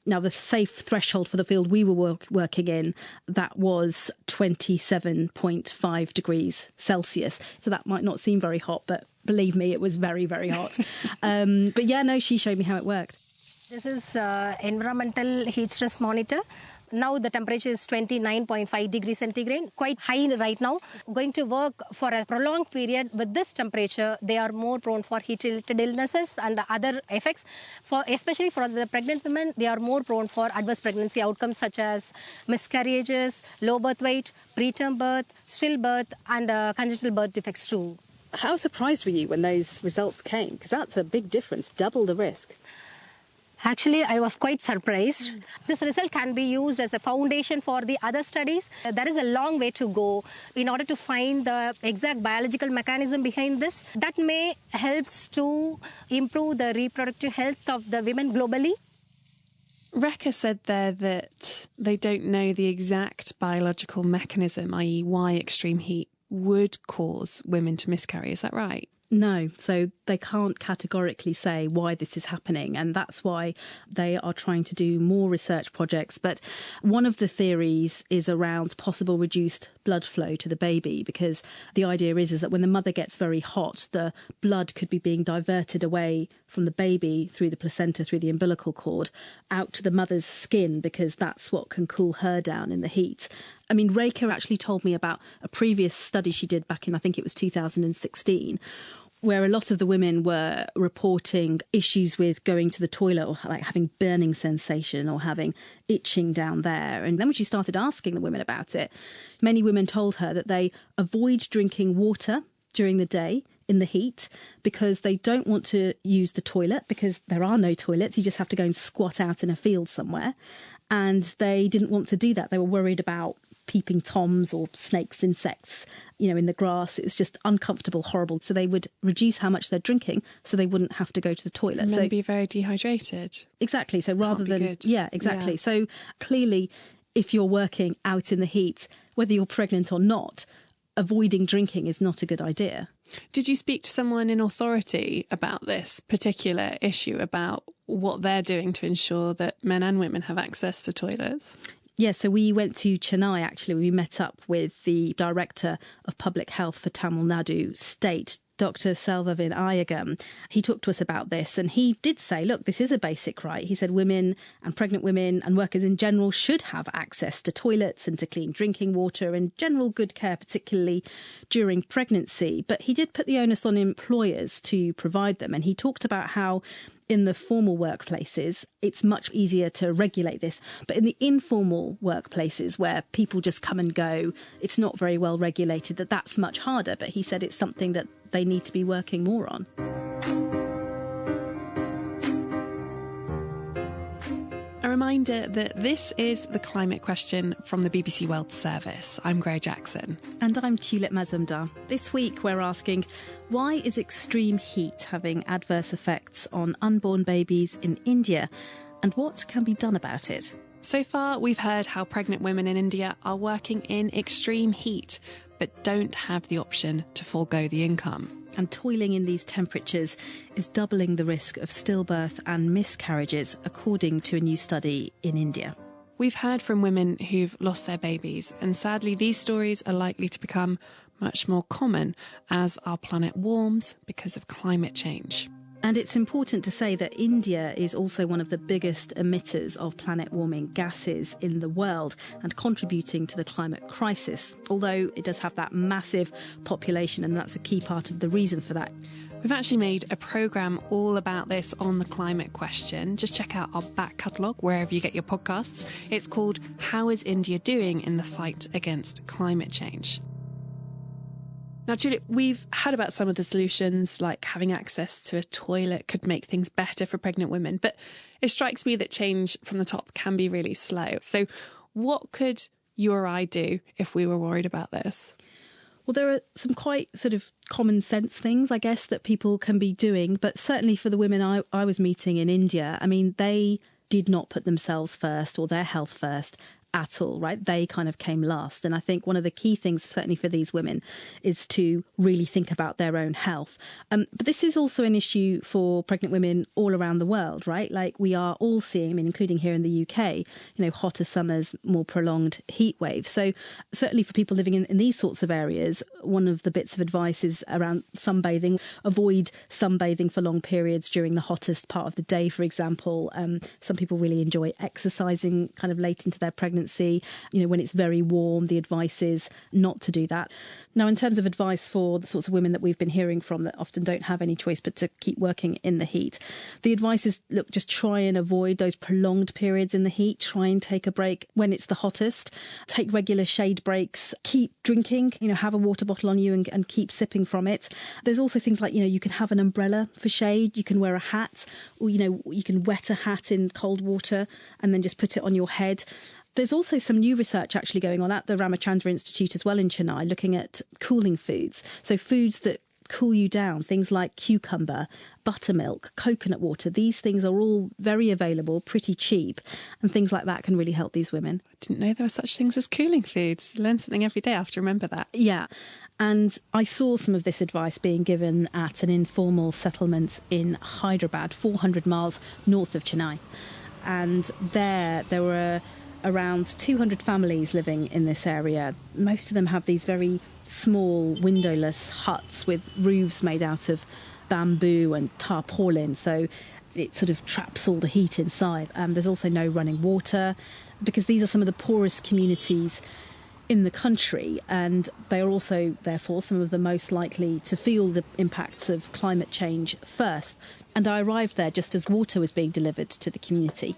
Now, the safe threshold for the field we were working in, that was 27.5 degrees Celsius. So that might not seem very hot, but believe me, it was very, very hot. But yeah, no, she showed me how it worked. This is environmental heat stress monitor. Now the temperature is 29.5 degrees centigrade, quite high right now. Going to work for a prolonged period with this temperature, they are more prone for heat-related illnesses and other effects. Especially for the pregnant women, they are more prone for adverse pregnancy outcomes such as miscarriages, low birth weight, preterm birth, stillbirth, and congenital birth defects too. How surprised were you when those results came? Because that's a big difference, double the risk. Actually, I was quite surprised. This result can be used as a foundation for the other studies. There is a long way to go in order to find the exact biological mechanism behind this. That may help to improve the reproductive health of the women globally. Rekha said there that they don't know the exact biological mechanism, i.e. why extreme heat would cause women to miscarry. Is that right? No, so they can't categorically say why this is happening, and that's why they are trying to do more research projects. But one of the theories is around possible reduced blood flow to the baby, because the idea is that when the mother gets very hot, the blood could be being diverted away from the baby through the placenta, through the umbilical cord, out to the mother's skin, because that's what can cool her down in the heat. I mean, Rekha actually told me about a previous study she did back in, I think it was 2016, where a lot of the women were reporting issues with going to the toilet, or like having burning sensation or having itching down there. And then when she started asking the women about it, many women told her that they avoid drinking water during the day in the heat because they don't want to use the toilet, because there are no toilets. You just have to go and squat out in a field somewhere. And they didn't want to do that. They were worried about peeping toms or snakes, insects, in the grass. It's just uncomfortable, horrible. So they would reduce how much they're drinking so they wouldn't have to go to the toilet. And so then be very dehydrated. Exactly. So rather than... good. Yeah, exactly. Yeah. So clearly, if you're working out in the heat, whether you're pregnant or not, avoiding drinking is not a good idea. Did you speak to someone in authority about this particular issue, about what they're doing to ensure that men and women have access to toilets? Yeah, so we went to Chennai, actually. We met up with the Director of Public Health for Tamil Nadu State, Dr. Selvavin Ayagam. He talked to us about this, and he did say, look, this is a basic right. He said women and pregnant women and workers in general should have access to toilets and to clean drinking water and general good care, particularly during pregnancy. But he did put the onus on employers to provide them, and he talked about how in the formal workplaces, it's much easier to regulate this. But in the informal workplaces where people just come and go, it's not very well regulated, that's much harder. But he said it's something that they need to be working more on. A reminder that this is The Climate Question from the BBC World Service. I'm Grey Jackson. And I'm Tulip Mazumdar. This week we're asking, why is extreme heat having adverse effects on unborn babies in India? And what can be done about it? So far, we've heard how pregnant women in India are working in extreme heat, but don't have the option to forego the income. And toiling in these temperatures is doubling the risk of stillbirth and miscarriages, according to a new study in India. We've heard from women who've lost their babies, and sadly these stories are likely to become much more common as our planet warms because of climate change. And it's important to say that India is also one of the biggest emitters of planet-warming gases in the world and contributing to the climate crisis, although it does have that massive population, and that's a key part of the reason for that. We've actually made a programme all about this on The Climate Question. Just check out our back catalogue wherever you get your podcasts. It's called How is India Doing in the Fight Against Climate Change? Now, Tulip, we've heard about some of the solutions, like having access to a toilet could make things better for pregnant women, but it strikes me that change from the top can be really slow. So what could you or I do if we were worried about this? Well, there are some quite sort of common sense things, I guess, that people can be doing, but certainly for the women I was meeting in India, I mean, they did not put themselves first or their health first at all, right? They kind of came last. And I think one of the key things, certainly for these women, is to really think about their own health. But this is also an issue for pregnant women all around the world, right? Like we are all seeing, I mean, including here in the UK, hotter summers, more prolonged heat waves. So certainly for people living in these sorts of areas, one of the bits of advice is around sunbathing. Avoid sunbathing for long periods during the hottest part of the day, for example. Some people really enjoy exercising kind of late into their pregnancy. When it's very warm, the advice is not to do that. Now, in terms of advice for the sorts of women that we've been hearing from that often don't have any choice but to keep working in the heat, the advice is, look, just try and avoid those prolonged periods in the heat. Try and take a break when it's the hottest. Take regular shade breaks. Keep drinking, have a water bottle on you and keep sipping from it. There's also things like, you can have an umbrella for shade. You can wear a hat, or, you can wet a hat in cold water and then just put it on your head. There's also some new research actually going on at the Ramachandra Institute as well in Chennai, looking at cooling foods. So foods that cool you down, things like cucumber, buttermilk, coconut water. These things are all very available, pretty cheap, and things like that can really help these women. I didn't know there were such things as cooling foods. Learn something every day. I have to remember that. Yeah. And I saw some of this advice being given at an informal settlement in Hyderabad, 400 miles north of Chennai. And there were around 200 families living in this area. Most of them have these very small windowless huts with roofs made out of bamboo and tarpaulin, so it sort of traps all the heat inside. There's also no running water, because these are some of the poorest communities in the country, and they are also, therefore, some of the most likely to feel the impacts of climate change first. And I arrived there just as water was being delivered to the community.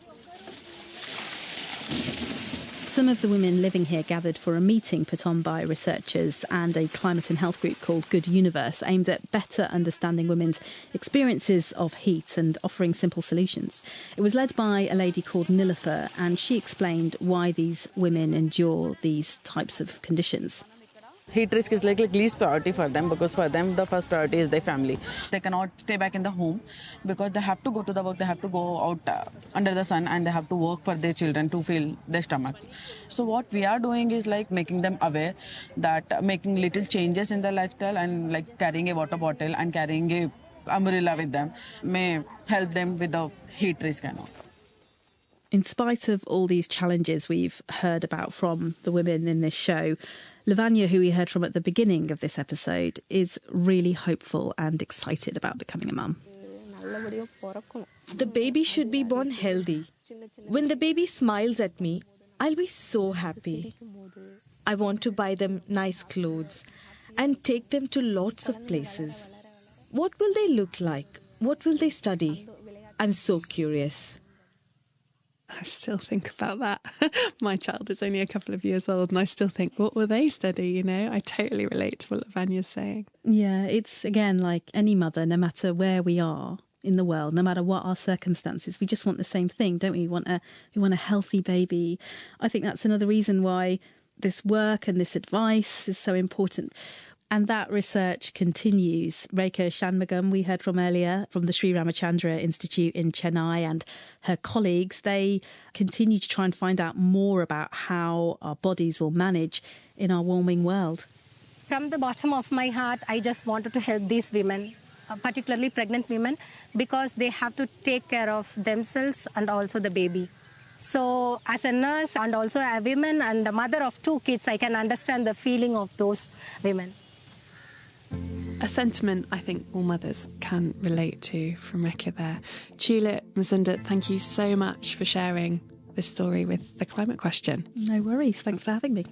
Some of the women living here gathered for a meeting put on by researchers and a climate and health group called Good Universe, aimed at better understanding women's experiences of heat and offering simple solutions. It was led by a lady called Nilofer, and she explained why these women endure these types of conditions. Heat risk is like least priority for them, because for them the first priority is their family. They cannot stay back in the home because they have to go to the work, they have to go out under the sun, and they have to work for their children to fill their stomachs. So what we are doing is like making them aware that making little changes in their lifestyle, and like carrying a water bottle and carrying a umbrella with them may help them with the heat risk and all. In spite of all these challenges we've heard about from the women in this show, Lavanya, who we heard from at the beginning of this episode, is really hopeful and excited about becoming a mum. The baby should be born healthy. When the baby smiles at me, I'll be so happy. I want to buy them nice clothes and take them to lots of places. What will they look like? What will they study? I'm so curious. I still think about that. My child is only a couple of years old and I still think, what will they study? You know, I totally relate to what Lavanya's saying. Yeah, it's again like any mother, no matter where we are in the world, no matter what our circumstances, we just want the same thing, don't we? We want a healthy baby. I think that's another reason why this work and this advice is so important. And that research continues. Rekha Shanmugam, we heard from earlier, from the Sri Ramachandra Institute in Chennai, and her colleagues, they continue to try and find out more about how our bodies will manage in our warming world. From the bottom of my heart, I just wanted to help these women, particularly pregnant women, because they have to take care of themselves and also the baby. So as a nurse and also a woman and a mother of 2 kids, I can understand the feeling of those women. A sentiment I think all mothers can relate to from Rekha there. Tulip Mazumdar, thank you so much for sharing this story with The Climate Question. No worries, thanks for having me.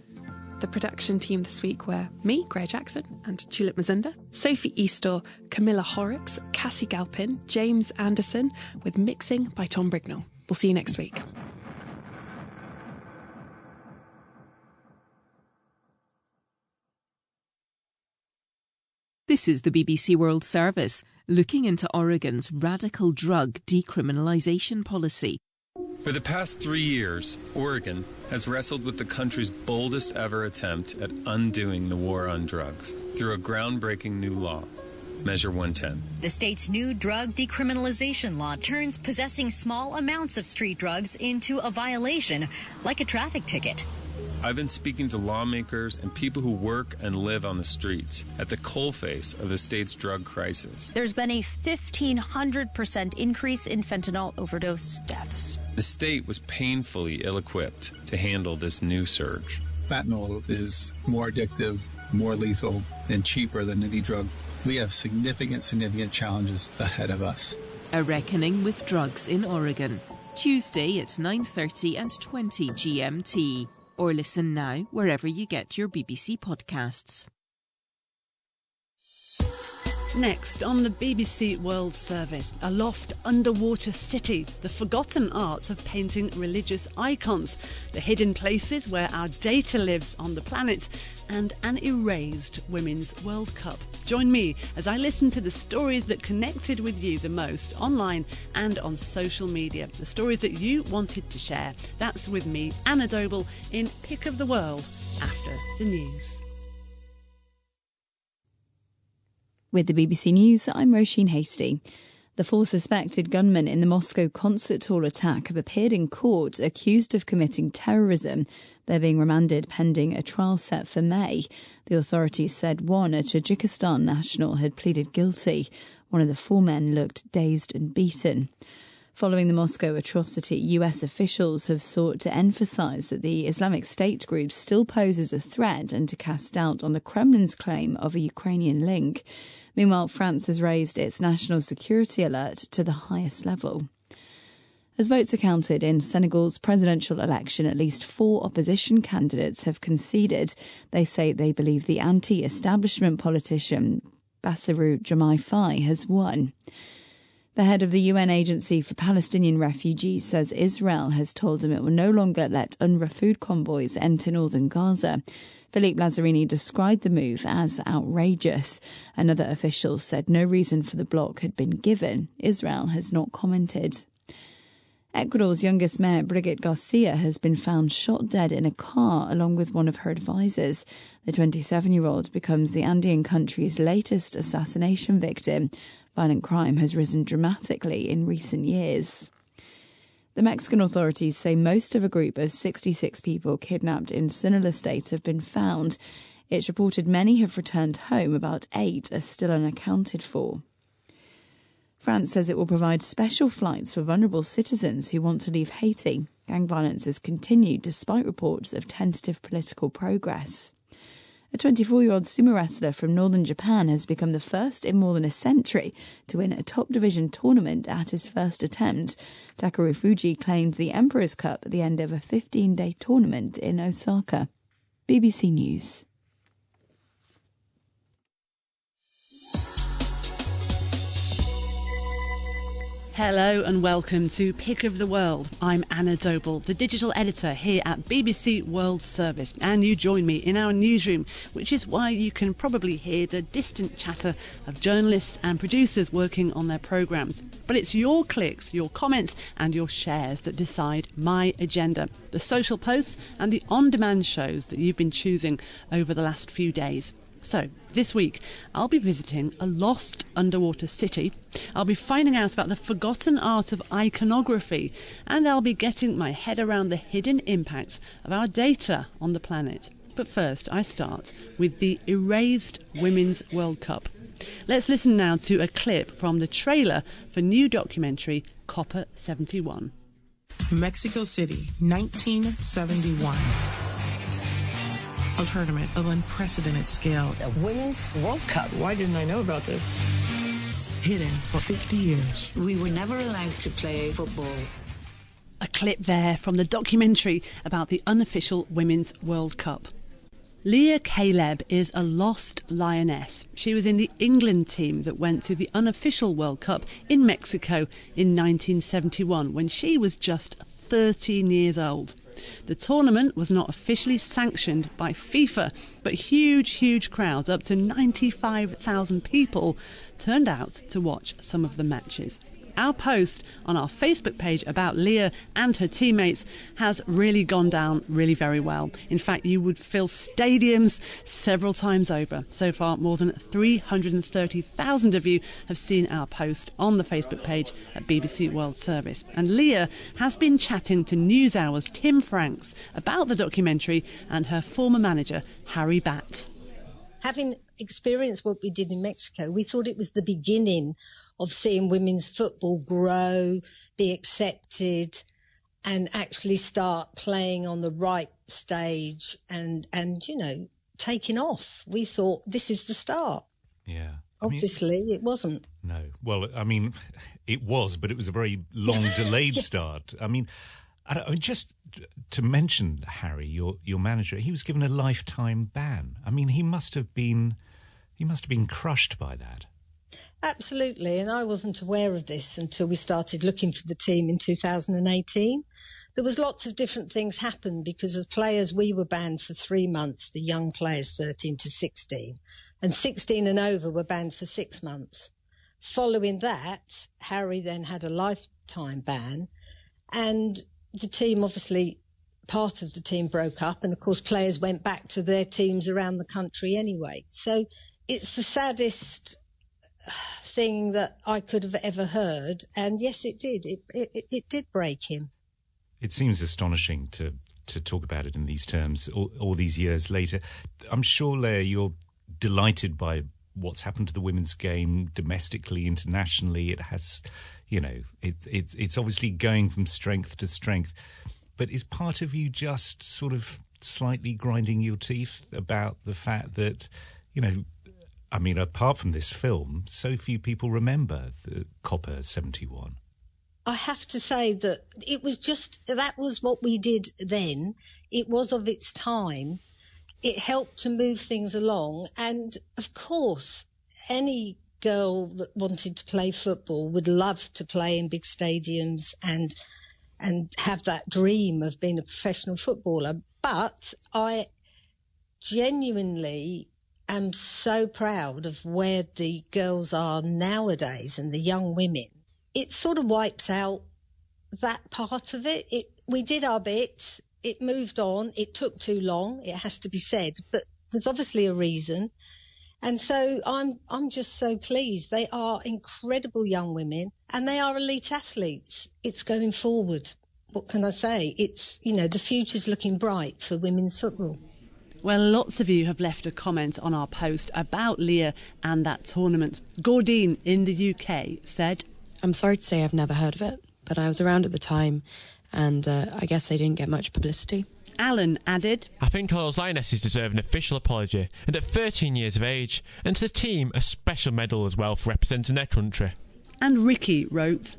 The production team this week were me, Greer Jackson, and Tulip Mazumdar, Sophie Eastaugh, Camilla Horrocks, Cassie Galpin, James Anderson, with mixing by Tom Brignall. We'll see you next week. This is the BBC World Service, looking into Oregon's radical drug decriminalisation policy. For the past 3 years, Oregon has wrestled with the country's boldest ever attempt at undoing the war on drugs through a groundbreaking new law, Measure 110. The state's new drug decriminalization law turns possessing small amounts of street drugs into a violation, like a traffic ticket. I've been speaking to lawmakers and people who work and live on the streets at the coalface of the state's drug crisis. There's been a 1,500% increase in fentanyl overdose deaths. The state was painfully ill-equipped to handle this new surge. Fentanyl is more addictive, more lethal, and cheaper than any drug. We have significant challenges ahead of us. A reckoning with drugs in Oregon. Tuesday at 9:30 and 20 GMT. Or listen now wherever you get your BBC podcasts. Next on the BBC World Service, a lost underwater city, the forgotten art of painting religious icons, the hidden places where our data lives on the planet, and an erased Women's World Cup. Join me as I listen to the stories that connected with you the most online and on social media, the stories that you wanted to share. That's with me, Anna Doble, in Pick of the World after the news. With the BBC News, I'm Roisin Hastie. The 4 suspected gunmen in the Moscow concert hall attack have appeared in court accused of committing terrorism. They're being remanded pending a trial set for May. The authorities said one, a Tajikistan national, had pleaded guilty. One of the 4 men looked dazed and beaten. Following the Moscow atrocity, US officials have sought to emphasise that the Islamic State group still poses a threat and to cast doubt on the Kremlin's claim of a Ukrainian link. Meanwhile, France has raised its national security alert to the highest level. As votes are counted in Senegal's presidential election, at least 4 opposition candidates have conceded. They say they believe the anti-establishment politician Bassirou Diomaye Faye has won. The head of the UN Agency for Palestinian Refugees says Israel has told him it will no longer let UNRWA food convoys enter northern Gaza. Philippe Lazzarini described the move as outrageous. Another official said no reason for the block had been given. Israel has not commented. Ecuador's youngest mayor, Brigitte Garcia, has been found shot dead in a car along with one of her advisors. The 27-year-old becomes the Andean country's latest assassination victim. Violent crime has risen dramatically in recent years. The Mexican authorities say most of a group of 66 people kidnapped in Sinaloa state have been found. It's reported many have returned home. About 8 are still unaccounted for. France says it will provide special flights for vulnerable citizens who want to leave Haiti. Gang violence has continued despite reports of tentative political progress. A 24-year-old sumo wrestler from northern Japan has become the first in more than a century to win a top division tournament at his first attempt. Takeru Fuji claimed the Emperor's Cup at the end of a 15-day tournament in Osaka. BBC News. Hello and welcome to Pick of the World. I'm Anna Doble, the digital editor here at BBC World Service, and you join me in our newsroom, which is why you can probably hear the distant chatter of journalists and producers working on their programmes. But it's your clicks, your comments and your shares that decide my agenda, the social posts and the on-demand shows that you've been choosing over the last few days. So, this week, I'll be visiting a lost underwater city, I'll be finding out about the forgotten art of iconography, and I'll be getting my head around the hidden impacts of our data on the planet. But first, I start with the Erased Women's World Cup. Let's listen now to a clip from the trailer for new documentary Copper 71. Mexico City, 1971. A tournament of unprecedented scale. The Women's World Cup. Why didn't I know about this? Hidden for 50 years. We were never allowed to play football. A clip there from the documentary about the unofficial Women's World Cup. Leah Caleb is a lost lioness. She was in the England team that went to the unofficial World Cup in Mexico in 1971 when she was just 13 years old. The tournament was not officially sanctioned by FIFA, but huge crowds, up to 95,000 people, turned out to watch some of the matches. Our post on our Facebook page about Leah and her teammates has really gone down really very well. In fact, you would fill stadiums several times over. So far, more than 330,000 of you have seen our post on the Facebook page at BBC World Service. And Leah has been chatting to NewsHour's Tim Franks about the documentary and her former manager, Harry Batt. Having experienced what we did in Mexico, we thought it was the beginning of seeing women's football grow, be accepted, and actually start playing on the right stage and you know, taking off. We thought this is the start. Yeah. Obviously, it wasn't. No. Well, I mean, it was, but it was a very long, delayed Yes. start. I mean, just to mention Harry, your manager, he was given a lifetime ban. I mean, he must have been crushed by that. Absolutely, and I wasn't aware of this until we started looking for the team in 2018. There was lots of different things happened because as players we were banned for 3 months, the young players 13 to 16, and 16 and over were banned for 6 months. Following that, Harry then had a lifetime ban, and the team, obviously, part of the team broke up, and of course players went back to their teams around the country anyway. So it's the saddest thing that I could have ever heard, and yes, it did. It did break him. It seems astonishing to talk about it in these terms all these years later. I'm sure, Leah, you're delighted by what's happened to the women's game domestically, internationally. It has, you know, it's obviously going from strength to strength. But is part of you just sort of slightly grinding your teeth about the fact that, you know, I mean, apart from this film, so few people remember the Copper 71. I have to say that it was just, that was what we did then. It was of its time. It helped to move things along. And of course, any girl that wanted to play football would love to play in big stadiums and have that dream of being a professional footballer. But I genuinely am so proud of where the girls are nowadays and the young women. It sort of wipes out that part of it. We did our bit. It moved on. It took too long, it has to be said, but there's obviously a reason. And so I'm just so pleased. They are incredible young women and they are elite athletes. It's going forward. What can I say? It's, the future's looking bright for women's football. Well, lots of you have left a comment on our post about Leah and that tournament. Gordine in the UK said, I'm sorry to say I've never heard of it, but I was around at the time and I guess they didn't get much publicity. Alan added, I think all those Lionesses deserve an official apology, and at 13 years of age, and to the team a special medal as well for representing their country. And Ricky wrote,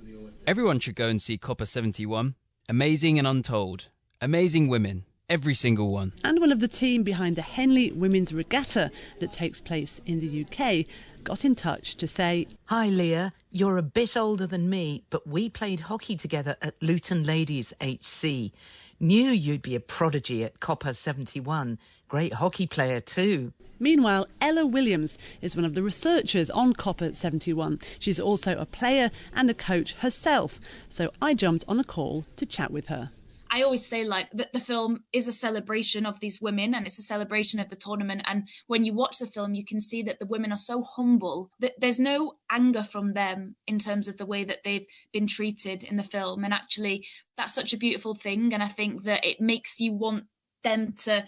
everyone should go and see Copper 71. Amazing and untold. Amazing women. Every single one. And one of the team behind the Henley Women's Regatta that takes place in the UK got in touch to say, Hi Leah, you're a bit older than me, but we played hockey together at Luton Ladies HC. Knew you'd be a prodigy at Copper 71. Great hockey player too. Meanwhile, Ella Williams is one of the researchers on Copper 71. She's also a player and a coach herself, so I jumped on a call to chat with her. I always say that the film is a celebration of these women and it's a celebration of the tournament. And when you watch the film, you can see that the women are so humble that there's no anger from them in terms of the way that they've been treated in the film. And actually, that's such a beautiful thing. And I think that it makes you want them to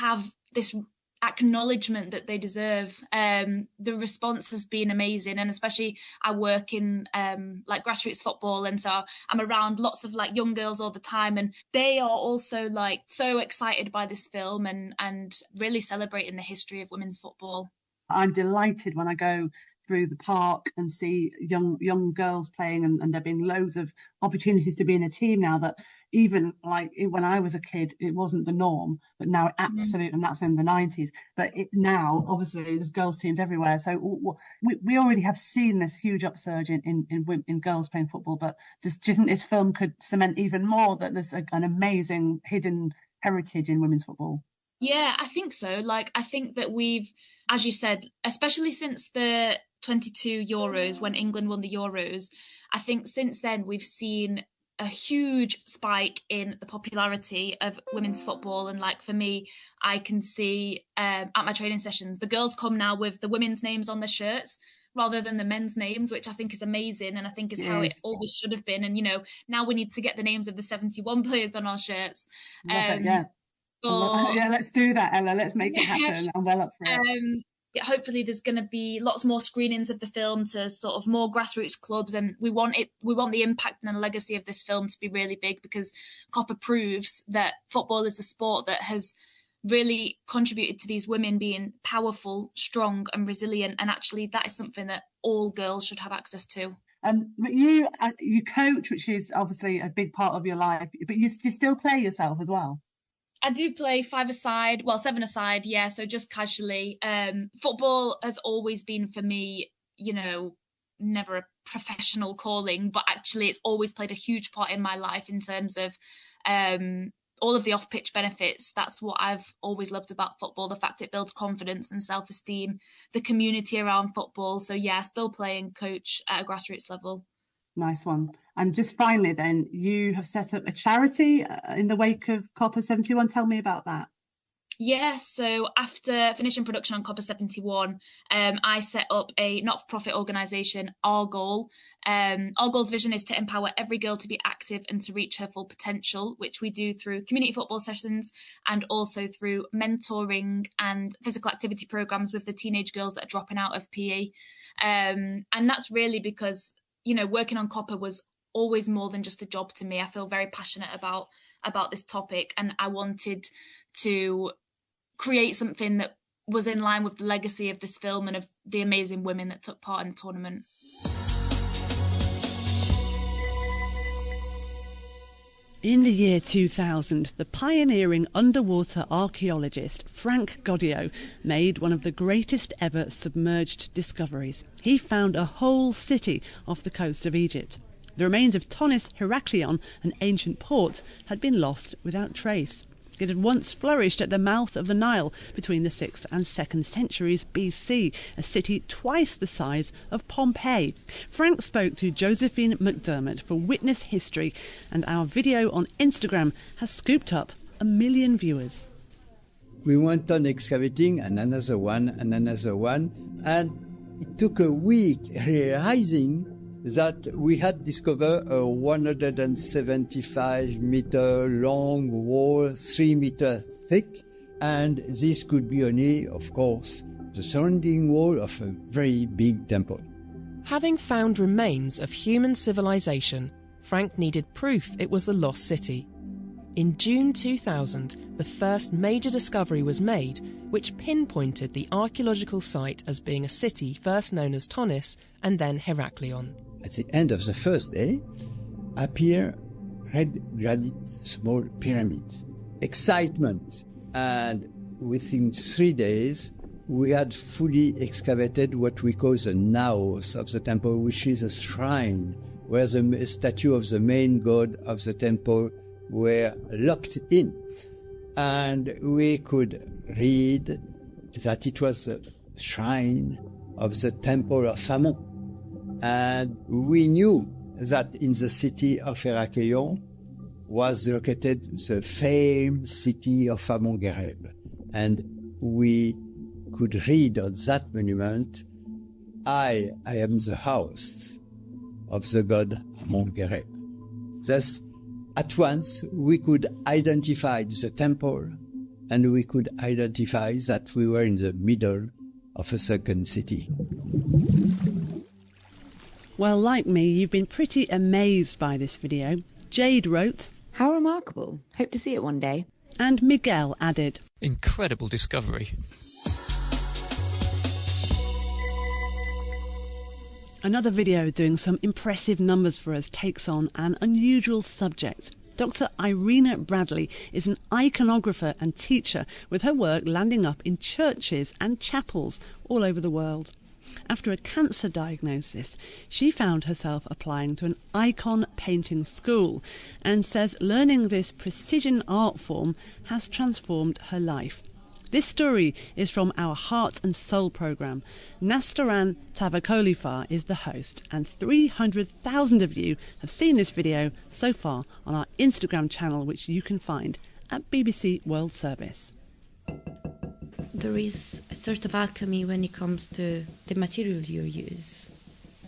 have this acknowledgement that they deserve. The response has been amazing, and especially I work in grassroots football, and so I'm around lots of young girls all the time, and they are also so excited by this film and really celebrating the history of women's football. I'm delighted when I go through the park and see young girls playing, and there being loads of opportunities to be in a team now that even when I was a kid, it wasn't the norm, but now absolutely, and that's in the 90s. But now, obviously, there's girls' teams everywhere. So we already have seen this huge upsurge in girls playing football, but do you think this film could cement even more that there's an amazing hidden heritage in women's football? Yeah, I think so. I think that we've, as you said, especially since the 22 Euros, when England won the Euros, I think since then we've seen a huge spike in the popularity of women's football. And for me, I can see at my training sessions, the girls come now with the women's names on their shirts rather than the men's names, which I think is amazing. And I think is how it always should have been. And, now we need to get the names of the 71 players on our shirts. Let's do that, Ella. Let's make it happen. I'm well up for it. Hopefully there's going to be lots more screenings of the film to sort of more grassroots clubs, and we want the impact and the legacy of this film to be really big, because Copper proves that football is a sport that has really contributed to these women being powerful, strong and resilient, and actually that is something that all girls should have access to. But you coach, which is obviously a big part of your life, but you still play yourself as well. I do play 7 aside, yeah, so just casually. Football has always been for me, never a professional calling, but actually it's always played a huge part in my life in terms of all of the off-pitch benefits. That's what I've always loved about football, the fact it builds confidence and self-esteem, the community around football. So yeah, still play and coach at a grassroots level. Nice one. And just finally then, you have set up a charity in the wake of Copper 71. Tell me about that. Yeah, so after finishing production on Copper 71, I set up a not-for-profit organisation, Our Goal. Our Goal's vision is to empower every girl to be active and to reach her full potential, which we do through community football sessions and also through mentoring and physical activity programmes with the teenage girls that are dropping out of PE. And that's really because, working on Copper was always more than just a job to me. I feel very passionate about this topic, and I wanted to create something that was in line with the legacy of this film and of the amazing women that took part in the tournament. In the year 2000, the pioneering underwater archaeologist Frank Goddio made one of the greatest ever submerged discoveries. He found a whole city off the coast of Egypt. The remains of Thonis Heraklion, an ancient port, had been lost without trace. It had once flourished at the mouth of the Nile between the 6th and 2nd centuries BC, a city twice the size of Pompeii. Frank spoke to Josephine McDermott for Witness History, and our video on Instagram has scooped up 1 million viewers. We went on excavating another one, and it took a week realizing that we had discovered a 175 meter long wall, 3 meter thick, and this could be only, of course, the surrounding wall of a very big temple. Having found remains of human civilization, Frank needed proof it was a lost city. In June 2000, the first major discovery was made, which pinpointed the archaeological site as being a city first known as Thonis and then Heraklion. At the end of the first day, appear red granite small pyramid. Excitement, and within 3 days, we had fully excavated what we call the naos of the temple, which is a shrine where the statue of the main god of the temple were locked in. And we could read that it was the shrine of the temple of Amon. And we knew that in the city of Heraklion was located the famed city of Amon-Gereb. And we could read on that monument, I am the house of the god Amon-Gereb. Thus, at once, we could identify the temple, and we could identify that we were in the middle of a second city. Well, like me, you've been pretty amazed by this video. Jade wrote, "How remarkable. Hope to see it one day." And Miguel added, "Incredible discovery." Another video doing some impressive numbers for us takes on an unusual subject. Dr. Irina Bradley is an iconographer and teacher, with her work landing up in churches and chapels all over the world. After a cancer diagnosis, she found herself applying to an icon painting school and says learning this precision art form has transformed her life. This story is from our Heart and Soul programme. Nastaran Tavakolifar is the host, and 300,000 of you have seen this video so far on our Instagram channel, which you can find at BBC World Service. There is a sort of alchemy when it comes to the material you use.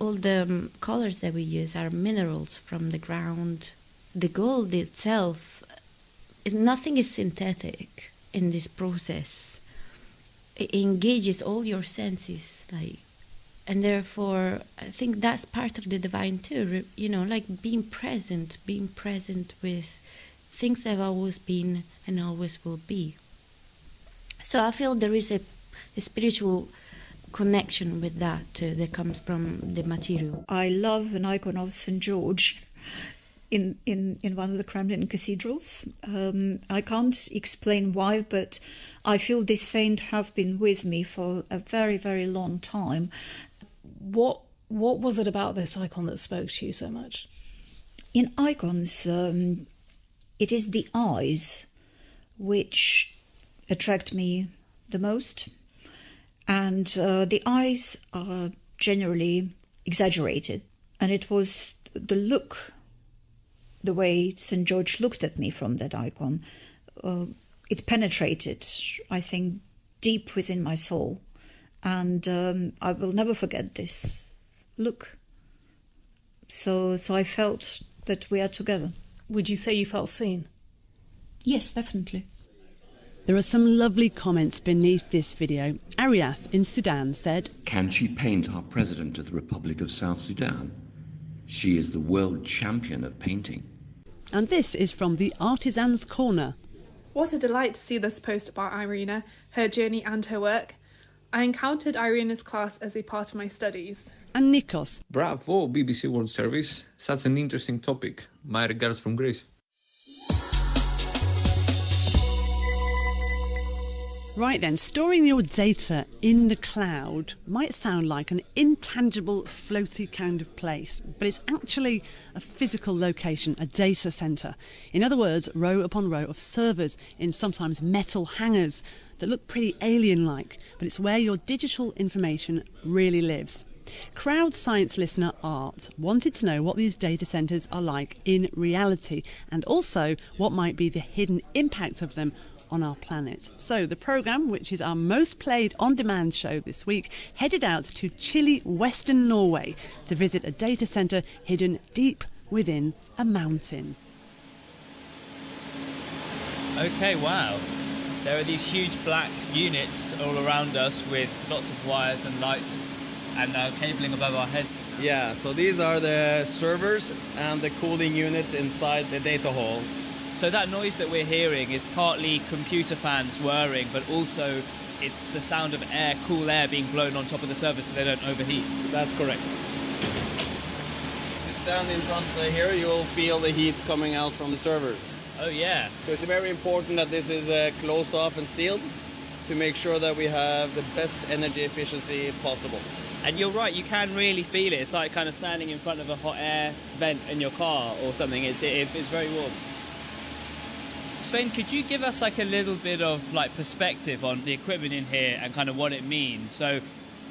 All the colours that we use are minerals from the ground. The gold itself, nothing is synthetic in this process. It engages all your senses, and therefore I think that's part of the divine too, like being present with things that have always been and always will be. So I feel there is a spiritual connection with that that comes from the material. I love an icon of St. George in one of the Kremlin cathedrals. I can't explain why, but I feel this saint has been with me for a very, very long time. What was it about this icon that spoke to you so much? In icons, it is the eyes which attract me the most, and the eyes are generally exaggerated, and it was the look, the way St. George looked at me from that icon. It penetrated, I think, deep within my soul, and I will never forget this look. So I felt that we are together. Would you say you felt seen? Yes, definitely. There are some lovely comments beneath this video. Ariath in Sudan said, "Can she paint our President of the Republic of South Sudan? She is the world champion of painting." And this is from the Artisan's Corner. What a delight to see this post about Irina, her journey and her work. I encountered Irina's class as a part of my studies. And Nikos. Bravo, BBC World Service. Such an interesting topic. My regards from Greece. Right then, storing your data in the cloud might sound like an intangible, floaty kind of place, but it's actually a physical location, a data centre. In other words, row upon row of servers in sometimes metal hangars that look pretty alien-like, but it's where your digital information really lives. Crowd science listener Art wanted to know what these data centres are like in reality, and also what might be the hidden impact of them on our planet. So the programme, which is our most played on-demand show this week, headed out to chilly Western Norway to visit a data centre hidden deep within a mountain. Okay, wow. There are these huge black units all around us with lots of wires and lights and cabling above our heads. Yeah, so these are the servers and the cooling units inside the data hall. So that noise that we're hearing is partly computer fans whirring, but also it's the sound of air, cool air being blown on top of the servers so they don't overheat. That's correct. If you stand in front here, you'll feel the heat coming out from the servers. Oh yeah. So it's very important that this is closed off and sealed to make sure that we have the best energy efficiency possible. And you're right, you can really feel it. It's like kind of standing in front of a hot air vent in your car or something. It's very warm. Svein, could you give us like a little bit of like perspective on the equipment in here and kind of what it means? So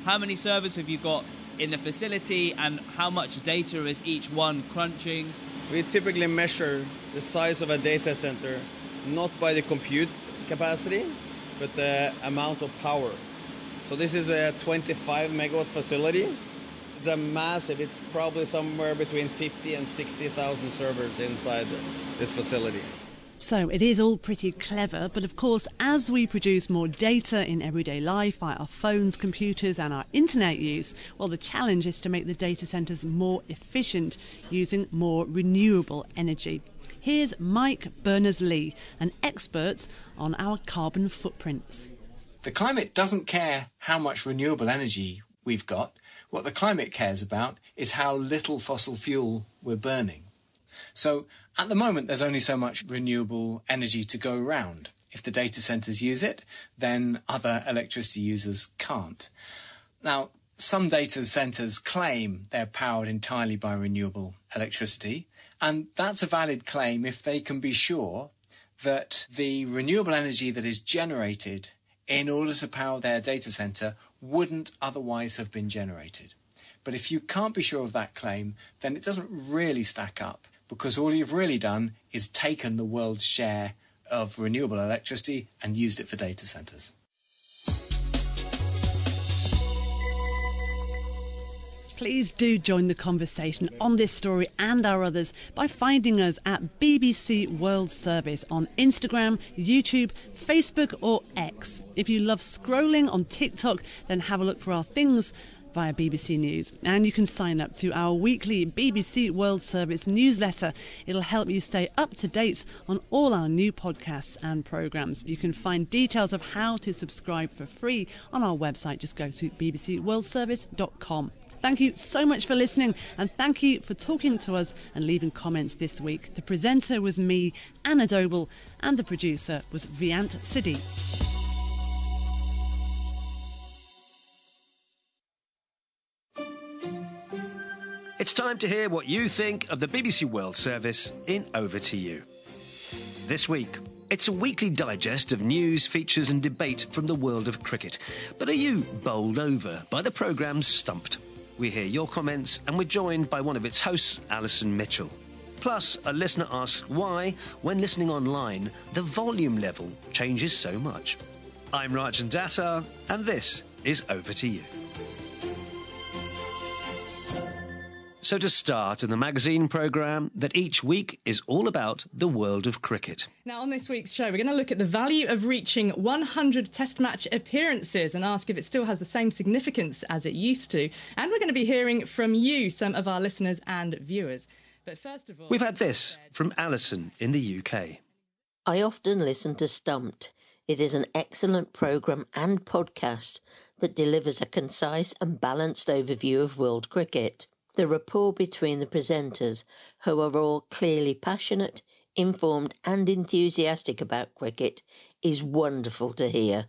how many servers have you got in the facility and how much data is each one crunching? We typically measure the size of a data center not by the compute capacity, but the amount of power. So this is a 25 megawatt facility. It's a massive, it's probably somewhere between 50 and 60,000 servers inside this facility. So it is all pretty clever, but of course, as we produce more data in everyday life via our phones, computers and our internet use, well, the challenge is to make the data centres more efficient using more renewable energy. Here's Mike Berners-Lee, an expert on our carbon footprints. The climate doesn't care how much renewable energy we've got. What the climate cares about is how little fossil fuel we're burning. So at the moment, there's only so much renewable energy to go around. If the data centres use it, then other electricity users can't. Now, some data centres claim they're powered entirely by renewable electricity, and that's a valid claim if they can be sure that the renewable energy that is generated in order to power their data centre wouldn't otherwise have been generated. But if you can't be sure of that claim, then it doesn't really stack up, because all you've really done is taken the world's share of renewable electricity and used it for data centres. Please do join the conversation on this story and our others by finding us at BBC World Service on Instagram, YouTube, Facebook or X. If you love scrolling on TikTok, then have a look for our things via BBC News. And you can sign up to our weekly BBC World Service newsletter. It'll help you stay up to date on all our new podcasts and programmes. You can find details of how to subscribe for free on our website. Just go to bbcworldservice.com. Thank you so much for listening, and thank you for talking to us and leaving comments this week. The presenter was me, Anna Doble, and the producer was Viant Siddi. It's time to hear what you think of the BBC World Service in Over to You. This week, it's a weekly digest of news, features and debate from the world of cricket. But are you bowled over by the programme's Stumped? We hear your comments and we're joined by one of its hosts, Alison Mitchell. Plus, a listener asks why, when listening online, the volume level changes so much. I'm Rajan Datta, and this is Over to You. So to start in the magazine programme that each week is all about the world of cricket. Now, on this week's show, we're going to look at the value of reaching 100 Test match appearances and ask if it still has the same significance as it used to. And we're going to be hearing from you, some of our listeners and viewers. But first of all... We've had this from Alison in the UK. I often listen to Stumped. It is an excellent programme and podcast that delivers a concise and balanced overview of world cricket. The rapport between the presenters, who are all clearly passionate, informed and enthusiastic about cricket, is wonderful to hear.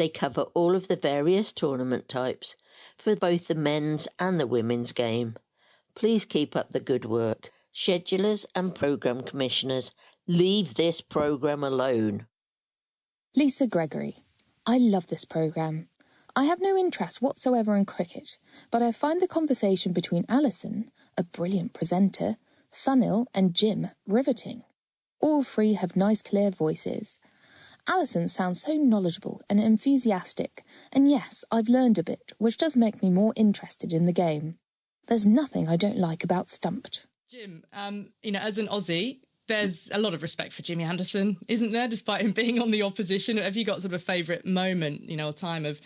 They cover all of the various tournament types for both the men's and the women's game. Please keep up the good work. Schedulers and programme commissioners, leave this programme alone. Lisa Gregory. I love this programme. I have no interest whatsoever in cricket, but I find the conversation between Alison, a brilliant presenter, Sunil and Jim riveting. All three have nice clear voices. Alison sounds so knowledgeable and enthusiastic, and yes, I've learned a bit, which does make me more interested in the game. There's nothing I don't like about Stumped. Jim, as an Aussie, there's a lot of respect for Jimmy Anderson, isn't there, despite him being on the opposition? Have you got sort of a favourite moment, or time of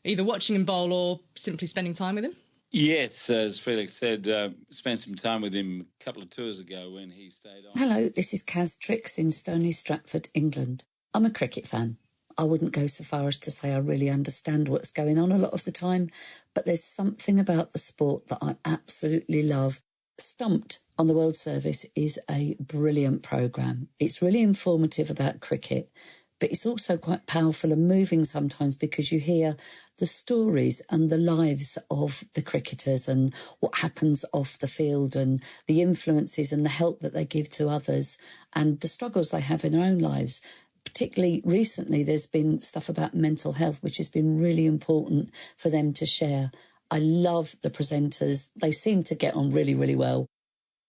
either watching him bowl or simply spending time with him? Yes, as Felix said, spent some time with him a couple of tours ago when he stayed on. Hello, this is Kaz Trix in Stony Stratford, England. I'm a cricket fan. I wouldn't go so far as to say I really understand what's going on a lot of the time, but there's something about the sport that I absolutely love. Stumped on the World Service is a brilliant programme. It's really informative about cricket, but it's also quite powerful and moving sometimes because you hear the stories and the lives of the cricketers and what happens off the field and the influences and the help that they give to others and the struggles they have in their own lives. Particularly recently, there's been stuff about mental health, which has been really important for them to share. I love the presenters. They seem to get on really, really well.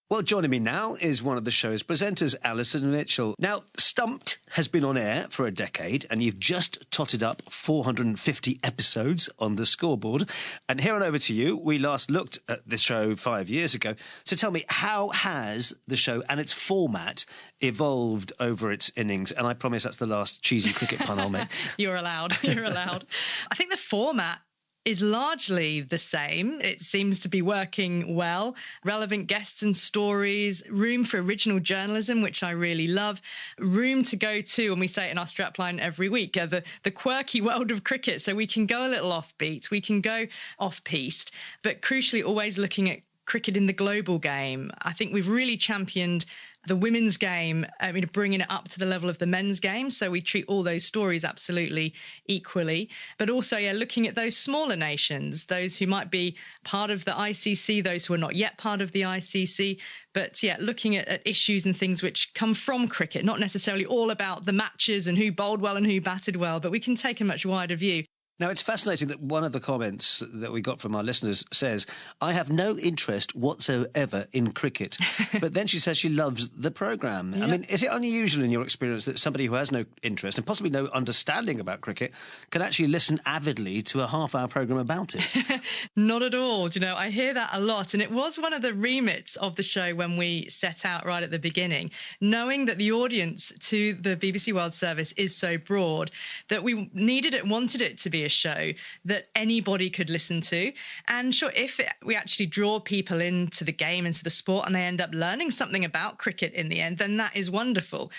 Well, joining me now is one of the show's presenters, Alison Mitchell. Now, Stumped has been on air for a decade, and you've just totted up 450 episodes on the scoreboard. And here and over to you, we last looked at this show 5 years ago. So tell me, how has the show and its format evolved over its innings? And I promise that's the last cheesy cricket pun I'll make. You're allowed. You're allowed. I think the format is largely the same. It seems to be working well. Relevant guests and stories, room for original journalism, which I really love, room to go to, and we say it in our strapline every week, the quirky world of cricket. So we can go a little offbeat, we can go off-piste, but crucially always looking at cricket in the global game. I think we've really championed the women's game, bringing it up to the level of the men's game. So we treat all those stories absolutely equally. But also, looking at those smaller nations, those who might be part of the ICC, those who are not yet part of the ICC. But, looking at issues and things which come from cricket, not necessarily all about the matches and who bowled well and who batted well, but we can take a much wider view. Now, it's fascinating that one of the comments that we got from our listeners says, I have no interest whatsoever in cricket. But then she says she loves the programme. Yeah. I mean, is it unusual in your experience that somebody who has no interest and possibly no understanding about cricket can actually listen avidly to a half-hour programme about it? Not at all. I hear that a lot. And it was one of the remits of the show when we set out right at the beginning, knowing that the audience to the BBC World Service is so broad that we needed it, wanted it to be a show that anybody could listen to. And sure, if we actually draw people into the game, into the sport, and they end up learning something about cricket in the end, then that is wonderful.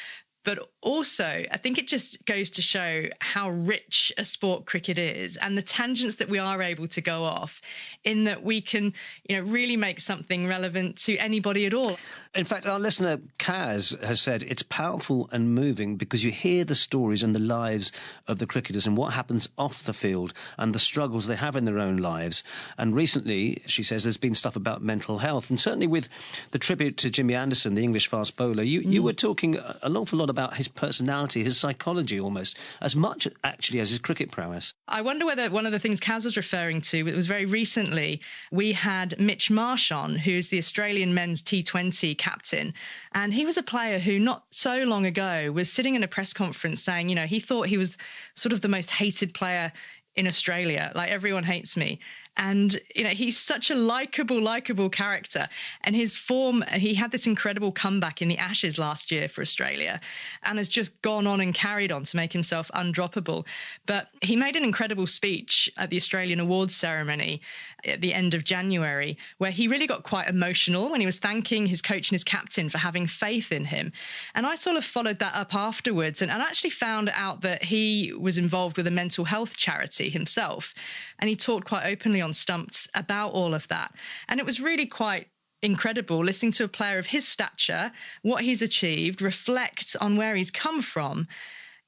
But also, I think it just goes to show how rich a sport cricket is and the tangents that we are able to go off in that we can, really make something relevant to anybody at all. In fact, our listener, Kaz, has said it's powerful and moving because you hear the stories and the lives of the cricketers and what happens off the field and the struggles they have in their own lives. And recently, she says, there's been stuff about mental health. And certainly with the tribute to Jimmy Anderson, the English fast bowler, you were talking an awful lot about his personality, his psychology almost, as much actually as his cricket prowess. I wonder whether one of the things Kaz was referring to, it was very recently, we had Mitch Marsh on, who's the Australian men's T20 captain. And he was a player who not so long ago was sitting in a press conference saying, he thought he was sort of the most hated player in Australia, like everyone hates me. And, he's such a likeable character. And his form, he had this incredible comeback in the Ashes last year for Australia and has just gone on and carried on to make himself undroppable. But he made an incredible speech at the Australian Awards ceremony at the end of January, where he really got quite emotional when he was thanking his coach and his captain for having faith in him. And I sort of followed that up afterwards and actually found out that he was involved with a mental health charity himself. And he talked quite openly on Stumped about all of that. And it was really quite incredible listening to a player of his stature, what he's achieved, reflect on where he's come from,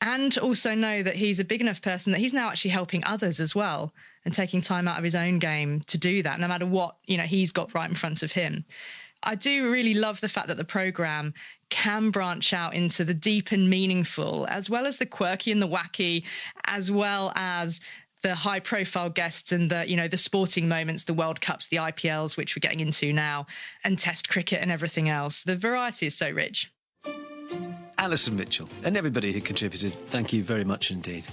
and also know that he's a big enough person that he's now actually helping others as well and taking time out of his own game to do that, no matter what, he's got right in front of him. I do really love the fact that the programme can branch out into the deep and meaningful, as well as the quirky and the wacky, as well as the high-profile guests and the sporting moments, the World Cups, the IPLs, which we're getting into now, and Test cricket and everything else. The variety is so rich. Alison Mitchell and everybody who contributed, thank you very much indeed.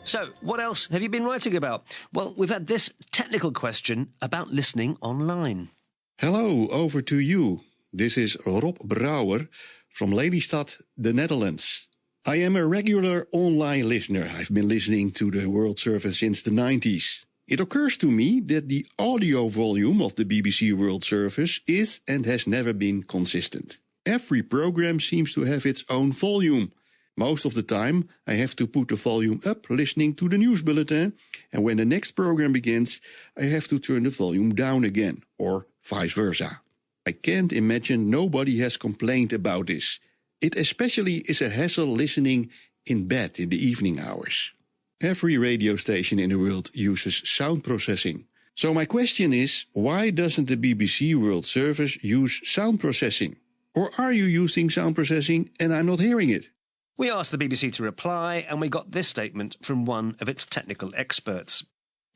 So, what else have you been writing about? Well, we've had this technical question about listening online. Hello, over to you. This is Rob Brouwer from Lelystad, the Netherlands. I am a regular online listener. I've been listening to the World Service since the 90s. It occurs to me that the audio volume of the BBC World Service is and has never been consistent. Every program seems to have its own volume. Most of the time, I have to put the volume up listening to the news bulletin, and when the next program begins, I have to turn the volume down again, or vice versa. I can't imagine nobody has complained about this. It especially is a hassle listening in bed in the evening hours. Every radio station in the world uses sound processing. So my question is, why doesn't the BBC World Service use sound processing? Or are you using sound processing and I'm not hearing it? We asked the BBC to reply, and we got this statement from one of its technical experts.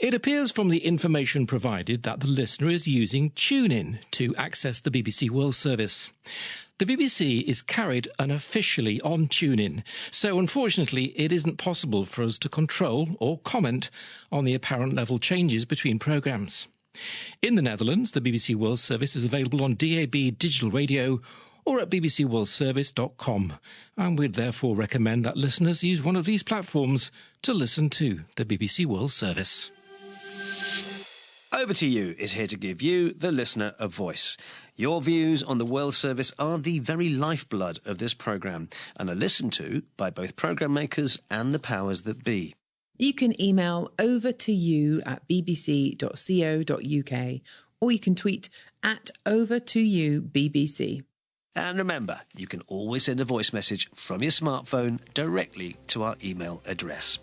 It appears from the information provided that the listener is using TuneIn to access the BBC World Service. The BBC is carried unofficially on TuneIn, so unfortunately it isn't possible for us to control or comment on the apparent level changes between programmes. In the Netherlands, the BBC World Service is available on DAB digital radio or at bbcworldservice.com, and we'd therefore recommend that listeners use one of these platforms to listen to the BBC World Service. Over to You is here to give you, the listener, a voice. Your views on the World Service are the very lifeblood of this programme and are listened to by both programme makers and the powers that be. You can email overtoyou@bbc.co.uk or you can tweet @overtoyoubbc. And remember, you can always send a voice message from your smartphone directly to our email address.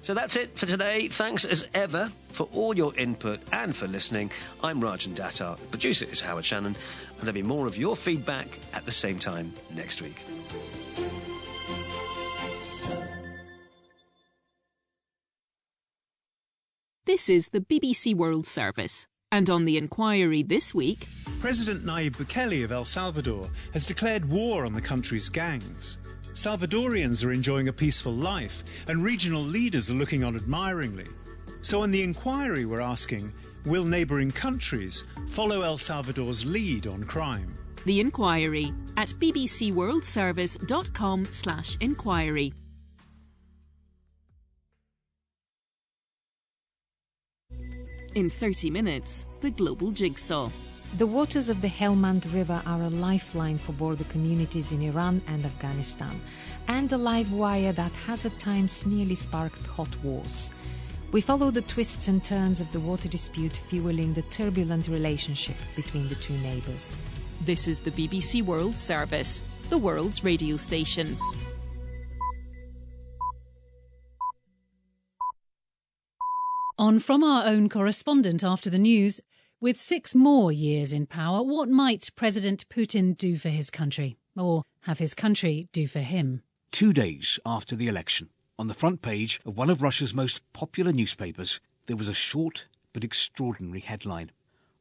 So that's it for today. Thanks as ever for all your input and for listening. I'm Rajan Dattar. The producer is Howard Shannon. And there'll be more of your feedback at the same time next week. This is the BBC World Service. And on the inquiry this week, President Nayib Bukele of El Salvador has declared war on the country's gangs. Salvadorians are enjoying a peaceful life, and regional leaders are looking on admiringly. So on the inquiry we're asking, will neighbouring countries follow El Salvador's lead on crime? The inquiry at bbcworldservice.com/inquiry. In 30 minutes, the global jigsaw. The waters of the Helmand River are a lifeline for border communities in Iran and Afghanistan, and a live wire that has at times nearly sparked hot wars. We follow the twists and turns of the water dispute fueling the turbulent relationship between the two neighbours. This is the BBC World Service, the world's radio station. On From Our Own Correspondent after the news, with 6 more years in power, what might President Putin do for his country? Or have his country do for him? 2 days after the election, on the front page of one of Russia's most popular newspapers, there was a short but extraordinary headline.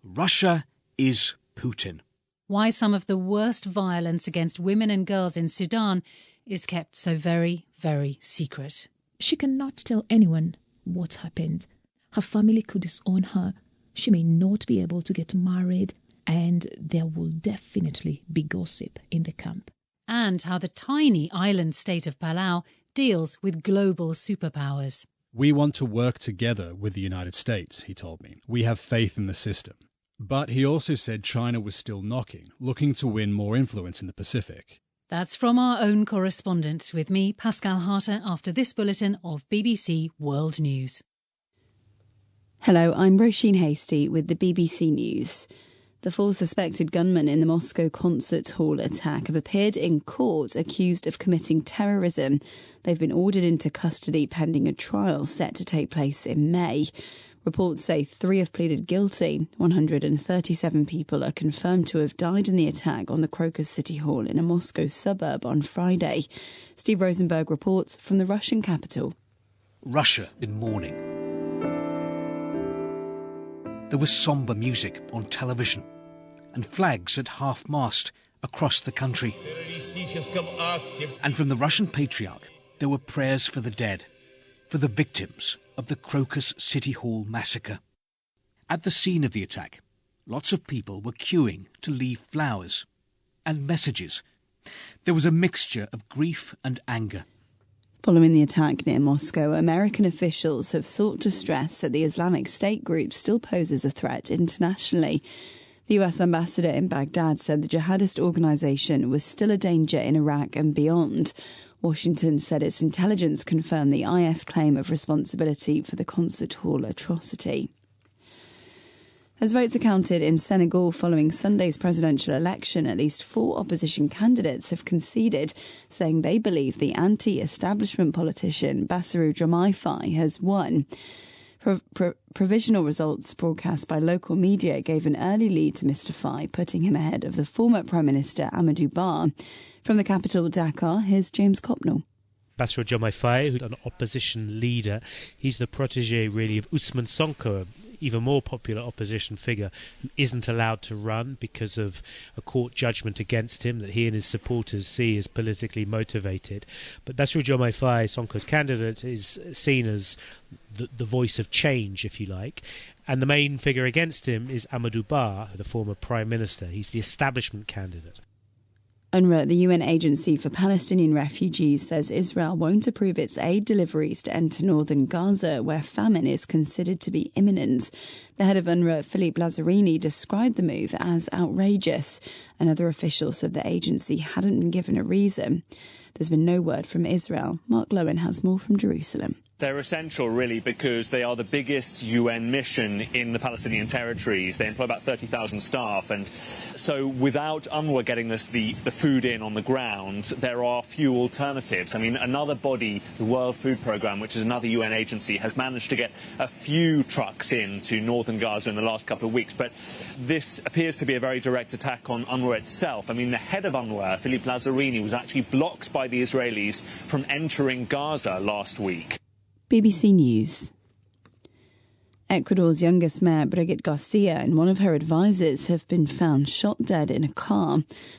Russia is Putin. Why some of the worst violence against women and girls in Sudan is kept so very, very secret. She cannot tell anyone what happened. Her family could disown her. She may not be able to get married, and there will definitely be gossip in the camp. And how the tiny island state of Palau deals with global superpowers. We want to work together with the United States, he told me. We have faith in the system. But he also said China was still knocking, looking to win more influence in the Pacific. That's From Our Own Correspondent, with me, Pascal Harter, after this bulletin of BBC World News. Hello, I'm Roisin Hastie with the BBC News. The 4 suspected gunmen in the Moscow concert hall attack have appeared in court accused of committing terrorism. They've been ordered into custody pending a trial set to take place in May. Reports say 3 have pleaded guilty. 137 people are confirmed to have died in the attack on the Crocus City Hall in a Moscow suburb on Friday. Steve Rosenberg reports from the Russian capital. Russia in mourning. There was sombre music on television and flags at half-mast across the country. And from the Russian patriarch, there were prayers for the dead, for the victims of the Crocus City Hall massacre. At the scene of the attack, lots of people were queuing to leave flowers and messages. There was a mixture of grief and anger. Following the attack near Moscow, American officials have sought to stress that the Islamic State group still poses a threat internationally. The US ambassador in Baghdad said the jihadist organisation was still a danger in Iraq and beyond. Washington said its intelligence confirmed the IS claim of responsibility for the concert hall atrocity. As votes are counted in Senegal following Sunday's presidential election, at least 4 opposition candidates have conceded, saying they believe the anti-establishment politician Bassirou Diomaye Faye has won. Provisional results broadcast by local media gave an early lead to Mr Faye, putting him ahead of the former Prime Minister Amadou Ba. From the capital, Dakar, here's James Copnell. Bassirou Diomaye Faye, who's an opposition leader, he's the protege really of Ousmane Sonko, even more popular opposition figure who isn't allowed to run because of a court judgment against him that he and his supporters see as politically motivated. But Bassirou Diomaye Faye, Sonko's candidate, is seen as the voice of change, if you like. And the main figure against him is Amadou Ba, the former Prime Minister. He's the establishment candidate. UNRWA, the UN Agency for Palestinian Refugees, says Israel won't approve its aid deliveries to enter northern Gaza, where famine is considered to be imminent. The head of UNRWA, Philippe Lazzarini, described the move as outrageous. Another official said the agency hadn't been given a reason. There's been no word from Israel. Mark Lowen has more from Jerusalem. They're essential, really, because they are the biggest UN mission in the Palestinian territories. They employ about 30,000 staff, and so without UNRWA getting the food in on the ground, there are few alternatives. I mean, another body, the World Food Programme, which is another UN agency, has managed to get a few trucks into northern Gaza in the last couple of weeks, but this appears to be a very direct attack on UNRWA itself. I mean, the head of UNRWA, Philippe Lazzarini, was actually blocked by the Israelis from entering Gaza last week. BBC News. Ecuador's youngest mayor, Brigitte Garcia, and one of her advisors have been found shot dead in a car.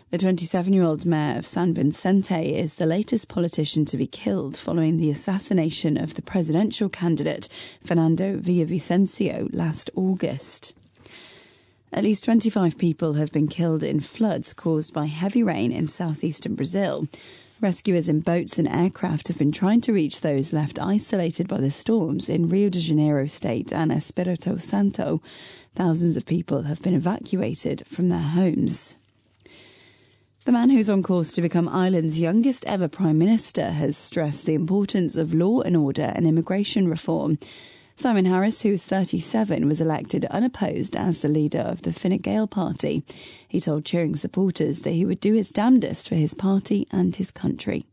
The 27-year-old mayor of San Vicente is the latest politician to be killed following the assassination of the presidential candidate, Fernando Villavicencio, last August. At least 25 people have been killed in floods caused by heavy rain in southeastern Brazil. Rescuers in boats and aircraft have been trying to reach those left isolated by the storms in Rio de Janeiro state and Espírito Santo. Thousands of people have been evacuated from their homes. The man who's on course to become Ireland's youngest ever Prime Minister has stressed the importance of law and order and immigration reform. Simon Harris, who's 37, was elected unopposed as the leader of the Fine Gael party. He told cheering supporters that he would do his damnedest for his party and his country.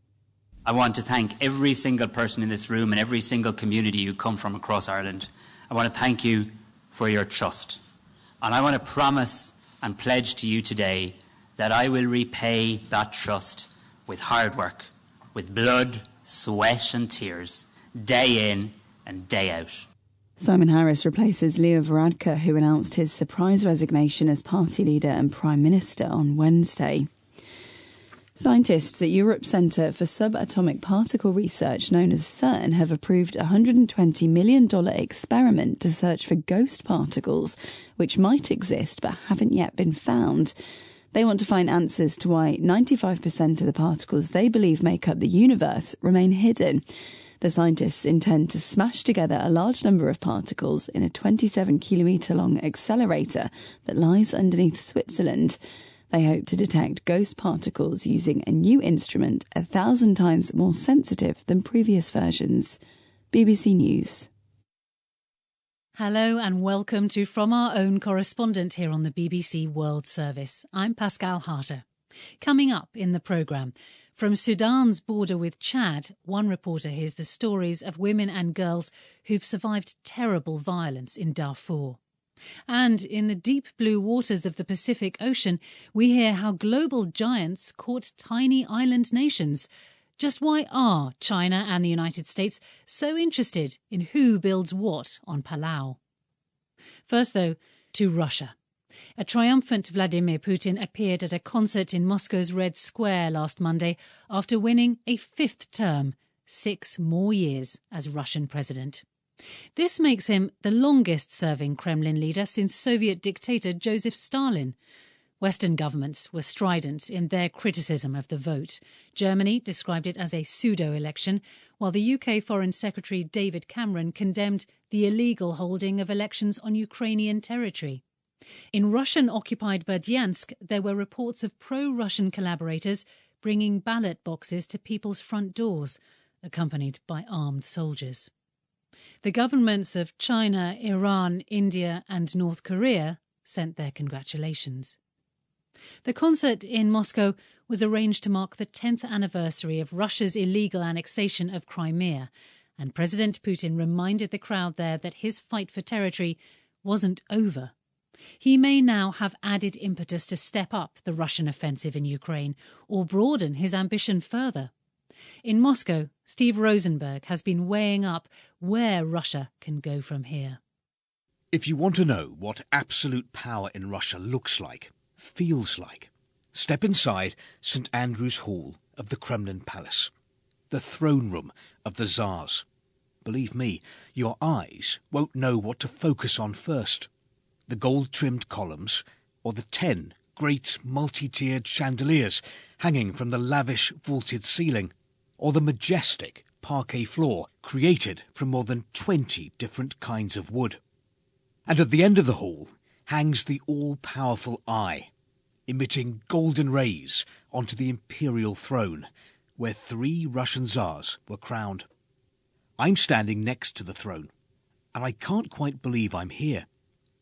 I want to thank every single person in this room and every single community you come from across Ireland. I want to thank you for your trust. And I want to promise and pledge to you today that I will repay that trust with hard work, with blood, sweat and tears, day in and day out. Simon Harris replaces Leo Varadkar, who announced his surprise resignation as party leader and Prime Minister on Wednesday. Scientists at Europe's Centre for Subatomic Particle Research, known as CERN, have approved a $120 million experiment to search for ghost particles, which might exist but haven't yet been found. They want to find answers to why 95% of the particles they believe make up the universe remain hidden. The scientists intend to smash together a large number of particles in a 27-kilometre-long accelerator that lies underneath Switzerland. They hope to detect ghost particles using a new instrument 1,000 times more sensitive than previous versions. BBC News. Hello and welcome to From Our Own Correspondent here on the BBC World Service. I'm Pascal Harter. Coming up in the programme, from Sudan's border with Chad, one reporter hears the stories of women and girls who've survived terrible violence in Darfur. And in the deep blue waters of the Pacific Ocean, we hear how global giants court tiny island nations. Just why are China and the United States so interested in who builds what on Palau? First, though, to Russia. A triumphant Vladimir Putin appeared at a concert in Moscow's Red Square last Monday after winning a fifth term, 6 more years as Russian president. This makes him the longest-serving Kremlin leader since Soviet dictator Joseph Stalin. Western governments were strident in their criticism of the vote. Germany described it as a pseudo-election, while the UK Foreign Secretary David Cameron condemned the illegal holding of elections on Ukrainian territory. In Russian-occupied Berdyansk, there were reports of pro-Russian collaborators bringing ballot boxes to people's front doors, accompanied by armed soldiers. The governments of China, Iran, India and North Korea sent their congratulations. The concert in Moscow was arranged to mark the 10th anniversary of Russia's illegal annexation of Crimea, and President Putin reminded the crowd there that his fight for territory wasn't over. He may now have added impetus to step up the Russian offensive in Ukraine or broaden his ambition further. In Moscow, Steve Rosenberg has been weighing up where Russia can go from here. If you want to know what absolute power in Russia looks like, feels like, step inside St. Andrew's Hall of the Kremlin Palace, the throne room of the Tsars. Believe me, your eyes won't know what to focus on first. The gold-trimmed columns, or the 10 great multi-tiered chandeliers hanging from the lavish vaulted ceiling, or the majestic parquet floor created from more than 20 different kinds of wood. And at the end of the hall hangs the all-powerful eye, emitting golden rays onto the imperial throne, where 3 Russian Tsars were crowned. I'm standing next to the throne, and I can't quite believe I'm here.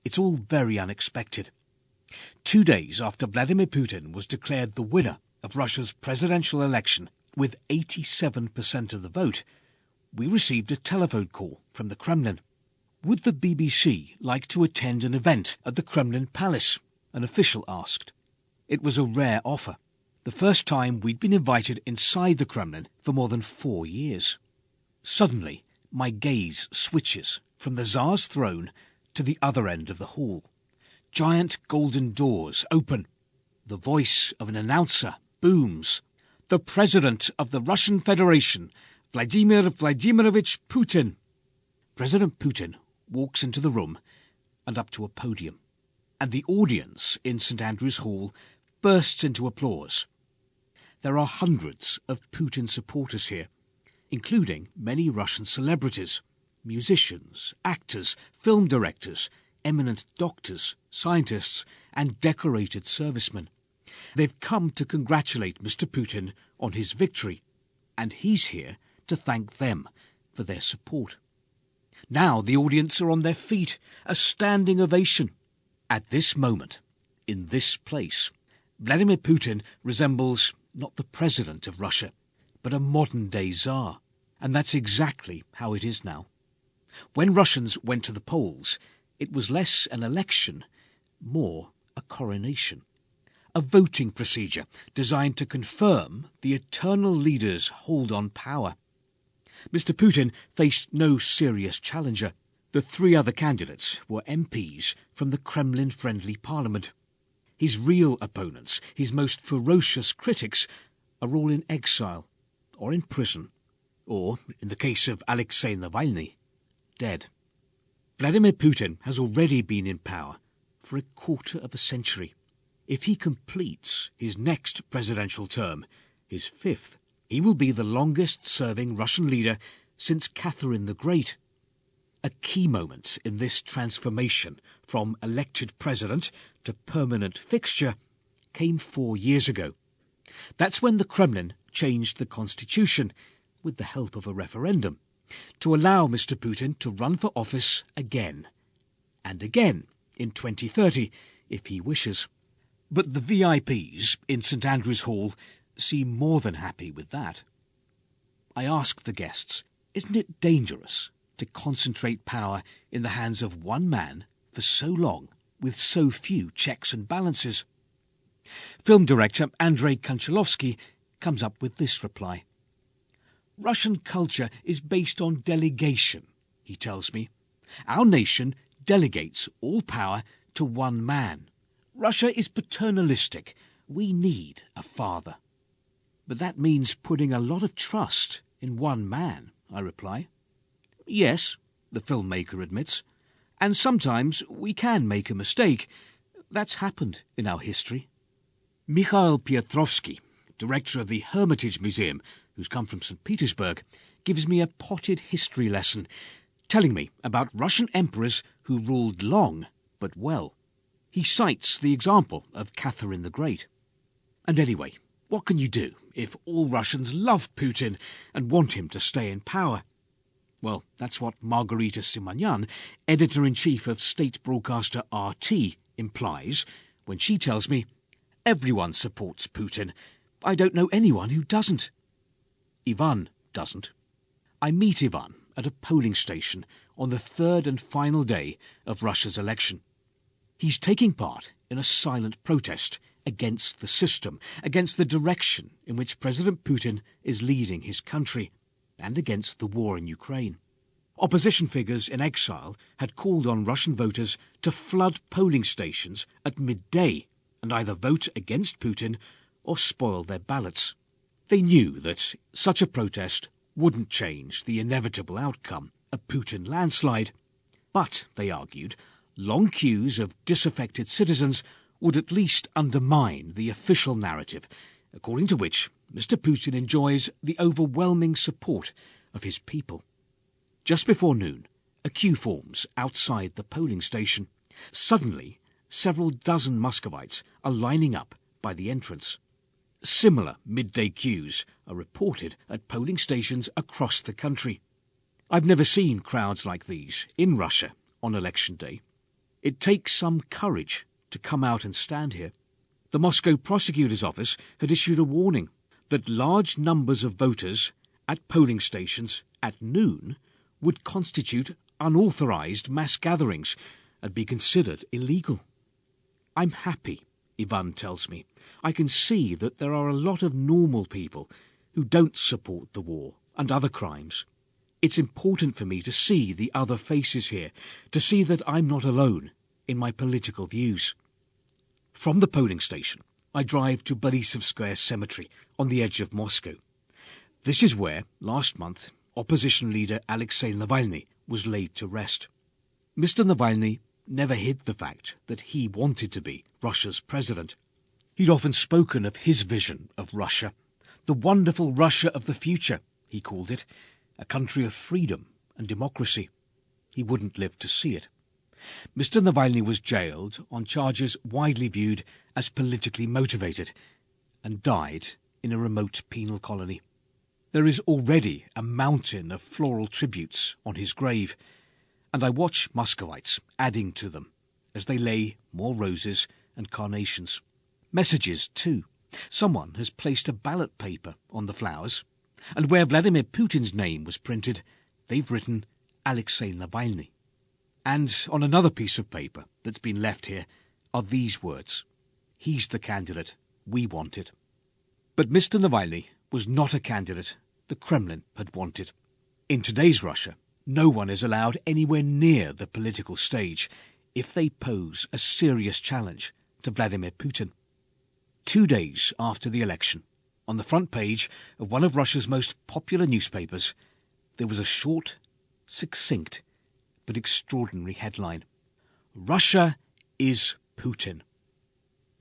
It's all very unexpected. 2 days after Vladimir Putin was declared the winner of Russia's presidential election with 87% of the vote, we received a telephone call from the Kremlin. Would the BBC like to attend an event at the Kremlin Palace? An official asked. It was a rare offer, the first time we'd been invited inside the Kremlin for more than 4 years. Suddenly, my gaze switches from the Tsar's throne to the other end of the hall. Giant golden doors open. The voice of an announcer booms. The President of the Russian Federation, Vladimir Vladimirovich Putin. President Putin walks into the room and up to a podium, and the audience in St. Andrew's Hall bursts into applause. There are hundreds of Putin supporters here, including many Russian celebrities, musicians, actors, film directors, eminent doctors, scientists, and decorated servicemen. They've come to congratulate Mr. Putin on his victory, and he's here to thank them for their support. Now the audience are on their feet, a standing ovation. At this moment, in this place, Vladimir Putin resembles not the president of Russia, but a modern-day Tsar, and that's exactly how it is now. When Russians went to the polls, it was less an election, more a coronation. A voting procedure designed to confirm the eternal leader's hold on power. Mr. Putin faced no serious challenger. The 3 other candidates were MPs from the Kremlin-friendly parliament. His real opponents, his most ferocious critics, are all in exile or in prison, or, in the case of Alexei Navalny, dead. Vladimir Putin has already been in power for a quarter of a century. If he completes his next presidential term, his 5th, he will be the longest-serving Russian leader since Catherine the Great. A key moment in this transformation from elected president to permanent fixture came 4 years ago. That's when the Kremlin changed the constitution, with the help of a referendum, to allow Mr. Putin to run for office again and again in 2030 if he wishes. But the VIPs in St Andrew's Hall seem more than happy with that. I ask the guests, isn't it dangerous to concentrate power in the hands of one man for so long with so few checks and balances? Film director Andrei Konchalovsky comes up with this reply. Russian culture is based on delegation, he tells me. Our nation delegates all power to one man. Russia is paternalistic. We need a father. But that means putting a lot of trust in one man, I reply. Yes, the filmmaker admits, and sometimes we can make a mistake. That's happened in our history. Mikhail Piotrovsky, director of the Hermitage Museum, who's come from St. Petersburg, gives me a potted history lesson, telling me about Russian emperors who ruled long but well. He cites the example of Catherine the Great. And anyway, what can you do if all Russians love Putin and want him to stay in power? Well, that's what Margarita Simonyan, editor-in-chief of state broadcaster RT, implies when she tells me, everyone supports Putin. I don't know anyone who doesn't. Ivan doesn't. I meet Ivan at a polling station on the third and final day of Russia's election. He's taking part in a silent protest against the system, against the direction in which President Putin is leading his country, and against the war in Ukraine. Opposition figures in exile had called on Russian voters to flood polling stations at midday and either vote against Putin or spoil their ballots. They knew that such a protest wouldn't change the inevitable outcome, a Putin landslide. But, they argued, long queues of disaffected citizens would at least undermine the official narrative, according to which Mr. Putin enjoys the overwhelming support of his people. Just before noon, a queue forms outside the polling station. Suddenly, several dozen Muscovites are lining up by the entrance. Similar midday queues are reported at polling stations across the country. I've never seen crowds like these in Russia on election day. It takes some courage to come out and stand here. The Moscow prosecutor's office had issued a warning that large numbers of voters at polling stations at noon would constitute unauthorized mass gatherings and be considered illegal. I'm happy, Ivan tells me. I can see that there are a lot of normal people who don't support the war and other crimes. It's important for me to see the other faces here, to see that I'm not alone in my political views. From the polling station, I drive to Borisovskaya Cemetery on the edge of Moscow. This is where, last month, opposition leader Alexei Navalny was laid to rest. Mr. Navalny never hid the fact that he wanted to be Russia's president. He'd often spoken of his vision of Russia, the wonderful Russia of the future, he called it, a country of freedom and democracy. He wouldn't live to see it. Mr. Navalny was jailed on charges widely viewed as politically motivated and died in a remote penal colony. There is already a mountain of floral tributes on his grave, and I watch Muscovites adding to them as they lay more roses and carnations. Messages, too. Someone has placed a ballot paper on the flowers, and where Vladimir Putin's name was printed, they've written Alexei Navalny. And on another piece of paper that's been left here are these words: he's the candidate we wanted. But Mr. Navalny was not a candidate the Kremlin had wanted. In today's Russia, no one is allowed anywhere near the political stage if they pose a serious challenge to Vladimir Putin. 2 days after the election, on the front page of one of Russia's most popular newspapers, there was a short, succinct, but extraordinary headline: Russia is Putin.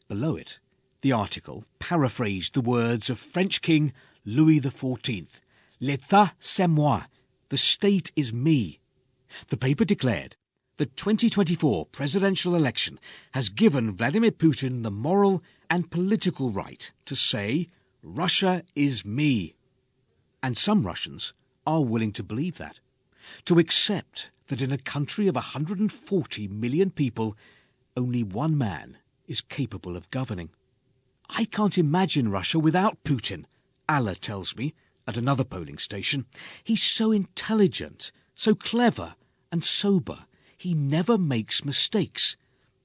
Below it, the article paraphrased the words of French King Louis XIV. L'État c'est moi. The state is me. The paper declared the 2024 presidential election has given Vladimir Putin the moral and political right to say, Russia is me. And some Russians are willing to believe that, to accept that in a country of 140 million people, only one man is capable of governing. I can't imagine Russia without Putin, Allah tells me at another polling station. He's so intelligent, so clever and sober. He never makes mistakes.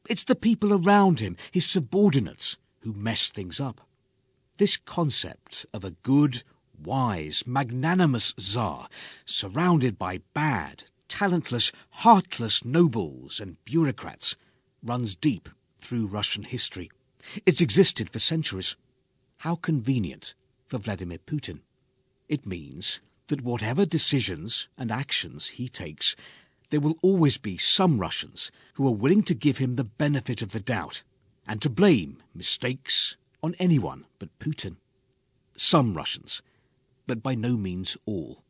It's the people around him, his subordinates, who mess things up. This concept of a good, wise, magnanimous Tsar, surrounded by bad, talentless, heartless nobles and bureaucrats, runs deep through Russian history. It's existed for centuries. How convenient for Vladimir Putin. It means that whatever decisions and actions he takes, there will always be some Russians who are willing to give him the benefit of the doubt and to blame mistakes on anyone but Putin. Some Russians, but by no means all.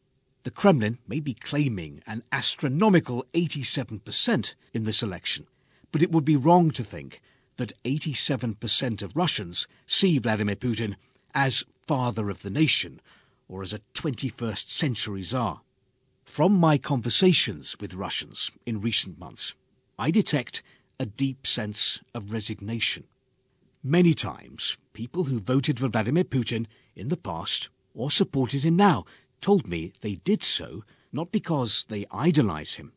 The Kremlin may be claiming an astronomical 87% in this election, but it would be wrong to think that 87% of Russians see Vladimir Putin as father of the nation or as a 21st century Tsar. From my conversations with Russians in recent months, I detect a deep sense of resignation. Many times, people who voted for Vladimir Putin in the past or supported him now told me they did so not because they idolize him.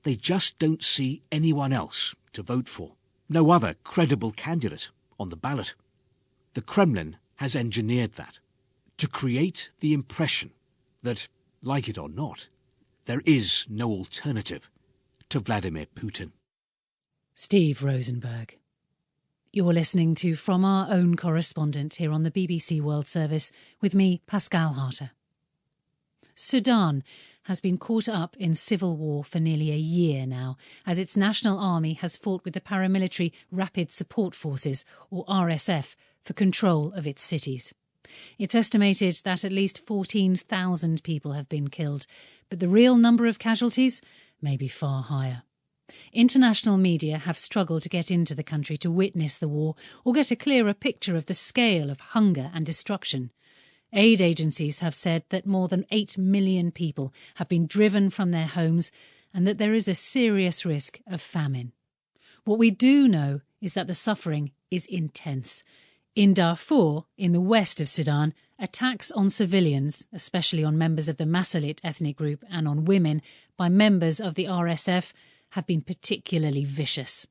They just don't see anyone else to vote for. No other credible candidate on the ballot. The Kremlin has engineered that to create the impression that, like it or not, there is no alternative to Vladimir Putin. Steve Rosenberg. You're listening to From Our Own Correspondent here on the BBC World Service with me, Pascal Harter. Sudan has been caught up in civil war for nearly a year now, as its national army has fought with the paramilitary Rapid Support Forces, or RSF, for control of its cities. It's estimated that at least 14,000 people have been killed, but the real number of casualties may be far higher. International media have struggled to get into the country to witness the war or get a clearer picture of the scale of hunger and destruction. Aid agencies have said that more than 8 million people have been driven from their homes and that there is a serious risk of famine. What we do know is that the suffering is intense. In Darfur, in the west of Sudan, attacks on civilians, especially on members of the Masalit ethnic group and on women, by members of the RSF have been particularly vicious.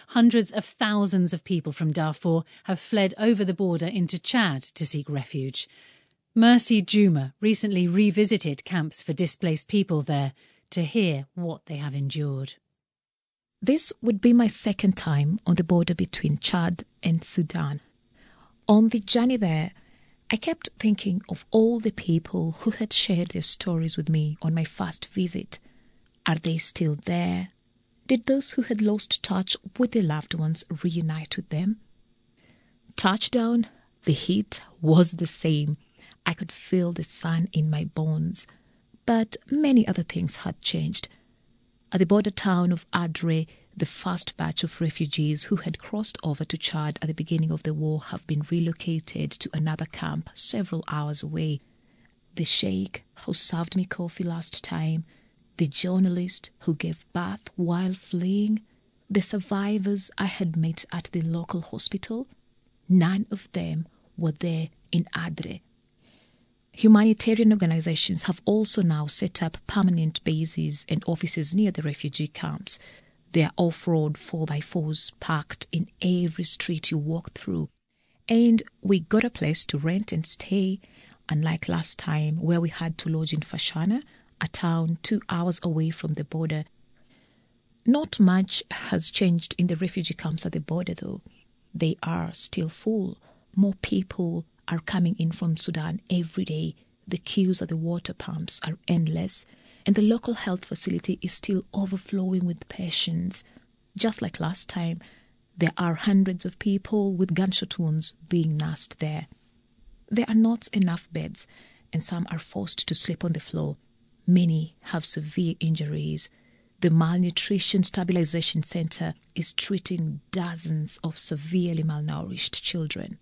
Hundreds of thousands of people from Darfur have fled over the border into Chad to seek refuge. Mercy Juma recently revisited camps for displaced people there to hear what they have endured. This would be my second time on the border between Chad and Sudan. On the journey there, I kept thinking of all the people who had shared their stories with me on my first visit. Are they still there? Did those who had lost touch with their loved ones reunite with them? Touchdown, the heat was the same. I could feel the sun in my bones. But many other things had changed. At the border town of Adre, the first batch of refugees who had crossed over to Chad at the beginning of the war have been relocated to another camp several hours away. The sheikh who served me coffee last time, the journalist who gave birth while fleeing, the survivors I had met at the local hospital, none of them were there in Adre. Humanitarian organizations have also now set up permanent bases and offices near the refugee camps. There are off-road 4x4s parked in every street you walk through. And we got a place to rent and stay, unlike last time where we had to lodge in Fashana, a town 2 hours away from the border. Not much has changed in the refugee camps at the border, though. They are still full. More people are coming in from Sudan every day. The queues at the water pumps are endless, and the local health facility is still overflowing with patients. Just like last time, there are hundreds of people with gunshot wounds being nursed there. There are not enough beds, and some are forced to sleep on the floor. Many have severe injuries. The Malnutrition Stabilization Center is treating dozens of severely malnourished children.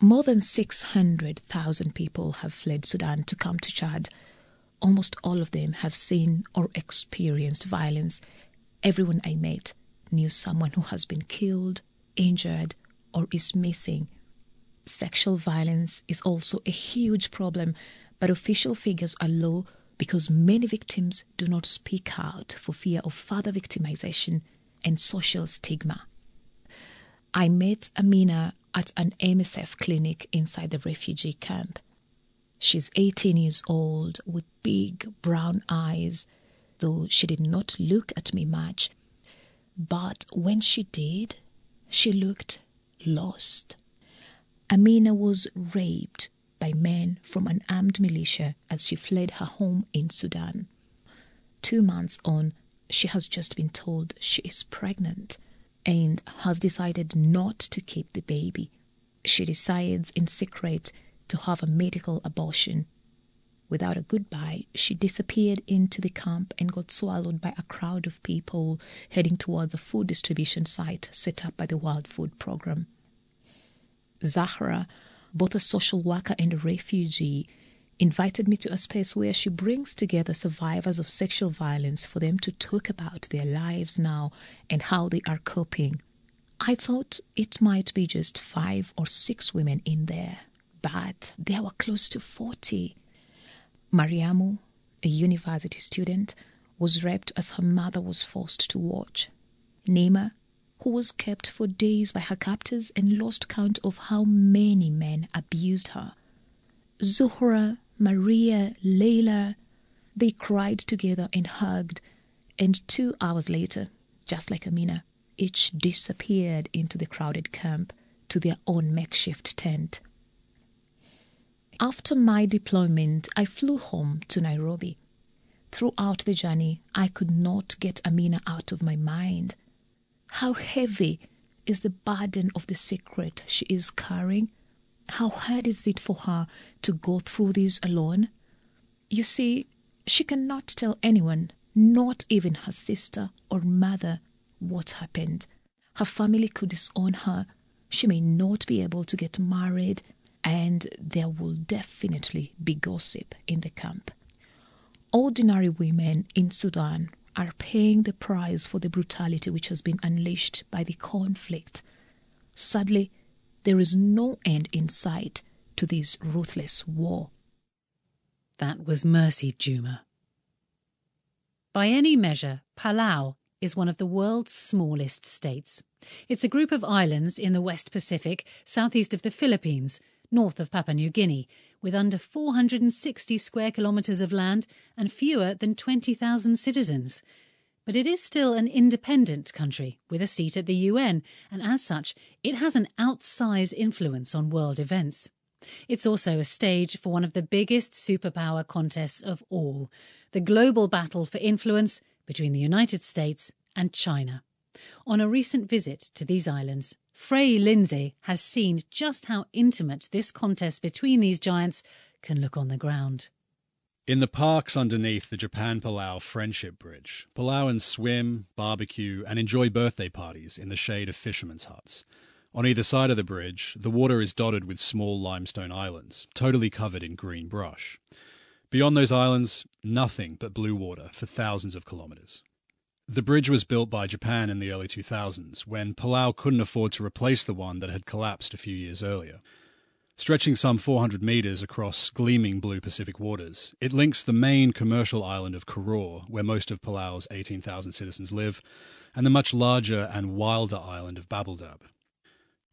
More than 600,000 people have fled Sudan to come to Chad. almost all of them have seen or experienced violence. Everyone I met knew someone who has been killed, injured, or is missing. Sexual violence is also a huge problem, but official figures are low because many victims do not speak out for fear of further victimization and social stigma. I met Amina at an MSF clinic inside the refugee camp. She's 18 years old with big brown eyes, though she did not look at me much. But when she did, she looked lost. Amina was raped by men from an armed militia as she fled her home in Sudan. 2 months on, she has just been told she is pregnant and has decided not to keep the baby. She decides in secret to have a medical abortion. Without a goodbye, she disappeared into the camp and got swallowed by a crowd of people heading towards a food distribution site set up by the World Food Programme. Zahra, both a social worker and a refugee, invited me to a space where she brings together survivors of sexual violence for them to talk about their lives now and how they are coping. I thought it might be just 5 or 6 women in there, but there were close to 40. Mariamu, a university student, was raped as her mother was forced to watch. Nima, who was kept for days by her captors and lost count of how many men abused her. Zuhra, Maria, Layla, they cried together and hugged, and 2 hours later, just like Amina, each disappeared into the crowded camp to their own makeshift tent. After my deployment, I flew home to Nairobi. Throughout the journey, I could not get Amina out of my mind. How heavy is the burden of the secret she is carrying? How hard is it for her to go through this alone? You see, she cannot tell anyone, not even her sister or mother, what happened. Her family could disown her. She may not be able to get married, and there will definitely be gossip in the camp. Ordinary women in Sudan are paying the price for the brutality which has been unleashed by the conflict. Sadly, there is no end in sight to this ruthless war. That was Mercy Juma. By any measure, Palau is one of the world's smallest states. It's a group of islands in the West Pacific, southeast of the Philippines, north of Papua New Guinea, with under 460 square kilometres of land and fewer than 20,000 citizens. But it is still an independent country with a seat at the UN, and as such, it has an outsized influence on world events. It's also a stage for one of the biggest superpower contests of all, the global battle for influence between the United States and China. On a recent visit to these islands, Frey Lindsay has seen just how intimate this contest between these giants can look on the ground. In the parks underneath the Japan-Palau Friendship Bridge, Palauans swim, barbecue and enjoy birthday parties in the shade of fishermen's huts. On either side of the bridge, the water is dotted with small limestone islands, totally covered in green brush. Beyond those islands, nothing but blue water for thousands of kilometres. The bridge was built by Japan in the early 2000s, when Palau couldn't afford to replace the one that had collapsed a few years earlier. Stretching some 400 metres across gleaming blue Pacific waters, it links the main commercial island of Koror, where most of Palau's 18,000 citizens live, and the much larger and wilder island of Babeldab.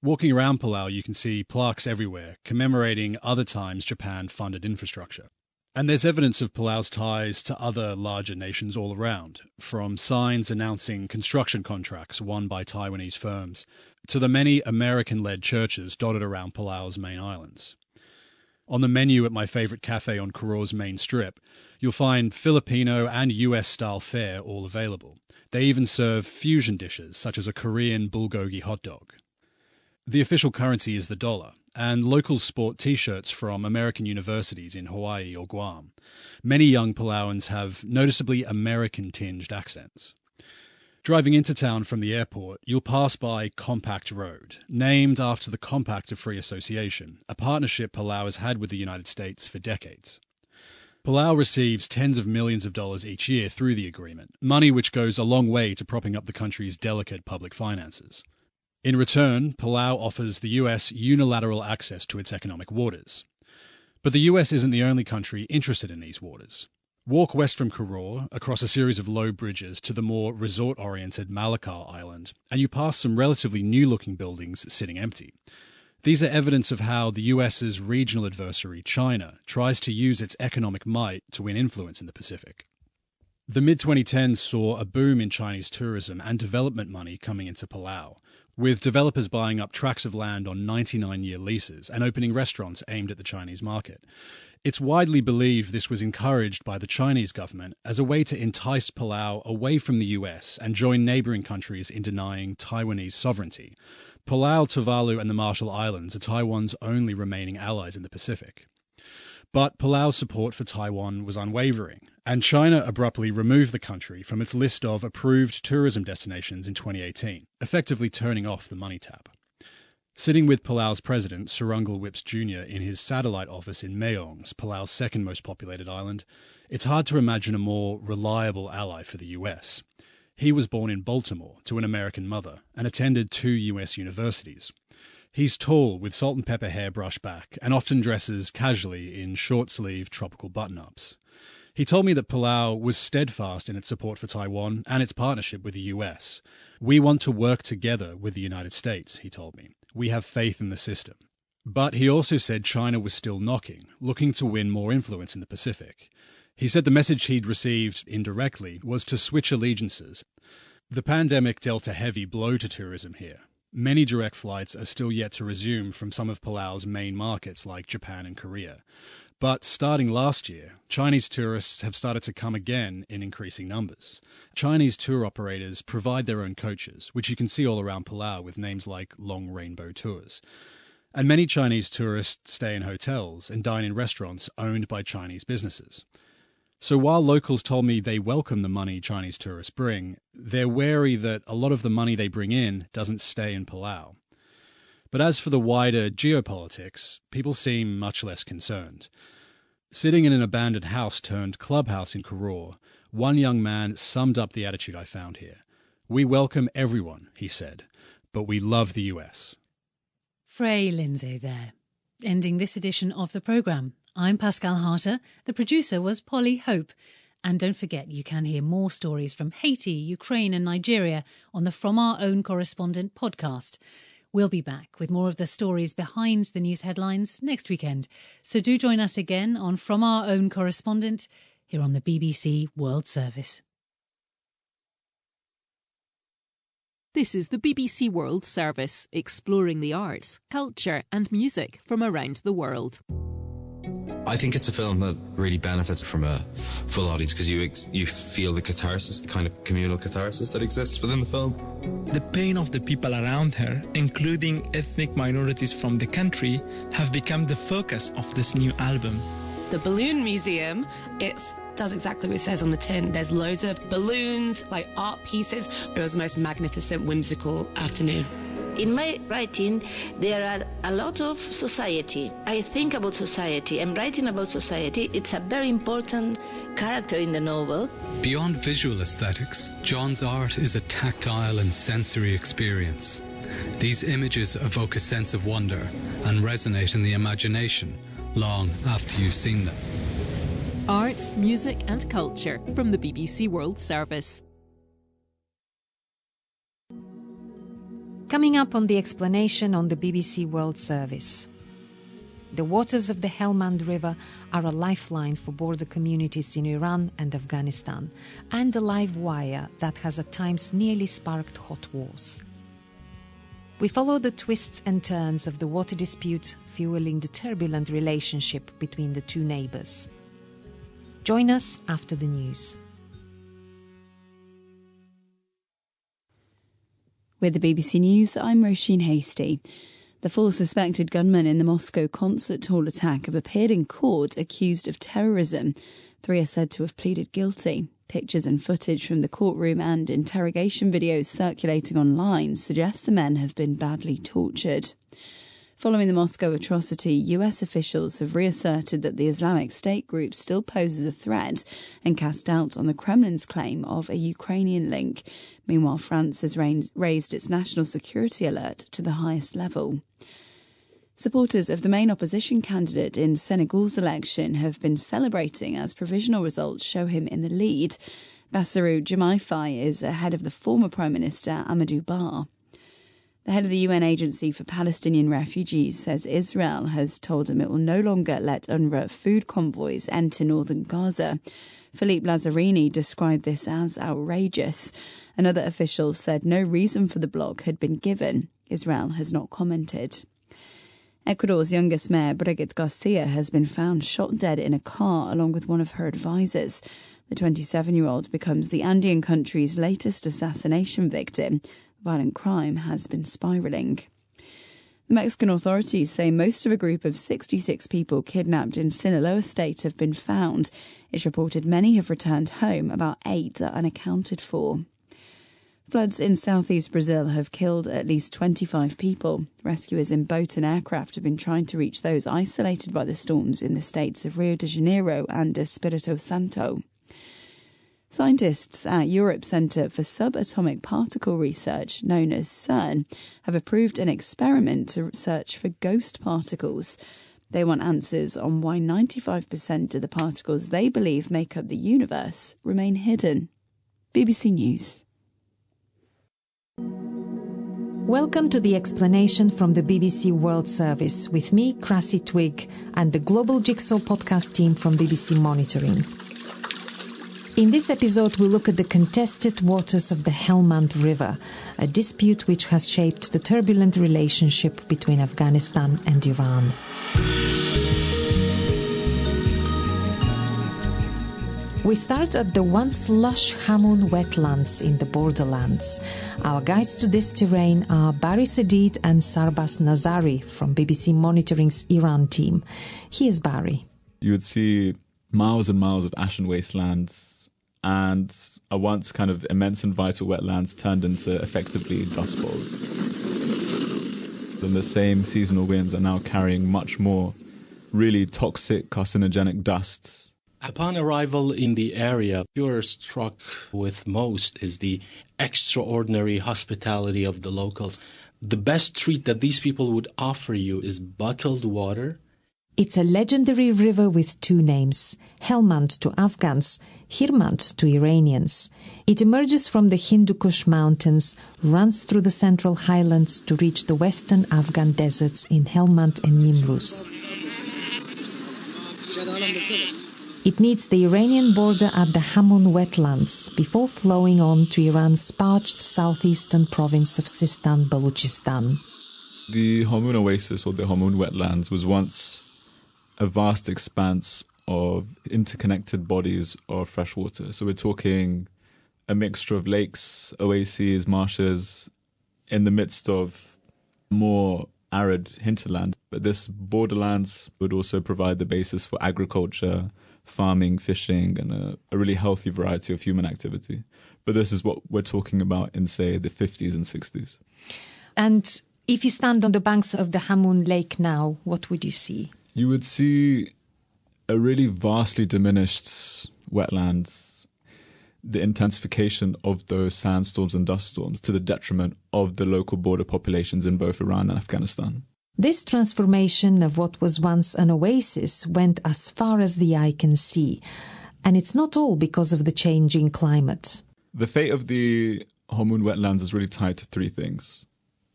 Walking around Palau, you can see plaques everywhere commemorating other times Japan funded infrastructure. And there's evidence of Palau's ties to other larger nations all around, from signs announcing construction contracts won by Taiwanese firms to the many American-led churches dotted around Palau's main islands. On the menu at my favourite cafe on Koror's main strip, you'll find Filipino and US-style fare all available. They even serve fusion dishes, such as a Korean bulgogi hot dog. The official currency is the dollar, and locals sport T-shirts from American universities in Hawaii or Guam. Many young Palauans have noticeably American-tinged accents. Driving into town from the airport, you'll pass by Compact Road, named after the Compact of Free Association, a partnership Palau has had with the United States for decades. Palau receives tens of millions of dollars each year through the agreement, money which goes a long way to propping up the country's delicate public finances. In return, Palau offers the US unilateral access to its economic waters. But the US isn't the only country interested in these waters. Walk west from Koror, across a series of low bridges to the more resort-oriented Malakal Island, and you pass some relatively new-looking buildings sitting empty. These are evidence of how the US's regional adversary, China, tries to use its economic might to win influence in the Pacific. The mid-2010s saw a boom in Chinese tourism and development money coming into Palau, with developers buying up tracts of land on 99-year leases and opening restaurants aimed at the Chinese market. It's widely believed this was encouraged by the Chinese government as a way to entice Palau away from the US and join neighbouring countries in denying Taiwanese sovereignty. Palau, Tuvalu and the Marshall Islands are Taiwan's only remaining allies in the Pacific. But Palau's support for Taiwan was unwavering, and China abruptly removed the country from its list of approved tourism destinations in 2018, effectively turning off the money tap. Sitting with Palau's president, Surungal Whipps Jr., in his satellite office in Meongs, Palau's second most populated island, it's hard to imagine a more reliable ally for the US. He was born in Baltimore to an American mother and attended 2 US universities. He's tall, with salt and pepper hair brushed back, and often dresses casually in short-sleeved tropical button-ups. He told me that Palau was steadfast in its support for Taiwan and its partnership with the US. "We want to work together with the United States," he told me. "We have faith in the system." But he also said China was still knocking, looking to win more influence in the Pacific. He said the message he'd received indirectly was to switch allegiances. The pandemic dealt a heavy blow to tourism here. Many direct flights are still yet to resume from some of Palau's main markets like Japan and Korea. But starting last year, Chinese tourists have started to come again in increasing numbers. Chinese tour operators provide their own coaches, which you can see all around Palau with names like Long Rainbow Tours. And many Chinese tourists stay in hotels and dine in restaurants owned by Chinese businesses. So while locals told me they welcome the money Chinese tourists bring, they're wary that a lot of the money they bring in doesn't stay in Palau. But as for the wider geopolitics, people seem much less concerned. Sitting in an abandoned house turned clubhouse in Koror, one young man summed up the attitude I found here. "We welcome everyone," he said, "but we love the US." Frey Lindsay there, ending this edition of the programme. I'm Pascal Harter, the producer was Polly Hope. And don't forget, you can hear more stories from Haiti, Ukraine and Nigeria on the From Our Own Correspondent podcast. We'll be back with more of the stories behind the news headlines next weekend. So do join us again on From Our Own Correspondent here on the BBC World Service. This is the BBC World Service, exploring the arts, culture and music from around the world. I think it's a film that really benefits from a full audience because you feel the catharsis, the kind of communal catharsis that exists within the film. The pain of the people around her, including ethnic minorities from the country, have become the focus of this new album. The Balloon Museum, it does exactly what it says on the tin. There's loads of balloons, like art pieces. It was the most magnificent, whimsical afternoon. In my writing, there are a lot of society. I think about society. I'm writing about society. It's a very important character in the novel. Beyond visual aesthetics, John's art is a tactile and sensory experience. These images evoke a sense of wonder and resonate in the imagination long after you've seen them. Arts, music and culture from the BBC World Service. Coming up on the explanation on the BBC World Service. The waters of the Helmand River are a lifeline for border communities in Iran and Afghanistan, and a live wire that has at times nearly sparked hot wars. We follow the twists and turns of the water dispute fueling the turbulent relationship between the two neighbours. Join us after the news. With the BBC News, I'm Roisin Hastie. The 4 suspected gunmen in the Moscow concert hall attack have appeared in court accused of terrorism. 3 are said to have pleaded guilty. Pictures and footage from the courtroom and interrogation videos circulating online suggest the men have been badly tortured. Following the Moscow atrocity, US officials have reasserted that the Islamic State group still poses a threat and cast doubt on the Kremlin's claim of a Ukrainian link. Meanwhile, France has raised its national security alert to the highest level. Supporters of the main opposition candidate in Senegal's election have been celebrating as provisional results show him in the lead. Bassirou Diomaye Faye is ahead of the former Prime Minister Amadou Ba. The head of the UN Agency for Palestinian Refugees says Israel has told him it will no longer let UNRWA food convoys enter northern Gaza. Philippe Lazzarini described this as outrageous. Another official said no reason for the block had been given. Israel has not commented. Ecuador's youngest mayor, Brigitte Garcia, has been found shot dead in a car along with one of her advisors. The 27-year-old becomes the Andean country's latest assassination victim. Violent crime has been spiralling. The Mexican authorities say most of a group of 66 people kidnapped in Sinaloa state have been found. It's reported many have returned home, about 8 are unaccounted for. Floods in southeast Brazil have killed at least 25 people. Rescuers in boat and aircraft have been trying to reach those isolated by the storms in the states of Rio de Janeiro and Espírito Santo. Scientists at Europe's Centre for Subatomic Particle Research, known as CERN, have approved an experiment to search for ghost particles. They want answers on why 95% of the particles they believe make up the universe remain hidden. BBC News. Welcome to the explanation from the BBC World Service with me, Krassi Twig, and the Global Jigsaw podcast team from BBC Monitoring. In this episode, we look at the contested waters of the Helmand River, a dispute which has shaped the turbulent relationship between Afghanistan and Iran. We start at the once lush Hamoun wetlands in the borderlands. Our guides to this terrain are Barry Sadid and Sarbas Nazari from BBC Monitoring's Iran team. Here's Barry. You would see miles and miles of ashen wastelands and a once kind of immense and vital wetlands turned into effectively dust bowls. And the same seasonal winds are now carrying much more really toxic, carcinogenic dust. Upon arrival in the area, you're struck with most is the extraordinary hospitality of the locals. The best treat that these people would offer you is bottled water. It's a legendary river with two names, Helmand to Afghans, Hirmand to Iranians. It emerges from the Hindu Kush mountains, runs through the central highlands to reach the western Afghan deserts in Helmand and Nimruz. It meets the Iranian border at the Hamoun wetlands before flowing on to Iran's parched southeastern province of Sistan-Baluchistan. The Hamoun Oasis, or the Hamoun wetlands, was once a vast expanse of interconnected bodies of fresh water. So we're talking a mixture of lakes, oases, marshes, in the midst of more arid hinterland. But this borderlands would also provide the basis for agriculture, farming, fishing, and a really healthy variety of human activity. But this is what we're talking about in, say, the 50s and 60s. And if you stand on the banks of the Hamoun Lake now, what would you see? You would see a really vastly diminished wetlands, the intensification of those sandstorms and dust storms to the detriment of the local border populations in both Iran and Afghanistan. This transformation of what was once an oasis went as far as the eye can see. And it's not all because of the changing climate. The fate of the Hamoun wetlands is really tied to three things.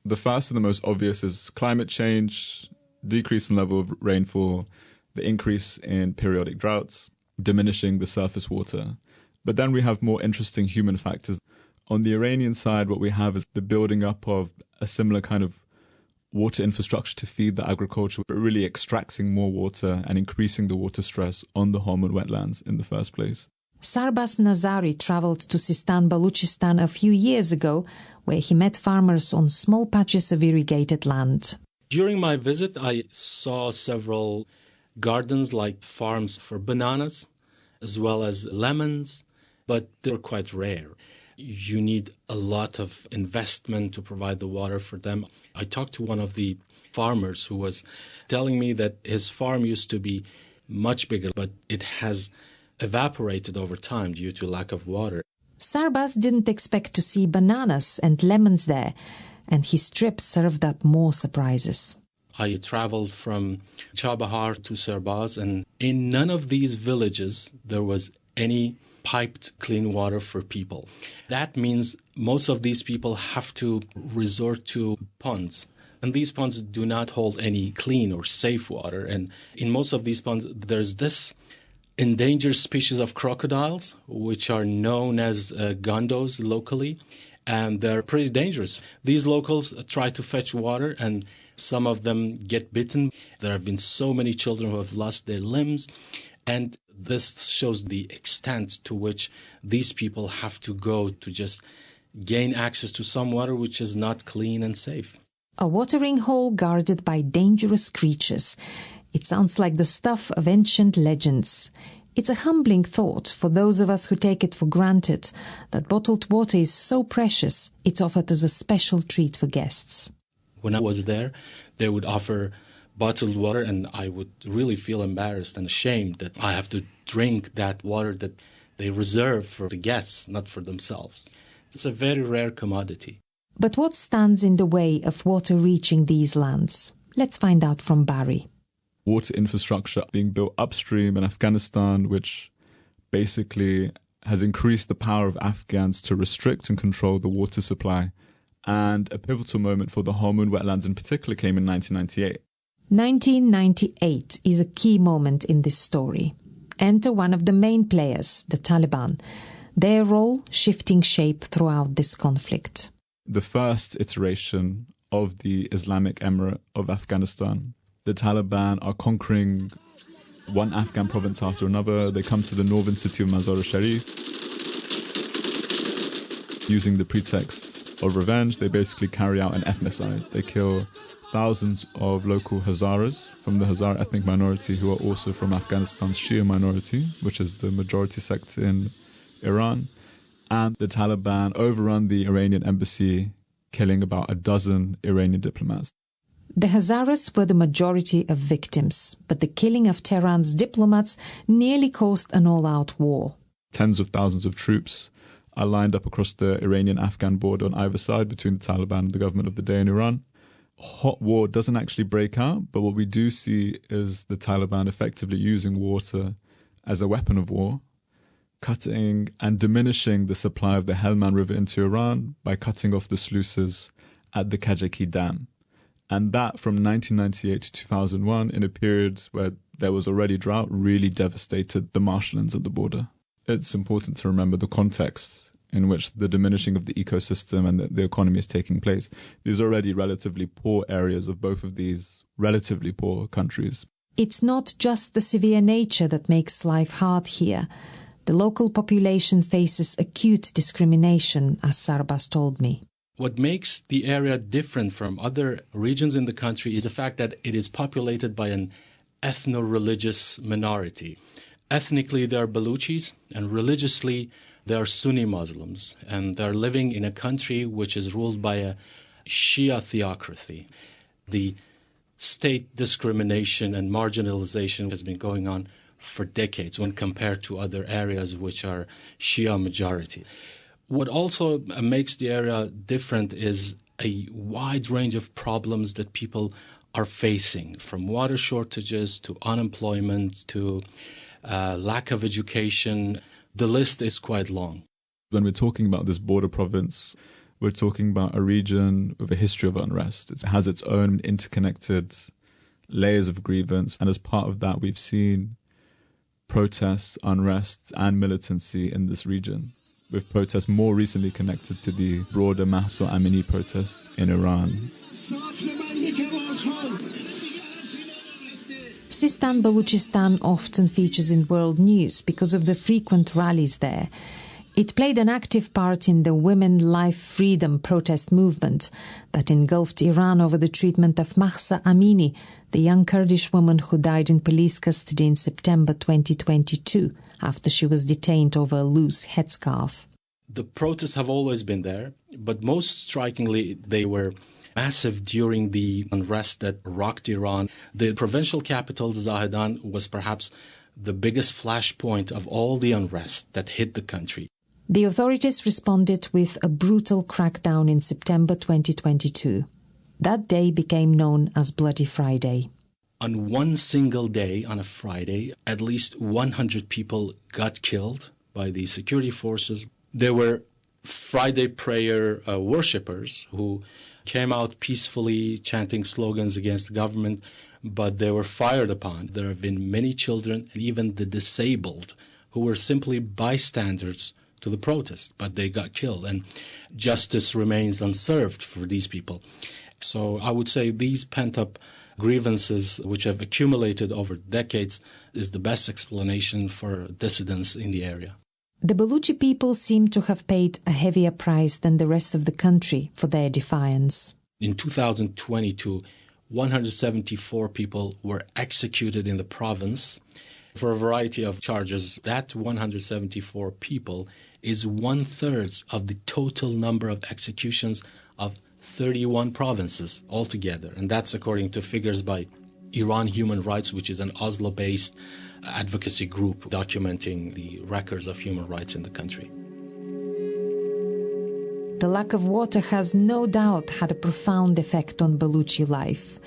The first and the most obvious is climate change, decrease in level of rainfall, the increase in periodic droughts, diminishing the surface water. But then we have more interesting human factors. On the Iranian side, what we have is the building up of a similar kind of water infrastructure to feed the agriculture, but really extracting more water and increasing the water stress on the Hamoun wetlands in the first place. Sarbas Nazari travelled to Sistan-Baluchistan a few years ago, where he met farmers on small patches of irrigated land. During my visit, I saw several gardens like farms for bananas, as well as lemons, but they're quite rare. You need a lot of investment to provide the water for them. I talked to one of the farmers who was telling me that his farm used to be much bigger, but it has evaporated over time due to lack of water. Sarbaz didn't expect to see bananas and lemons there, and his trip served up more surprises. I traveled from Chabahar to Sarbaz, and in none of these villages there was any piped clean water for people. That means most of these people have to resort to ponds. And these ponds do not hold any clean or safe water. And in most of these ponds, there's this endangered species of crocodiles, which are known as gondos locally, and they're pretty dangerous. These locals try to fetch water, and some of them get bitten. There have been so many children who have lost their limbs, and this shows the extent to which these people have to go to just gain access to some water which is not clean and safe. A watering hole guarded by dangerous creatures. It sounds like the stuff of ancient legends. It's a humbling thought for those of us who take it for granted that bottled water is so precious it's offered as a special treat for guests. When I was there, they would offer bottled water, and I would really feel embarrassed and ashamed that I have to drink that water that they reserve for the guests, not for themselves. It's a very rare commodity. But what stands in the way of water reaching these lands? Let's find out from Barry. Water infrastructure being built upstream in Afghanistan, which basically has increased the power of Afghans to restrict and control the water supply. And a pivotal moment for the Hormone wetlands in particular came in 1998. 1998 is a key moment in this story. Enter one of the main players, the Taliban. Their role shifting shape throughout this conflict. The first iteration of the Islamic Emirate of Afghanistan. The Taliban are conquering one Afghan province after another. They come to the northern city of Mazar-e-Sharif. Using the pretext of revenge, they basically carry out an ethnocide. They kill thousands of local Hazaras from the Hazara ethnic minority, who are also from Afghanistan's Shia minority, which is the majority sect in Iran. And the Taliban overrun the Iranian embassy, killing about a dozen Iranian diplomats. The Hazaras were the majority of victims, but the killing of Tehran's diplomats nearly caused an all-out war. Tens of thousands of troops are lined up across the Iranian-Afghan border on either side between the Taliban and the government of the day in Iran. Hot war doesn't actually break out, but what we do see is the Taliban effectively using water as a weapon of war, cutting and diminishing the supply of the Helmand River into Iran by cutting off the sluices at the Kajaki Dam. And that from 1998 to 2001, in a period where there was already drought, really devastated the marshlands at the border. It's important to remember the context in which the diminishing of the ecosystem and the economy is taking place. These are already relatively poor areas of both of these relatively poor countries. It's not just the severe nature that makes life hard here. The local population faces acute discrimination, as Sarbaz told me. What makes the area different from other regions in the country is the fact that it is populated by an ethno-religious minority. Ethnically, they are Baluchis, and religiously, they are Sunni Muslims. And they're living in a country which is ruled by a Shia theocracy. The state discrimination and marginalization has been going on for decades when compared to other areas which are Shia majority. What also makes the area different is a wide range of problems that people are facing, from water shortages to unemployment to lack of education. The list is quite long. When we're talking about this border province, we're talking about a region with a history of unrest. It has its own interconnected layers of grievance, and as part of that, we've seen protests, unrest, and militancy in this region, with protests more recently connected to the broader Mahsa Amini protest in Iran. Sistan Baluchistan often features in world news because of the frequent rallies there. It played an active part in the Women Life Freedom protest movement that engulfed Iran over the treatment of Mahsa Amini, the young Kurdish woman who died in police custody in September 2022 after she was detained over a loose headscarf. The protests have always been there, but most strikingly, they were massive during the unrest that rocked Iran. The provincial capital, Zahedan, was perhaps the biggest flashpoint of all the unrest that hit the country. The authorities responded with a brutal crackdown in September 2022. That day became known as Bloody Friday. On one single day, on a Friday, at least 100 people got killed by the security forces. There were Friday prayer worshippers who came out peacefully chanting slogans against the government, but they were fired upon. There have been many children and even the disabled who were simply bystanders to the protest, but they got killed, and justice remains unserved for these people. So I would say these pent-up grievances, which have accumulated over decades, is the best explanation for dissidents in the area. The Baluchi people seem to have paid a heavier price than the rest of the country for their defiance. In 2022, 174 people were executed in the province for a variety of charges. That 174 people is 1/3 of the total number of executions of 31 provinces altogether. And that's according to figures by Iran Human Rights, which is an Oslo-based advocacy group documenting the records of human rights in the country. The lack of water has no doubt had a profound effect on Baluchi life.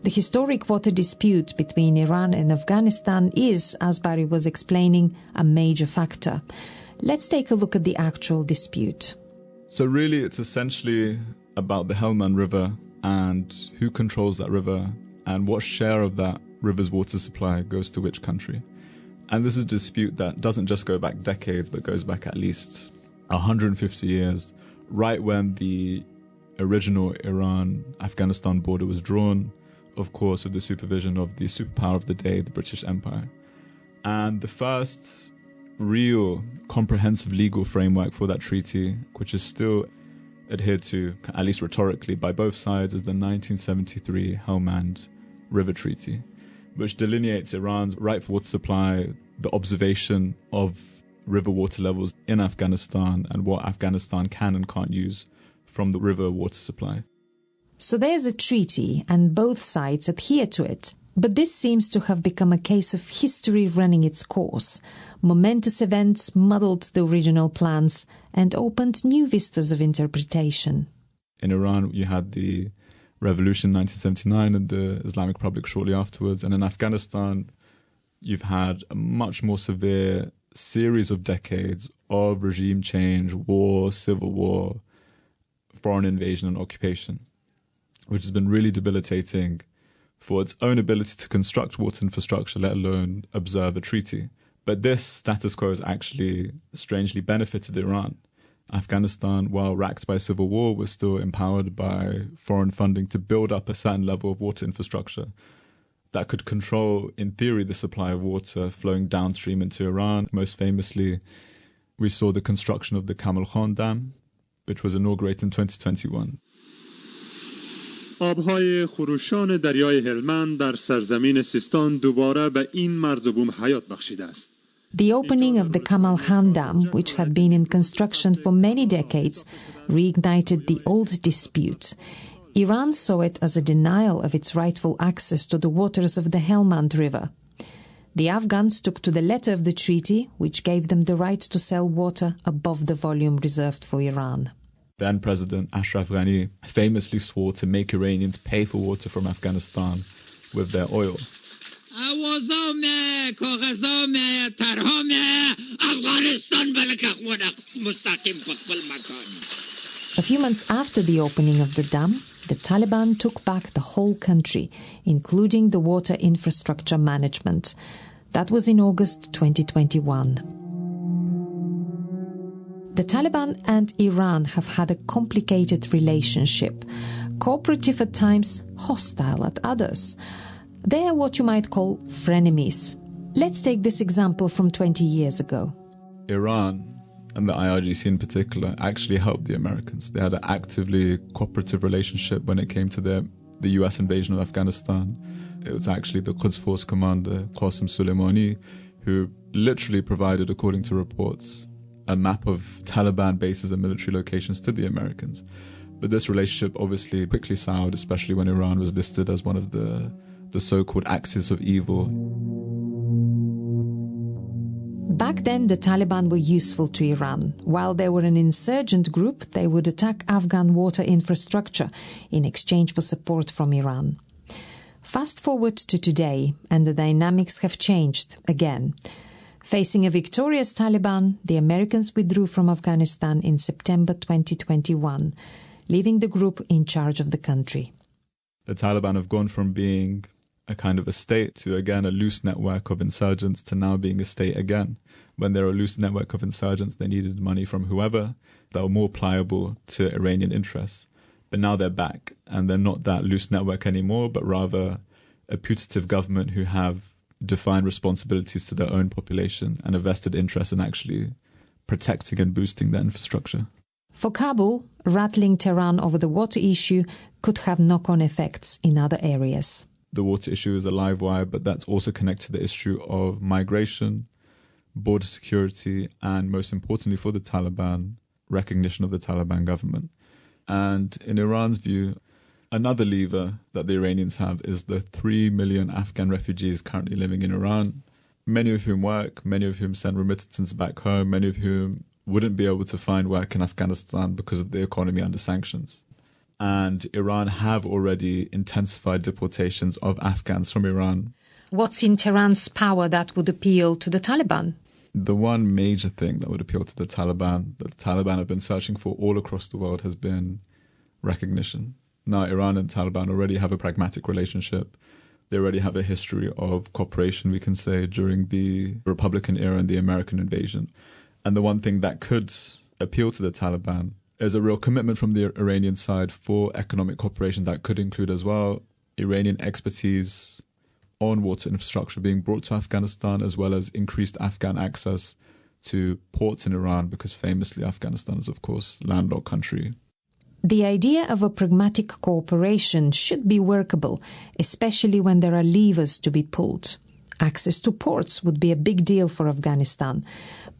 The historic water dispute between Iran and Afghanistan is, as Barry was explaining, a major factor. Let's take a look at the actual dispute. So really it's essentially about the Helmand River and who controls that river and what share of that river's water supply goes to which country. And this is a dispute that doesn't just go back decades, but goes back at least 150 years, right when the original Iran-Afghanistan border was drawn, of course, with the supervision of the superpower of the day, the British Empire. And the first real comprehensive legal framework for that treaty, which is still adhered to, at least rhetorically, by both sides, is the 1973 Helmand River Treaty, which delineates Iran's right for water supply, the observation of river water levels in Afghanistan, and what Afghanistan can and can't use from the river water supply. So there's a treaty, and both sides adhere to it. But this seems to have become a case of history running its course. Momentous events muddled the original plans and opened new vistas of interpretation. In Iran, you had the revolution in 1979 and the Islamic Republic shortly afterwards. And in Afghanistan, you've had a much more severe series of decades of regime change, war, civil war, foreign invasion and occupation, which has been really debilitating for its own ability to construct water infrastructure, let alone observe a treaty. But this status quo has actually strangely benefited Iran. Afghanistan, while racked by civil war, was still empowered by foreign funding to build up a certain level of water infrastructure that could control, in theory, the supply of water flowing downstream into Iran. Most famously, we saw the construction of the Kamal Khan Dam, which was inaugurated in 2021. آبهای خروشان دریای هلمند در سرزمین سیستان دوباره به این مرز و بوم حیات بخشیده است. The opening of the Kamal Khan Dam, which had been in construction for many decades, reignited the old dispute. Iran saw it as a denial of its rightful access to the waters of the Helmand River. The Afghans took to the letter of the treaty, which gave them the right to sell water above the volume reserved for Iran. Then President Ashraf Ghani famously swore to make Iranians pay for water from Afghanistan with their oil. A few months after the opening of the dam, the Taliban took back the whole country, including the water infrastructure management. That was in August 2021. The Taliban and Iran have had a complicated relationship, cooperative at times, hostile at others. They are what you might call frenemies. Let's take this example from 20 years ago. Iran, and the IRGC in particular, actually helped the Americans. They had an actively cooperative relationship when it came to the US invasion of Afghanistan. It was actually the Quds Force commander, Qasem Soleimani, who literally provided, according to reports, a map of Taliban bases and military locations to the Americans. But this relationship obviously quickly soured, especially when Iran was listed as one of the so-called axis of evil. Back then, the Taliban were useful to Iran. While they were an insurgent group, they would attack Afghan water infrastructure in exchange for support from Iran. Fast forward to today, and the dynamics have changed again. Facing a victorious Taliban, the Americans withdrew from Afghanistan in September 2021, leaving the group in charge of the country. The Taliban have gone from being a kind of a state to, again, a loose network of insurgents to now being a state again. When they're a loose network of insurgents, they needed money from whoever that were more pliable to Iranian interests. But now they're back, and they're not that loose network anymore, but rather a putative government who have defined responsibilities to their own population and a vested interest in actually protecting and boosting their infrastructure. For Kabul, rattling Tehran over the water issue could have knock-on effects in other areas. The water issue is a live wire, but that's also connected to the issue of migration, border security, and most importantly for the Taliban, recognition of the Taliban government. And in Iran's view, another lever that the Iranians have is the 3 million Afghan refugees currently living in Iran, many of whom work, many of whom send remittances back home, many of whom wouldn't be able to find work in Afghanistan because of the economy under sanctions. And Iran have already intensified deportations of Afghans from Iran. What's in Tehran's power that would appeal to the Taliban? The one major thing that would appeal to the Taliban, that the Taliban have been searching for all across the world, has been recognition. Now, Iran and Taliban already have a pragmatic relationship. They already have a history of cooperation, we can say, during the Republican era and the American invasion. And the one thing that could appeal to the Taliban is a real commitment from the Iranian side for economic cooperation that could include as well Iranian expertise on water infrastructure being brought to Afghanistan, as well as increased Afghan access to ports in Iran, because famously Afghanistan is, of course, a landlocked country. The idea of a pragmatic cooperation should be workable, especially when there are levers to be pulled. Access to ports would be a big deal for Afghanistan.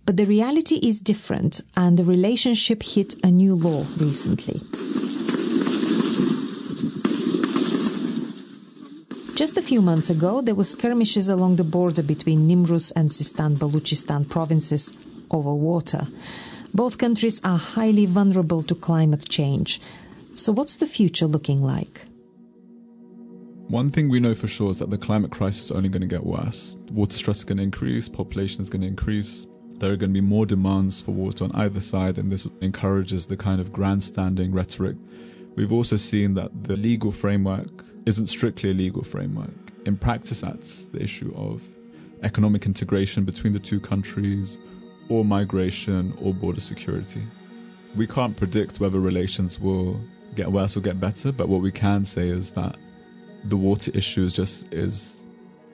But the reality is different, and the relationship hit a new law recently. Just a few months ago, there were skirmishes along the border between Nimruz and Sistan-Baluchistan provinces over water. Both countries are highly vulnerable to climate change. So what's the future looking like? One thing we know for sure is that the climate crisis is only going to get worse. Water stress is going to increase, population is going to increase. There are going to be more demands for water on either side, and this encourages the kind of grandstanding rhetoric. We've also seen that the legal framework isn't strictly a legal framework. In practice, that's the issue of economic integration between the two countries, or migration, or border security. We can't predict whether relations will get worse or get better, but what we can say is that the water issue is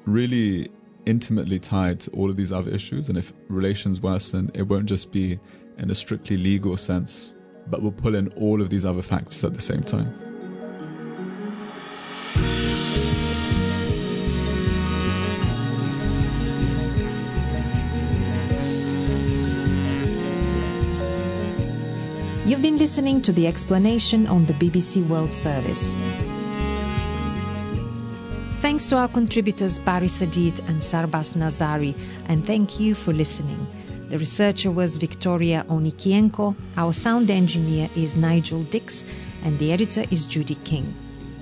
really intimately tied to all of these other issues, and if relations worsen, it won't just be in a strictly legal sense, but we'll pull in all of these other factors at the same time. You've been listening to The Explanation on the BBC World Service. Thanks to our contributors Bari Sadid and Sarbas Nazari, and thank you for listening. The researcher was Victoria Onikienko, our sound engineer is Nigel Dix, and the editor is Judy King.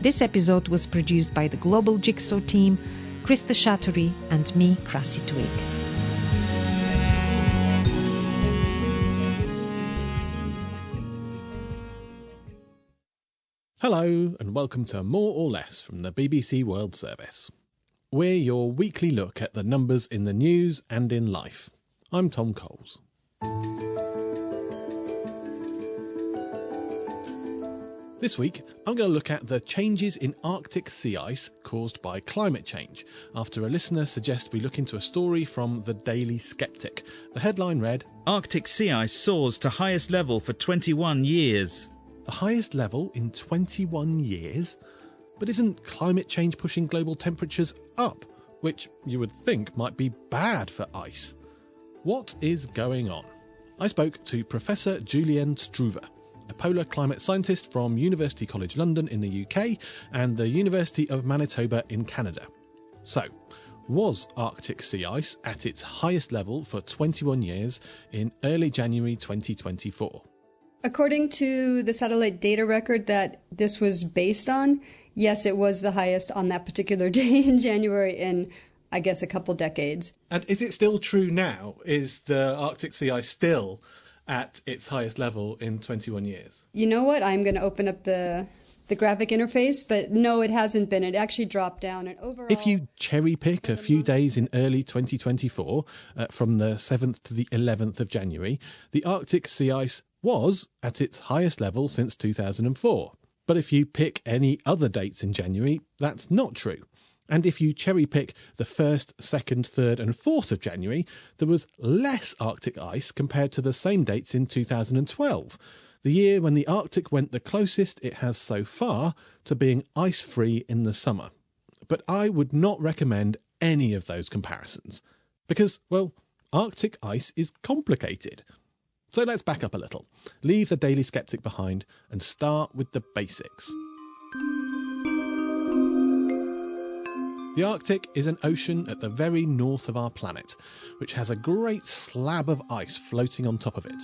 This episode was produced by the Global Jigsaw team, Krista Shattery and me, Krassi Twig. Hello and welcome to More or Less from the BBC World Service. We're your weekly look at the numbers in the news and in life. I'm Tom Coles. This week, I'm going to look at the changes in Arctic sea ice caused by climate change, after a listener suggested we look into a story from the Daily Sceptic. The headline read, Arctic sea ice soars to highest level for 21 years. The highest level in 21 years? But isn't climate change pushing global temperatures up, which you would think might be bad for ice? What is going on? I spoke to Professor Julien Struve, a polar climate scientist from University College London in the UK and the University of Manitoba in Canada. So, was Arctic sea ice at its highest level for 21 years in early January 2024? According to the satellite data record that this was based on, yes, it was the highest on that particular day in January in, I guess, a couple decades. And is it still true now? Is the Arctic sea ice still at its highest level in 21 years? You know what? I'm going to open up the graphic interface, but no, it hasn't been. It actually dropped down. And overall, if you cherry pick a few days in early 2024, from the 7th to the 11th of January, the Arctic sea ice was at its highest level since 2004. But if you pick any other dates in January, that's not true. And if you cherry pick the 1st, 2nd, 3rd and 4th of January, there was less Arctic ice compared to the same dates in 2012, the year when the Arctic went the closest it has so far to being ice-free in the summer. But I would not recommend any of those comparisons, because, well, Arctic ice is complicated. So let's back up a little, leave the Daily Sceptic behind and start with the basics. The Arctic is an ocean at the very north of our planet, which has a great slab of ice floating on top of it.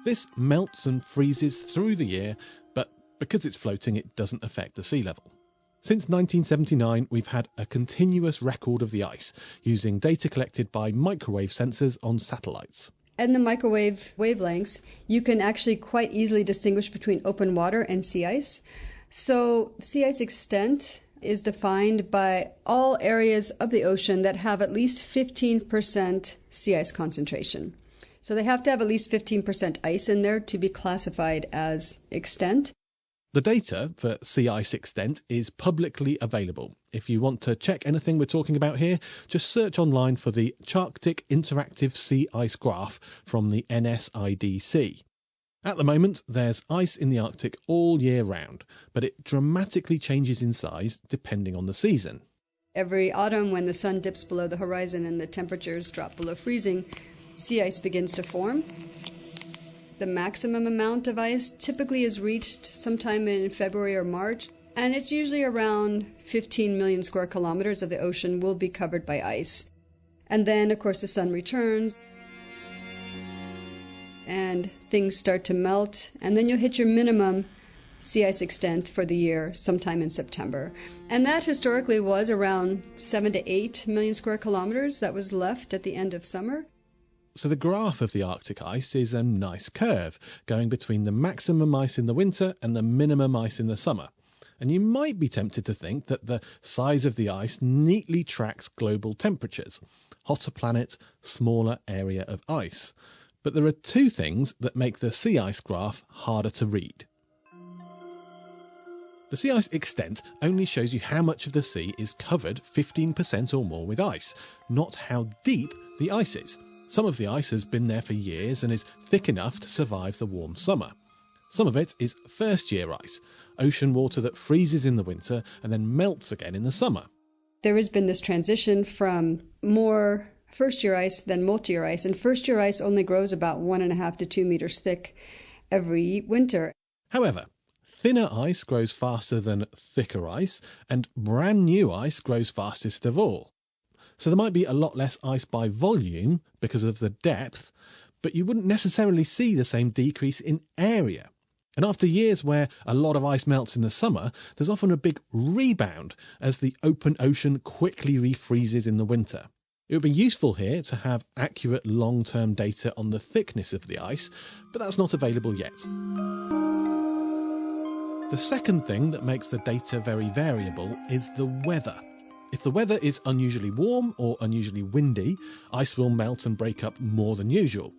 This melts and freezes through the year, but because it's floating, it doesn't affect the sea level. Since 1979, we've had a continuous record of the ice, using data collected by microwave sensors on satellites. And the microwave wavelengths, you can actually quite easily distinguish between open water and sea ice. So sea ice extent is defined by all areas of the ocean that have at least 15% sea ice concentration. So they have to have at least 15% ice in there to be classified as extent. The data for sea ice extent is publicly available. If you want to check anything we're talking about here, just search online for the Charctic Interactive Sea Ice Graph from the NSIDC. At the moment, there's ice in the Arctic all year round, but it dramatically changes in size depending on the season. Every autumn, when the sun dips below the horizon and the temperatures drop below freezing, sea ice begins to form. The maximum amount of ice typically is reached sometime in February or March, and it's usually around 15 million square kilometers of the ocean will be covered by ice. And then, of course, the sun returns, and things start to melt, and then you'll hit your minimum sea ice extent for the year sometime in September. And that historically was around 7 to 8 million square kilometers that was left at the end of summer. So the graph of the Arctic ice is a nice curve, going between the maximum ice in the winter and the minimum ice in the summer. And you might be tempted to think that the size of the ice neatly tracks global temperatures. Hotter planet, smaller area of ice. But there are two things that make the sea ice graph harder to read. The sea ice extent only shows you how much of the sea is covered 15% or more with ice, not how deep the ice is. Some of the ice has been there for years and is thick enough to survive the warm summer. Some of it is first-year ice, ocean water that freezes in the winter and then melts again in the summer. There has been this transition from more first-year ice than multi-year ice, and first-year ice only grows about 1.5 to 2 meters thick every winter. However, thinner ice grows faster than thicker ice, and brand new ice grows fastest of all. So there might be a lot less ice by volume because of the depth, but you wouldn't necessarily see the same decrease in area. And after years where a lot of ice melts in the summer, there's often a big rebound as the open ocean quickly refreezes in the winter. It would be useful here to have accurate long-term data on the thickness of the ice, but that's not available yet. The second thing that makes the data very variable is the weather. If the weather is unusually warm or unusually windy, ice will melt and break up more than usual.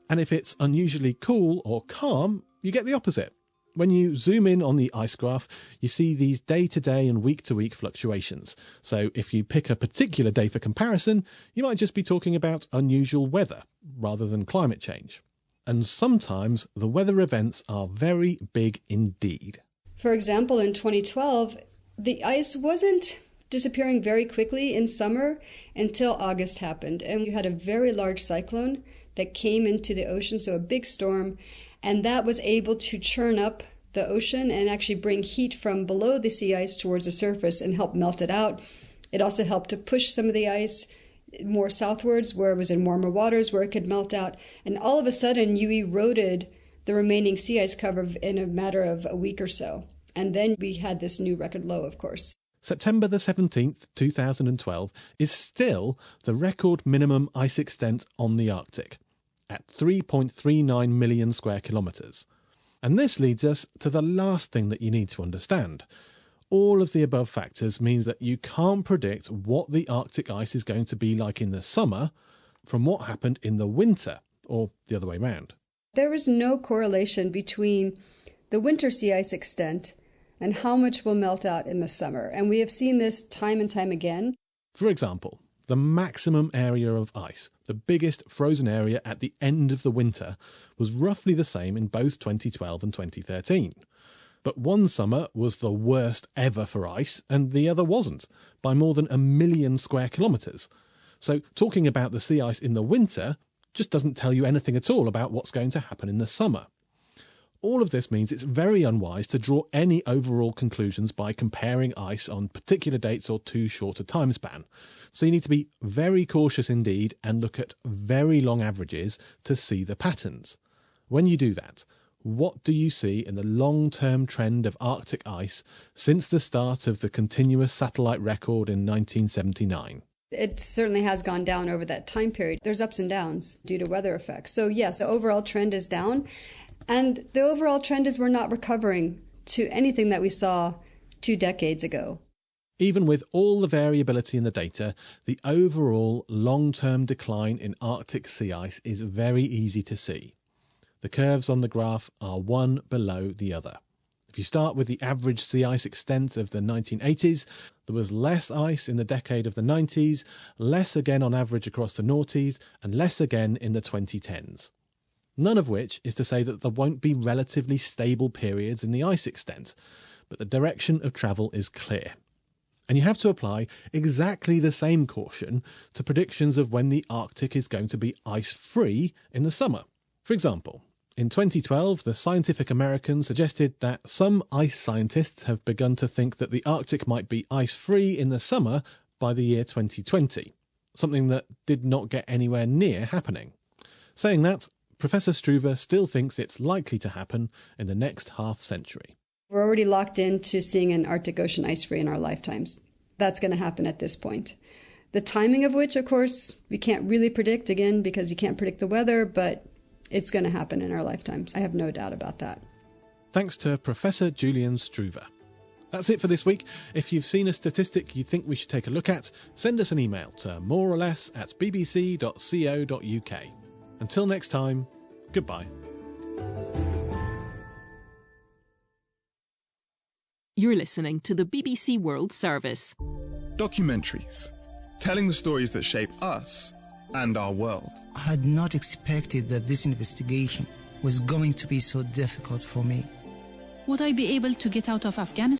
And if it's unusually cool or calm, you get the opposite. When you zoom in on the ice graph, you see these day-to-day and week-to-week fluctuations. So if you pick a particular day for comparison, you might just be talking about unusual weather rather than climate change. And sometimes the weather events are very big indeed. For example, in 2012, the ice wasn't disappearing very quickly in summer until August happened, and you had a very large cyclone that came into the ocean, so a big storm, and that was able to churn up the ocean and actually bring heat from below the sea ice towards the surface and help melt it out. It also helped to push some of the ice more southwards where it was in warmer waters where it could melt out. And all of a sudden, you eroded the remaining sea ice cover in a matter of a week or so. And then we had this new record low, of course. September the 17th, 2012, is still the record minimum ice extent on the Arctic, at 3.39 million square kilometres. And this leads us to the last thing that you need to understand. All of the above factors means that you can't predict what the Arctic ice is going to be like in the summer from what happened in the winter, or the other way round. There is no correlation between the winter sea ice extent and how much will melt out in the summer. And we have seen this time and time again. For example, the maximum area of ice, the biggest frozen area at the end of the winter, was roughly the same in both 2012 and 2013. But one summer was the worst ever for ice, and the other wasn't, by more than 1 million square kilometres. So talking about the sea ice in the winter just doesn't tell you anything at all about what's going to happen in the summer. All of this means it's very unwise to draw any overall conclusions by comparing ice on particular dates or too short a time span. So you need to be very cautious indeed and look at very long averages to see the patterns. When you do that, what do you see in the long-term trend of Arctic ice since the start of the continuous satellite record in 1979? It certainly has gone down over that time period. There's ups and downs due to weather effects. So yes, the overall trend is down. And the overall trend is we're not recovering to anything that we saw 2 decades ago. Even with all the variability in the data, the overall long-term decline in Arctic sea ice is very easy to see. The curves on the graph are one below the other. If you start with the average sea ice extent of the 1980s, there was less ice in the decade of the 90s, less again on average across the noughties, and less again in the 2010s. None of which is to say that there won't be relatively stable periods in the ice extent, but the direction of travel is clear. And you have to apply exactly the same caution to predictions of when the Arctic is going to be ice-free in the summer. For example, in 2012, the Scientific American suggested that some ice scientists have begun to think that the Arctic might be ice-free in the summer by the year 2020, something that did not get anywhere near happening. Saying that, Professor Struve still thinks it's likely to happen in the next half-century. We're already locked into seeing an Arctic Ocean ice-free in our lifetimes. That's going to happen at this point. The timing of which, of course, we can't really predict, again, because you can't predict the weather, but it's going to happen in our lifetimes. I have no doubt about that. Thanks to Professor Julian Struve. That's it for this week. If you've seen a statistic you think we should take a look at, send us an email to moreorless@bbc.co.uk. Until next time, goodbye. You're listening to the BBC World Service. Documentaries, telling the stories that shape us and our world. I had not expected that this investigation was going to be so difficult for me. Would I be able to get out of Afghanistan?